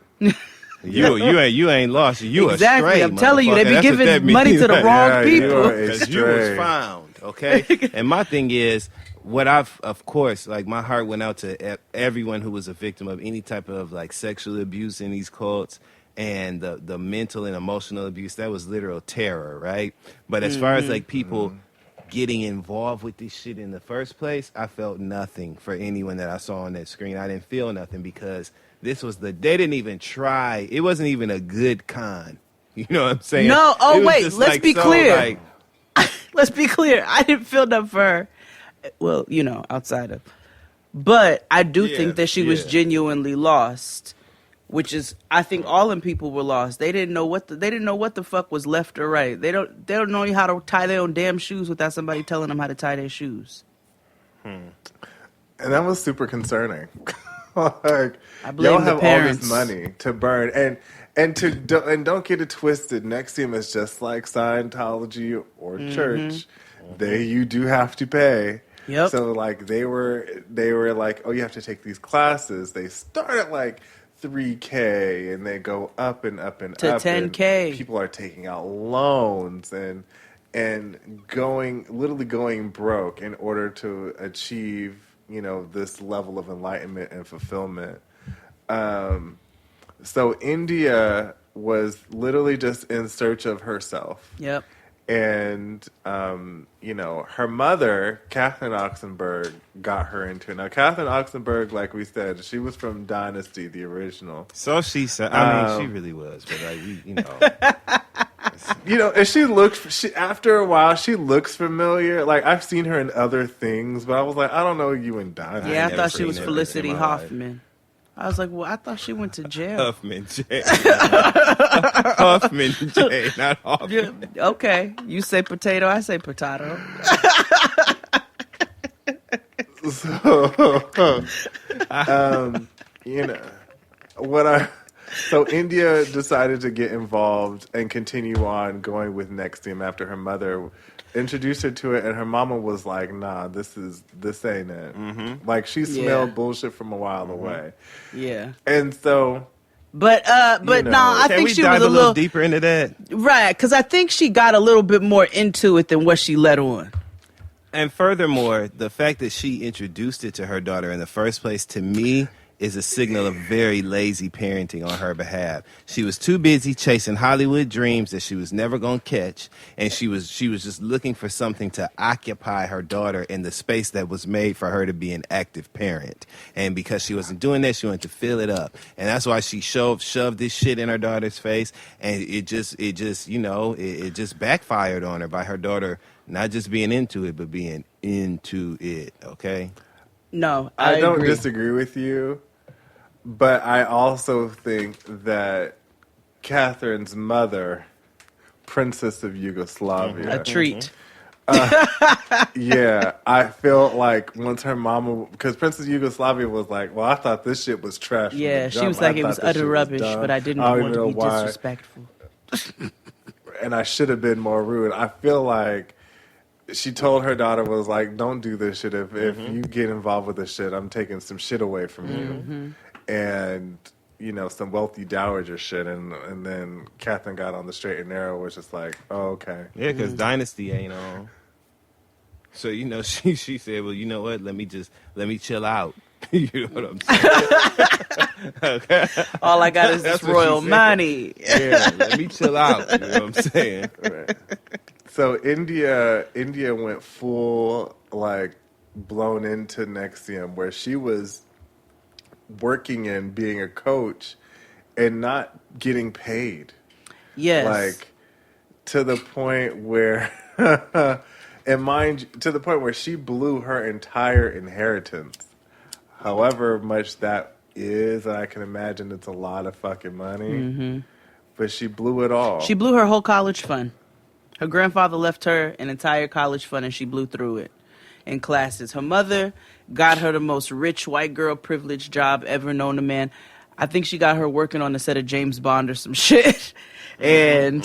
You ain't lost. You exactly. Straight, I'm telling you, they be giving money to the wrong people. Because you was found. Okay. And my thing is, of course, like my heart went out to everyone who was a victim of any type of like sexual abuse in these cults. And the mental and emotional abuse, that was literal terror, right? But as far as like people getting involved with this shit in the first place, I felt nothing for anyone that I saw on that screen. I didn't feel nothing because they didn't even try. It wasn't even a good con. You know what I'm saying? No, wait, let's be clear. Let's be clear. I didn't feel nothing for her. Well, outside of. But I do think that she was genuinely lost. Which is, I think all them people were lost. They didn't know what the fuck was left or right. They don't know how to tie their own damn shoes without somebody telling them how to tie their shoes. And that was super concerning. Like, I blame y'all the have parents. all this money to burn, and don't get it twisted. NXIVM is just like Scientology or church. You do have to pay. Yep. So like they were like, oh, you have to take these classes. They start at like $3,000 and they go up and up and to up. $10,000. People are taking out loans and literally going broke in order to achieve, this level of enlightenment and fulfillment. So India was literally just in search of herself. Yep. And, her mother, Catherine Oxenberg, got her into it. Now, Catherine Oxenberg, like we said, she was from Dynasty, the original. So she said, I mean, she really was, but like, And after a while, she looks familiar. Like, I've seen her in other things, but I was like, I don't know you in Diamond. Yeah, I thought she was Felicity Huffman. I was like, well, I thought she went to jail. Huffman J. Huffman J, not Hoffman. Yeah, okay. You say potato, I say potato. So India decided to get involved and continue on going with Nexium after her mother introduced her to it, and her mama was like, nah, this ain't it. Mm-hmm. Like, she smelled bullshit from a while away. Yeah. And so... But I think she was a little deeper into that. Right, because I think she got a little bit more into it than what she let on. And furthermore, the fact that she introduced it to her daughter in the first place, to me, is a signal of very lazy parenting on her behalf. She was too busy chasing Hollywood dreams that she was never going to catch, and she was just looking for something to occupy her daughter in the space that was made for her to be an active parent. And because she wasn't doing that, she wanted to fill it up. And that's why she shoved this shit in her daughter's face, and it just backfired on her by her daughter not just being into it, but being into it, okay? No, I don't agree. disagree with you, but I also think that Catherine's mother, Princess of Yugoslavia, a treat. Yeah, I feel like once her mama, because Princess of Yugoslavia was like, well, I thought this shit was trash. from Yeah, the she jump. was like, I it thought was this utter shit rubbish, dumb. but I didn't don't want even to be know why. disrespectful. And I should have been more rude. I feel like she told her daughter, was like, don't do this shit. If you get involved with this shit, I'm taking some shit away from you. And, some wealthy dowager shit. And then Catherine got on the straight and narrow, was just like, oh, okay. Yeah, because Dynasty ain't on. So, she said, well, you know what? Let me chill out. You know what I'm saying? Okay. All I got is this royal money. Yeah, let me chill out. You know what I'm saying? Right. So India went full, like, blown into Nexium, where she was working and being a coach and not getting paid. Yes. Like, to the point where, to the point where she blew her entire inheritance. However much that is, I can imagine it's a lot of fucking money. But she blew it all. She blew her whole college fund. Her grandfather left her an entire college fund, and she blew through it in classes. Her mother got her the most rich white girl privileged job ever known to man. I think she got her working on the set of James Bond or some shit. And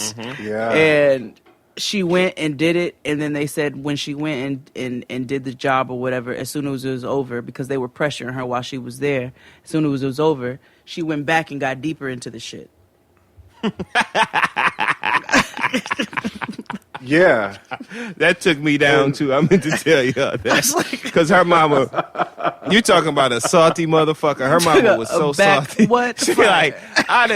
she went and did it, and then they said when she went and did the job or whatever, as soon as it was over, because they were pressuring her while she was there, as soon as it was over, she went back and got deeper into the shit. Yeah. That took me down, too. I meant to tell you that. Because her mama, you talking about a salty motherfucker. Her mama was so salty. What? She like, I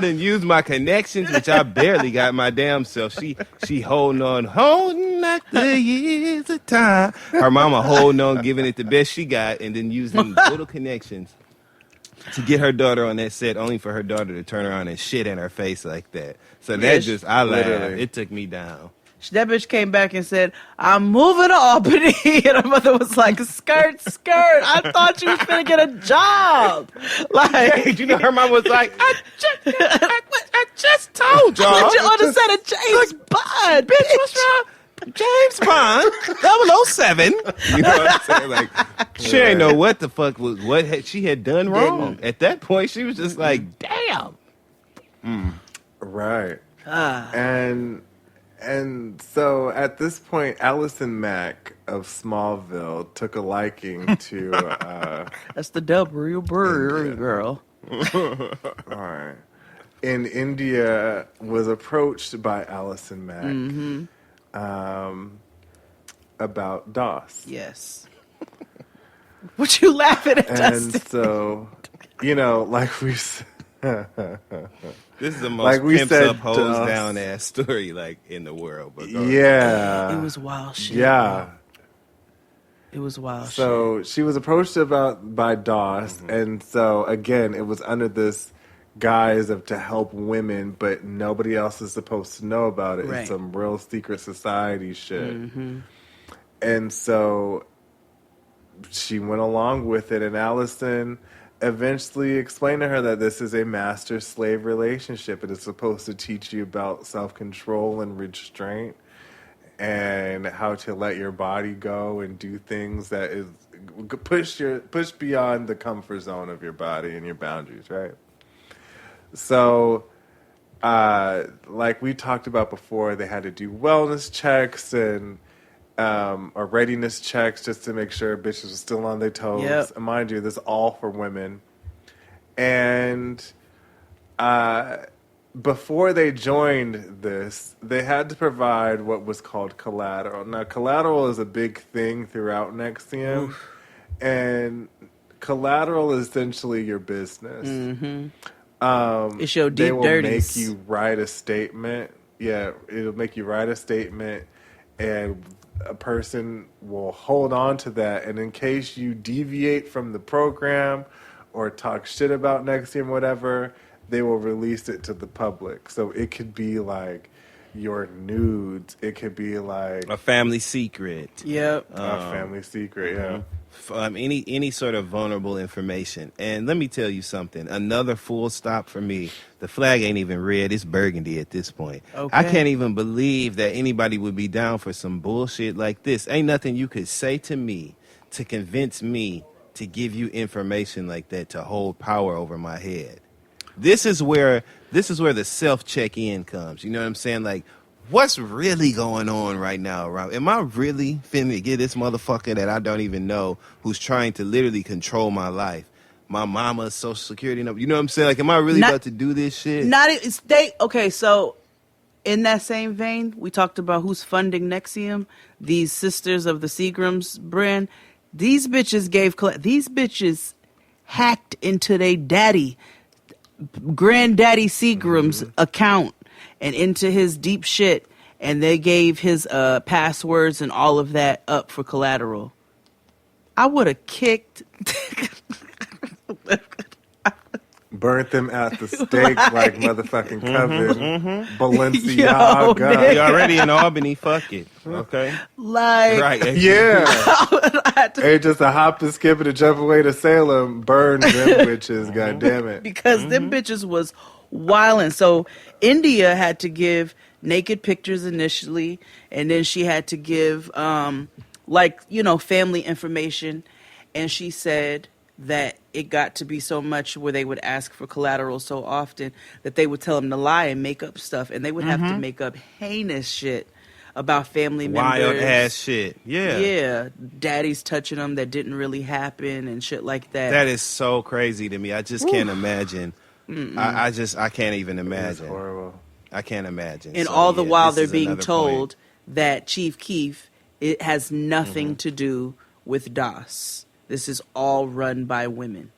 didn't use my connections, which I barely got my damn self. She holding like the years of time. Her mama holding on, giving it the best she got, and then using little connections to get her daughter on that set, only for her daughter to turn around and shit in her face like that. So that I laughed. It took me down. That bitch came back and said, I'm moving to Albany. And her mother was like, skirt. I thought you was going to get a job. Like, you know, her mom was like, I just told y'all. I put you on the set of James Bond. Bitch, what's wrong? James Bond, 007. You know what I'm saying? Like, she ain't know what the fuck she had done wrong. At that point, she was just like, damn. Right. And so at this point, Allison Mack of Smallville took a liking to... That's the W girl. All right. And India was approached by Allison Mack about DOS. Yes. What you laughing at, Dustin? And so, like we said... This is the most pimps up, hoes down ass story in the world. But yeah, it was wild shit. Yeah, it was wild. So she was approached by DOS, and so again, it was under this guise of to help women, but nobody else is supposed to know about it. Right. It's some real secret society shit. Mm-hmm. And so she went along with it, and Allison eventually explained to her that this is a master-slave relationship. It is supposed to teach you about self-control and restraint and how to let your body go and do things that is push beyond the comfort zone of your body and your boundaries, right? So, like we talked about before, they had to do wellness checks and or readiness checks just to make sure bitches were still on their toes. Yep. And mind you, this is all for women. And before they joined this, they had to provide what was called collateral. Now, collateral is a big thing throughout NXIVM. And collateral is essentially your business. Mm-hmm. It's your deep they will dirties. make you write a statement. Yeah, it'll make you write a statement, and a person will hold on to that. And in case you deviate from the program or talk shit about NXIVM, whatever, they will release it to the public. So it could be like your nudes. It could be like a family secret. Yep. A family secret, yeah. Any sort of vulnerable information. And let me tell you something. Another full stop for me. The flag ain't even red. It's burgundy at this point. Okay. I can't even believe that anybody would be down for some bullshit like this. Ain't nothing you could say to me to convince me to give you information like that to hold power over my head. This is where the self-check-in comes. You know what I'm saying? Like, what's really going on right now, Rob? Am I really finna get this motherfucker that I don't even know who's trying to literally control my life? My mama's social security number. You know what I'm saying? Like, am I really about to do this shit? Okay, so in that same vein, we talked about who's funding NXIVM. These sisters of the Seagram's brand. These bitches hacked into their granddaddy Seagram's account and into his deep shit, and they gave his passwords and all of that up for collateral. I would have kicked... Burnt them at the stake like motherfucking Coven. Balenciaga. You're already in Albany, fuck it. Okay? Like... Right. Yeah. It's just a hop and skip and a jump away to Salem. Burn them bitches, goddammit. Because them bitches was wildin'. So India had to give naked pictures initially, and then she had to give family information, and she said that it got to be so much where they would ask for collateral so often that they would tell them to lie and make up stuff, and they would have to make up heinous shit about family members. Wild ass shit. Yeah. Yeah. Daddy's touching them that didn't really happen and shit like that. That is so crazy to me. I just can't imagine. I can't even imagine. It's horrible. I can't imagine. And so, all the while they're is being another told point. that Chief Keef, it has nothing to do with DOS. This is all run by women.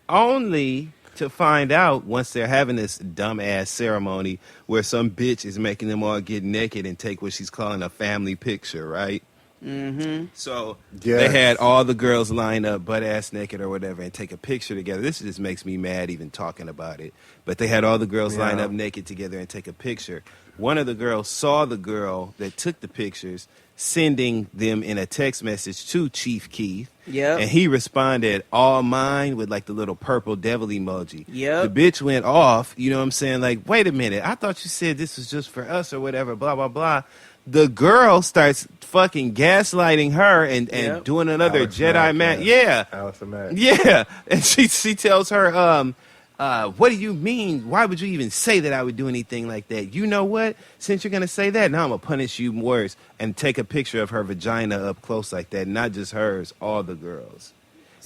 Only to find out once they're having this dumbass ceremony where some bitch is making them all get naked and take what she's calling a family picture, right? Mm-hmm. So they had all the girls line up butt ass naked or whatever and take a picture together. This just makes me mad even talking about it. But they had all the girls line up naked together and take a picture. One of the girls saw the girl that took the pictures sending them in a text message to Chief Keith. Yep. And he responded, all mine, with like the little purple devil emoji. Yep. The bitch went off, you know what I'm saying? Like, wait a minute, I thought you said this was just for us or whatever, blah, blah, blah. The girl starts fucking gaslighting her and doing another Alex Jedi Mack, man. Yeah. Allison Mack. Yeah. And she tells her, what do you mean? Why would you even say that I would do anything like that? You know what? Since you're going to say that, now I'm going to punish you worse and take a picture of her vagina up close like that. Not just hers, all the girls.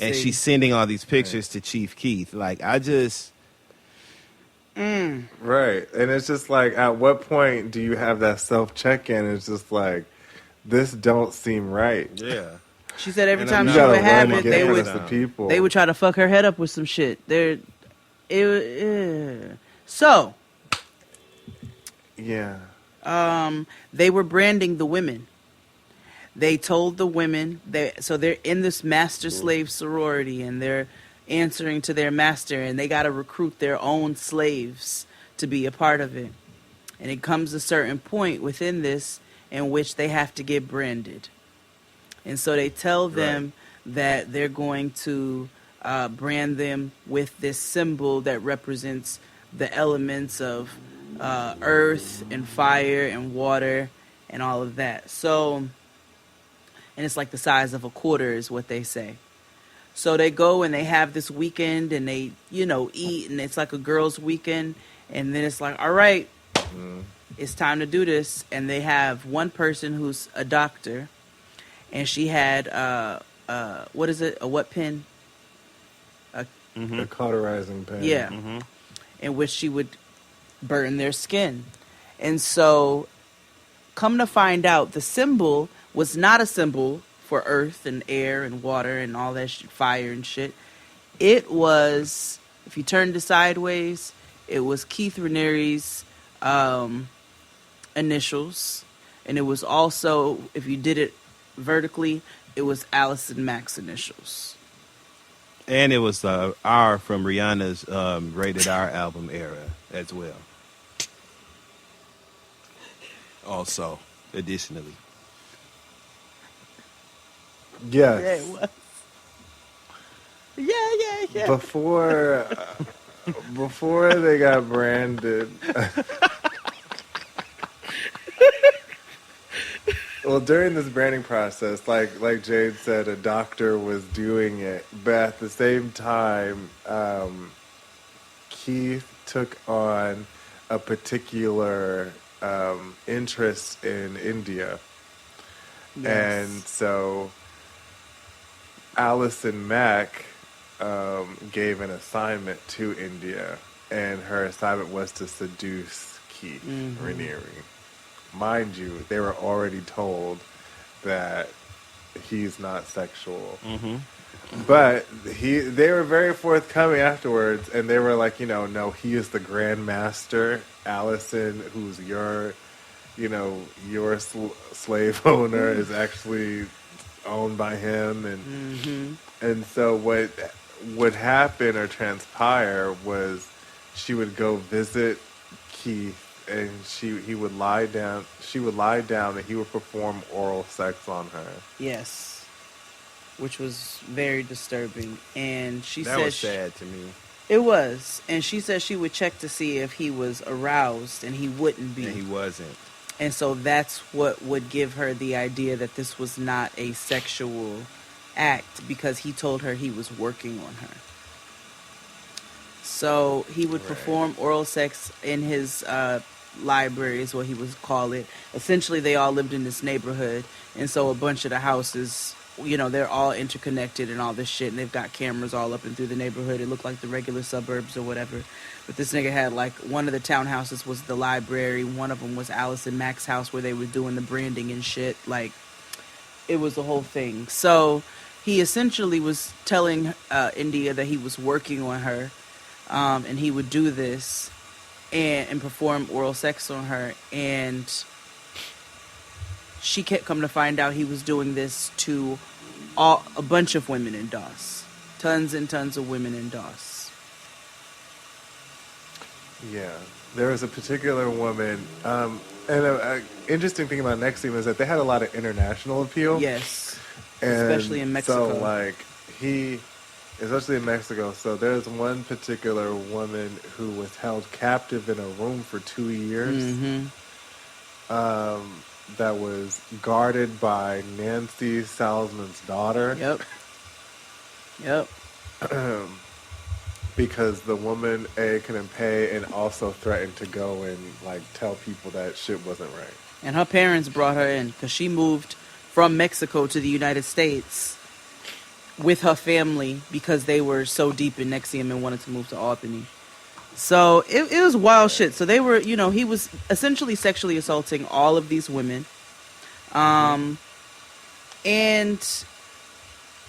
And she's sending all these pictures to Chief Keith. Like, I just... Right. And it's just like, at what point do you have that self-check-in? It's just like, this don't seem right. Yeah. She said every And time I'm she not would have willing it, to they get would the people. They would try to fuck her head up with some shit. So, they were branding the women. They told the women they're in this master slave sorority, and they're answering to their master, and they got to recruit their own slaves to be a part of it. And it comes a certain point within this in which they have to get branded. And so they tell them that they're going to brand them with this symbol that represents the elements of earth and fire and water and all of that. So, and it's like the size of a quarter is what they say. So they go and they have this weekend and they, eat, and it's like a girls' weekend. And then it's like, all right, it's time to do this. And they have one person who's a doctor, and she had, what is it? A what pen? A cauterizing pen. Yeah. In which she would burn their skin. And so, come to find out, the symbol was not a symbol for earth and air and water and all that shit, fire and shit. It was, if you turned it sideways, it was Keith Raniere's initials. And it was also, if you did it vertically, it was Allison Mack's initials. And it was R from Rihanna's Rated R album era as well. Also, additionally. Yes. Yeah, it was. Yeah. Before they got branded. Well, during this branding process, like Jade said, a doctor was doing it, but at the same time, Keith took on a particular interest in India. Yes. And so Allison Mack gave an assignment to India, and her assignment was to seduce Keith Raniere. Mind you, they were already told that he's not sexual. But they were very forthcoming afterwards, and they were like, no, he is the Grand Master. Allison, who's your slave owner, is actually owned by him. And so what would happen or transpire was she would go visit Keith, and she would lie down, and he would perform oral sex on her. Yes. Which was very disturbing. And she said... That was sad to me. It was. And she said she would check to see if he was aroused, and he wouldn't be. And he wasn't. And so that's what would give her the idea that this was not a sexual act, because he told her he was working on her. So he would perform oral sex in his library, is what he would call it. Essentially, they all lived in this neighborhood, and so a bunch of the houses, they're all interconnected and all this shit, and they've got cameras all up and through the neighborhood. It looked like the regular suburbs or whatever. But this nigga had, one of the townhouses was the library. One of them was Allison Mack's house, where they were doing the branding and shit. It was the whole thing. So he essentially was telling India that he was working on her, and he would do this and perform oral sex on her. And she kept come to find out he was doing this to a bunch of women in Doss. Tons and tons of women in Doss. Yeah. There was a particular woman, and an interesting thing about NXIVM is that they had a lot of international appeal. Yes. And especially in Mexico. So, especially in Mexico. So there's one particular woman who was held captive in a room for 2 years. That was guarded by Nancy Salzman's daughter. Yep. Because the woman couldn't pay, and also threatened to go and tell people that shit wasn't right. And her parents brought her in because she moved from Mexico to the United States with her family because they were so deep in NXIVM and wanted to move to Albany. So it was wild shit. So they were, he was essentially sexually assaulting all of these women. And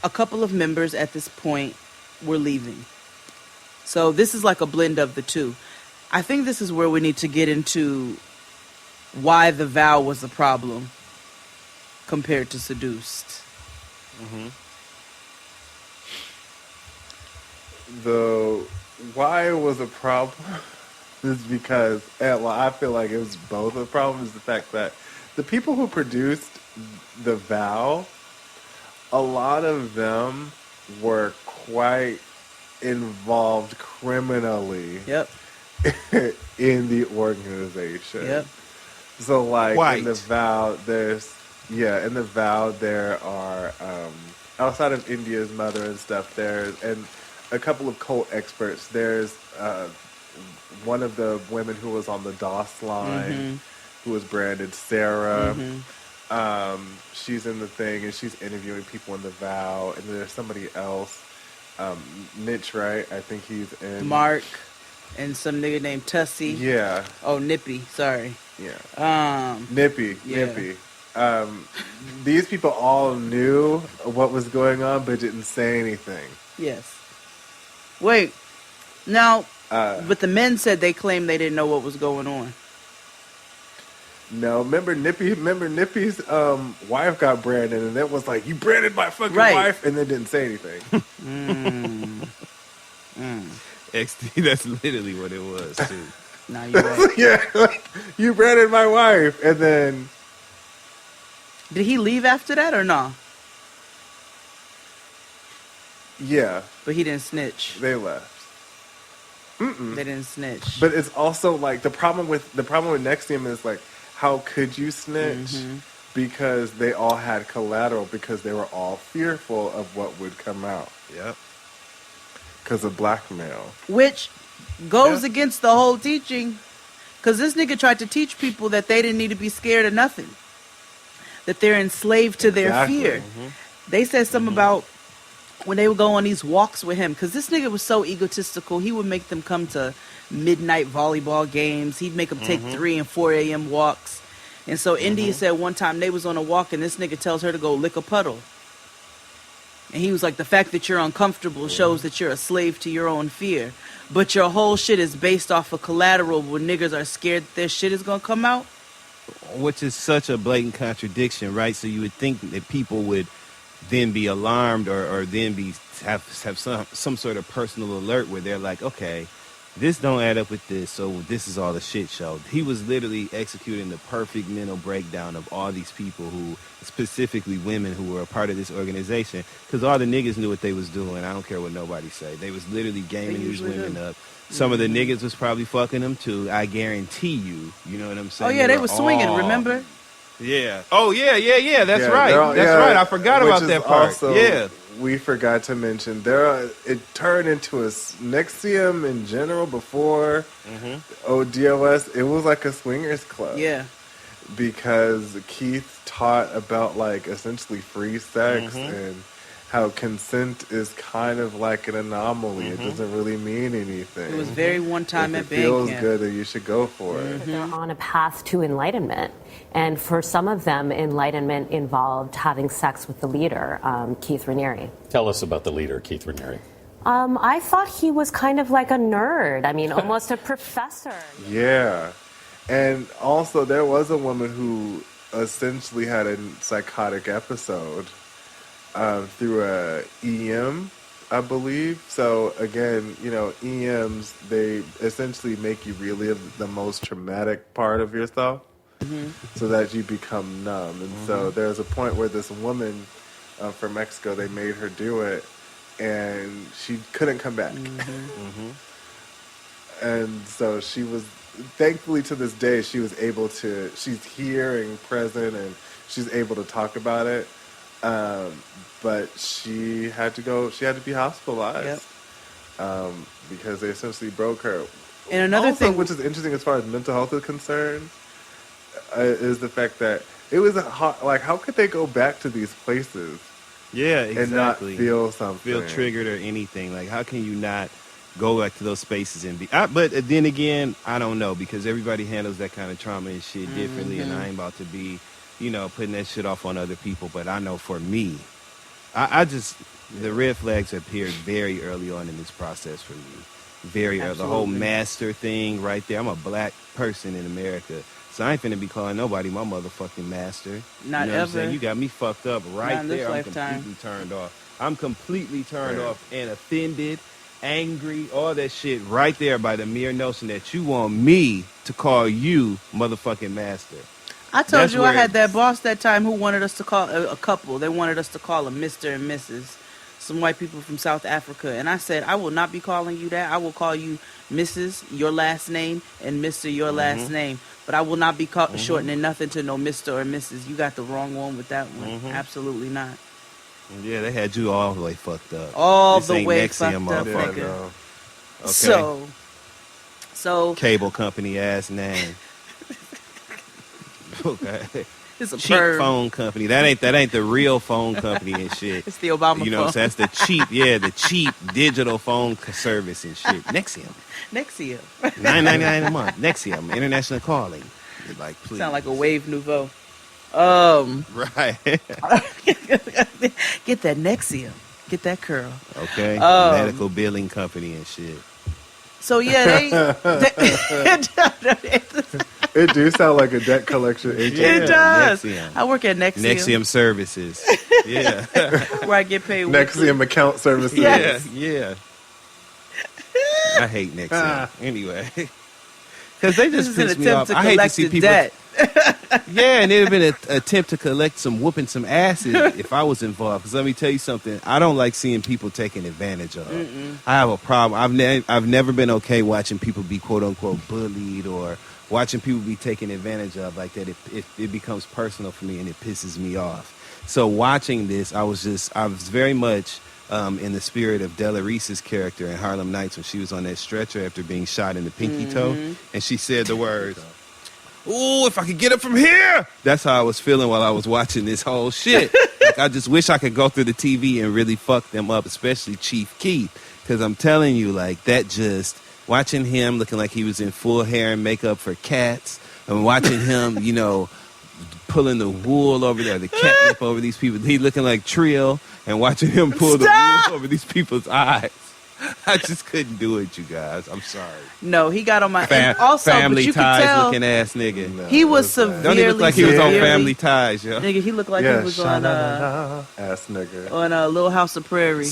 a couple of members at this point were leaving. So this is like a blend of the two. I think this is where we need to get into why the vow was a problem compared to seduced. why it was a problem is because, I feel like it was both a problem, is the fact that the people who produced The Vow, a lot of them were quite involved criminally in the organization. Yep. So, like, White. in The Vow, in The Vow, there are, outside of India's mother and stuff, and a couple of cult experts, there's one of the women who was on the DOS line, who was branded Sarah. She's in the thing, and she's interviewing people in The Vow, and there's somebody else, Mitch, right? I think he's in... Mark, and some nigga named Tussie. Yeah. Oh, Nippy, sorry. Yeah. Nippy. These people all knew what was going on, but didn't say anything. Yes. Wait. Now, but the men said they claimed they didn't know what was going on. No, remember Nippy's wife got branded, and it was like, you branded my fucking wife, and then didn't say anything. XD, that's literally what it was, too. Nah, you're right. Yeah, like, you branded my wife, and then... Did he leave after that or no? Yeah. But he didn't snitch. They left. They didn't snitch. But it's also like the problem with NXIVM is like, how could you snitch? Because they all had collateral, because they were all fearful of what would come out. Yep. Because of blackmail. Which goes against the whole teaching. Because this nigga tried to teach people that they didn't need to be scared of nothing. That they're enslaved to their fear. They said something about when they would go on these walks with him. Because this nigga was so egotistical. He would make them come to midnight volleyball games. He'd make them take 3 and 4 a.m. walks. And so India said one time they was on a walk and this nigga tells her to go lick a puddle. And he was like, the fact that you're uncomfortable shows that you're a slave to your own fear. But your whole shit is based off of collateral where niggas are scared that their shit is going to come out. Which is such a blatant contradiction, right? So you would think that people would then be alarmed or then have some sort of personal alert where they're like, okay, this don't add up with this, so this is all the shit show. He was literally executing the perfect mental breakdown of all these people who, specifically women who were a part of this organization, because all the niggas knew what they was doing. I don't care what nobody say. They was literally gaming these women up. Some of the niggas was probably fucking them too. I guarantee you. You know what I'm saying? Oh yeah, they was swinging. Remember? Yeah. Oh yeah. That's right. That's right. I forgot about that part. Also, we forgot to mention it turned into a NXIVM in general before ODOS. It was like a swingers club. Yeah. Because Keith taught about like essentially free sex and how consent is kind of like an anomaly. It doesn't really mean anything. It was very one time at band feels camp. good, that you should go for it. They're on a path to enlightenment. And for some of them, enlightenment involved having sex with the leader, Keith Raniere. Tell us about the leader, Keith Raniere. I thought he was kind of like a nerd. I mean, almost a professor. Yeah. And also, there was a woman who essentially had a psychotic episode through a EM, I believe. So again, EMs, they essentially make you relive the most traumatic part of yourself so that you become numb. And so there's a point where this woman from Mexico, they made her do it, and she couldn't come back. And so she was, thankfully to this day, she's here and present, and she's able to talk about it. But she had to be hospitalized because they essentially broke her. And another thing, which is interesting as far as mental health is concerned, is the fact that it was how could they go back to these places? Yeah, exactly. And not feel something, feel triggered or anything. Like, how can you not go back to those spaces and be? But then again, I don't know, because everybody handles that kind of trauma and shit differently, and I ain't about to be, putting that shit off on other people. But I know for me, the red flags appeared very early on in this process for me. Very early. The whole master thing right there. I'm a black person in America, so I ain't finna be calling nobody my motherfucking master. Not you know ever. What I'm saying? You got me fucked up right Not in this there. lifetime. I'm completely turned off. I'm completely turned off and offended angry, all that shit right there by the mere notion that you want me to call you motherfucking master. I told That's you I where had that boss that time who wanted us to call a couple. They wanted us to call them Mr. and Mrs. Some white people from South Africa. And I said, I will not be calling you that. I will call you Mrs., your last name, and Mr., your last name. But I will not be shortening nothing to no Mr. or Mrs. You got the wrong one with that one. Absolutely not. Yeah, they had you all the way fucked up. All This the ain't way Nexium, fucked up, motherfucker. nigga. Okay. So Cable company ass name. Okay. It's a cheap perv. phone company. That ain't the real phone company and shit. It's the Obama You know what I'm phone. saying? That's the cheap digital phone service and shit. Nexium. Nexium. $9.99 a month. Nexium. International calling. You're like, please. Sound like a Wave Nouveau. Right. Get that Nexium. Get that curl. Okay. Medical billing company and shit. So yeah, It do sound like a debt collection agent. It does. Nexium. I work at Nexium. Nexium Services. Yeah. Where I get paid Nexium account services. Yeah. I hate Nexium. Anyway. Because they just This is piss an me attempt off. to I hate to collect see the people. debt. Yeah, and it'd have been an attempt to collect whooping some asses if I was involved. Because let me tell you something, I don't like seeing people taken advantage of. I have a problem. I've never been okay watching people be quote unquote bullied or watching people be taken advantage of like that. It becomes personal for me and it pisses me off. So watching this, I was very much in the spirit of Della Reese's character in Harlem Nights when she was on that stretcher after being shot in the pinky toe, and she said the words, "Ooh, if I could get up from here." That's how I was feeling while I was watching this whole shit. Like, I just wish I could go through the TV and really fuck them up, especially Chief Keef. Because I'm telling you, like, that just, watching him looking like he was in full hair and makeup for cats, and watching him, you know, pulling the wool over there, the catnip over these people. He looking like Trill, and watching him pull the wool over these people's eyes. I just couldn't do it, you guys. I'm sorry. No, he got on my and also, Family but you could Ties tell looking ass nigga. No, he was severely. don't he look like he was on Family Ties, yo? Nigga, he looked like he was on ass nigga on Little House of Prairie.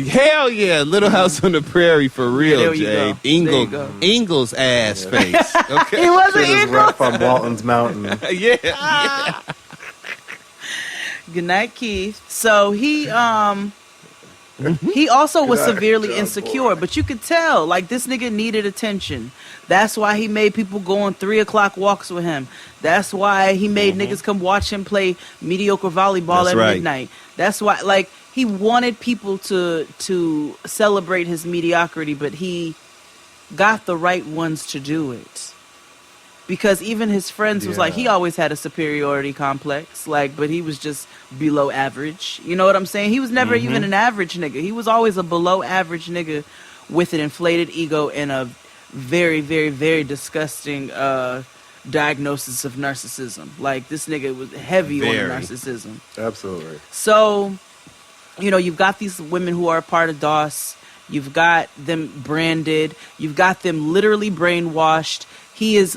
Hell yeah, Little House on the Prairie for real, there you Jay. go. Ingles ass face. Okay. He wasn't Shit is Ingles. rough on Walton's Mountain. Yeah. Good night, Keith. So he also was severely insecure, but you could tell like this nigga needed attention. That's why he made people go on 3:00 walks with him. That's why he made niggas come watch him play mediocre volleyball That's at right. midnight. That's why like he wanted people to celebrate his mediocrity, but he got the right ones to do it. Because even his friends was like, he always had a superiority complex, like, but he was just below average. You know what I'm saying? He was never even an average nigga. He was always a below average nigga with an inflated ego and a very, very, very disgusting diagnosis of narcissism. Like, this nigga was heavy on narcissism. Absolutely. So, you know, you've got these women who are a part of DOS. You've got them branded. You've got them literally brainwashed. He is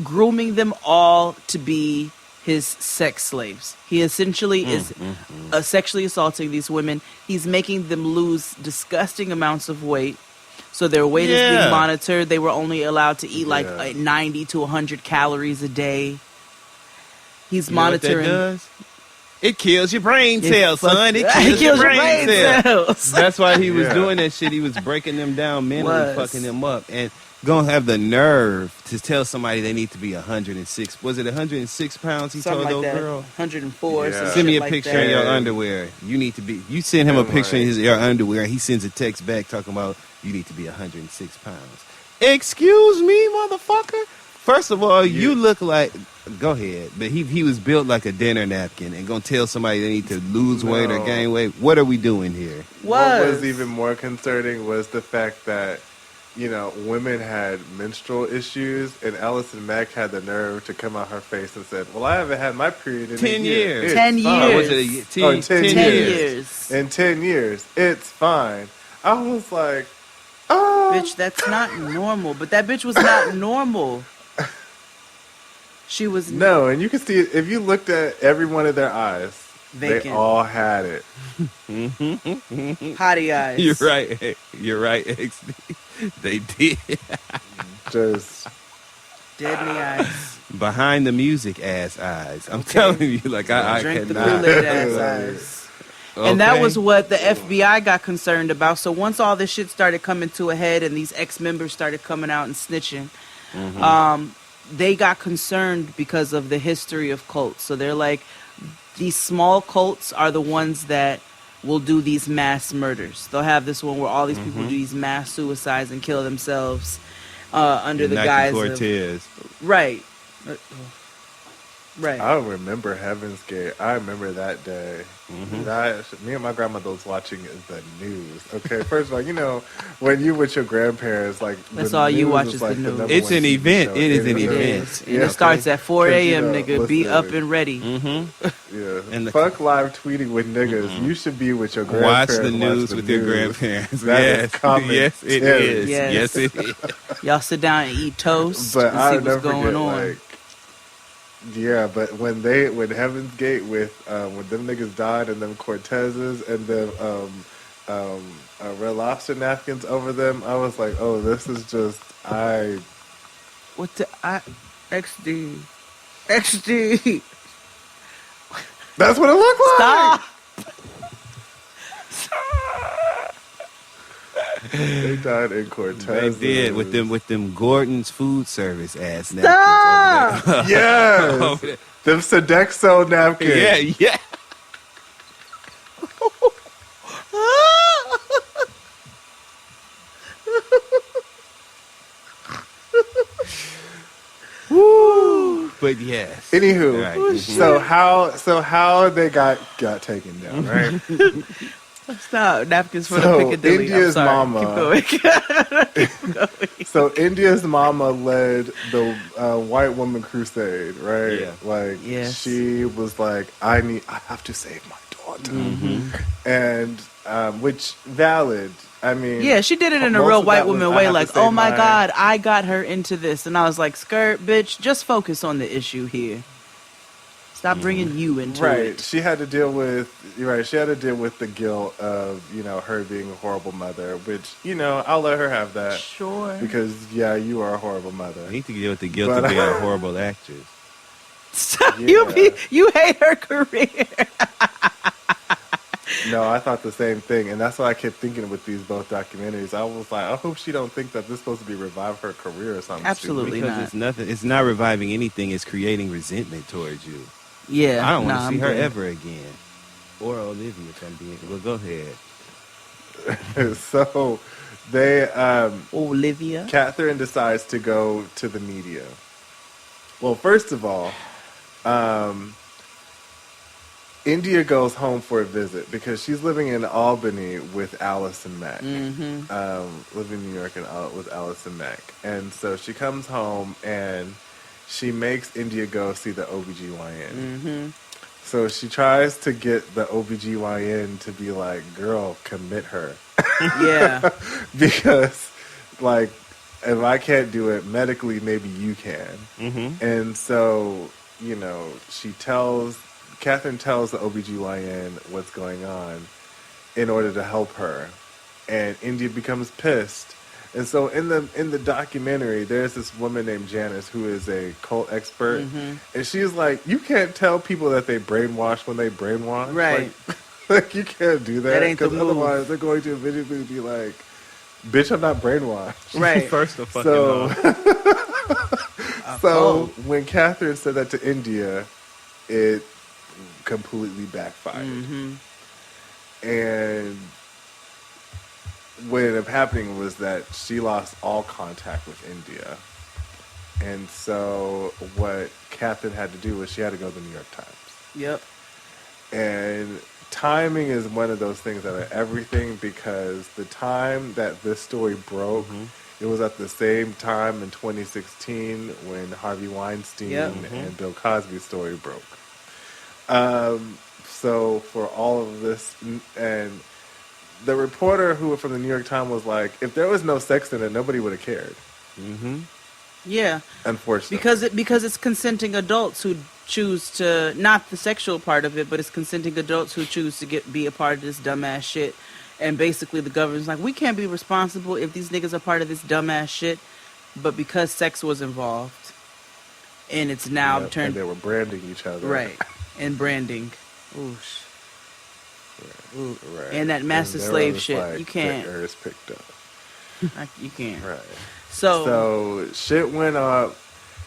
grooming them all to be his sex slaves. He essentially is sexually assaulting these women. He's making them lose disgusting amounts of weight. So their weight is being monitored. They were only allowed to eat like 90 to 100 calories a day. He's monitoring. Know what that does? It kills your brain cells, son. It It kills your brain cells. cells. That's why he was doing that shit. He was breaking them down mentally, fucking them up. And gonna have the nerve to tell somebody they need to be 106. Was it 106 pounds he Something told like old that. girl? 104. Send Some me shit a like picture that. of your underwear. You need to be. You send him a picture of your underwear, and he sends a text back talking about you need to be 106 pounds. Excuse me, motherfucker. First of all, you look like. Go ahead, but he was built like a dinner napkin, and gonna tell somebody they need to lose weight or gain weight. What are we doing here? What was even more concerning was the fact that, you know, women had menstrual issues, and Allison Mack had the nerve to come out her face and said, "Well, I haven't had my period in 10 a year. years. It's 10 fine." years. Was it a 10, Oh, 10 years. In 10 years, it's fine. I was like, oh, Bitch, that's not normal. But that bitch was not normal. She was no, and you can see it if you looked at every one of their eyes. Vacant. They all had it. Hottie eyes. You're right. You're right, XD. They did. Just dead in the eyes. Behind the music ass eyes. I'm telling you, like I drink the cannot. Kool-Aid ass eyes. And that was what the FBI got concerned about. So once all this shit started coming to a head and these ex-members started coming out and snitching, they got concerned because of the history of cults. So they're like, these small cults are the ones that will do these mass murders. They'll have this one where all these people do these mass suicides and kill themselves under the guise Cortez. of... Right. Right. I remember Heaven's Gate. I remember that day. Me and my grandmother was watching the news. Okay, first of all, you know, when you with your grandparents, like that's all you watch is the news. It's an event. It is an event. And it starts at 4 a.m. Nigga, be up and ready. Yeah. And fuck live tweeting with niggas. You should be with your grandparents. Watch the news with your grandparents. That is common yes, it is. Yes, it is. Y'all sit down and eat toast but and I see what's never going forget, on. Like, yeah, but when Heaven's Gate with when them niggas died and them Cortezes and them Red Lobster napkins over them, I was like, oh, this is just XD. That's what it looked like. Stop. They died in Cortez. They did with them Gordon's food service ass Stop! napkins over there. Yes, Over there. them Sodexo napkins. Yeah. Woo! But yes. Anywho, Right. so how they got taken down, right? Stop. Napkins for the Piccadilly. India's I'm sorry. mama. Keep going. So India's mama led the white woman crusade, right? Yeah. Like she was like, I have to save my daughter, and which valid. I mean, Yeah, she did it in a most real of white that was, woman I way, have to like, save oh my God, I got her into this. And I was like, skirt, bitch, just focus on the issue here. Stop bringing you into right. it. She had to deal with She had to deal with the guilt of her being a horrible mother, which I'll let her have that. Sure. Because you are a horrible mother. You need to deal with the guilt of being a horrible actress. Stop. You hate her career. No, I thought the same thing, and that's why I kept thinking with these both documentaries. I was like, I hope she don't think that this is supposed to be revive her career or something. Absolutely stupid. not. It's nothing. It's not reviving anything. It's creating resentment towards you. Yeah, I don't want to see I'm her good. ever again, or Olivia. If I'm being, well, go ahead. So they, Olivia, Catherine decides to go to the media. Well, first of all, India goes home for a visit because she's living in Albany with Allison Mack. Living in New York with Allison Mack. And so she comes home and she makes India go see the OBGYN. So she tries to get the OBGYN to be like, girl, commit her. Yeah. Because, like, if I can't do it medically, maybe you can. And so, Catherine tells the OBGYN what's going on in order to help her. And India becomes pissed. And so in the documentary, there's this woman named Janice who is a cult expert. And she's like, you can't tell people that they brainwash when they brainwash. Right. Like you can't do that. That ain't the Because move. otherwise they're going to immediately be like, bitch, I'm not brainwashed. Right. First of fucking So, all. so when Catherine said that to India, it completely backfired. And what ended up happening was that she lost all contact with India. And so what Catherine had to do was she had to go to the New York Times. Yep. And timing is one of those things that are everything, because the time that this story broke, it was at the same time in 2016 when Harvey Weinstein and Bill Cosby's story broke. So for all of this, and the reporter who from the New York Times was like, if there was no sex in it, nobody would have cared. Yeah. Unfortunately. Because it's consenting adults who choose to, not the sexual part of it, but it's consenting adults who choose to be a part of this dumbass shit. And basically the government's like, we can't be responsible if these niggas are part of this dumbass shit. But because sex was involved, and it's now turned... And they were branding each other. Right. And branding. Oosh. Right. And that master slave shit. Like, you can't... Is picked up. You can't. Right. So shit went up.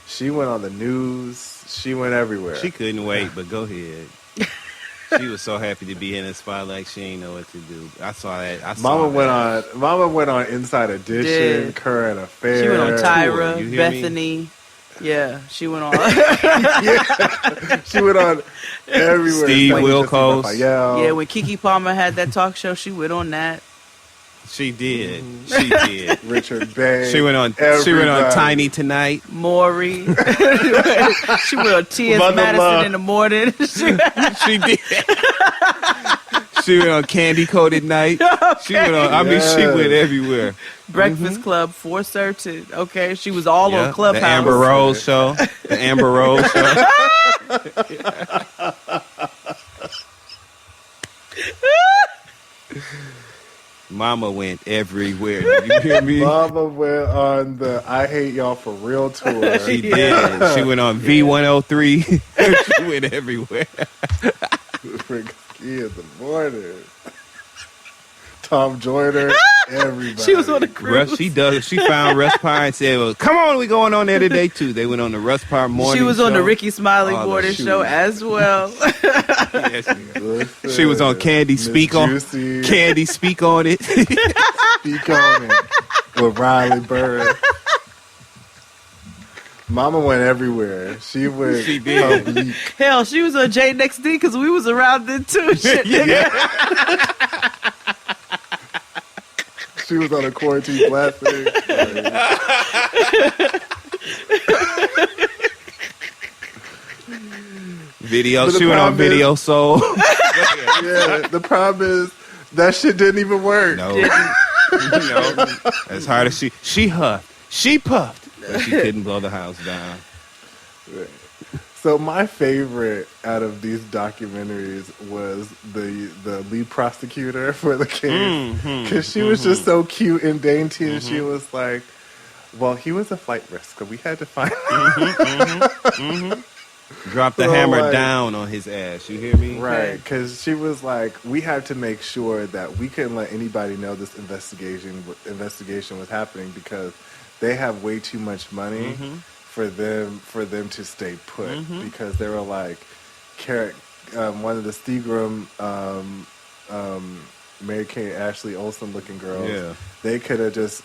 She went on the news. She went everywhere. She couldn't wait, but go ahead. She was so happy to be in the spotlight. She ain't know what to do. I saw that. Mama went on Inside Edition, Current Affairs. She went on Tyra, Bethany. Me? Yeah, she went on. Yeah, she went on everywhere. Steve Wilkos. Yeah, when Keke Palmer had that talk show, she went on that. She did. She did. Richard Bay. She went on. She went on Tiny Tonight. Maury. She went on T.S. Madison in the morning. She did. She went on Candy Coated Night. She went on. I mean, she went everywhere. Breakfast Club for certain. Okay, she was all on Clubhouse. The Amber Rose Show. The Amber Rose Show. Mama went everywhere. You hear me? Mama went on the I Hate Y'all For Real tour. She did. She went on V103. She went everywhere. Key in the morning. Tom Joyner. Everybody. She was on the cruise. She found Russ Parr and said, well, come on, we going on there today too. They went on the Russ Parr morning show. She was on the Ricky Smiley Oh, morning show as well. Yes, she was on Candy Speak on Candy Speak on It. Speak on It with Riley Bird. Mama went everywhere. She went. She did. Public. Hell, she was on J Next D because we was around then too. Shit, nigga. She was on a quarantine blasting. Video. She went on Video Soul. Yeah, the problem is that shit didn't even work. No. As hard as she huffed, she puffed, but she couldn't blow the house down. Right. So my favorite out of these documentaries was the lead prosecutor for the case, because she was just so cute and dainty, and she was like, "Well, he was a flight risk, so we had to find." Drop the hammer down on his ass. You hear me? Right, because she was like, "We had to make sure that we couldn't let anybody know this investigation was happening because they have way too much money." For them to stay put, because they were like, one of the Seagram, Mary Kay Ashley Olsen looking girls. Yeah. They could have just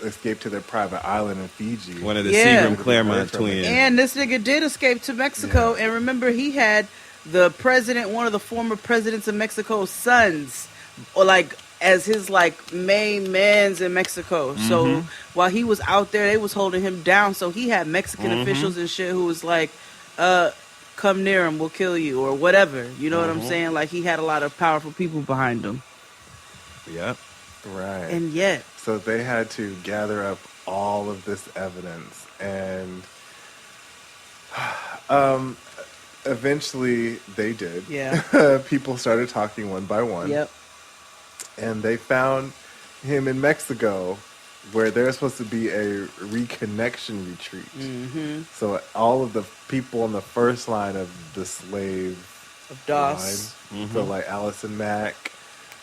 escaped to their private island in Fiji. One of the Seagram Claremont twins. And this nigga did escape to Mexico. Yeah. And remember, he had one of the former presidents of Mexico's sons, or like, as his like main mans in Mexico. So while he was out there, they was holding him down. So he had Mexican officials and shit who was like, come near him, we'll kill you, or whatever. You know what I'm saying? Like, he had a lot of powerful people behind him. Yep. Right. And yet. So they had to gather up all of this evidence, and eventually they did. Yeah. People started talking one by one. Yep. And they found him in Mexico, where there's supposed to be a reconnection retreat. So all of the people on the first line of the slave of DOS, so like Allison Mack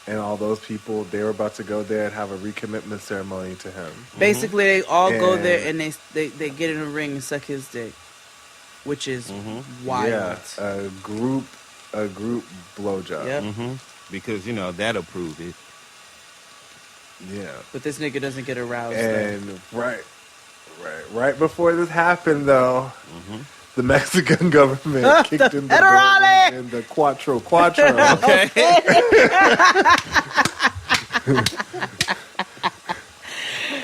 and all those people, they were about to go there and have a recommitment ceremony to him. Basically, they all go there and they get in a ring and suck his dick, which is wild. Yeah, a group blowjob. Yep. Because, that'll prove it. Yeah. But this nigga doesn't get aroused. And right before this happened, though, the Mexican government kicked in the door in the Cuatro. Okay.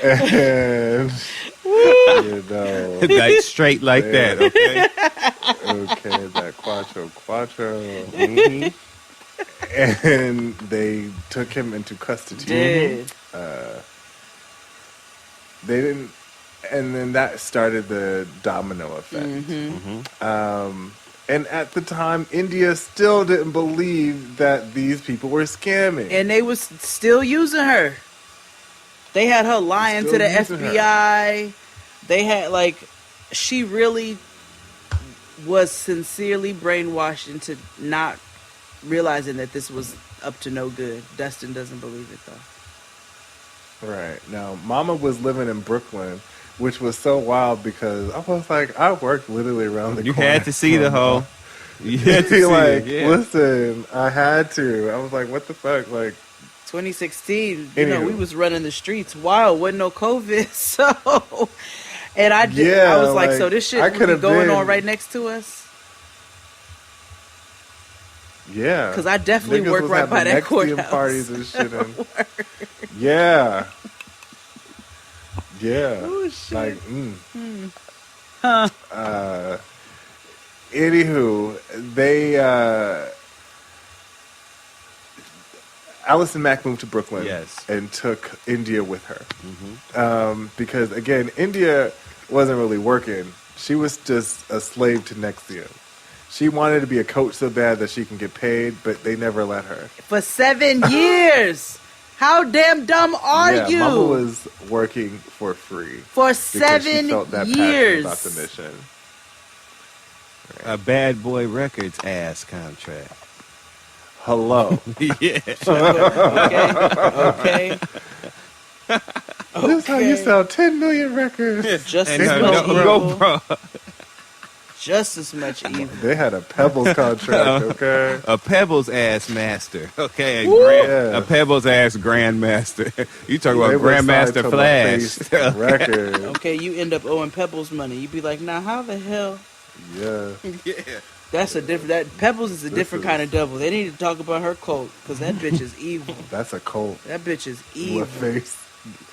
And, like straight like that, okay? Okay, that Cuatro. And they took him into custody. Did. They didn't. And then that started the domino effect. And at the time, India still didn't believe that these people were scamming. And they was still using her. They had her lying to the FBI. They had, like, she really was sincerely brainwashed into not realizing that this was up to no good. Dustin doesn't believe it, though. Right. Now, Mama was living in Brooklyn, which was so wild because I was like, I worked literally around the corner. You had to see the hoe. You had to see like, it, yeah. Listen, I had to. I was like, what the fuck? Like, 2016, you know, we was running the streets wild. Wasn't no COVID, so... And I was like, so this shit would be going on right next to us? Yeah. Because I definitely work right by that courthouse. Parties and shit. Yeah. Yeah. Oh, shit. Like, anywho, they, Allison Mack moved to Brooklyn and took India with her. Because, again, India wasn't really working. She was just a slave to Nexium. She wanted to be a coach so bad that she can get paid, but they never let her. For 7 years. How damn dumb are you? Mama was working for free. For 7 she felt that years. About the mission. Right. A Bad Boy Records ass contract. Hello. Yeah. Okay. This is how you sell 10 million records. Just and as much GoPro. Just as much evil. They had a Pebbles contract, okay? A Pebbles ass master, okay? A Pebbles ass grandmaster. You talk about Grandmaster Flash. Record. Okay, you end up owing Pebbles money. You be like, now how the hell? Yeah. That's a different. That Pebbles is a different kind of devil. They need to talk about her cult because that bitch is evil. That's a cult. That bitch is evil. LaFace.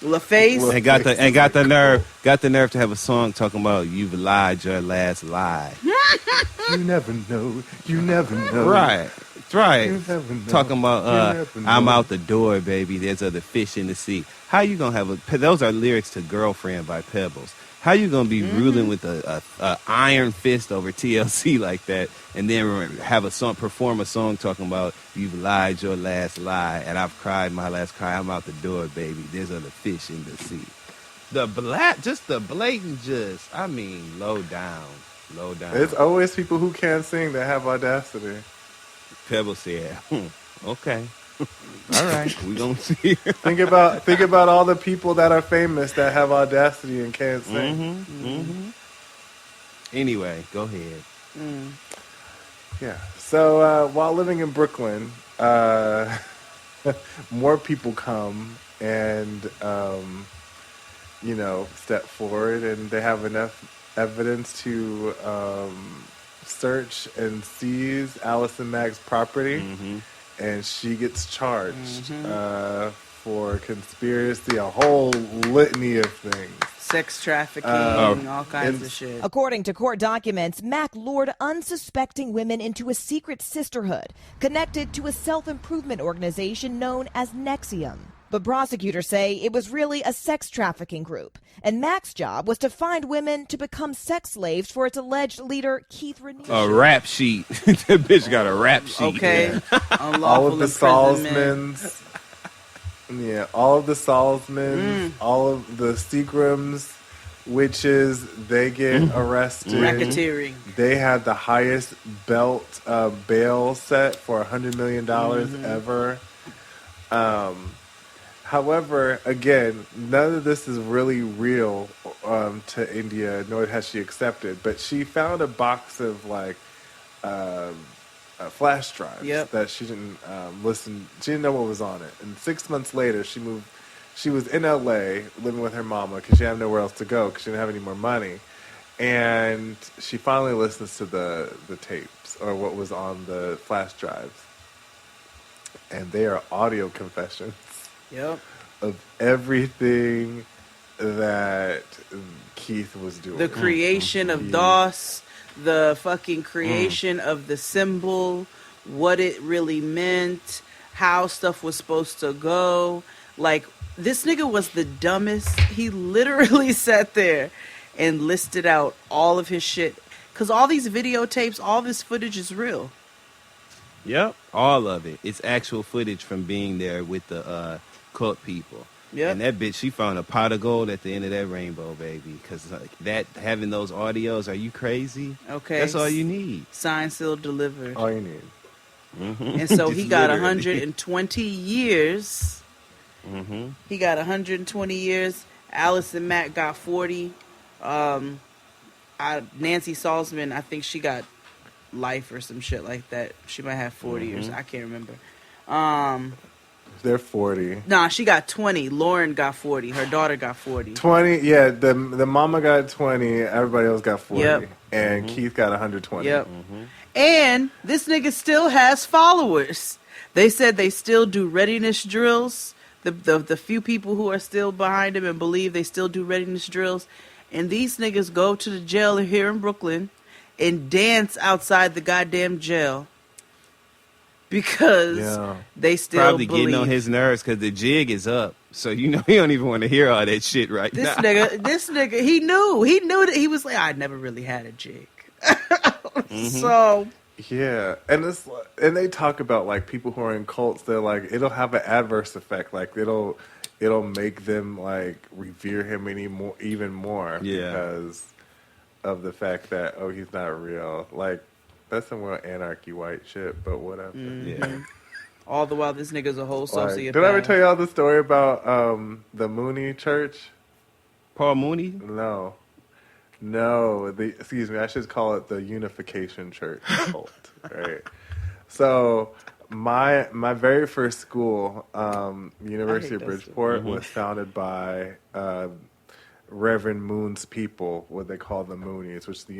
LaFace. And got the nerve to have a song talking about you've lied your last lie. You never know. You never know. Right. You never know. Talking about You never know. I'm out the door, baby. There's other fish in the sea. How you gonna have those are lyrics to Girlfriend by Pebbles. How you gonna be ruling with a iron fist over TLC like that, and then have a song, perform a song talking about you've lied your last lie, and I've cried my last cry. I'm out the door, baby. There's other fish in the sea. The blatant, I mean, low down. It's always people who can't sing that have audacity. Pebble said, okay. All right, we gonna see. Think about all the people that are famous that have audacity and can't sing. Anyway, go ahead. Yeah. So while living in Brooklyn, more people come and step forward, and they have enough evidence to search and seize Allison Mack's property. And she gets charged for conspiracy, a whole litany of things. Sex trafficking, all kinds of shit. According to court documents, Mack lured unsuspecting women into a secret sisterhood connected to a self-improvement organization known as Nexium. But prosecutors say it was really a sex trafficking group, and Mack's job was to find women to become sex slaves for its alleged leader, Keith Raniere. A rap sheet. That bitch got a rap sheet. Okay. All of the Salzmans. Yeah, all of the Salzmans, all of the Seagrams, witches, they get arrested. Racketeering. They had the highest bail set for $100 million ever. However, again, none of this is really real to India, nor has she accepted. But she found a box of flash drives that she didn't listen. She didn't know what was on it. And 6 months later, she moved. She was in L.A. living with her mama because she had nowhere else to go because she didn't have any more money. And she finally listens to the tapes or what was on the flash drives, and they are audio confessions. Yep. Of everything that Keith was doing. The creation of DOS, the fucking creation of the symbol, what it really meant, how stuff was supposed to go. Like, This nigga was the dumbest. He literally sat there and listed out all of his shit. Because all these videotapes, all this footage is real. Yep, all of it. It's actual footage from being there with the cult people. Yep. And that bitch, she found a pot of gold at the end of that rainbow, baby. Because that having those audios, are you crazy? Okay. That's all you need. Signed, sealed, delivered. All you need. Mm-hmm. And so he Just got literally. 120 years. Mm-hmm. He got 120 years. Alice and Matt got 40. Nancy Salzman, I think she got life or some shit like that. She might have 40 years. I can't remember. They're 40. Nah, she got 20. Lauren got 40. Her daughter got 40. 20, yeah, the mama got 20, everybody else got 40. Yep. And Keith got 120. Yep. And this nigga still has followers. They said they still do readiness drills. The few people who are still behind him and believe they still do readiness drills. And these niggas go to the jail here in Brooklyn and dance outside the goddamn jail because they still Probably believe. getting on his nerves because the jig is up. So, you know, he don't even want to hear all that shit right This now. nigga, he knew that he was like, I never really had a jig. So Yeah, and they talk about like people who are in cults. They're like it'll have an adverse effect. Like it'll make them like revere him even more because of the fact that he's not real. Like that's some real anarchy white shit, but whatever. Yeah. All the while, this nigga's a whole sociopath. Did I ever tell y'all the story about the Mooney Church? Paul Mooney? No. Excuse me. I should call it the Unification Church cult. Right. So my very first school, University of Bridgeport, was founded by Reverend Moon's people, what they call the Moonies, which is the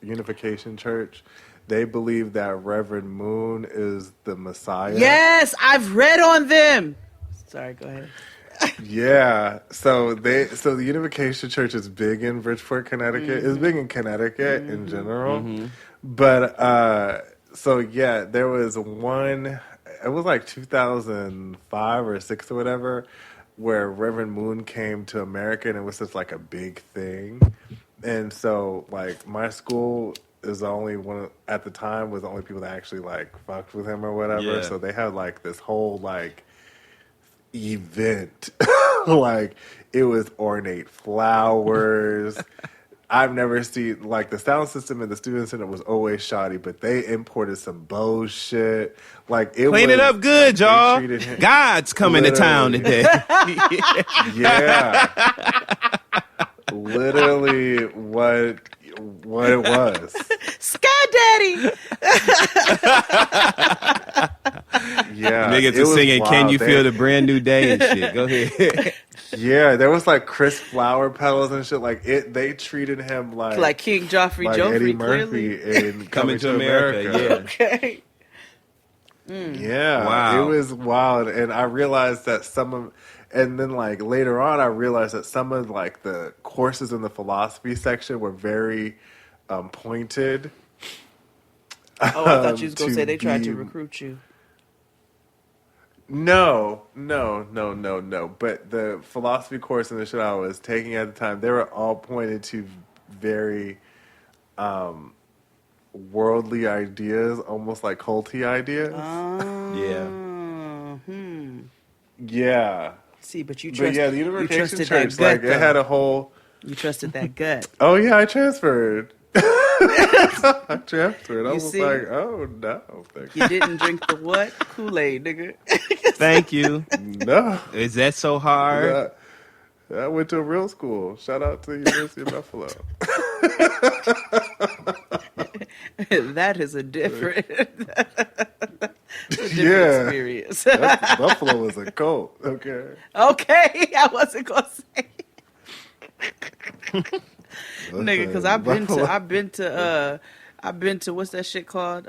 Unification Church. They believe that Reverend Moon is the Messiah. Yes, I've read on them. Sorry, go ahead. Yeah, so the Unification Church is big in Bridgeport, Connecticut. It's big in Connecticut in general, but there was one. It was like 2005 or 6 or whatever, where Reverend Moon came to America, and it was just like a big thing. And so, like, my school is the only one at the time was the only people that actually like fucked with him or whatever. Yeah. So they had like this whole like event. Like it was ornate flowers. I've never seen like the sound system in the student center was always shoddy, but they imported some bullshit. Like it Clean it up good, y'all. God's coming to town today. Yeah. Literally what it was. Sky Daddy. Yeah. Niggas are singing Can You Feel the Brand New Day and shit. Go ahead. Yeah, there was like crisp flower petals and shit. Like they treated him like King Joffrey like Joffrey, Eddie Murphy clearly. in Coming to America. Yeah. Okay. Yeah. Wow. It was wild. And I realized that and then like later on I realized that some of like the courses in the philosophy section were very pointed. Oh, I thought you was going to say they tried to recruit you. No. But the philosophy course and the shit I was taking at the time, they were all pointed to very worldly ideas, almost like culty ideas. Yeah. See, but you But yeah, the you Unification trusted Church, that gut, like it had a whole. You trusted that gut. Oh yeah, I transferred. I transferred. I was see? like, oh no, thank You didn't drink the what? Kool-Aid, nigga. Thank you. No. Is that so hard? I went to a real school. Shout out to the University of Buffalo. That is a different, experience. Buffalo was a cult. Okay. Okay, I wasn't gonna say. Nigga, because I've been to what's that shit called?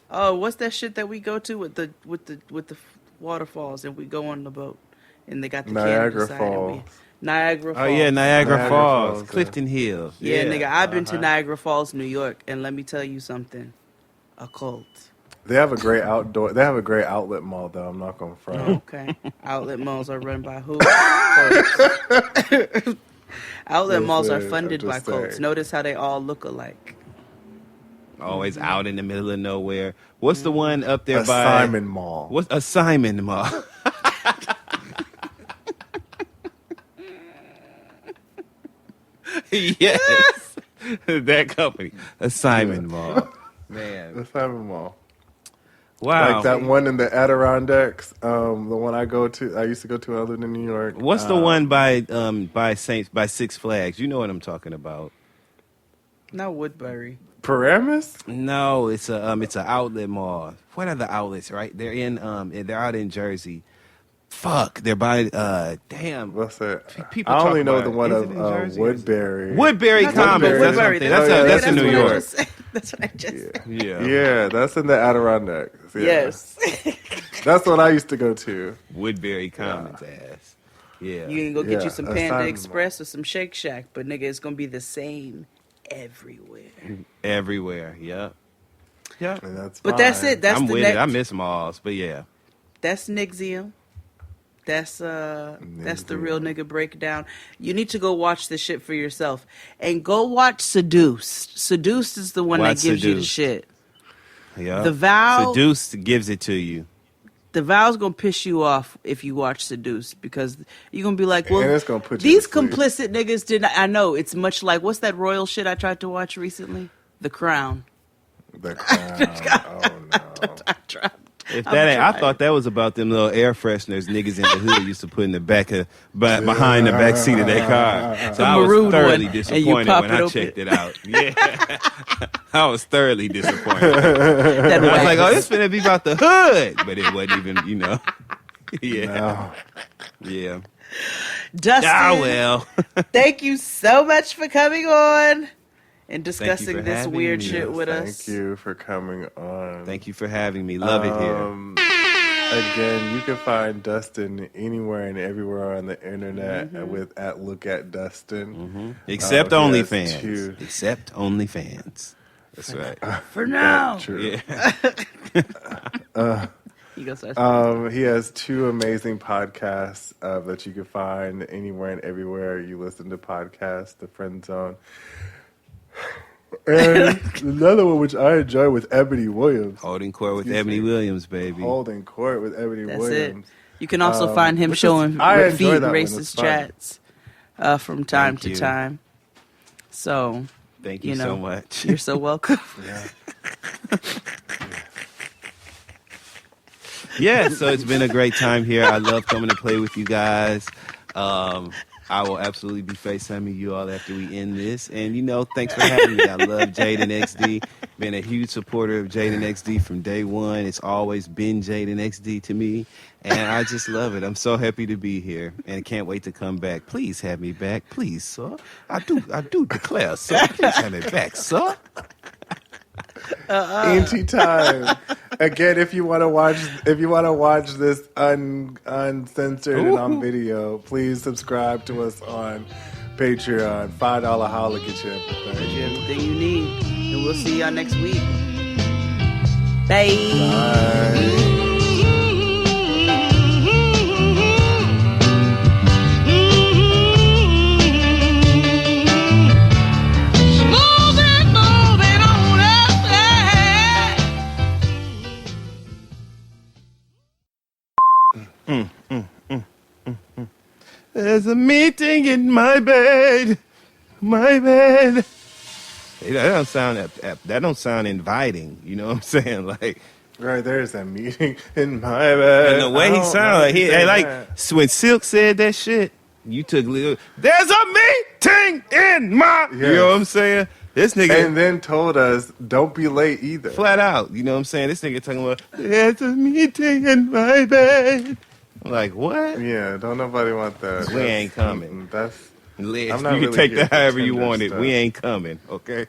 What's that shit that we go to with the waterfalls and we go on the boat and they got the Niagara Falls. Niagara Falls. Oh, yeah, Niagara Falls. Clifton Hill. Yeah, nigga, I've been to Niagara Falls, New York, and let me tell you something. A cult. They have a great outlet mall, though. I'm not going to front. Okay. Outlet malls are run by who? Outlet malls are funded by cults. Notice how they all look alike. Always out in the middle of nowhere. What's the one up there by Simon Mall? What's a Simon Mall? Yes, that company, a Simon Mall. Man, the Simon Mall. Wow, like that one in the Adirondacks. The one I used to go to when I lived in New York. What's the one by Six Flags? You know what I'm talking about. Not Woodbury. Paramus? No, it's an outlet mall. What are the outlets? Right, they're out in Jersey. Fuck, they're by damn. What's that? People I only talk know about the one it. of Woodbury. Woodbury Commons. Woodbury. That's in New York. That's what I just said. Yeah, that's in the Adirondacks. Yeah. Yes. That's what I used to go to. Woodbury Commons ass. Yeah. You can go get you some Panda Express or some Shake Shack, but nigga, it's gonna be the same everywhere. Everywhere, yeah. Yeah. And that's but that's it. That's I'm the with next. it. I miss malls, but yeah. That's Nixium. That's the real nigga breakdown. You need to go watch this shit for yourself. And go watch Seduced. Seduced is the one that gives you the shit. Yeah. The Vow. Seduced gives it to you. The Vow's gonna piss you off if you watch Seduced because you're gonna be like, well, and it's gonna put you these to sleep. complicit niggas did not. I know it's much like what's that royal shit I tried to watch recently? The Crown. The Crown. Oh no. I tried. If that ain't, I thought that was about them little air fresheners niggas in the hood used to put in the behind the back seat of their car. So I was thoroughly disappointed when I checked it out. Yeah, I was thoroughly disappointed. I was like, oh, this finna be about the hood, but it wasn't even, Yeah, yeah. Dustin, well. Thank you so much for coming on and discussing this weird me. shit with us. Thank you for coming on. Thank you for having me. Love it here. Again, you can find Dustin anywhere and everywhere on the internet at Look at Dustin. Except OnlyFans. Except OnlyFans. That's right. For now. True. Yeah. He has 2 amazing podcasts that you can find anywhere and everywhere you listen to podcasts. The Friend Zone. And another one which I enjoy with Ebony Williams. Holding Court with Ebony Williams, baby. Holding Court with Ebony Williams. It. You can also find him showing feed racist chats from time to time. So, thank you so much. You're so welcome. Yeah, so it's been a great time here. I love coming to play with you guys. I will absolutely be FaceTiming you all after we end this. And, thanks for having me. I love Jaden XD. Been a huge supporter of Jaden XD from day one. It's always been Jaden XD to me. And I just love it. I'm so happy to be here and can't wait to come back. Please have me back. Please, sir. I do declare, sir. Please have me back, sir. Anytime. Again, if you want to watch this uncensored and on video, please subscribe to us on Patreon. $5 holla get you everything. Get you everything you need, and we'll see y'all next week. Bye. Bye. There's a meeting in my bed. My bed. Hey, that don't sound inviting. You know what I'm saying? Like, right, there's a meeting in my bed. And the way he sounded, like when Silk said that shit, you took little. There's a meeting in my. Yes. You know what I'm saying? This nigga. And then told us, don't be late either. Flat out. You know what I'm saying? This nigga talking about, there's a meeting in my bed. I'm like, what? Yeah, don't nobody want that. We ain't coming. That's. You I'm not can really take here that for however you Tinder want it. stuff. We ain't coming, okay?